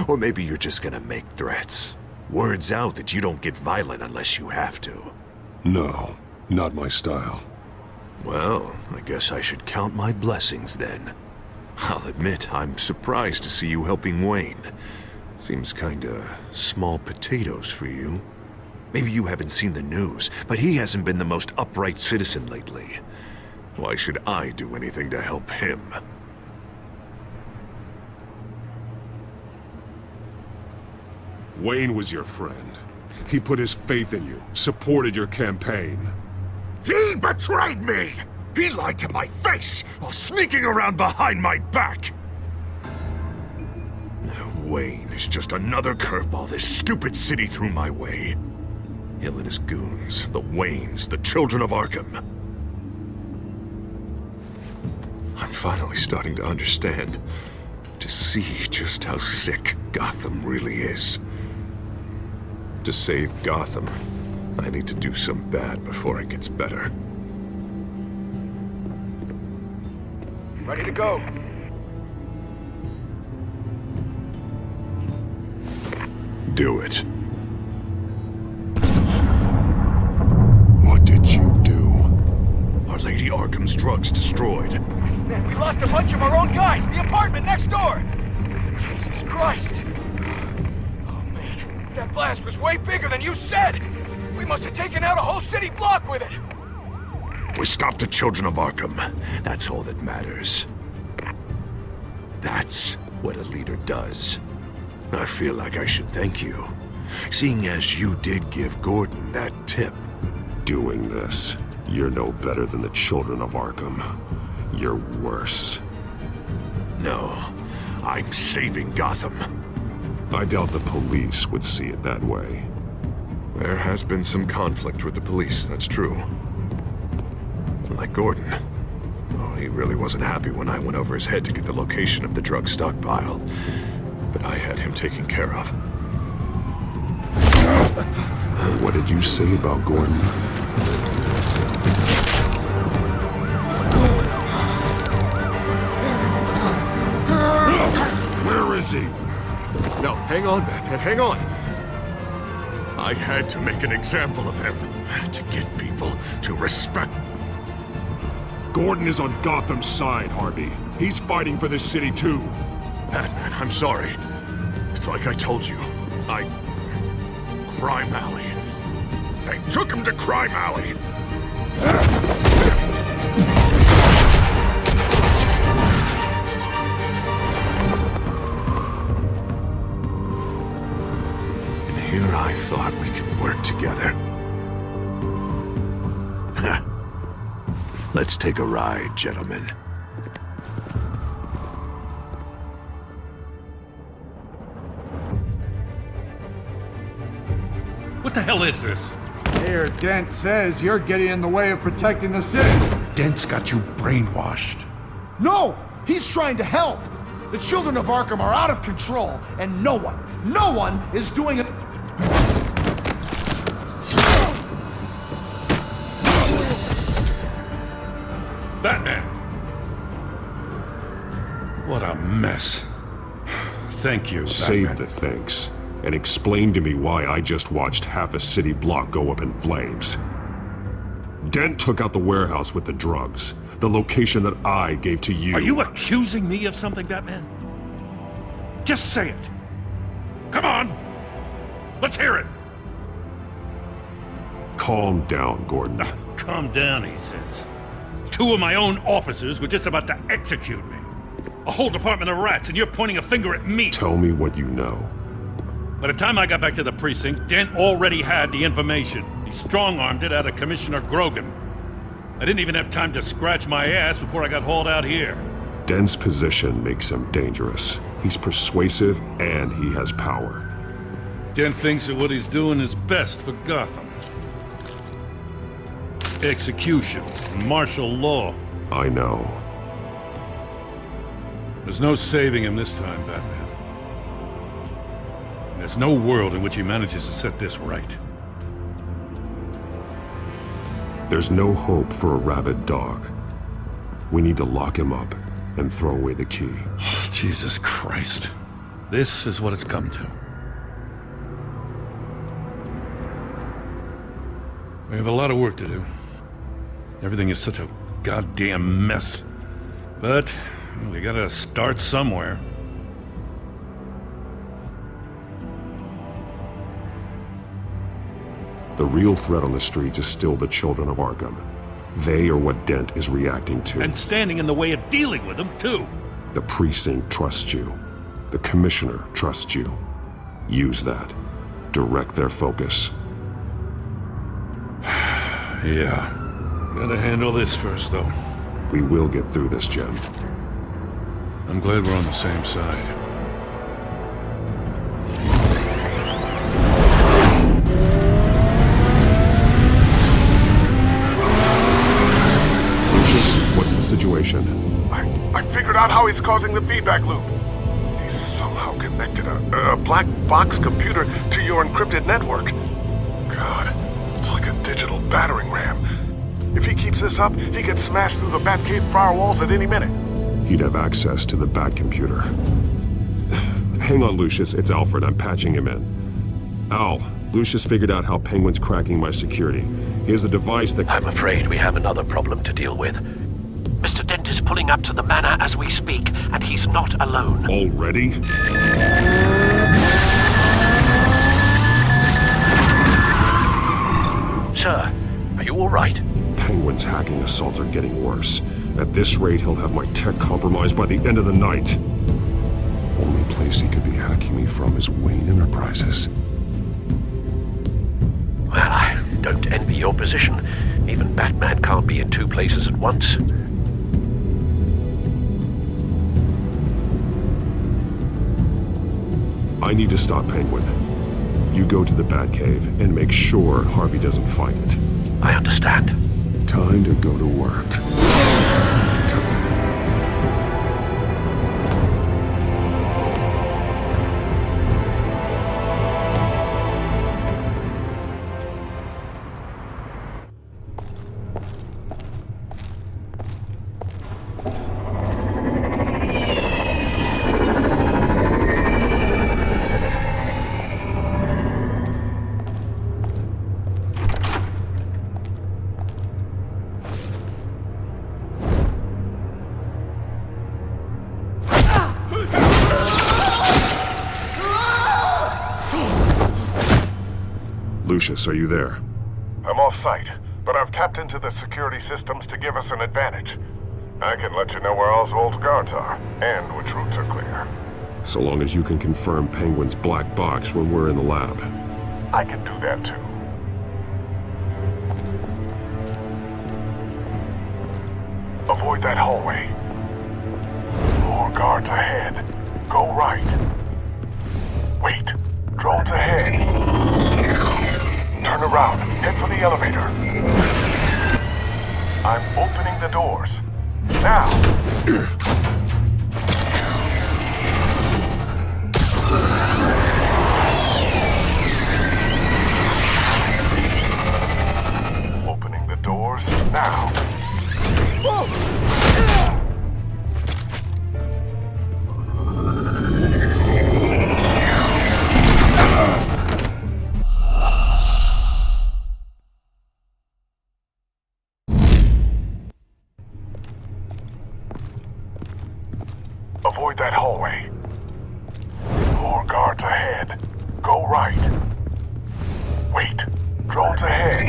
Or maybe you're just gonna make threats. Word's out that you don't get violent unless you have to. No, not my style. Well, I guess I should count my blessings then. I'll admit, I'm surprised to see you helping Wayne. Seems kinda small potatoes for you. Maybe you haven't seen the news, but he hasn't been the most upright citizen lately. Why should I do anything to help him? Wayne was your friend. He put his faith in you, supported your campaign. He betrayed me! He lied to my face while sneaking around behind my back! Wayne is just another curveball this stupid city threw my way. Hill and his goons, the Waynes, the children of Arkham. I'm finally starting to understand, to see just how sick Gotham really is. To save Gotham, I need to do some bad before it gets better. Ready to go. Do it. What did you do? Our Lady Arkham's drugs destroyed. Man, we lost a bunch of our own guys. The apartment next door. Jesus Christ. Oh, man. That blast was way bigger than you said. We must have taken out a whole city block with it. We stopped the children of Arkham. That's all that matters. That's what a leader does. I feel like I should thank you, seeing as you did give Gordon that tip. Doing this, you're no better than the children of Arkham. You're worse. No, I'm saving Gotham. I doubt the police would see it that way. There has been some conflict with the police, that's true. Like Gordon. Oh, he really wasn't happy when I went over his head to get the location of the drug stockpile. But I had him taken care of. What did you say about Gordon? Where is he? No, hang on, Batman, hang on. I had to make an example of him to get people to respect. Gordon is on Gotham's side, Harvey. He's fighting for this city too. Batman, I'm sorry. It's like I told you. Crime Alley. They took him to Crime Alley. And here I thought we could work together. Let's take a ride, gentlemen. What the hell is this? Mayor Dent says you're getting in the way of protecting the city. Dent's got you brainwashed. No! He's trying to help! The children of Arkham are out of control, and no one is doing it. Batman! What a mess. Thank you, Save Batman. the thanks, and explain to me why I just watched half a city block go up in flames. Dent took out the warehouse with the drugs, the location that I gave to you. Are you accusing me of something, Batman? Just say it. Come on! Let's hear it! Calm down, Gordon. Calm down, he says. 2 of my own officers were just about to execute me. A whole department of rats, and you're pointing a finger at me. Tell me what you know. By the time I got back to the precinct, Dent already had the information. He strong-armed it out of Commissioner Grogan. I didn't even have time to scratch my ass before I got hauled out here. Dent's position makes him dangerous. He's persuasive, and he has power. Dent thinks that what he's doing is best for Gotham. Execution, martial law. I know. There's no saving him this time, Batman. And there's no world in which he manages to set this right. There's no hope for a rabid dog. We need to lock him up and throw away the key. Jesus Christ. This is what it's come to. We have a lot of work to do. Everything is such a goddamn mess. But we gotta start somewhere. The real threat on the streets is still the children of Arkham. They are what Dent is reacting to. And standing in the way of dealing with them, too. The precinct trusts you. The commissioner trusts you. Use that. Direct their focus. Yeah. Gotta handle this first, though. We will get through this, Jim. I'm glad we're on the same side. Lucius, what's the situation? I figured out how he's causing the feedback loop. He's somehow connected a black box computer to your encrypted network. God, it's like a digital battering ram. If he keeps this up, he can smash through the Batcave firewalls at any minute. He'd have access to the Bat computer. Hang on, Lucius. It's Alfred. I'm patching him in. Al, Lucius figured out how Penguin's cracking my security. He has a device that... I'm afraid we have another problem to deal with. Mr. Dent is pulling up to the manor as we speak, and he's not alone. Already? Sir, are you all right? Penguin's hacking assaults are getting worse. At this rate, he'll have my tech compromised by the end of the night. Only place he could be hacking me from is Wayne Enterprises. Well, I don't envy your position. Even Batman can't be in two places at once. I need to stop Penguin. You go to the Batcave and make sure Harvey doesn't fight it. I understand. Time to go to work. Lucius, are you there? I'm off-site, but I've tapped into the security systems to give us an advantage. I can let you know where Oswald's guards are, and which routes are clear. So long as you can confirm Penguin's black box when we're in the lab. I can do that too. Avoid that hallway. More guards ahead. Go right. Wait. Drones ahead. Turn around. Head for the elevator. I'm opening the doors. Now! Opening the doors now. Avoid that hallway. More guards ahead. Go right. Wait. Drones ahead.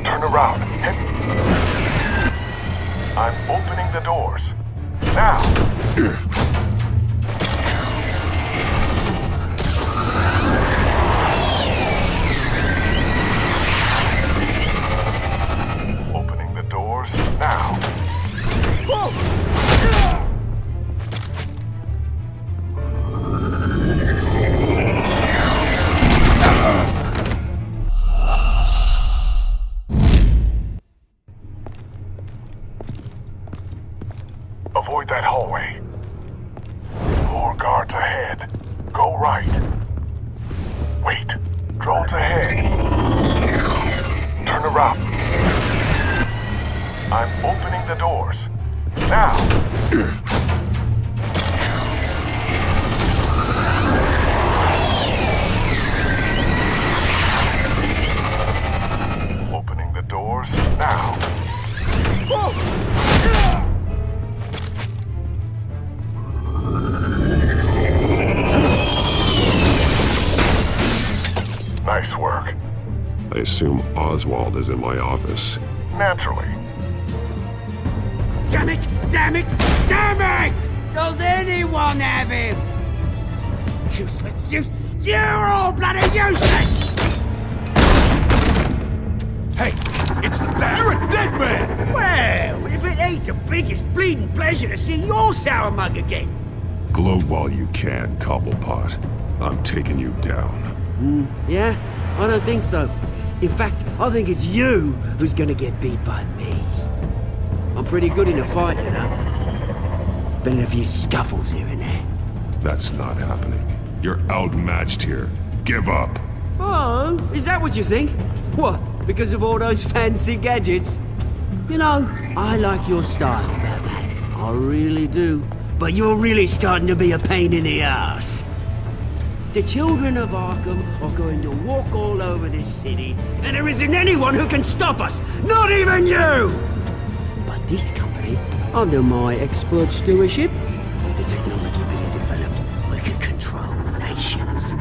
Turn around. Head. I'm opening the doors. Now! Opening the doors now. Avoid that hallway. More guards ahead. Go right. Wait. Drones ahead. Turn around. I'm opening the doors. Now! assume Oswald is in my office. Naturally. Damn it! Damn it! Damn it! Does anyone have him? Useless! You're all bloody useless! Hey, it's the bat! You're a dead man! Well, if it ain't the biggest bleeding pleasure to see your sour mug again. Gloat while you can, Cobblepot. I'm taking you down. Yeah? I don't think so. In fact, I think it's you who's gonna get beat by me. I'm pretty good in a fight, you know. Been in a few scuffles here and there. That's not happening. You're outmatched here. Give up. Oh, is that what you think? What, because of all those fancy gadgets? You know, I like your style, Batman. I really do. But you're really starting to be a pain in the ass. The children of Arkham are going to walk all over this city, and there isn't anyone who can stop us! Not even you! But this company, under my expert stewardship, with the technology being developed, we can control nations.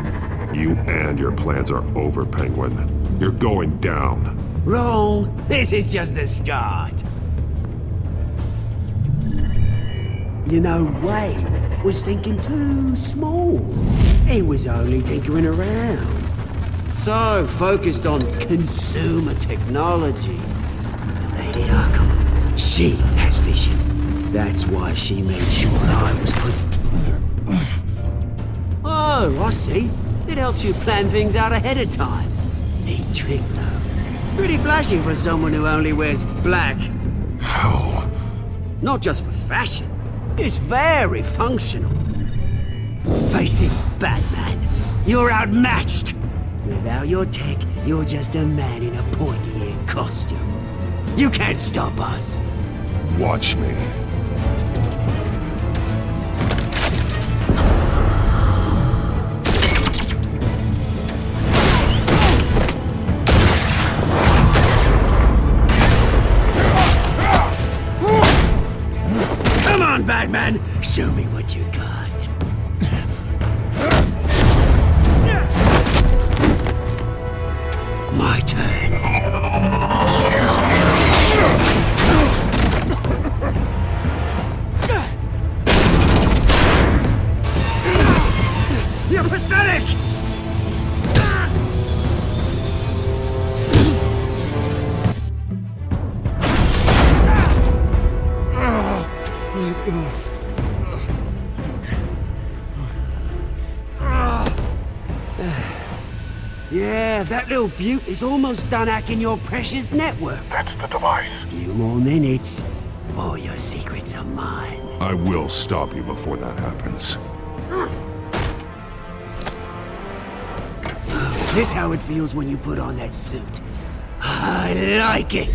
You and your plans are over, Penguin. You're going down. Wrong. This is just the start. You know, Wayne was thinking too small. He was only tinkering around. So focused on consumer technology. Lady Arkham, she has vision. That's why she made sure I was put... Oh, I see. It helps you plan things out ahead of time. Neat trick, though. Pretty flashy for someone who only wears black. Hell. Not just for fashion. It's very functional. Face it, Batman. You're outmatched. Without your tech, you're just a man in a pointy-eared costume. You can't stop us. Watch me. Come on, Batman. Show me what you got. My turn. You're pathetic! Yeah, that little beaut is almost done hacking your precious network. That's the device. Few more minutes, all your secrets are mine. I will stop you before that happens. Is this how it feels when you put on that suit? I like it!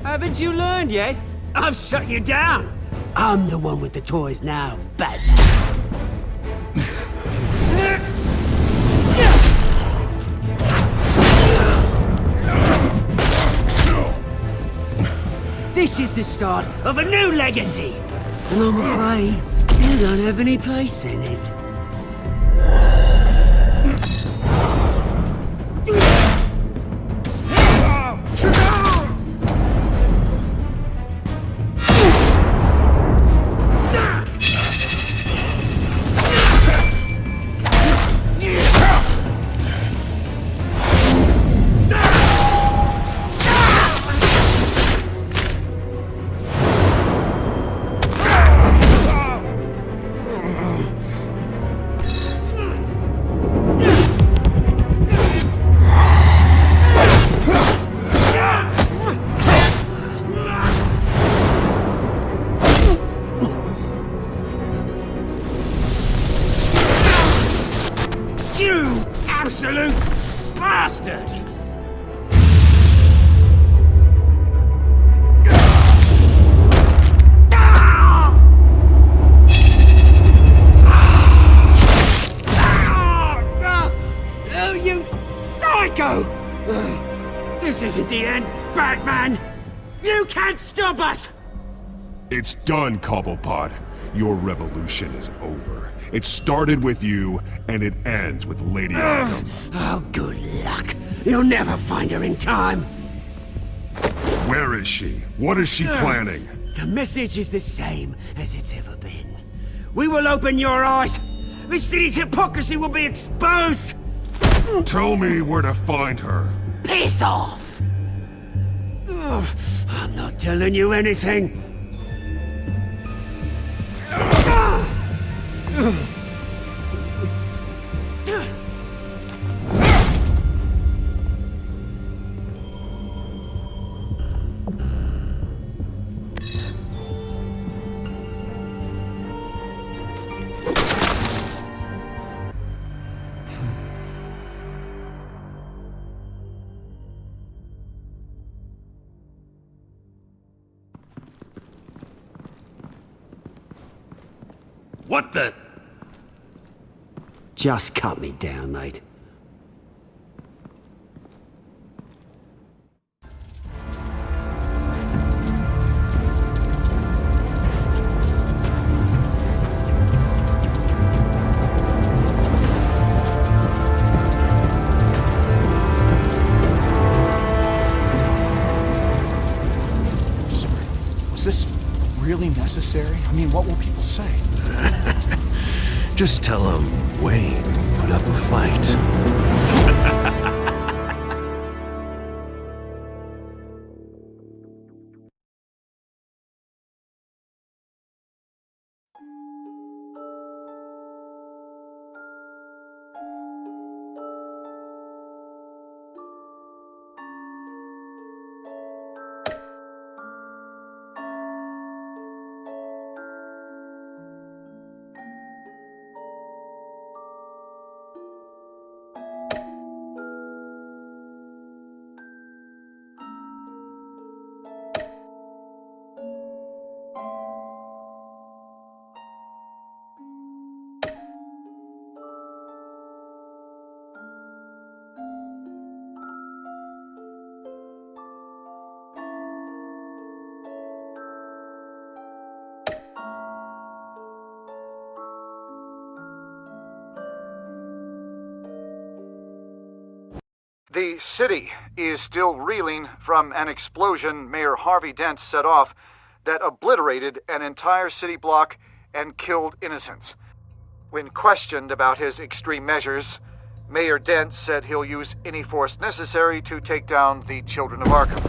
Haven't you learned yet? I've shut you down! I'm the one with the toys now, Batman. This is the start of a new legacy! And I'm afraid you don't have any place in it. You absolute bastard! us! It's done, Cobblepot. Your revolution is over. It started with you, and it ends with Lady Arkham. Oh, good luck. You'll never find her in time. Where is she? What is she planning? The message is the same as it's ever been. We will open your eyes. This city's hypocrisy will be exposed. Tell me where to find her. Piss off! Ugh, I'm not telling you anything. What the? Just cut me down, mate. Was this really necessary? I mean, what will people say? Just tell him Wayne put up a fight. The city is still reeling from an explosion Mayor Harvey Dent set off that obliterated an entire city block and killed innocents. When questioned about his extreme measures, Mayor Dent said he'll use any force necessary to take down the Children of Arkham.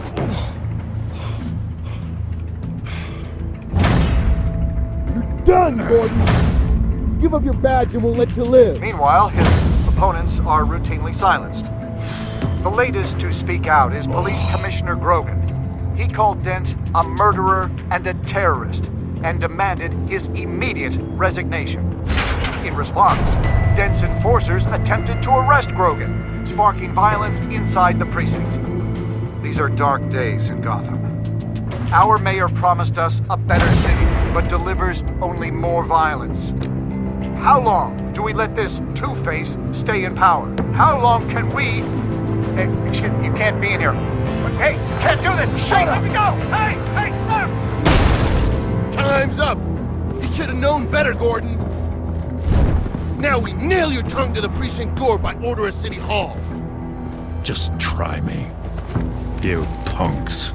You're done, Gordon! Give up your badge and we'll let you live. Meanwhile, his opponents are routinely silenced. The latest to speak out is Police Commissioner Grogan. He called Dent a murderer and a terrorist and demanded his immediate resignation. In response, Dent's enforcers attempted to arrest Grogan, sparking violence inside the precinct. These are dark days in Gotham. Our mayor promised us a better city, but delivers only more violence. How long do we let this two-face stay in power? How long can we... Hey, shit, you can't be in here. Hey, you can't do this! Shut up! Let me go! Hey, stop! Time's up! You should have known better, Gordon. Now we nail your tongue to the precinct door by order of City Hall. Just try me, you punks.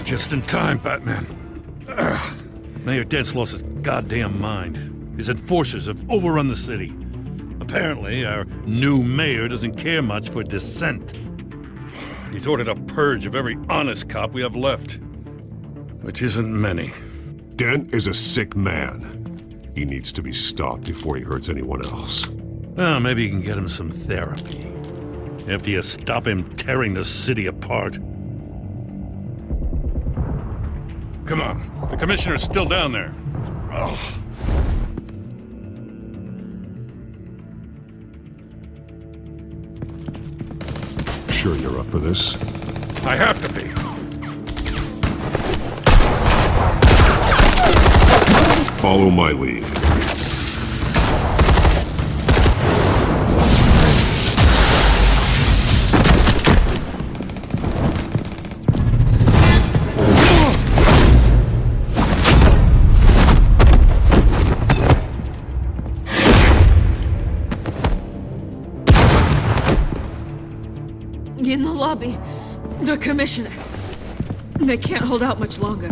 Just in time, Batman. Mayor Dent's lost his goddamn mind. His enforcers have overrun the city. Apparently, our new mayor doesn't care much for dissent. He's ordered a purge of every honest cop we have left. Which isn't many. Dent is a sick man. He needs to be stopped before he hurts anyone else. Well, maybe you can get him some therapy. After you stop him tearing the city apart. Come on, the commissioner's still down there. Oh. sure you're up for this? I have to be. Follow my lead. In the lobby, the commissioner. They can't hold out much longer.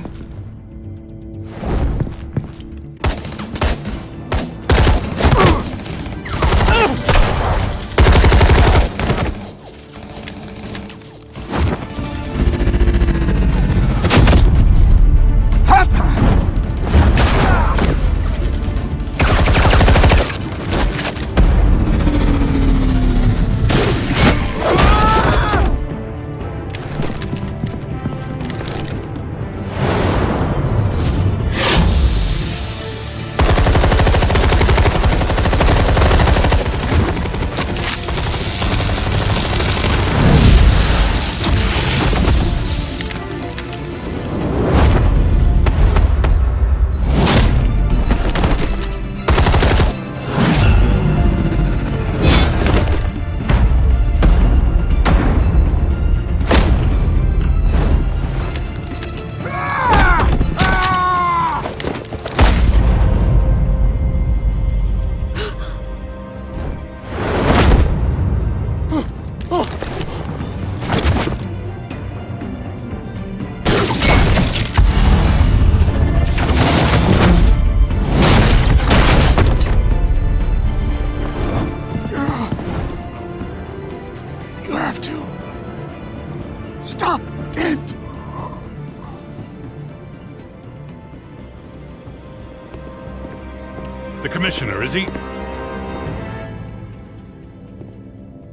The commissioner, is he?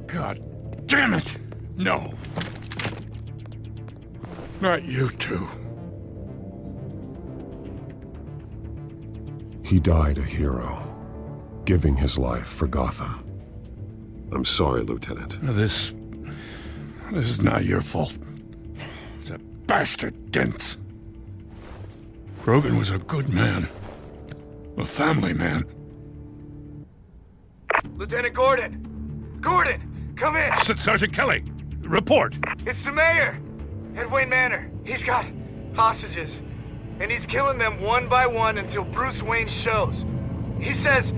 God damn it! No. Not you two. He died a hero, giving his life for Gotham. I'm sorry, Lieutenant. This is not your fault. That bastard Dent. Grogan was a good man. A family man. Lieutenant Gordon! Gordon, come in! Sergeant Kelly, report! It's the mayor! At Wayne Manor. He's got hostages. And he's killing them one by one until Bruce Wayne shows. He says...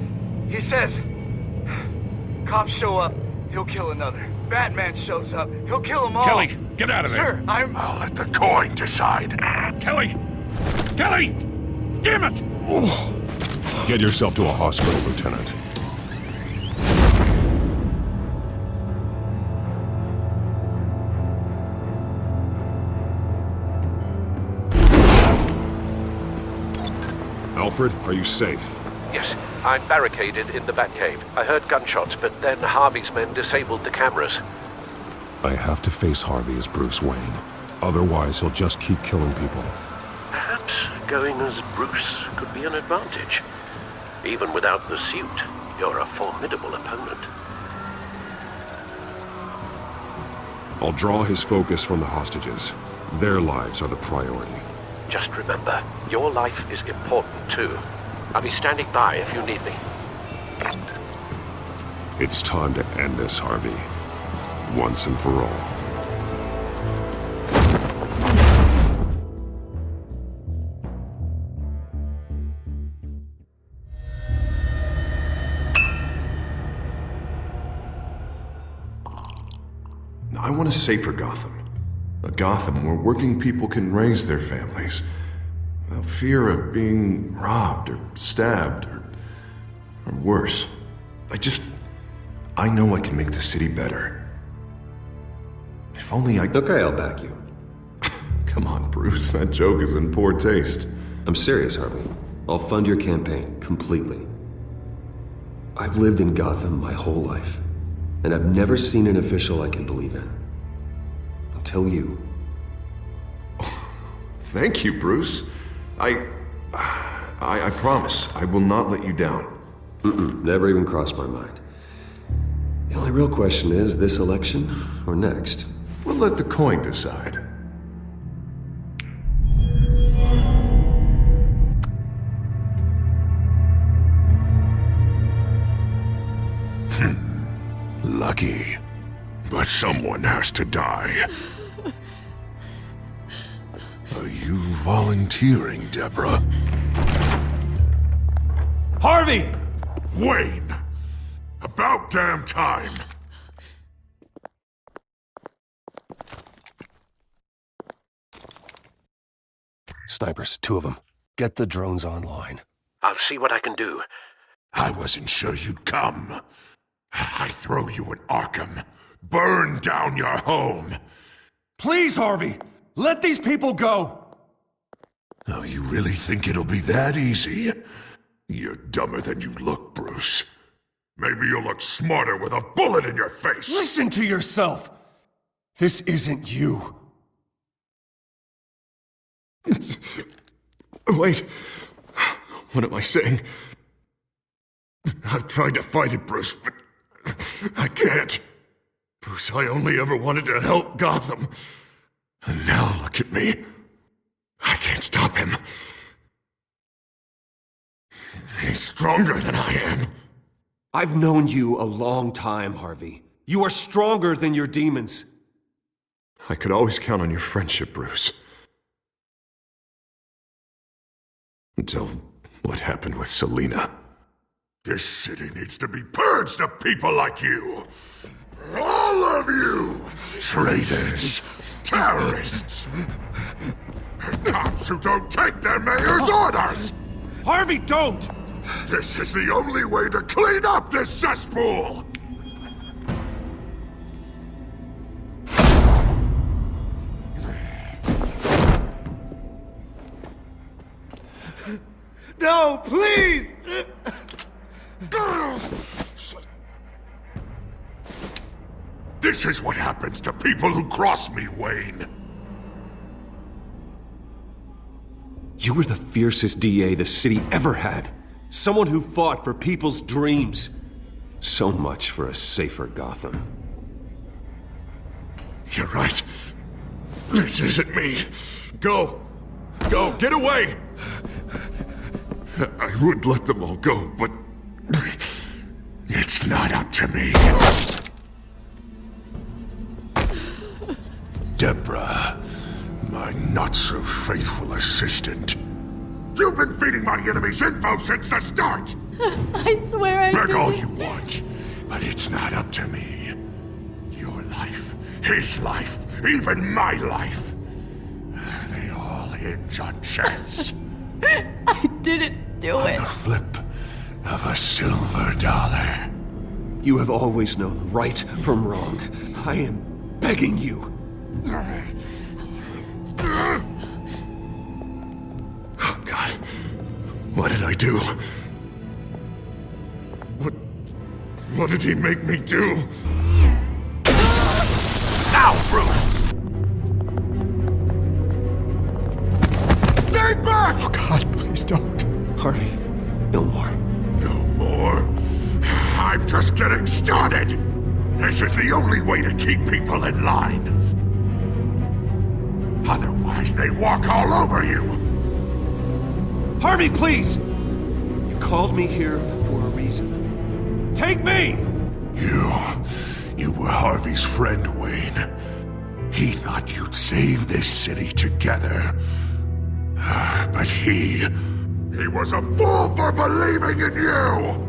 Cops show up, he'll kill another. Batman shows up, he'll kill them all. Kelly, get out of there! Sir, I'll let the coin decide. Kelly! Kelly! Damn it! Oh. Get yourself to a hospital, Lieutenant. Alfred, are you safe? Yes, I'm barricaded in the Batcave. I heard gunshots, but then Harvey's men disabled the cameras. I have to face Harvey as Bruce Wayne. Otherwise, he'll just keep killing people. Perhaps going as Bruce could be an advantage. Even without the suit, you're a formidable opponent. I'll draw his focus from the hostages. Their lives are the priority. Just remember, your life is important too. I'll be standing by if you need me. It's time to end this, Harvey. Once and for all. I want a safer Gotham. A Gotham where working people can raise their families without fear of being robbed or stabbed or worse. I know I can make the city better. If only I... Okay, I'll back you. Come on, Bruce, that joke is in poor taste. I'm serious, Harvey. I'll fund your campaign, completely. I've lived in Gotham my whole life, and I've never seen an official I can believe in. Until you. Thank you, Bruce. I promise, I will not let you down. Never even crossed my mind. The only real question is, this election or next? We'll let the coin decide. Lucky. But someone has to die. Are you volunteering, Deborah? Harvey! Wayne! About damn time! Snipers, 2 of them. Get the drones online. I'll see what I can do. I wasn't sure you'd come. I throw you in Arkham. Burn down your home. Please, Harvey! Let these people go! Oh, you really think it'll be that easy? You're dumber than you look, Bruce. Maybe you'll look smarter with a bullet in your face. Listen to yourself! This isn't you. Wait. What am I saying? I've tried to fight it, Bruce, but I can't. Bruce, I only ever wanted to help Gotham. And now look at me. I can't stop him. He's stronger than I am. I've known you a long time, Harvey. You are stronger than your demons. I could always count on your friendship, Bruce. Until what happened with Selina. This city needs to be purged of people like you. All of you! Traitors, terrorists, and cops who don't take their mayor's orders! Harvey, don't! This is the only way to clean up this cesspool! No, please! This is what happens to people who cross me, Wayne. You were the fiercest DA the city ever had. Someone who fought for people's dreams. So much for a safer Gotham. You're right. This isn't me. Go. Go. Get away. I would let them all go, but it's not up to me. Deborah, my not-so-faithful assistant. You've been feeding my enemies info since the start! I swear I Beg didn't. all you want, but it's not up to me. Your life, his life, even my life. They all hinge on chance. I didn't do it. On the flip of a silver dollar. You have always known right from wrong. I am begging you. Oh, God. What did I do? What did he make me do? Now, Bruce! Stay back! Oh, God, please don't. Harvey, no more. No more? I'm just getting started! This is the only way to keep people in line. Otherwise, they walk all over you! Harvey, please! You called me here for a reason. Take me! You were Harvey's friend, Wayne. He thought you'd save this city together. But he was a fool for believing in you!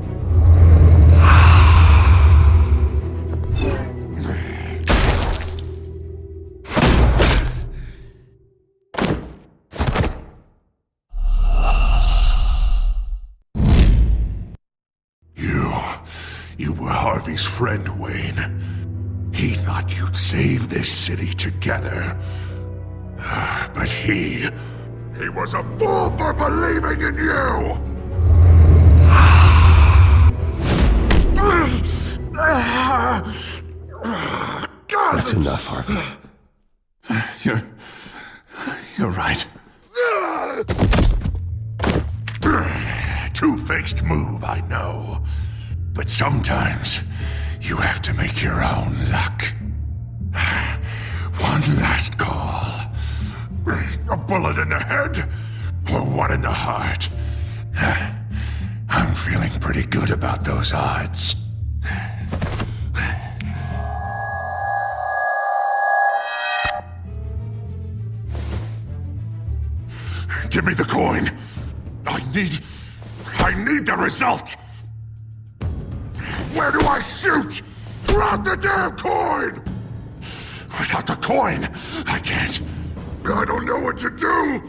You were Harvey's friend, Wayne. He thought you'd save this city together. But he was a fool for believing in you! That's enough, Harvey. You're right. Two-faced move, I know. But sometimes, You have to make your own luck. One last call. A bullet in the head, or one in the heart. I'm feeling pretty good about those odds. Give me the coin. I need the result. Where do I shoot? Drop the damn coin! Without the coin, I can't. I don't know what to do.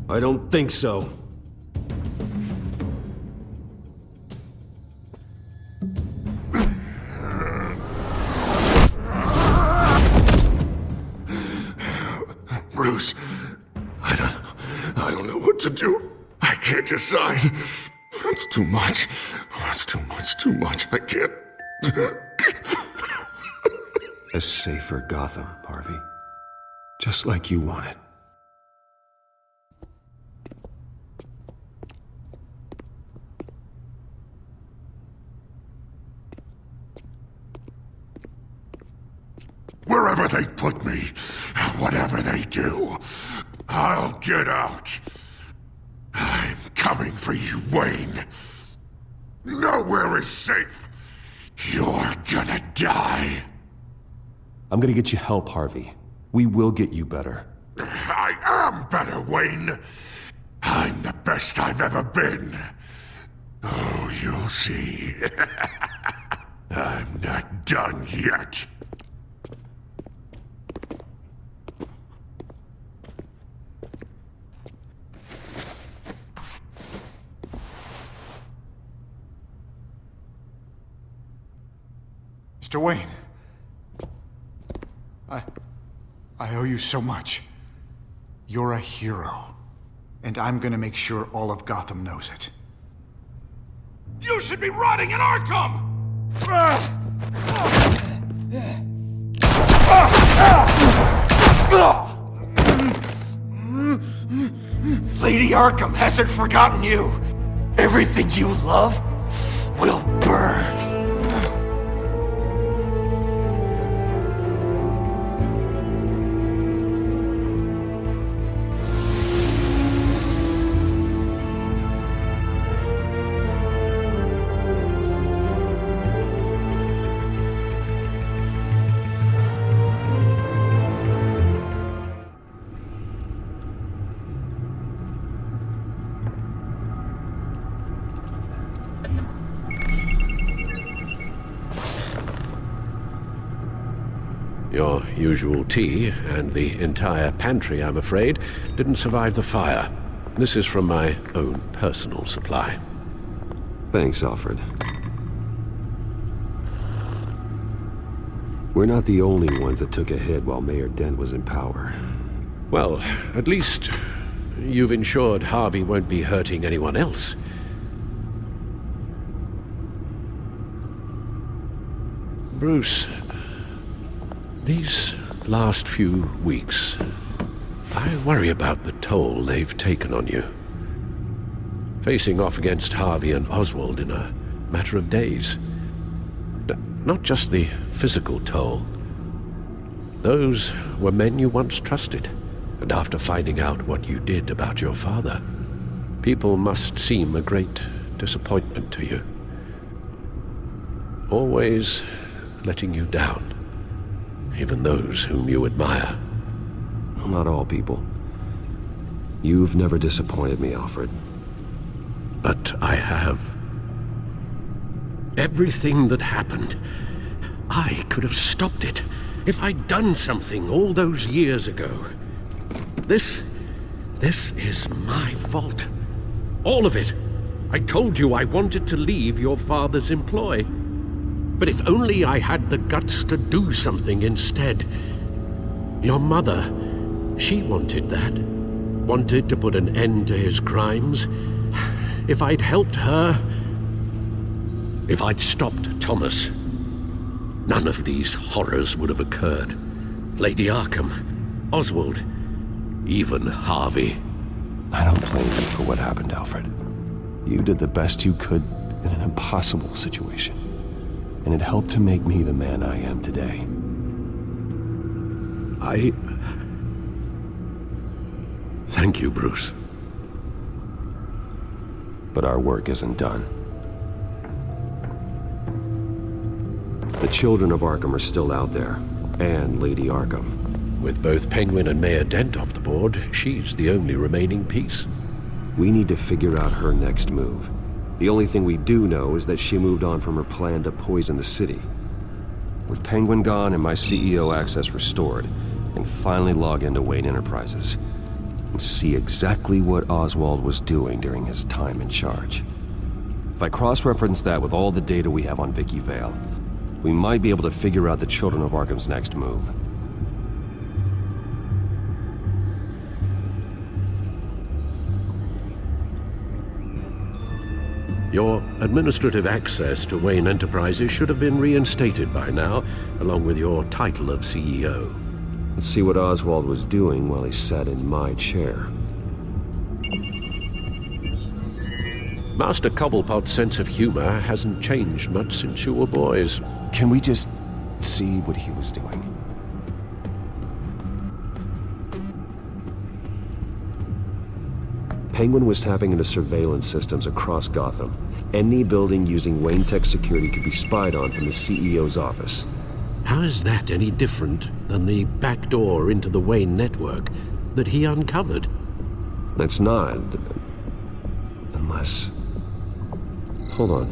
I don't think so. Bruce, I don't know what to do. I can't decide. That's too much. That's too much. I can't. A safer Gotham, Harvey. Just like you wanted. Wherever they put me, whatever they do, I'll get out. I'm coming for you, Wayne. Nowhere is safe. You're gonna die. I'm gonna get you help, Harvey. We will get you better. I am better, Wayne. I'm the best I've ever been. Oh, you'll see. I'm not done yet. Mr. Wayne. I owe you so much. You're a hero. And I'm gonna make sure all of Gotham knows it. You should be rotting in Arkham! Lady Arkham hasn't forgotten you. Everything you love will burn. Your usual tea and the entire pantry, I'm afraid, didn't survive the fire. This is from my own personal supply. Thanks, Alfred. We're not the only ones that took a hit while Mayor Dent was in power. Well, at least you've ensured Harvey won't be hurting anyone else. Bruce, these last few weeks, I worry about the toll they've taken on you. Facing off against Harvey and Oswald in a matter of days. Not just the physical toll. Those were men you once trusted, and after finding out what you did about your father, people must seem a great disappointment to you. Always letting you down. Even those whom you admire. Well, not all people. You've never disappointed me, Alfred. But I have. Everything that happened, I could have stopped it if I'd done something all those years ago. This is my fault. All of it. I told you I wanted to leave your father's employ. But if only I had the guts to do something instead. Your mother, she wanted that. Wanted to put an end to his crimes. If I'd helped her, if I'd stopped Thomas, none of these horrors would have occurred. Lady Arkham, Oswald, even Harvey. I don't blame you for what happened, Alfred. You did the best you could in an impossible situation. and it helped to make me the man I am today. Thank you, Bruce. But our work isn't done. The children of Arkham are still out there, and Lady Arkham. With both Penguin and Mayor Dent off the board, she's the only remaining piece. We need to figure out her next move. The only thing we do know is that she moved on from her plan to poison the city. With Penguin gone and my CEO access restored, I can finally log into Wayne Enterprises and see exactly what Oswald was doing during his time in charge. If I cross-reference that with all the data we have on Vicky Vale, we might be able to figure out the Children of Arkham's next move. Your administrative access to Wayne Enterprises should have been reinstated by now, along with your title of CEO. Let's see what Oswald was doing while he sat in my chair. Master Cobblepot's sense of humor hasn't changed much since you were boys. Can we just see what he was doing? Penguin was tapping into surveillance systems across Gotham. Any building using Wayne Tech security could be spied on from the CEO's office. How is that any different than the back door into the Wayne network that he uncovered? It's not. Unless... Hold on.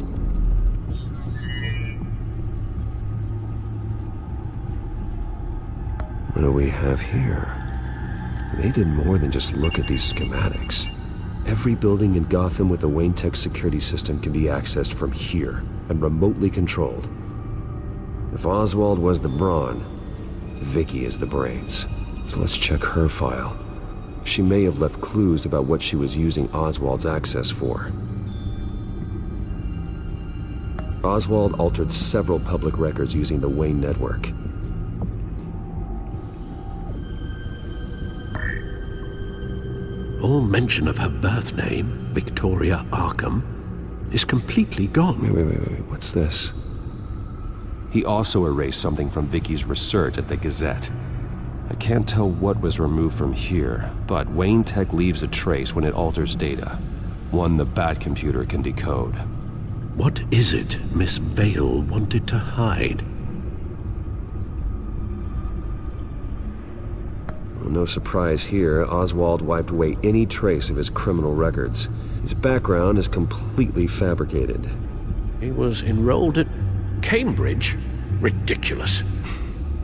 What do we have here? They did more than just look at these schematics. Every building in Gotham with a Wayne Tech security system can be accessed from here and remotely controlled. If Oswald was the brawn, Vicky is the brains. So let's check her file. She may have left clues about what she was using Oswald's access for. Oswald altered several public records using the Wayne network. All mention of her birth name, Victoria Arkham, is completely gone. Wait, what's this? He also erased something from Vicky's research at the Gazette. I can't tell what was removed from here, but Wayne Tech leaves a trace when it alters data. One the Bat computer can decode. What is it Miss Vale wanted to hide? Well, no surprise here, Oswald wiped away any trace of his criminal records. His background is completely fabricated. He was enrolled at Cambridge? Ridiculous.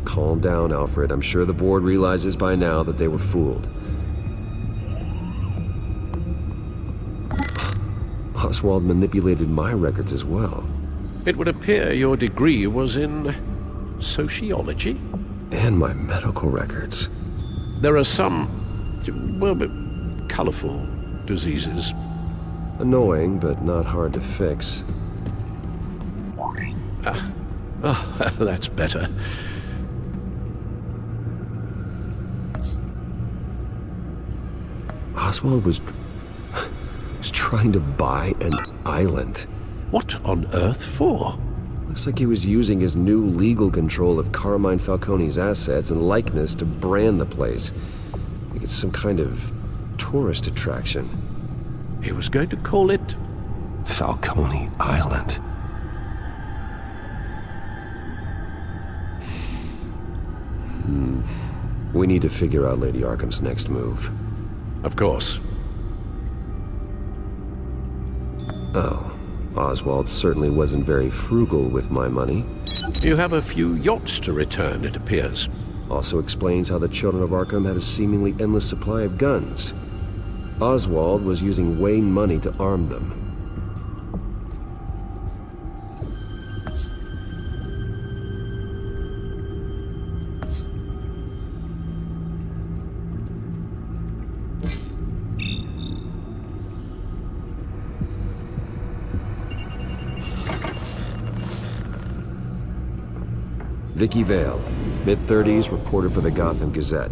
Calm down, Alfred. I'm sure the board realizes by now that they were fooled. Oswald manipulated my records as well. It would appear your degree was in sociology? And my medical records. There are some, well, colorful diseases. Annoying, but not hard to fix. That's better. Oswald was trying to buy an island. What on earth for? Looks like he was using his new legal control of Carmine Falcone's assets and likeness to brand the place. Like it's some kind of tourist attraction. He was going to call it Falcone Island. We need to figure out Lady Arkham's next move. Of course. Oh, Oswald certainly wasn't very frugal with my money. You have a few yachts to return, it appears. Also explains how the Children of Arkham had a seemingly endless supply of guns. Oswald was using Wayne money to arm them. Vicky Vale, mid-30s, reporter for the Gotham Gazette.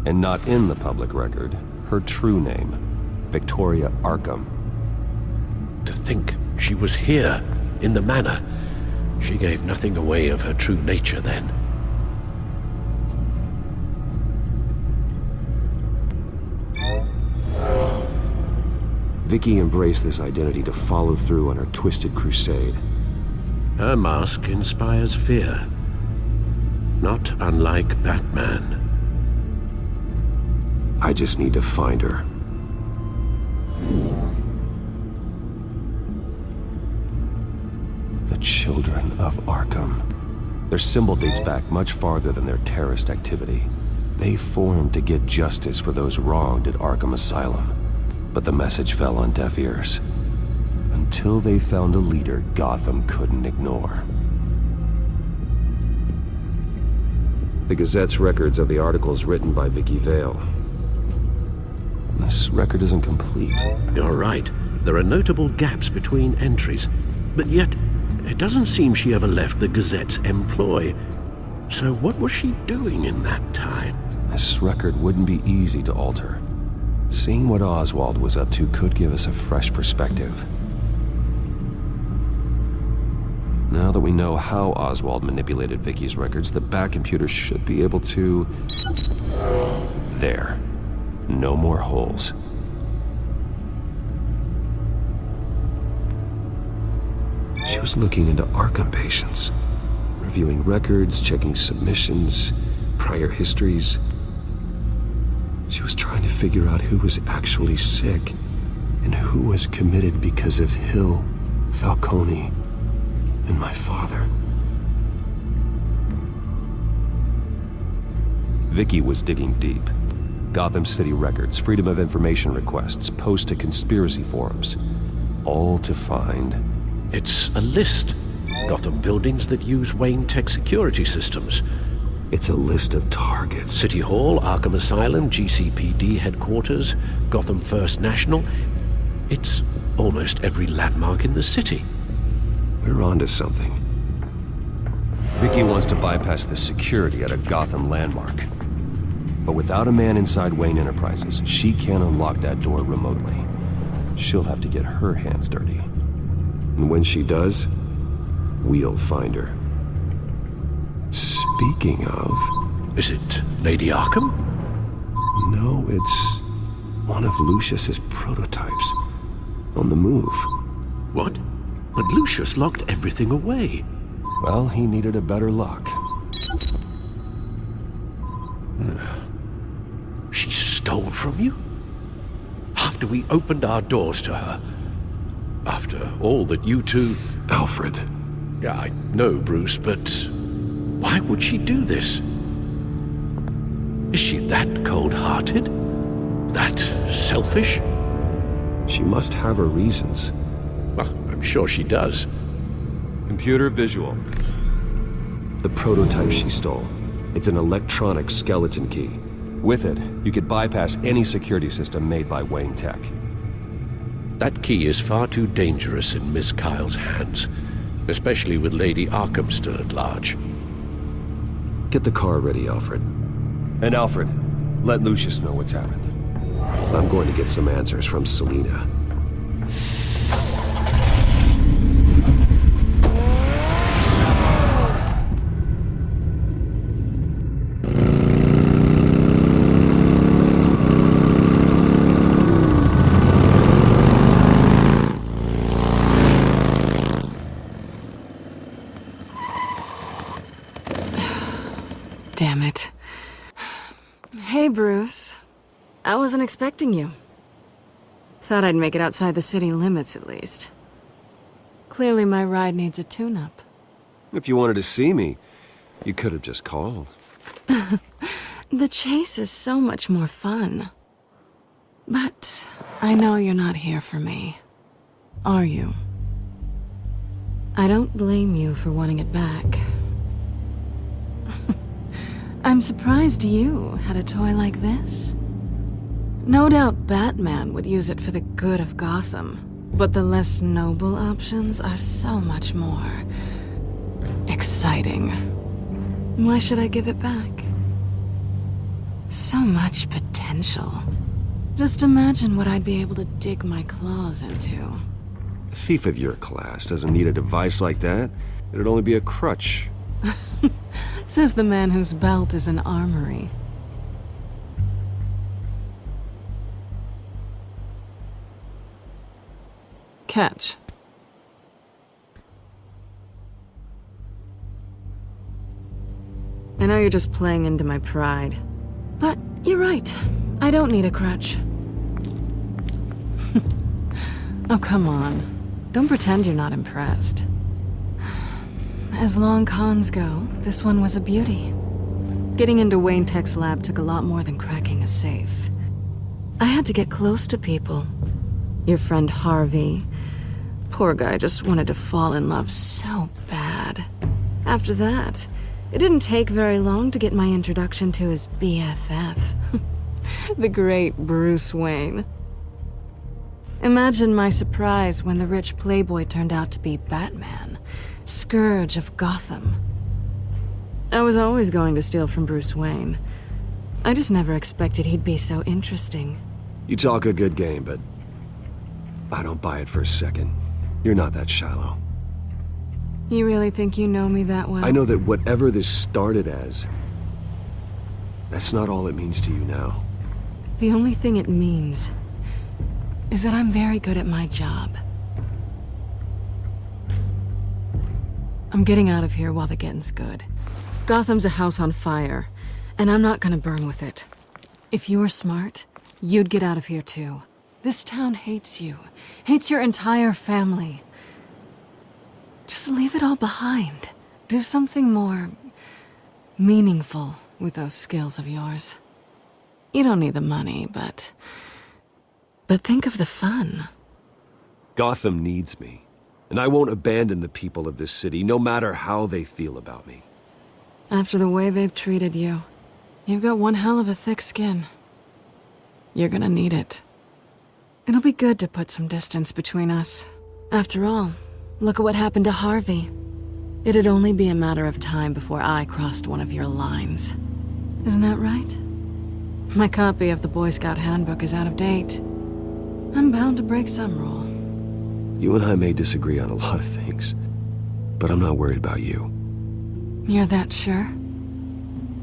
And not in the public record, her true name, Victoria Arkham. To think she was here, in the manor, She gave nothing away of her true nature then. Vicky embraced this identity to follow through on her twisted crusade. Her mask inspires fear. Not unlike Batman. I just need to find her. The Children of Arkham. Their symbol dates back much farther than their terrorist activity. They formed to get justice for those wronged at Arkham Asylum. But the message fell on deaf ears. Until they found a leader Gotham couldn't ignore. The Gazette's records of the articles written by Vicky Vale. This record isn't complete. You're right. There are notable gaps between entries. But yet, it doesn't seem she ever left the Gazette's employ. So what was she doing in that time? This record wouldn't be easy to alter. Seeing what Oswald was up to could give us a fresh perspective. Now that we know how Oswald manipulated Vicky's records, the Bat computer should be able to... There. No more holes. She was looking into Arkham patients, reviewing records, checking submissions, prior histories. She was trying to figure out who was actually sick and who was committed because of Hill, Falcone, and my father. Vicky was digging deep. Gotham City records, Freedom of Information requests, posts to conspiracy forums. All to find... It's a list. Gotham buildings that use Wayne Tech security systems. It's a list of targets. City Hall, Arkham Asylum, GCPD headquarters, Gotham First National. It's almost every landmark in the city. We're onto something. Vicky wants to bypass the security at a Gotham landmark. But without a man inside Wayne Enterprises, she can't unlock that door remotely. She'll have to get her hands dirty. And when she does, we'll find her. Speaking of... Is it Lady Arkham? No, it's one of Lucius's prototypes. On the move. What? But Lucius locked everything away. Well, he needed a better lock. She stole from you? After we opened our doors to her? After all that you two... Alfred. Yeah, I know, Bruce, but... why would she do this? Is she that cold-hearted? That selfish? She must have her reasons. Well, I'm sure she does. Computer visual. The prototype she stole. It's an electronic skeleton key. With it, you could bypass any security system made by Wayne Tech. That key is far too dangerous in Miss Kyle's hands, especially with Lady Arkham still at large. Get the car ready, Alfred. And Alfred, let Lucius know what's happened. I'm going to get some answers from Selina. Damn it. Hey, Bruce. I wasn't expecting you. Thought I'd make it outside the city limits, at least. Clearly my ride needs a tune-up. If you wanted to see me, you could have just called. The chase is so much more fun. But I know you're not here for me. Are you? I don't blame you for wanting it back. I'm surprised you had a toy like this. No doubt Batman would use it for the good of Gotham, but the less noble options are so much more exciting. Why should I give it back? So much potential. Just imagine what I'd be able to dig my claws into. A thief of your class doesn't need a device like that. It'd only be a crutch. Says the man whose belt is an armory. Catch. I know you're just playing into my pride. But you're right. I don't need a crutch. Oh, come on. Don't pretend you're not impressed. As long cons go, this one was a beauty. Getting into Wayne Tech's lab took a lot more than cracking a safe. I had to get close to people. Your friend Harvey. Poor guy just wanted to fall in love so bad. After that, it didn't take very long to get my introduction to his BFF. The great Bruce Wayne. Imagine my surprise when the rich playboy turned out to be Batman, Scourge of Gotham. I was always going to steal from Bruce Wayne. I just never expected he'd be so interesting. You talk a good game, but I don't buy it for a second. You're not that shallow. You really think you know me that well? I know that whatever this started as, that's not all it means to you now. The only thing it means is that I'm very good at my job. I'm getting out of here while the getting's good. Gotham's a house on fire, and I'm not gonna burn with it. If you were smart, you'd get out of here too. This town hates you, hates your entire family. Just leave it all behind. Do something more meaningful with those skills of yours. You don't need the money, but think of the fun. Gotham needs me, and I won't abandon the people of this city, no matter how they feel about me. After the way they've treated you, you've got one hell of a thick skin. You're gonna need it. It'll be good to put some distance between us. After all, look at what happened to Harvey. It'd only be a matter of time before I crossed one of your lines. Isn't that right? My copy of the Boy Scout Handbook is out of date. I'm bound to break some rule. You and I may disagree on a lot of things, but I'm not worried about you. You're that sure?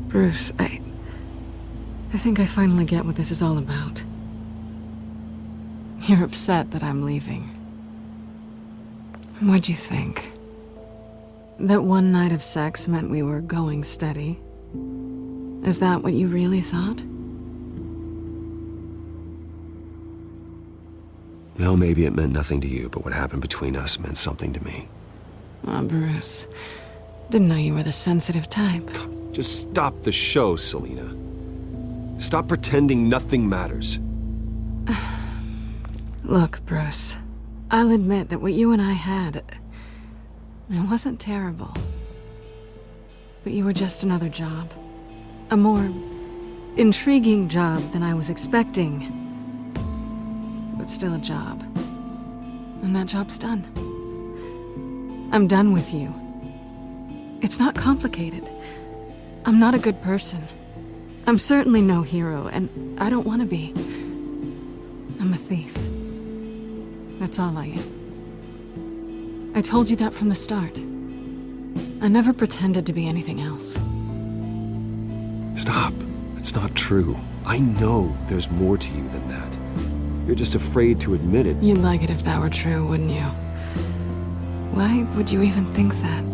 Bruce, I think I finally get what this is all about. You're upset that I'm leaving. What'd you think? That one night of sex meant we were going steady? Is that what you really thought? Well, maybe it meant nothing to you, but what happened between us meant something to me. Aw, Bruce. Didn't know you were the sensitive type. Just stop the show, Selina. Stop pretending nothing matters. Look, Bruce. I'll admit that what you and I had, it wasn't terrible. But you were just another job. A more intriguing job than I was expecting. But still a job. And that job's done. I'm done with you. It's not complicated. I'm not a good person. I'm certainly no hero, and I don't want to be. I'm a thief. That's all I am. I told you that from the start. I never pretended to be anything else. Stop. That's not true. I know there's more to you than that. You're just afraid to admit it. You'd like it if that were true, wouldn't you? Why would you even think that?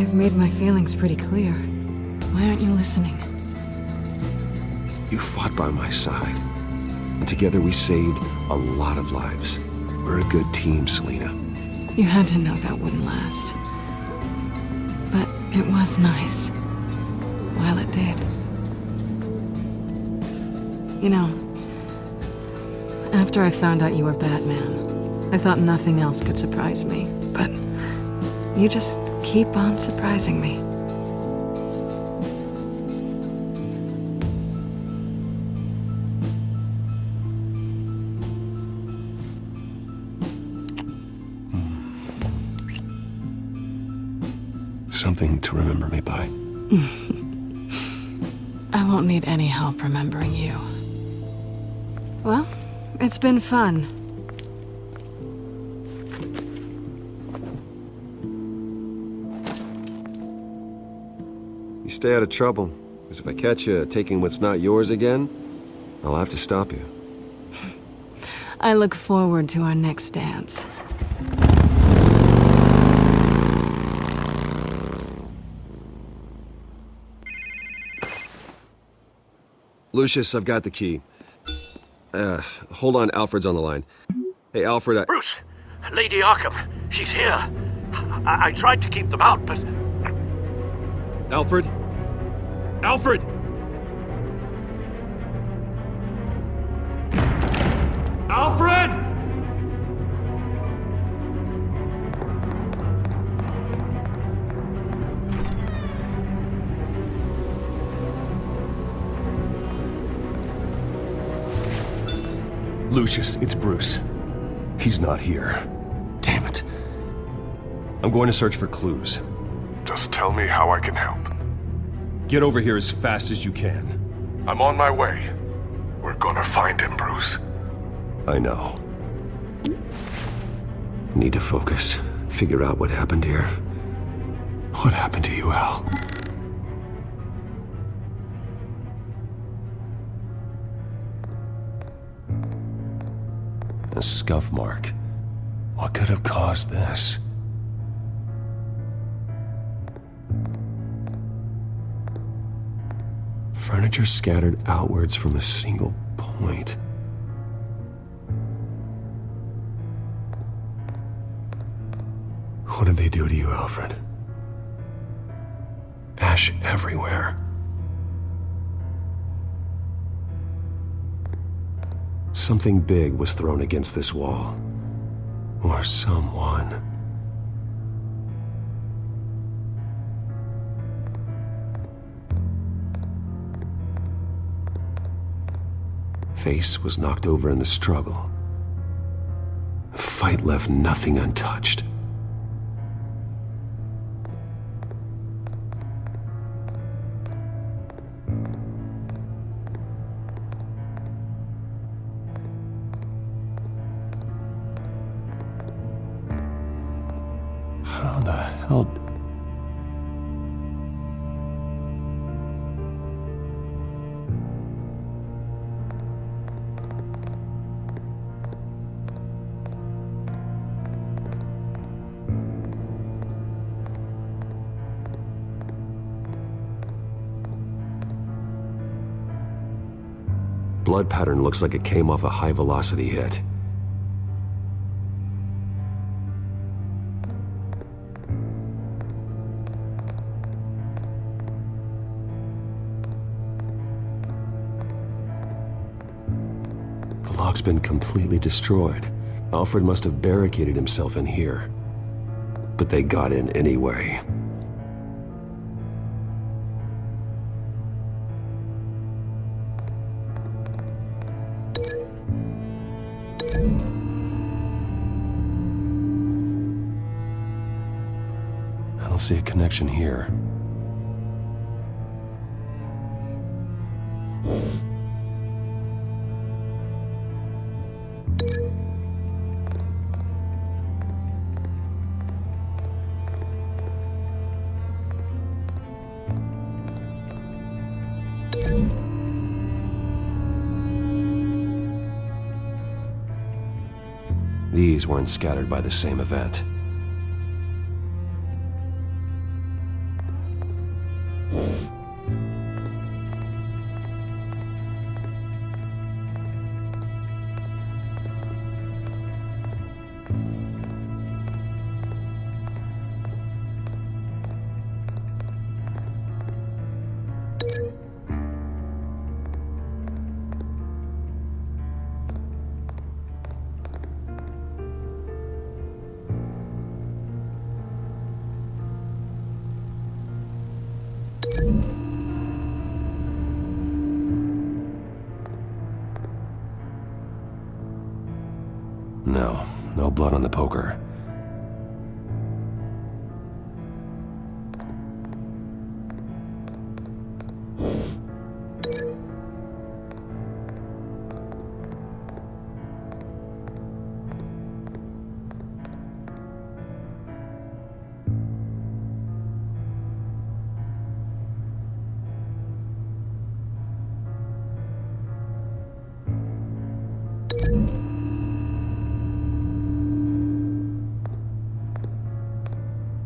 I've made my feelings pretty clear. Why aren't you listening? You fought by my side, and together we saved a lot of lives. We're a good team, Selina. You had to know that wouldn't last. But it was nice. While it did. You know, after I found out you were Batman, I thought nothing else could surprise me. But you just keep on surprising me. Something to remember me by. I won't need any help remembering you. Well, it's been fun. You stay out of trouble, because if I catch you taking what's not yours again, I'll have to stop you. I look forward to our next dance. Lucius, I've got the key. Hold on, Alfred's on the line. Hey, Alfred, Bruce! Lady Arkham, she's here. I tried to keep them out, but... Alfred? Alfred! Alfred! Lucius, it's Bruce. He's not here. Damn it. I'm going to search for clues. Just tell me how I can help. Get over here as fast as you can. I'm on my way. We're gonna find him, Bruce. I know. Need to focus. Figure out what happened here. What happened to you, Al? A scuff mark. What could have caused this? Furniture scattered outwards from a single point. What did they do to you, Alfred? Ash everywhere. Something big was thrown against this wall. Or someone. Face was knocked over in the struggle. The fight left nothing untouched. How the hell... Blood pattern looks like it came off a high-velocity hit. The lock's been completely destroyed. Alfred must have barricaded himself in here. But they got in anyway. I don't see a connection here. These weren't scattered by the same event. No blood on the poker.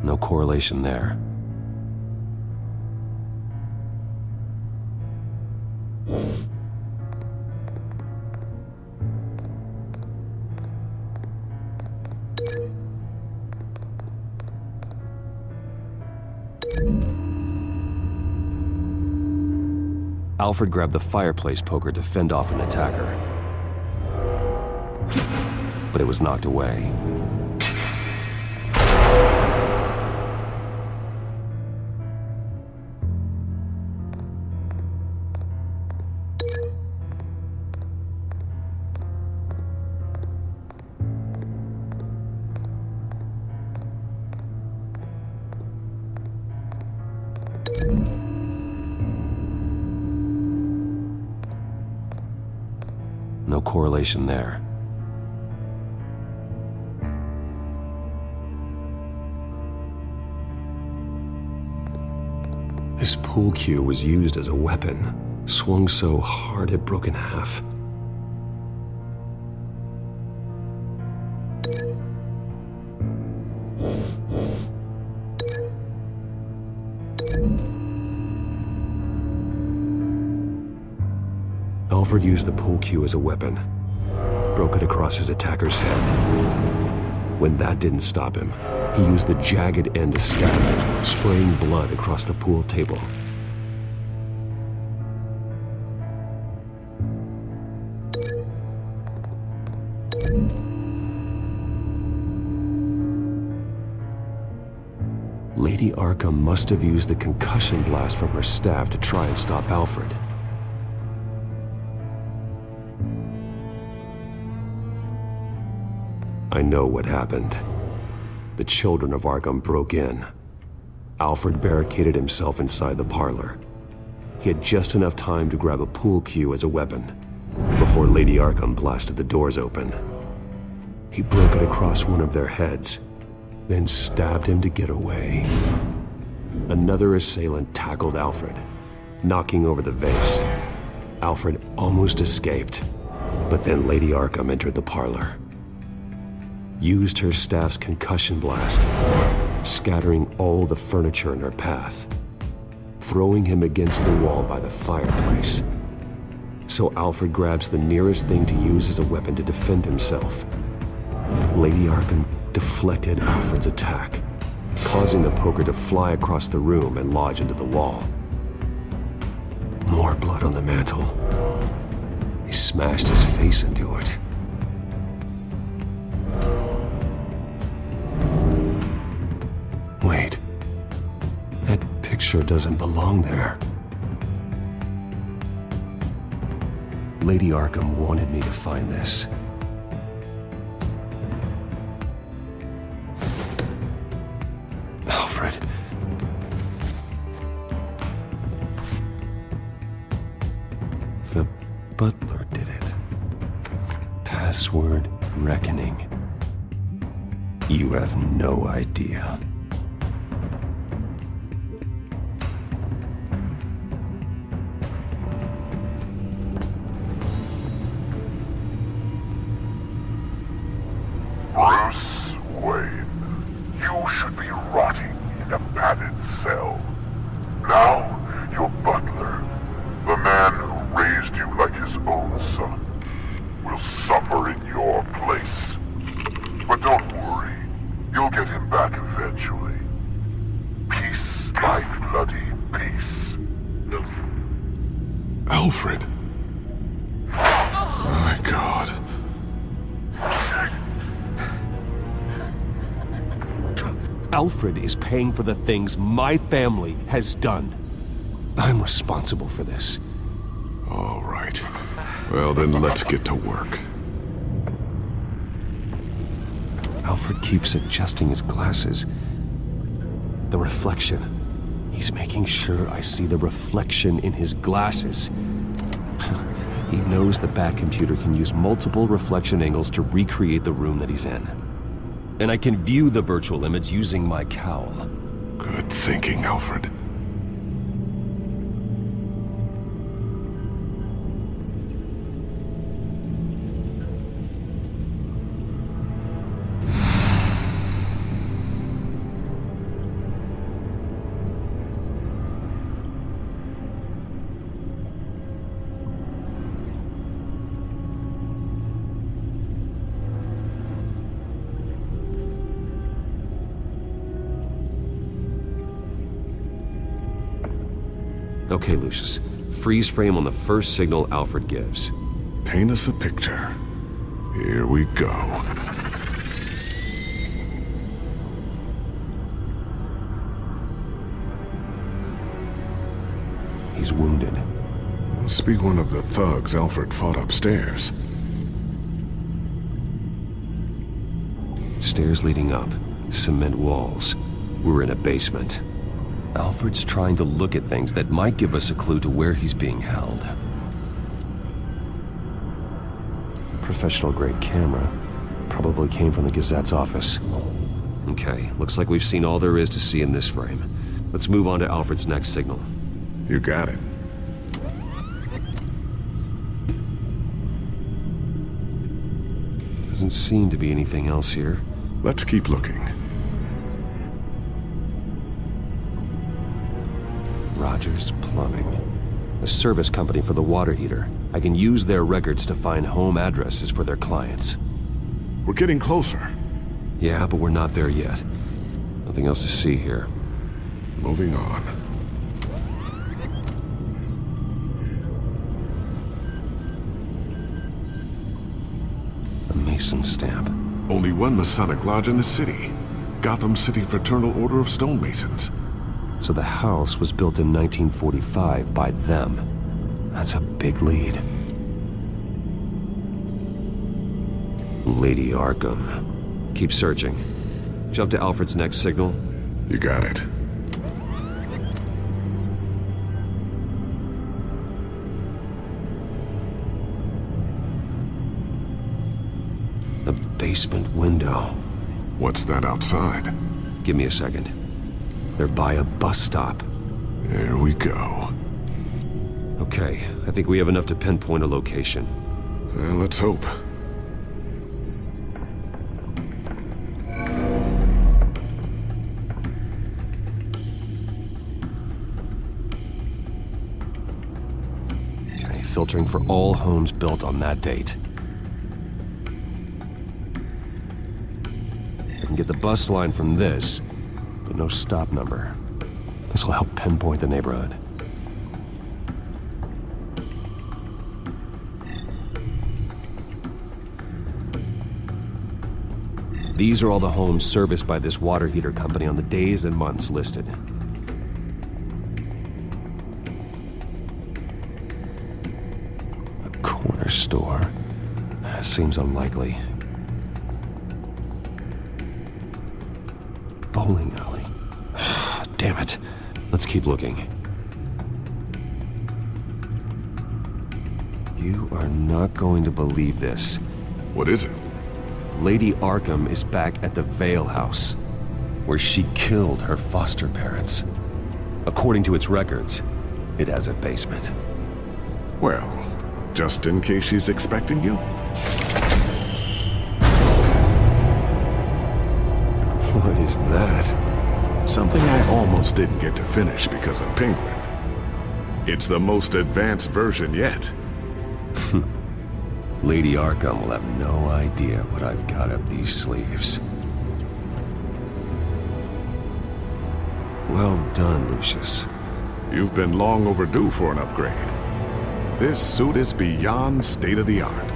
No correlation there. Alfred grabbed the fireplace poker to fend off an attacker, but it was knocked away. No correlation there. This pool cue was used as a weapon, swung so hard it broke in half. Alfred used the pool cue as a weapon, broke it across his attacker's head. When that didn't stop him, he used the jagged end to stab him, spraying blood across the pool table. Lady Arkham must have used the concussion blast from her staff to try and stop Alfred. I know what happened. The children of Arkham broke in. Alfred barricaded himself inside the parlor. He had just enough time to grab a pool cue as a weapon before Lady Arkham blasted the doors open. He broke it across one of their heads, then stabbed him to get away. Another assailant tackled Alfred, knocking over the vase. Alfred almost escaped, but then Lady Arkham entered the parlor, used her staff's concussion blast, scattering all the furniture in her path, throwing him against the wall by the fireplace. So Alfred grabs the nearest thing to use as a weapon to defend himself. Lady Arkham deflected Alfred's attack, causing the poker to fly across the room and lodge into the wall. More blood on the mantel. He smashed his face into it. Wait, that picture doesn't belong there. Lady Arkham wanted me to find this. Alfred. The butler did it. Password reckoning. You have no idea. Bruce Wayne, you should be rotting in a padded cell. Now, your butler, the man who raised you like his own son, will suffer in your place. But don't worry, you'll get him back eventually. Peace, my bloody peace. Alfred. My God. Alfred is paying for the things my family has done. I'm responsible for this. All right. Well, then let's get to work. Alfred keeps adjusting his glasses. The reflection. He's making sure I see the reflection in his glasses. He knows the Batcomputer can use multiple reflection angles to recreate the room that he's in. And I can view the virtual image using my cowl. Good thinking, Alfred. Okay, Lucius. Freeze frame on the first signal Alfred gives. Paint us a picture. Here we go. He's wounded. Must be one of the thugs Alfred fought upstairs. Stairs leading up. Cement walls. We're in a basement. Alfred's trying to look at things that might give us a clue to where he's being held. Professional-grade camera. Probably came from the Gazette's office. Okay, looks like we've seen all there is to see in this frame. Let's move on to Alfred's next signal. You got it. Doesn't seem to be anything else here. Let's keep looking. Rogers Plumbing. A service company for the water heater. I can use their records to find home addresses for their clients. We're getting closer. Yeah, but we're not there yet. Nothing else to see here. Moving on. A Mason stamp. Only one Masonic lodge in the city. Gotham City Fraternal Order of Stonemasons. So the house was built in 1945 by them. That's a big lead. Lady Arkham. Keep searching. Jump to Alfred's next signal. You got it. A basement window. What's that outside? Give me a second. They're by a bus stop. There we go. Okay, I think we have enough to pinpoint a location. Let's hope. Okay, filtering for all homes built on that date. I can get the bus line from this, but no stop number. This will help pinpoint the neighborhood. These are all the homes serviced by this water heater company on the days and months listed. A corner store. Seems unlikely. Bowling alley. Damn it. Let's keep looking. You are not going to believe this. What is it? Lady Arkham is back at the Vale House, where she killed her foster parents. According to its records, it has a basement. Well, just in case she's expecting you? What is that? Something I almost didn't get to finish because of Penguin. It's the most advanced version yet. Lady Arkham will have no idea what I've got up these sleeves. Well done, Lucius. You've been long overdue for an upgrade. This suit is beyond state-of-the-art.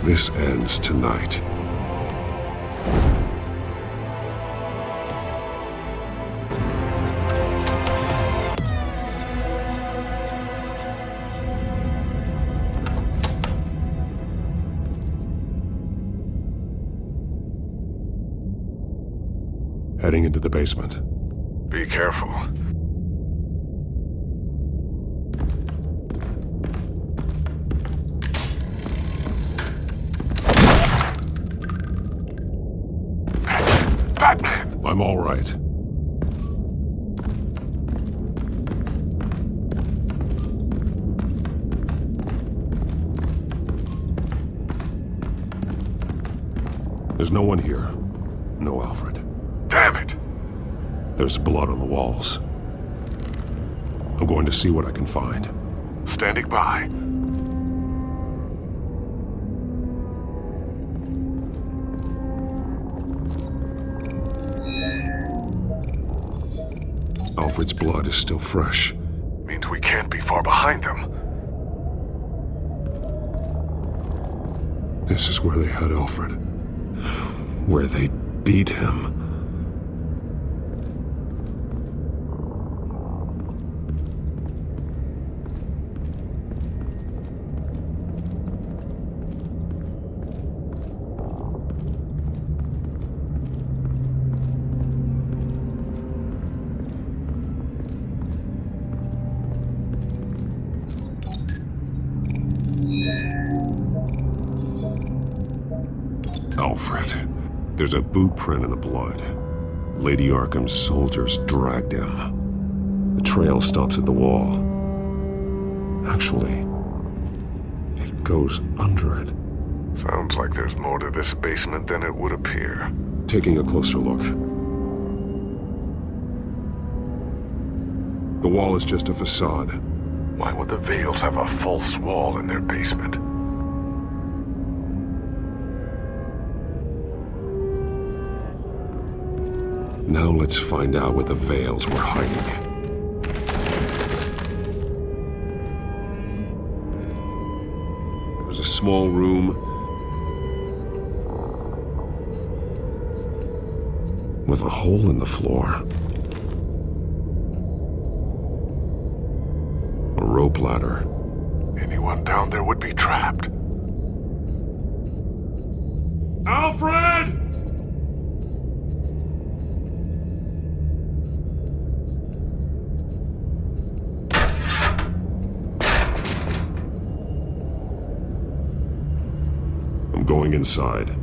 This ends tonight. Heading into the basement. Be careful. Batman! I'm all right. There's no one here. No Alfred. Damn it! There's blood on the walls. I'm going to see what I can find. Standing by. Alfred's blood is still fresh. Means we can't be far behind them. This is where they had Alfred. Where they beat him. Alfred. There's a boot print in the blood. Lady Arkham's soldiers dragged him. The trail stops at the wall. Actually, it goes under it. Sounds like there's more to this basement than it would appear. Taking a closer look. The wall is just a facade. Why would the Vales have a false wall in their basement? Now let's find out what the Vales were hiding. It was a small room with a hole in the floor. A rope ladder. Anyone down there would be trapped. Alfred! I'm going inside.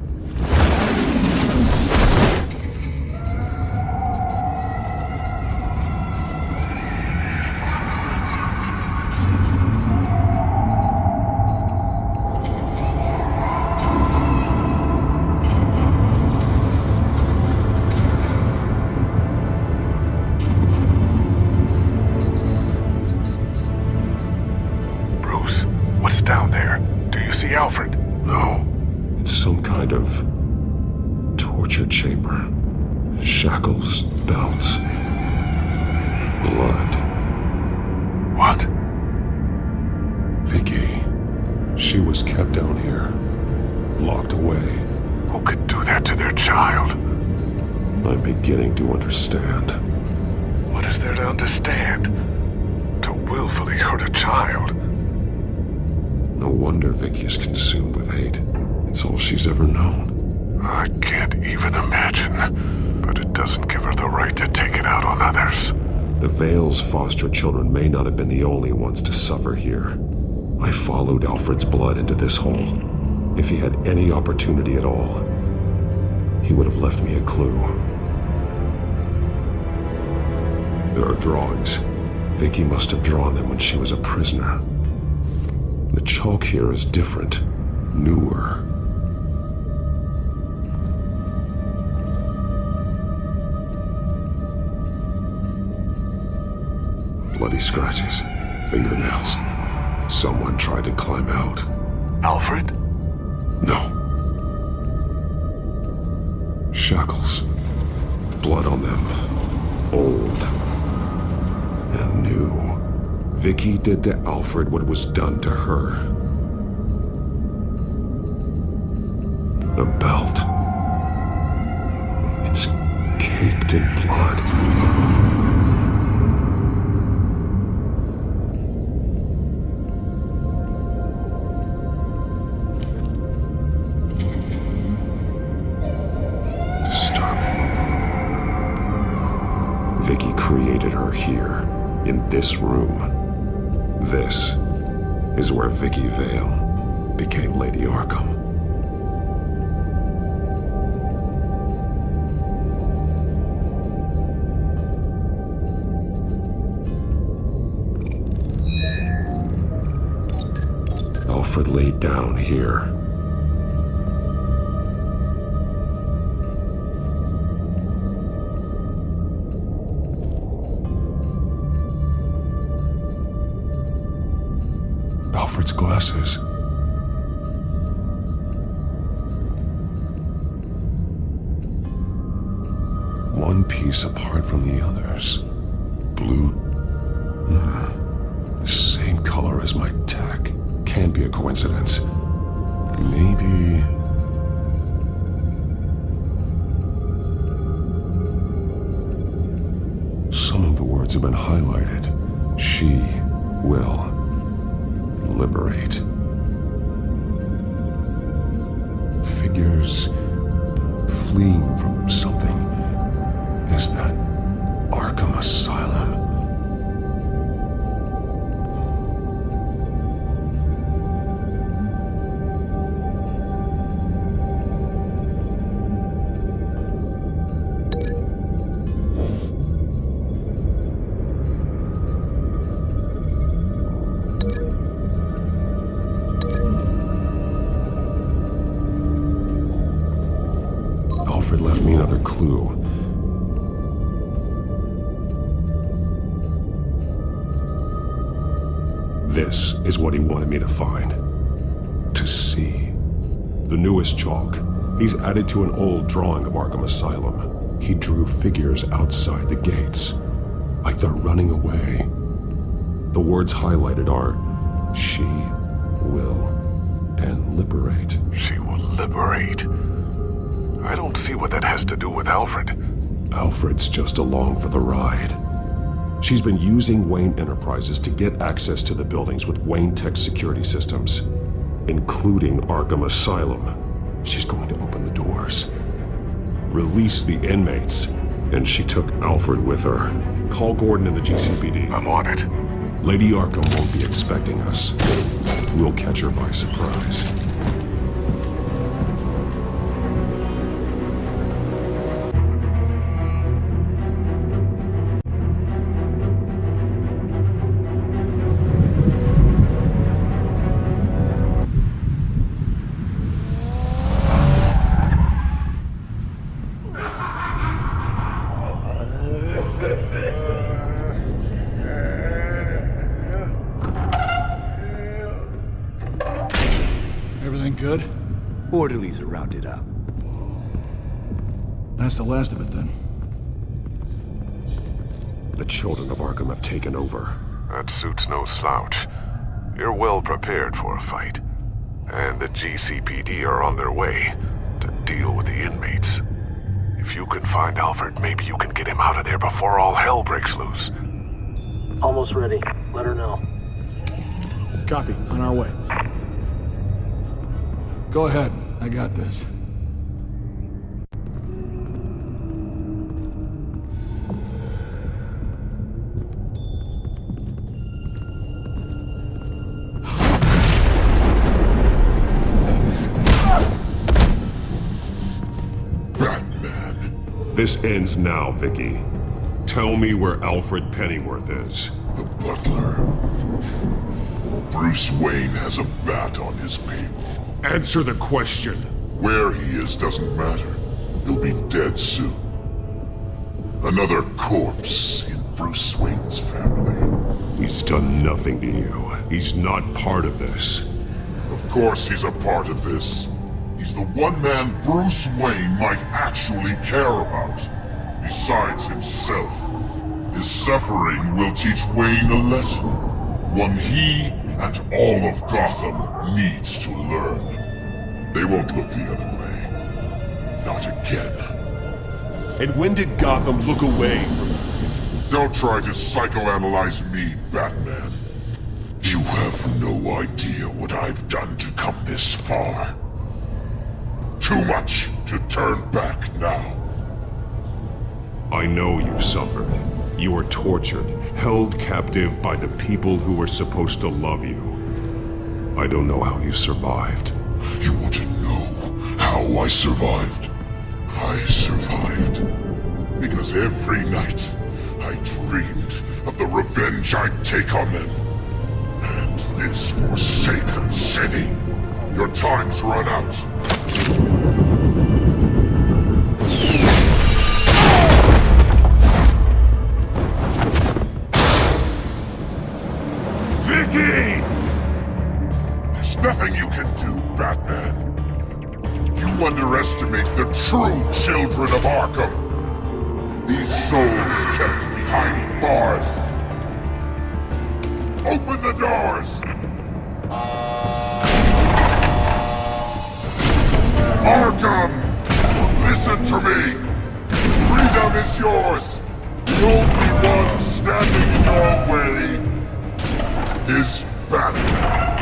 Bruce, what's down there? Do you see Alfred? No. It's some kind of torture chamber. Shackles, belts, blood. What? Vicky. She was kept down here. Locked away. Who could do that to their child? I'm beginning to understand. What is there to understand? To willfully hurt a child? No wonder Vicky is consumed with hate. It's all she's ever known. I can't even imagine, but it doesn't give her the right to take it out on others. The Vale's foster children may not have been the only ones to suffer here. I followed Alfred's blood into this hole. If he had any opportunity at all, he would have left me a clue. There are drawings. Vicky must have drawn them when she was a prisoner. The chalk here is different, newer. Bloody scratches, fingernails. Someone tried to climb out. Alfred? No. Shackles. Blood on them. Old. And new. Vicky did to Alfred what was done to her. The belt. It's caked in blood. Vicky created her here, in this room. This is where Vicky Vale became Lady Arkham. Alfred laid down here. Alfred's glasses. One piece apart from the others. blue... The same color as my tech. Can't be a coincidence. Maybe... Some of the words have been highlighted. She will liberate. Figures fleeing from something. Is that Arkham Asylum? Alfred left me another clue. This is what he wanted me to find. To see. The newest chalk. He's added to an old drawing of Arkham Asylum. He drew figures outside the gates. Like they're running away. The words highlighted are, she will, and liberate. She will liberate. I don't see what that has to do with Alfred. Alfred's just along for the ride. She's been using Wayne Enterprises to get access to the buildings with Wayne Tech security systems, including Arkham Asylum. She's going to open the doors, release the inmates, and she took Alfred with her. Call Gordon and the GCPD. I'm on it. Lady Arkham won't be expecting us. We'll catch her by surprise. Everything good? Orderlies are rounded up. That's the last of it, then. The children of Arkham have taken over. That suit's no slouch. You're well prepared for a fight. And the GCPD are on their way to deal with the inmates. If you can find Alfred, maybe you can get him out of there before all hell breaks loose. Almost ready. Let her know. Copy. On our way. Go ahead. I got this. This ends now, Vicky. Tell me where Alfred Pennyworth is. The butler. Bruce Wayne has a bat on his payroll. Answer the question. Where he is doesn't matter. He'll be dead soon. Another corpse in Bruce Wayne's family. He's done nothing to you. He's not part of this. Of course he's a part of this. He's the one man Bruce Wayne might actually care about, besides himself. His suffering will teach Wayne a lesson, one he and all of Gotham needs to learn. They won't look the other way. Not again. And when did Gotham look away from you? Don't try to psychoanalyze me, Batman. You have no idea what I've done to come this far. Too much to turn back now. I know you suffered. You were tortured, held captive by the people who were supposed to love you. I don't know how you survived. You want to know how I survived? I survived because every night I dreamed of the revenge I'd take on them. And this forsaken city. Your time's run out. Vicky! There's nothing you can do, Batman. You underestimate the true children of Arkham. These souls kept me tiny bars. Open the doors! Arkham! Listen to me! Freedom is yours! The only one standing in your way is Batman.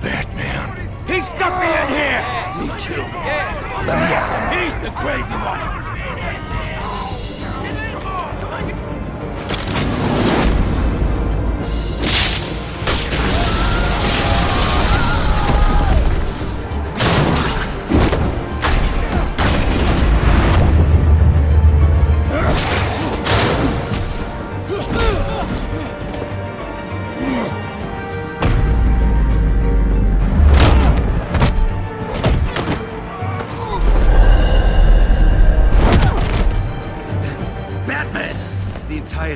Batman. He stuck me in here! Me too. Let me at him. He's the crazy one.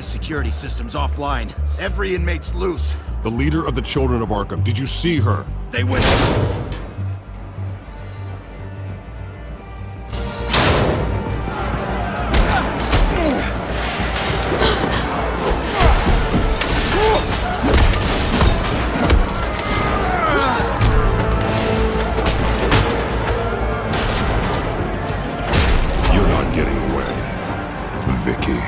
Security system's offline. Every inmate's loose. The leader of the Children of Arkham, did you see her? They went... You're not getting away, Vicky.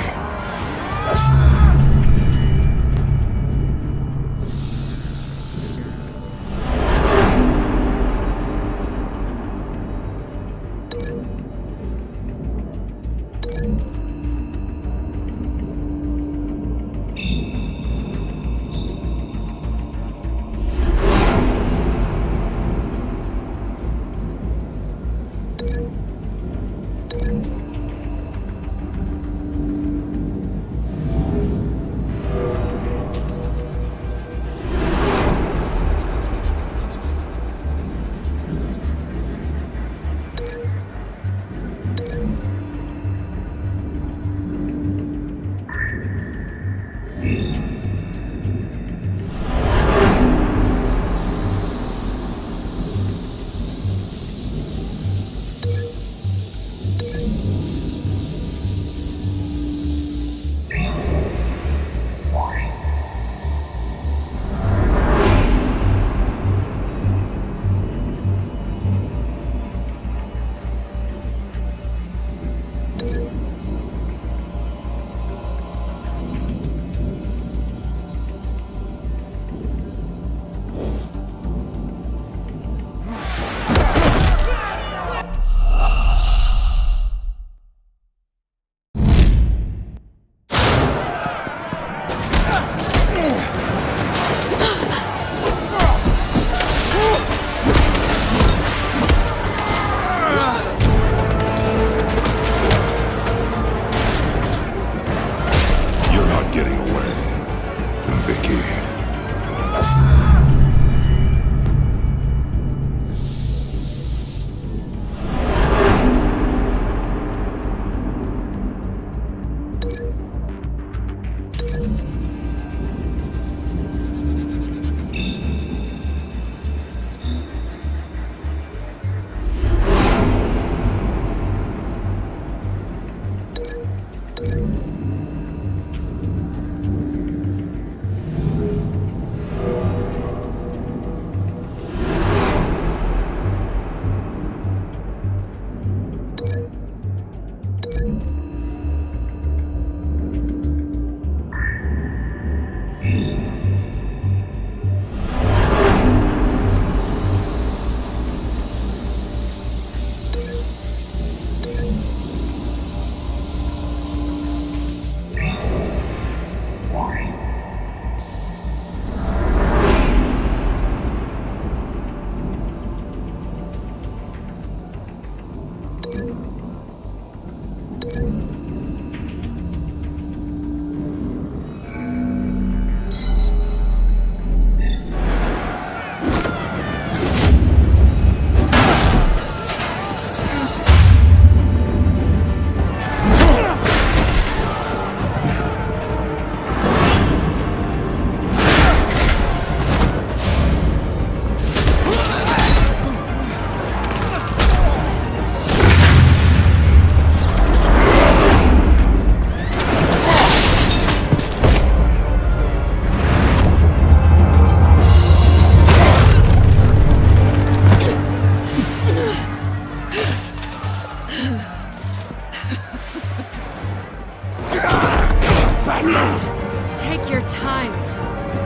take your time, Souls.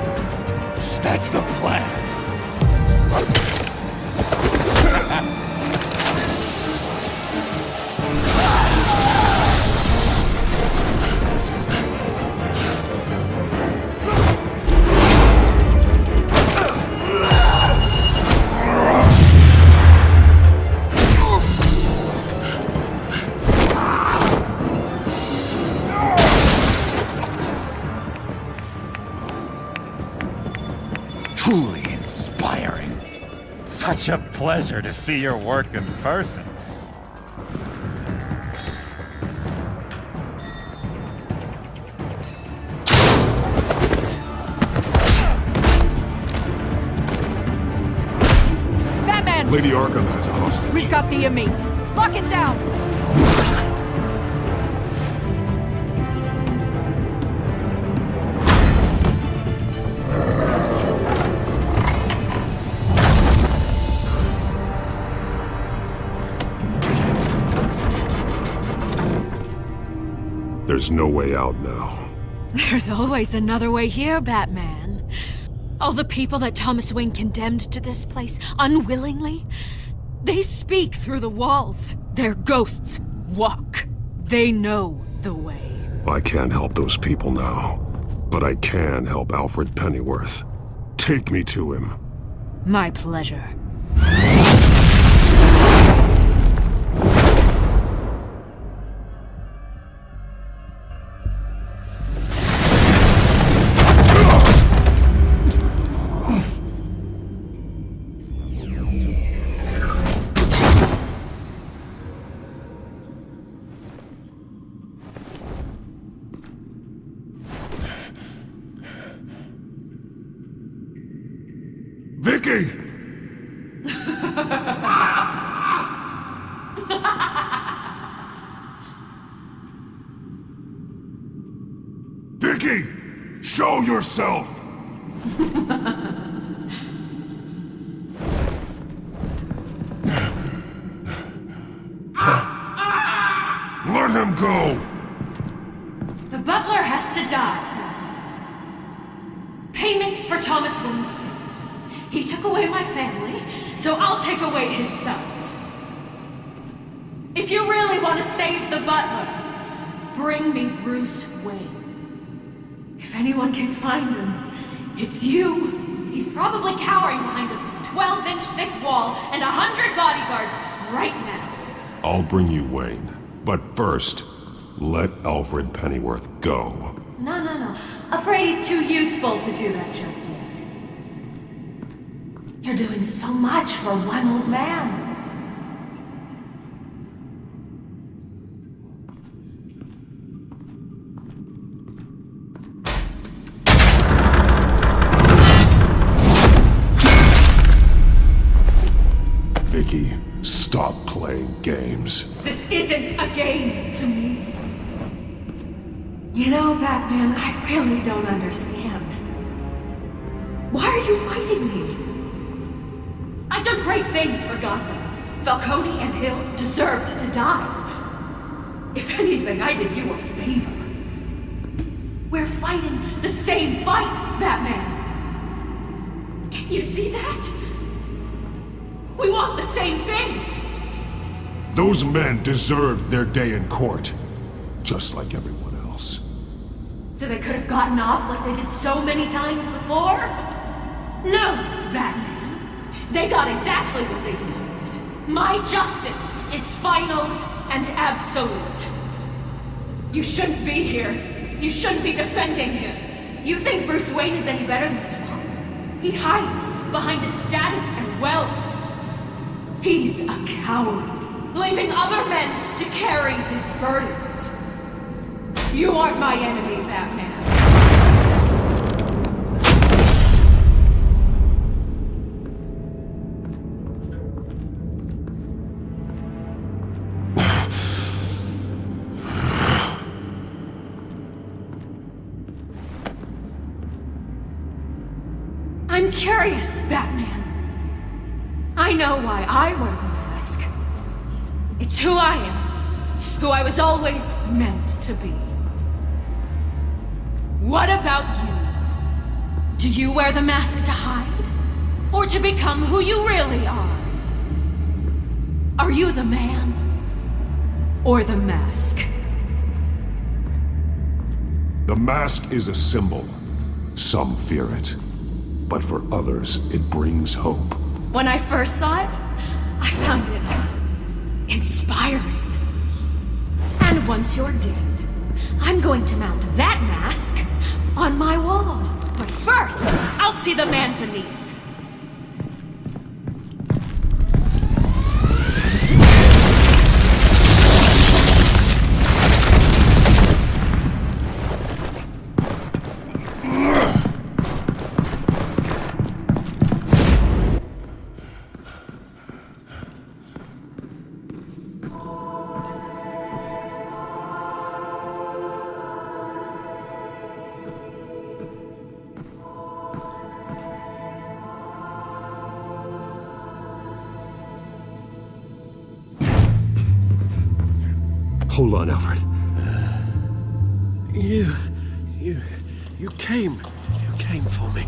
That's the plan. Truly inspiring. Such a pleasure to see your work in person. Batman! Lady Arkham has a hostage. We've got the inmates. Lock it down! There's no way out now. There's always another way here, Batman. All the people that Thomas Wayne condemned to this place unwillingly, they speak through the walls. Their ghosts walk. They know the way. I can't help those people now, but I can help Alfred Pennyworth. Take me to him. My pleasure. Vicky! Vicky! Show yourself! Let him go! The butler has to die. Payment for Thomas Wayne's sins. He took away my family, so I'll take away his sons. If you really want to save the butler, bring me Bruce Wayne. If anyone can find him, it's you. He's probably cowering behind a 12-inch thick wall and 100 bodyguards right now. I'll bring you Wayne. But first, let Alfred Pennyworth go. No. Afraid he's too useful to do that just yet. You're doing so much for one old man. Vicky, stop playing games. This isn't a game to me. You know, Batman, I really don't understand. Why are you fighting me? I've done great things for Gotham. Falcone and Hill deserved to die. If anything, I did you a favor. We're fighting the same fight, Batman. Can't you see that? We want the same things. Those men deserved their day in court, just like everyone else. So they could have gotten off like they did so many times before? No, Batman. They got exactly what they deserved. My justice is final and absolute. You shouldn't be here. You shouldn't be defending him. You think Bruce Wayne is any better than his father? He hides behind his status and wealth. He's a coward, leaving other men to carry his burdens. You aren't my enemy, Batman. I'm curious, Batman. I know why I wear the mask. It's who I am, who I was always meant to be. What about you? Do you wear the mask to hide? Or to become who you really are? Are you the man? Or the mask? The mask is a symbol. Some fear it. But for others, it brings hope. When I first saw it, I found it inspiring. And once you're dead, I'm going to mount that mask on my wall. But first, I'll see the man beneath. Hold on, Alfred. You came for me.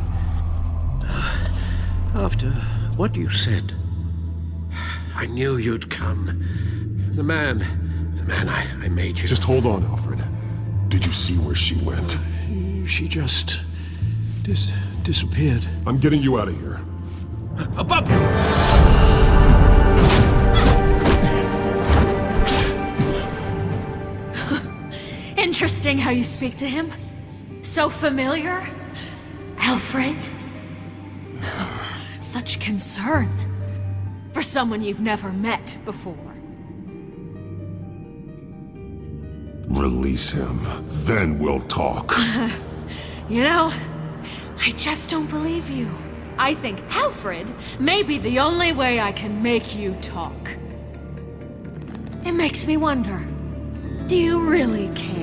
After what you said, I knew you'd come. The man I made you. Just hold on, Alfred. Did you see where she went? She just disappeared. I'm getting you out of here. Above you! Interesting how you speak to him. So familiar. Alfred. Such concern. For someone you've never met before. Release him. Then we'll talk. You know, I just don't believe you. I think Alfred may be the only way I can make you talk. It makes me wonder, do you really care?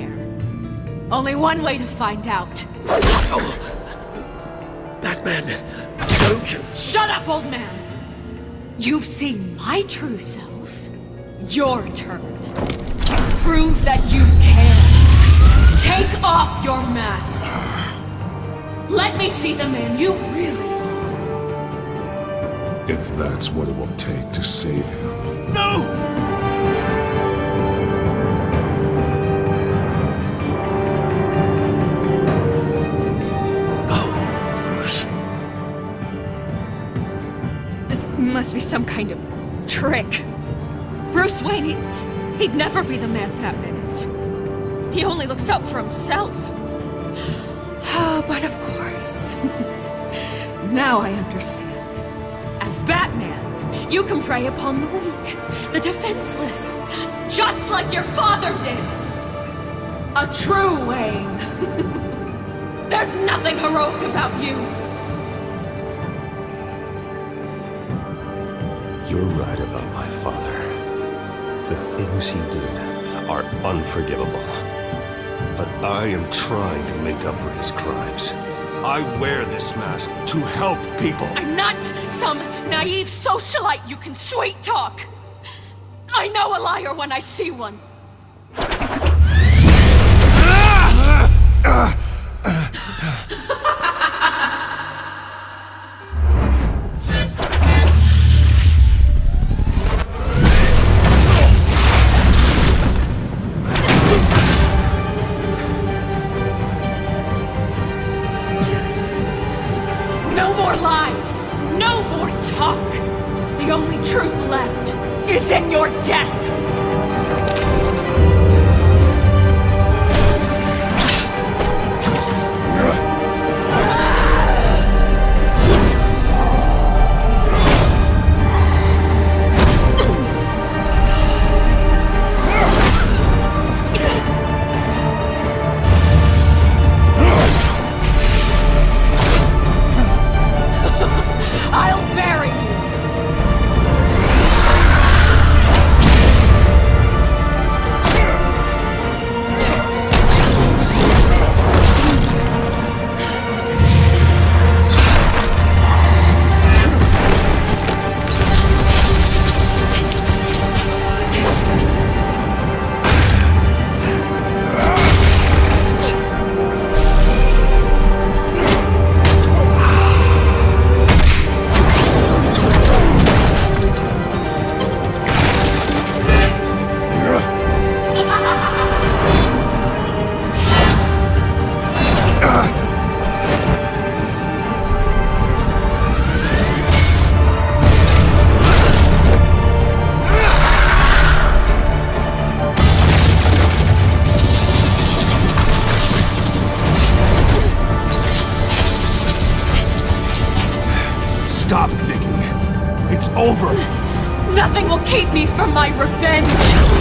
Only one way to find out. Oh. Batman, don't you... Shut up, old man! You've seen my true self. Your turn. Prove that you can. Take off your mask. Let me see the man you really are. If that's what it will take to save him. No! Must be some kind of trick. Bruce Wayne, he'd never be the man Batman is. He only looks out for himself. But of course. Now I understand. As Batman, you can prey upon the weak, the defenseless, just like your father did. A true Wayne. There's nothing heroic about you. You're right about my father. The things he did are unforgivable. But I am trying to make up for his crimes. I wear this mask to help people. I'm not some naive socialite you can sweet talk. I know a liar when I see one. No more lies! No more talk! The only truth left is in your death! over! Nothing will keep me from my revenge!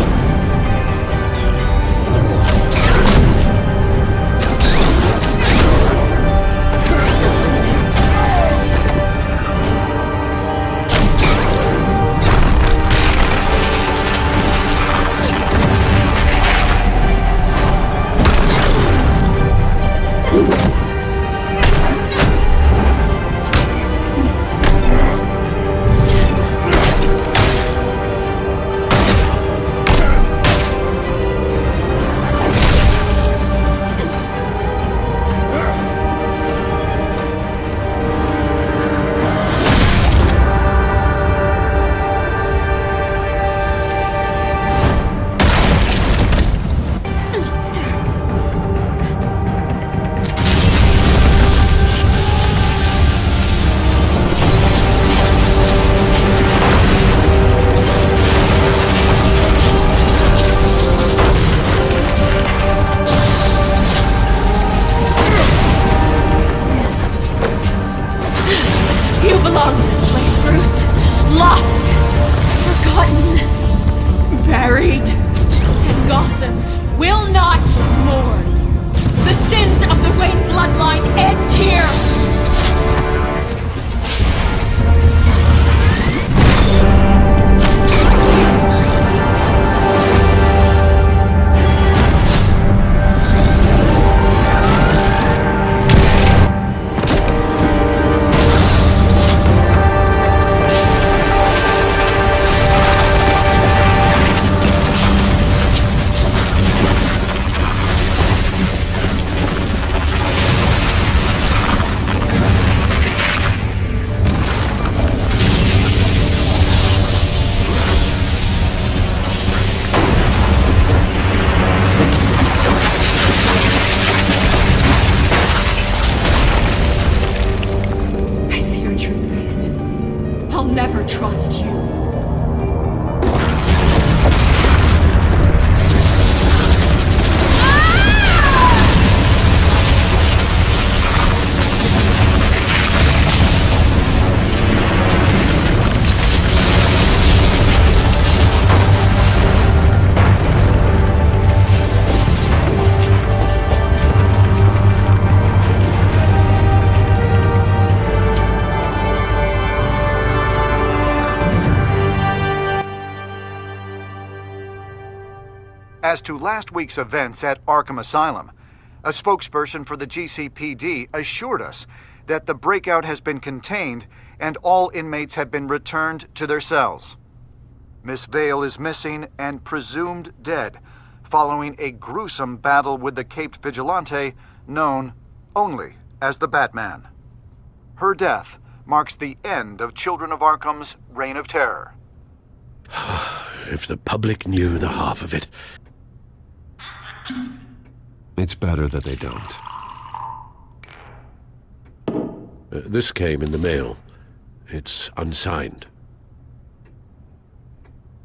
As to last week's events at Arkham Asylum, a spokesperson for the GCPD assured us that the breakout has been contained and all inmates have been returned to their cells. Miss Vale is missing and presumed dead, following a gruesome battle with the caped vigilante known only as the Batman. Her death marks the end of Children of Arkham's reign of terror. If the public knew the half of it. It's better that they don't. This came in the mail. It's unsigned.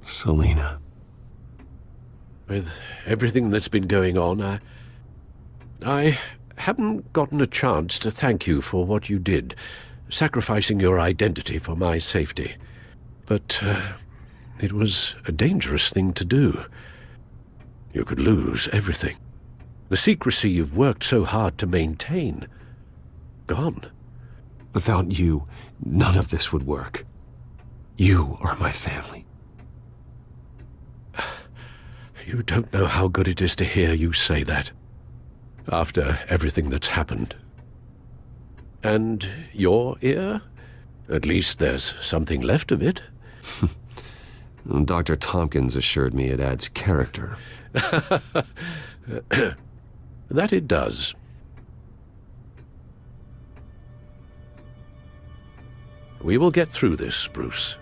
Selina. With everything that's been going on, I haven't gotten a chance to thank you for what you did, sacrificing your identity for my safety. But it was a dangerous thing to do. You could lose everything. The secrecy you've worked so hard to maintain. Gone. Without you, none of this would work. You are my family. You don't know how good it is to hear you say that. After everything that's happened. And your ear? At least there's something left of it. Dr. Tompkins assured me it adds character. That it does. We will get through this, Bruce.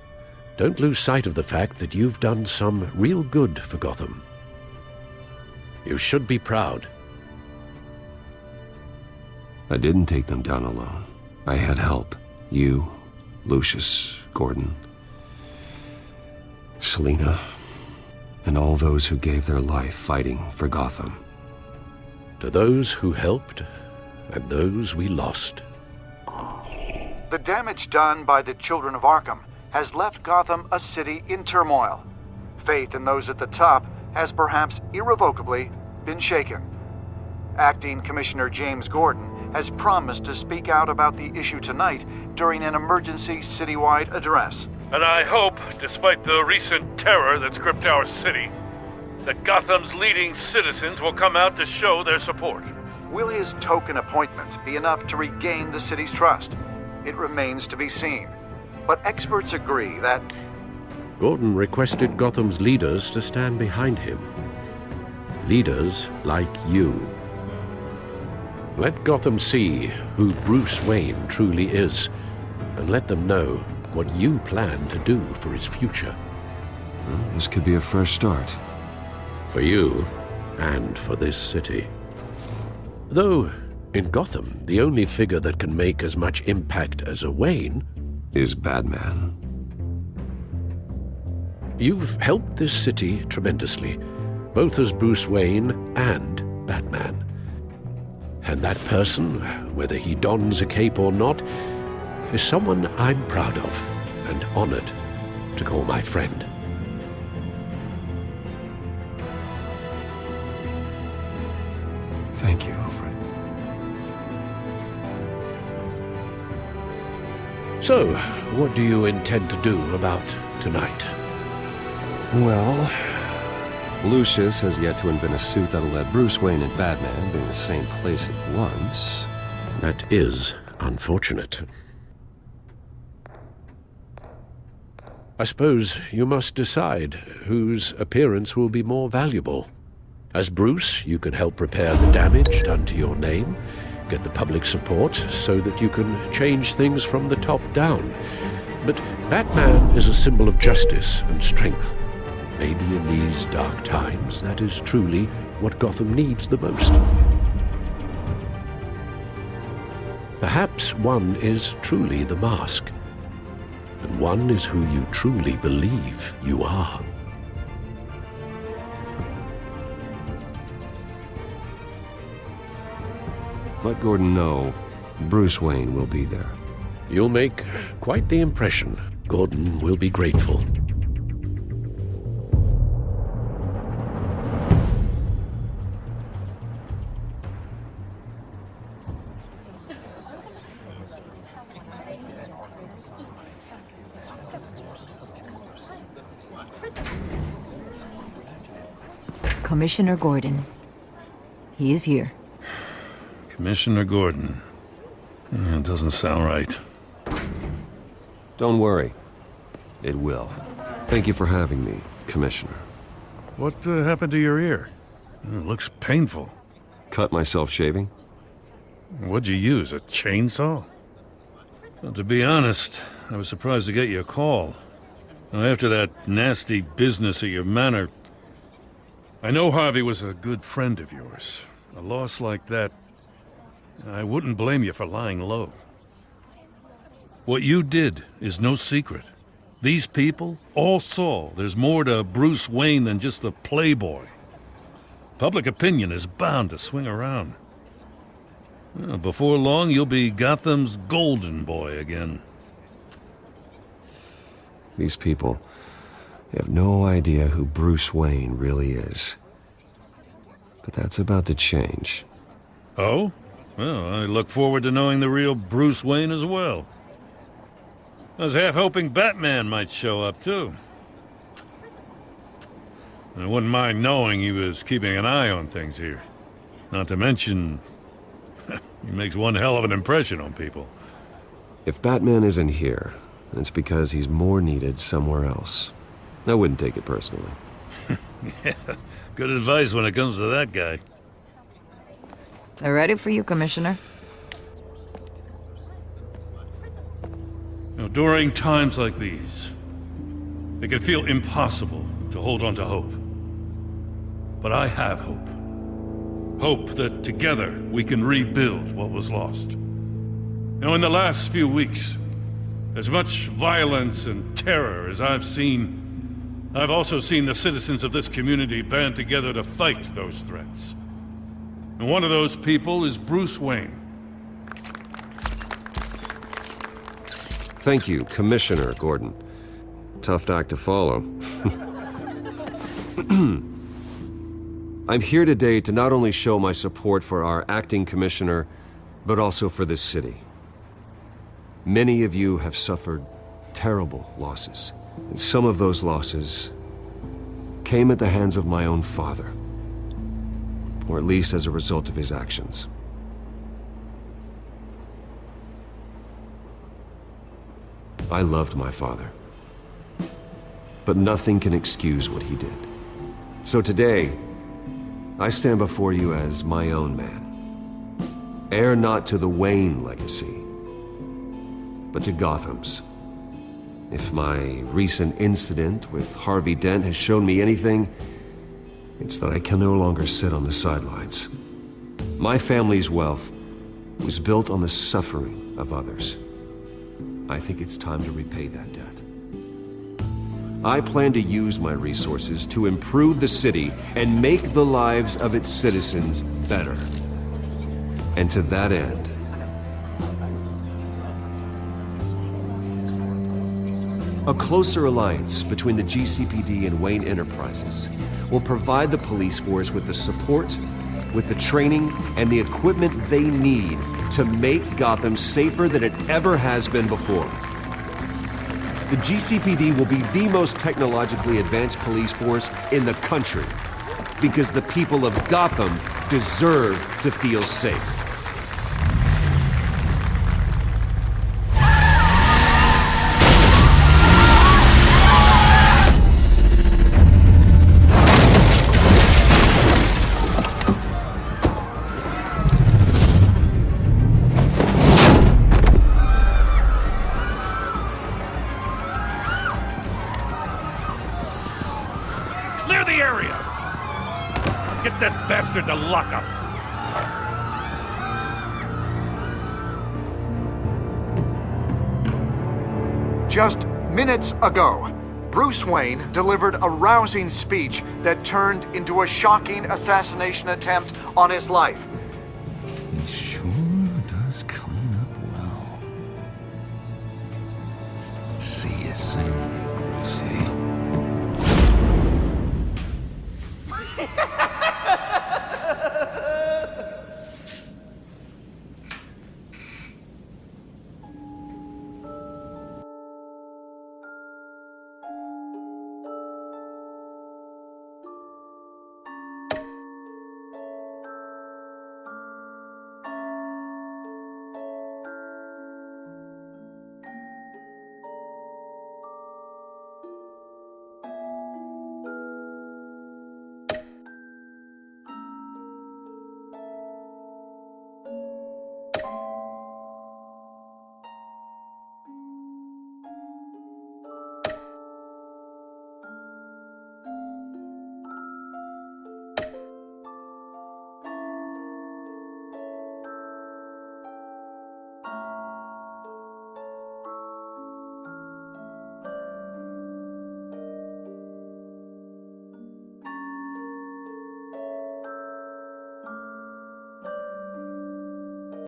Don't lose sight of the fact that you've done some real good for Gotham. You should be proud. I didn't take them down alone. I had help. You, Lucius, Gordon, Selina, and all those who gave their life fighting for Gotham. To those who helped, and those we lost. The damage done by the Children of Arkham has left Gotham a city in turmoil. Faith in those at the top has perhaps irrevocably been shaken. Acting Commissioner James Gordon has promised to speak out about the issue tonight during an emergency citywide address. And I hope, despite the recent terror that's gripped our city, that Gotham's leading citizens will come out to show their support. Will his token appointment be enough to regain the city's trust? It remains to be seen. But experts agree that Gordon requested Gotham's leaders to stand behind him. Leaders like you. Let Gotham see who Bruce Wayne truly is, and let them know what you plan to do for his future. Well, this could be a fresh start. For you, and for this city. Though, in Gotham, the only figure that can make as much impact as a Wayne is Batman. You've helped this city tremendously, both as Bruce Wayne and Batman. And that person, whether he dons a cape or not, is someone I'm proud of and honored to call my friend. Thank you, Alfred. So, what do you intend to do about tonight? Well, Lucius has yet to invent a suit that'll let Bruce Wayne and Batman be in the same place at once. That is unfortunate. I suppose you must decide whose appearance will be more valuable. As Bruce, you can help repair the damage done to your name, get the public support so that you can change things from the top down. But Batman is a symbol of justice and strength. Maybe in these dark times, that is truly what Gotham needs the most. Perhaps one is truly the mask, and one is who you truly believe you are. Let Gordon know Bruce Wayne will be there. You'll make quite the impression. Gordon will be grateful. Commissioner Gordon. He is here. Commissioner Gordon. It doesn't sound right. Don't worry. It will. Thank you for having me, Commissioner. What happened to your ear? It looks painful. Cut myself shaving? What'd you use, a chainsaw? Well, to be honest, I was surprised to get your call. After that nasty business at your manor, I know Harvey was a good friend of yours. A loss like that, I wouldn't blame you for lying low. What you did is no secret. These people all saw there's more to Bruce Wayne than just the playboy. Public opinion is bound to swing around. Well, before long, you'll be Gotham's golden boy again. These people, they have no idea who Bruce Wayne really is. But that's about to change. Oh? Well, I look forward to knowing the real Bruce Wayne as well. I was half hoping Batman might show up, too. I wouldn't mind knowing he was keeping an eye on things here. Not to mention, he makes one hell of an impression on people. If Batman isn't here, it's because he's more needed somewhere else. I wouldn't take it personally. Yeah, good advice when it comes to that guy. They're ready for you, Commissioner. Now, during times like these, it can feel impossible to hold on to hope. But I have hope. Hope that together we can rebuild what was lost. Now, in the last few weeks, as much violence and terror as I've seen, I've also seen the citizens of this community band together to fight those threats. And one of those people is Bruce Wayne. Thank you, Commissioner Gordon. Tough act to follow. I'm here today to not only show my support for our acting commissioner, but also for this city. Many of you have suffered terrible losses, and some of those losses came at the hands of my own father, or at least as a result of his actions. I loved my father, but nothing can excuse what he did. So today, I stand before you as my own man, heir not to the Wayne legacy, but to Gotham's. If my recent incident with Harvey Dent has shown me anything, it's that I can no longer sit on the sidelines. My family's wealth was built on the suffering of others. I think it's time to repay that debt. I plan to use my resources to improve the city and make the lives of its citizens better. And to that end, a closer alliance between the GCPD and Wayne Enterprises will provide the police force with the support, with the training, and the equipment they need to make Gotham safer than it ever has been before. The GCPD will be the most technologically advanced police force in the country, because the people of Gotham deserve to feel safe. Clear the area! Get that bastard to lock up! Just minutes ago, Bruce Wayne delivered a rousing speech that turned into a shocking assassination attempt on his life. He sure does clean up well. See you soon.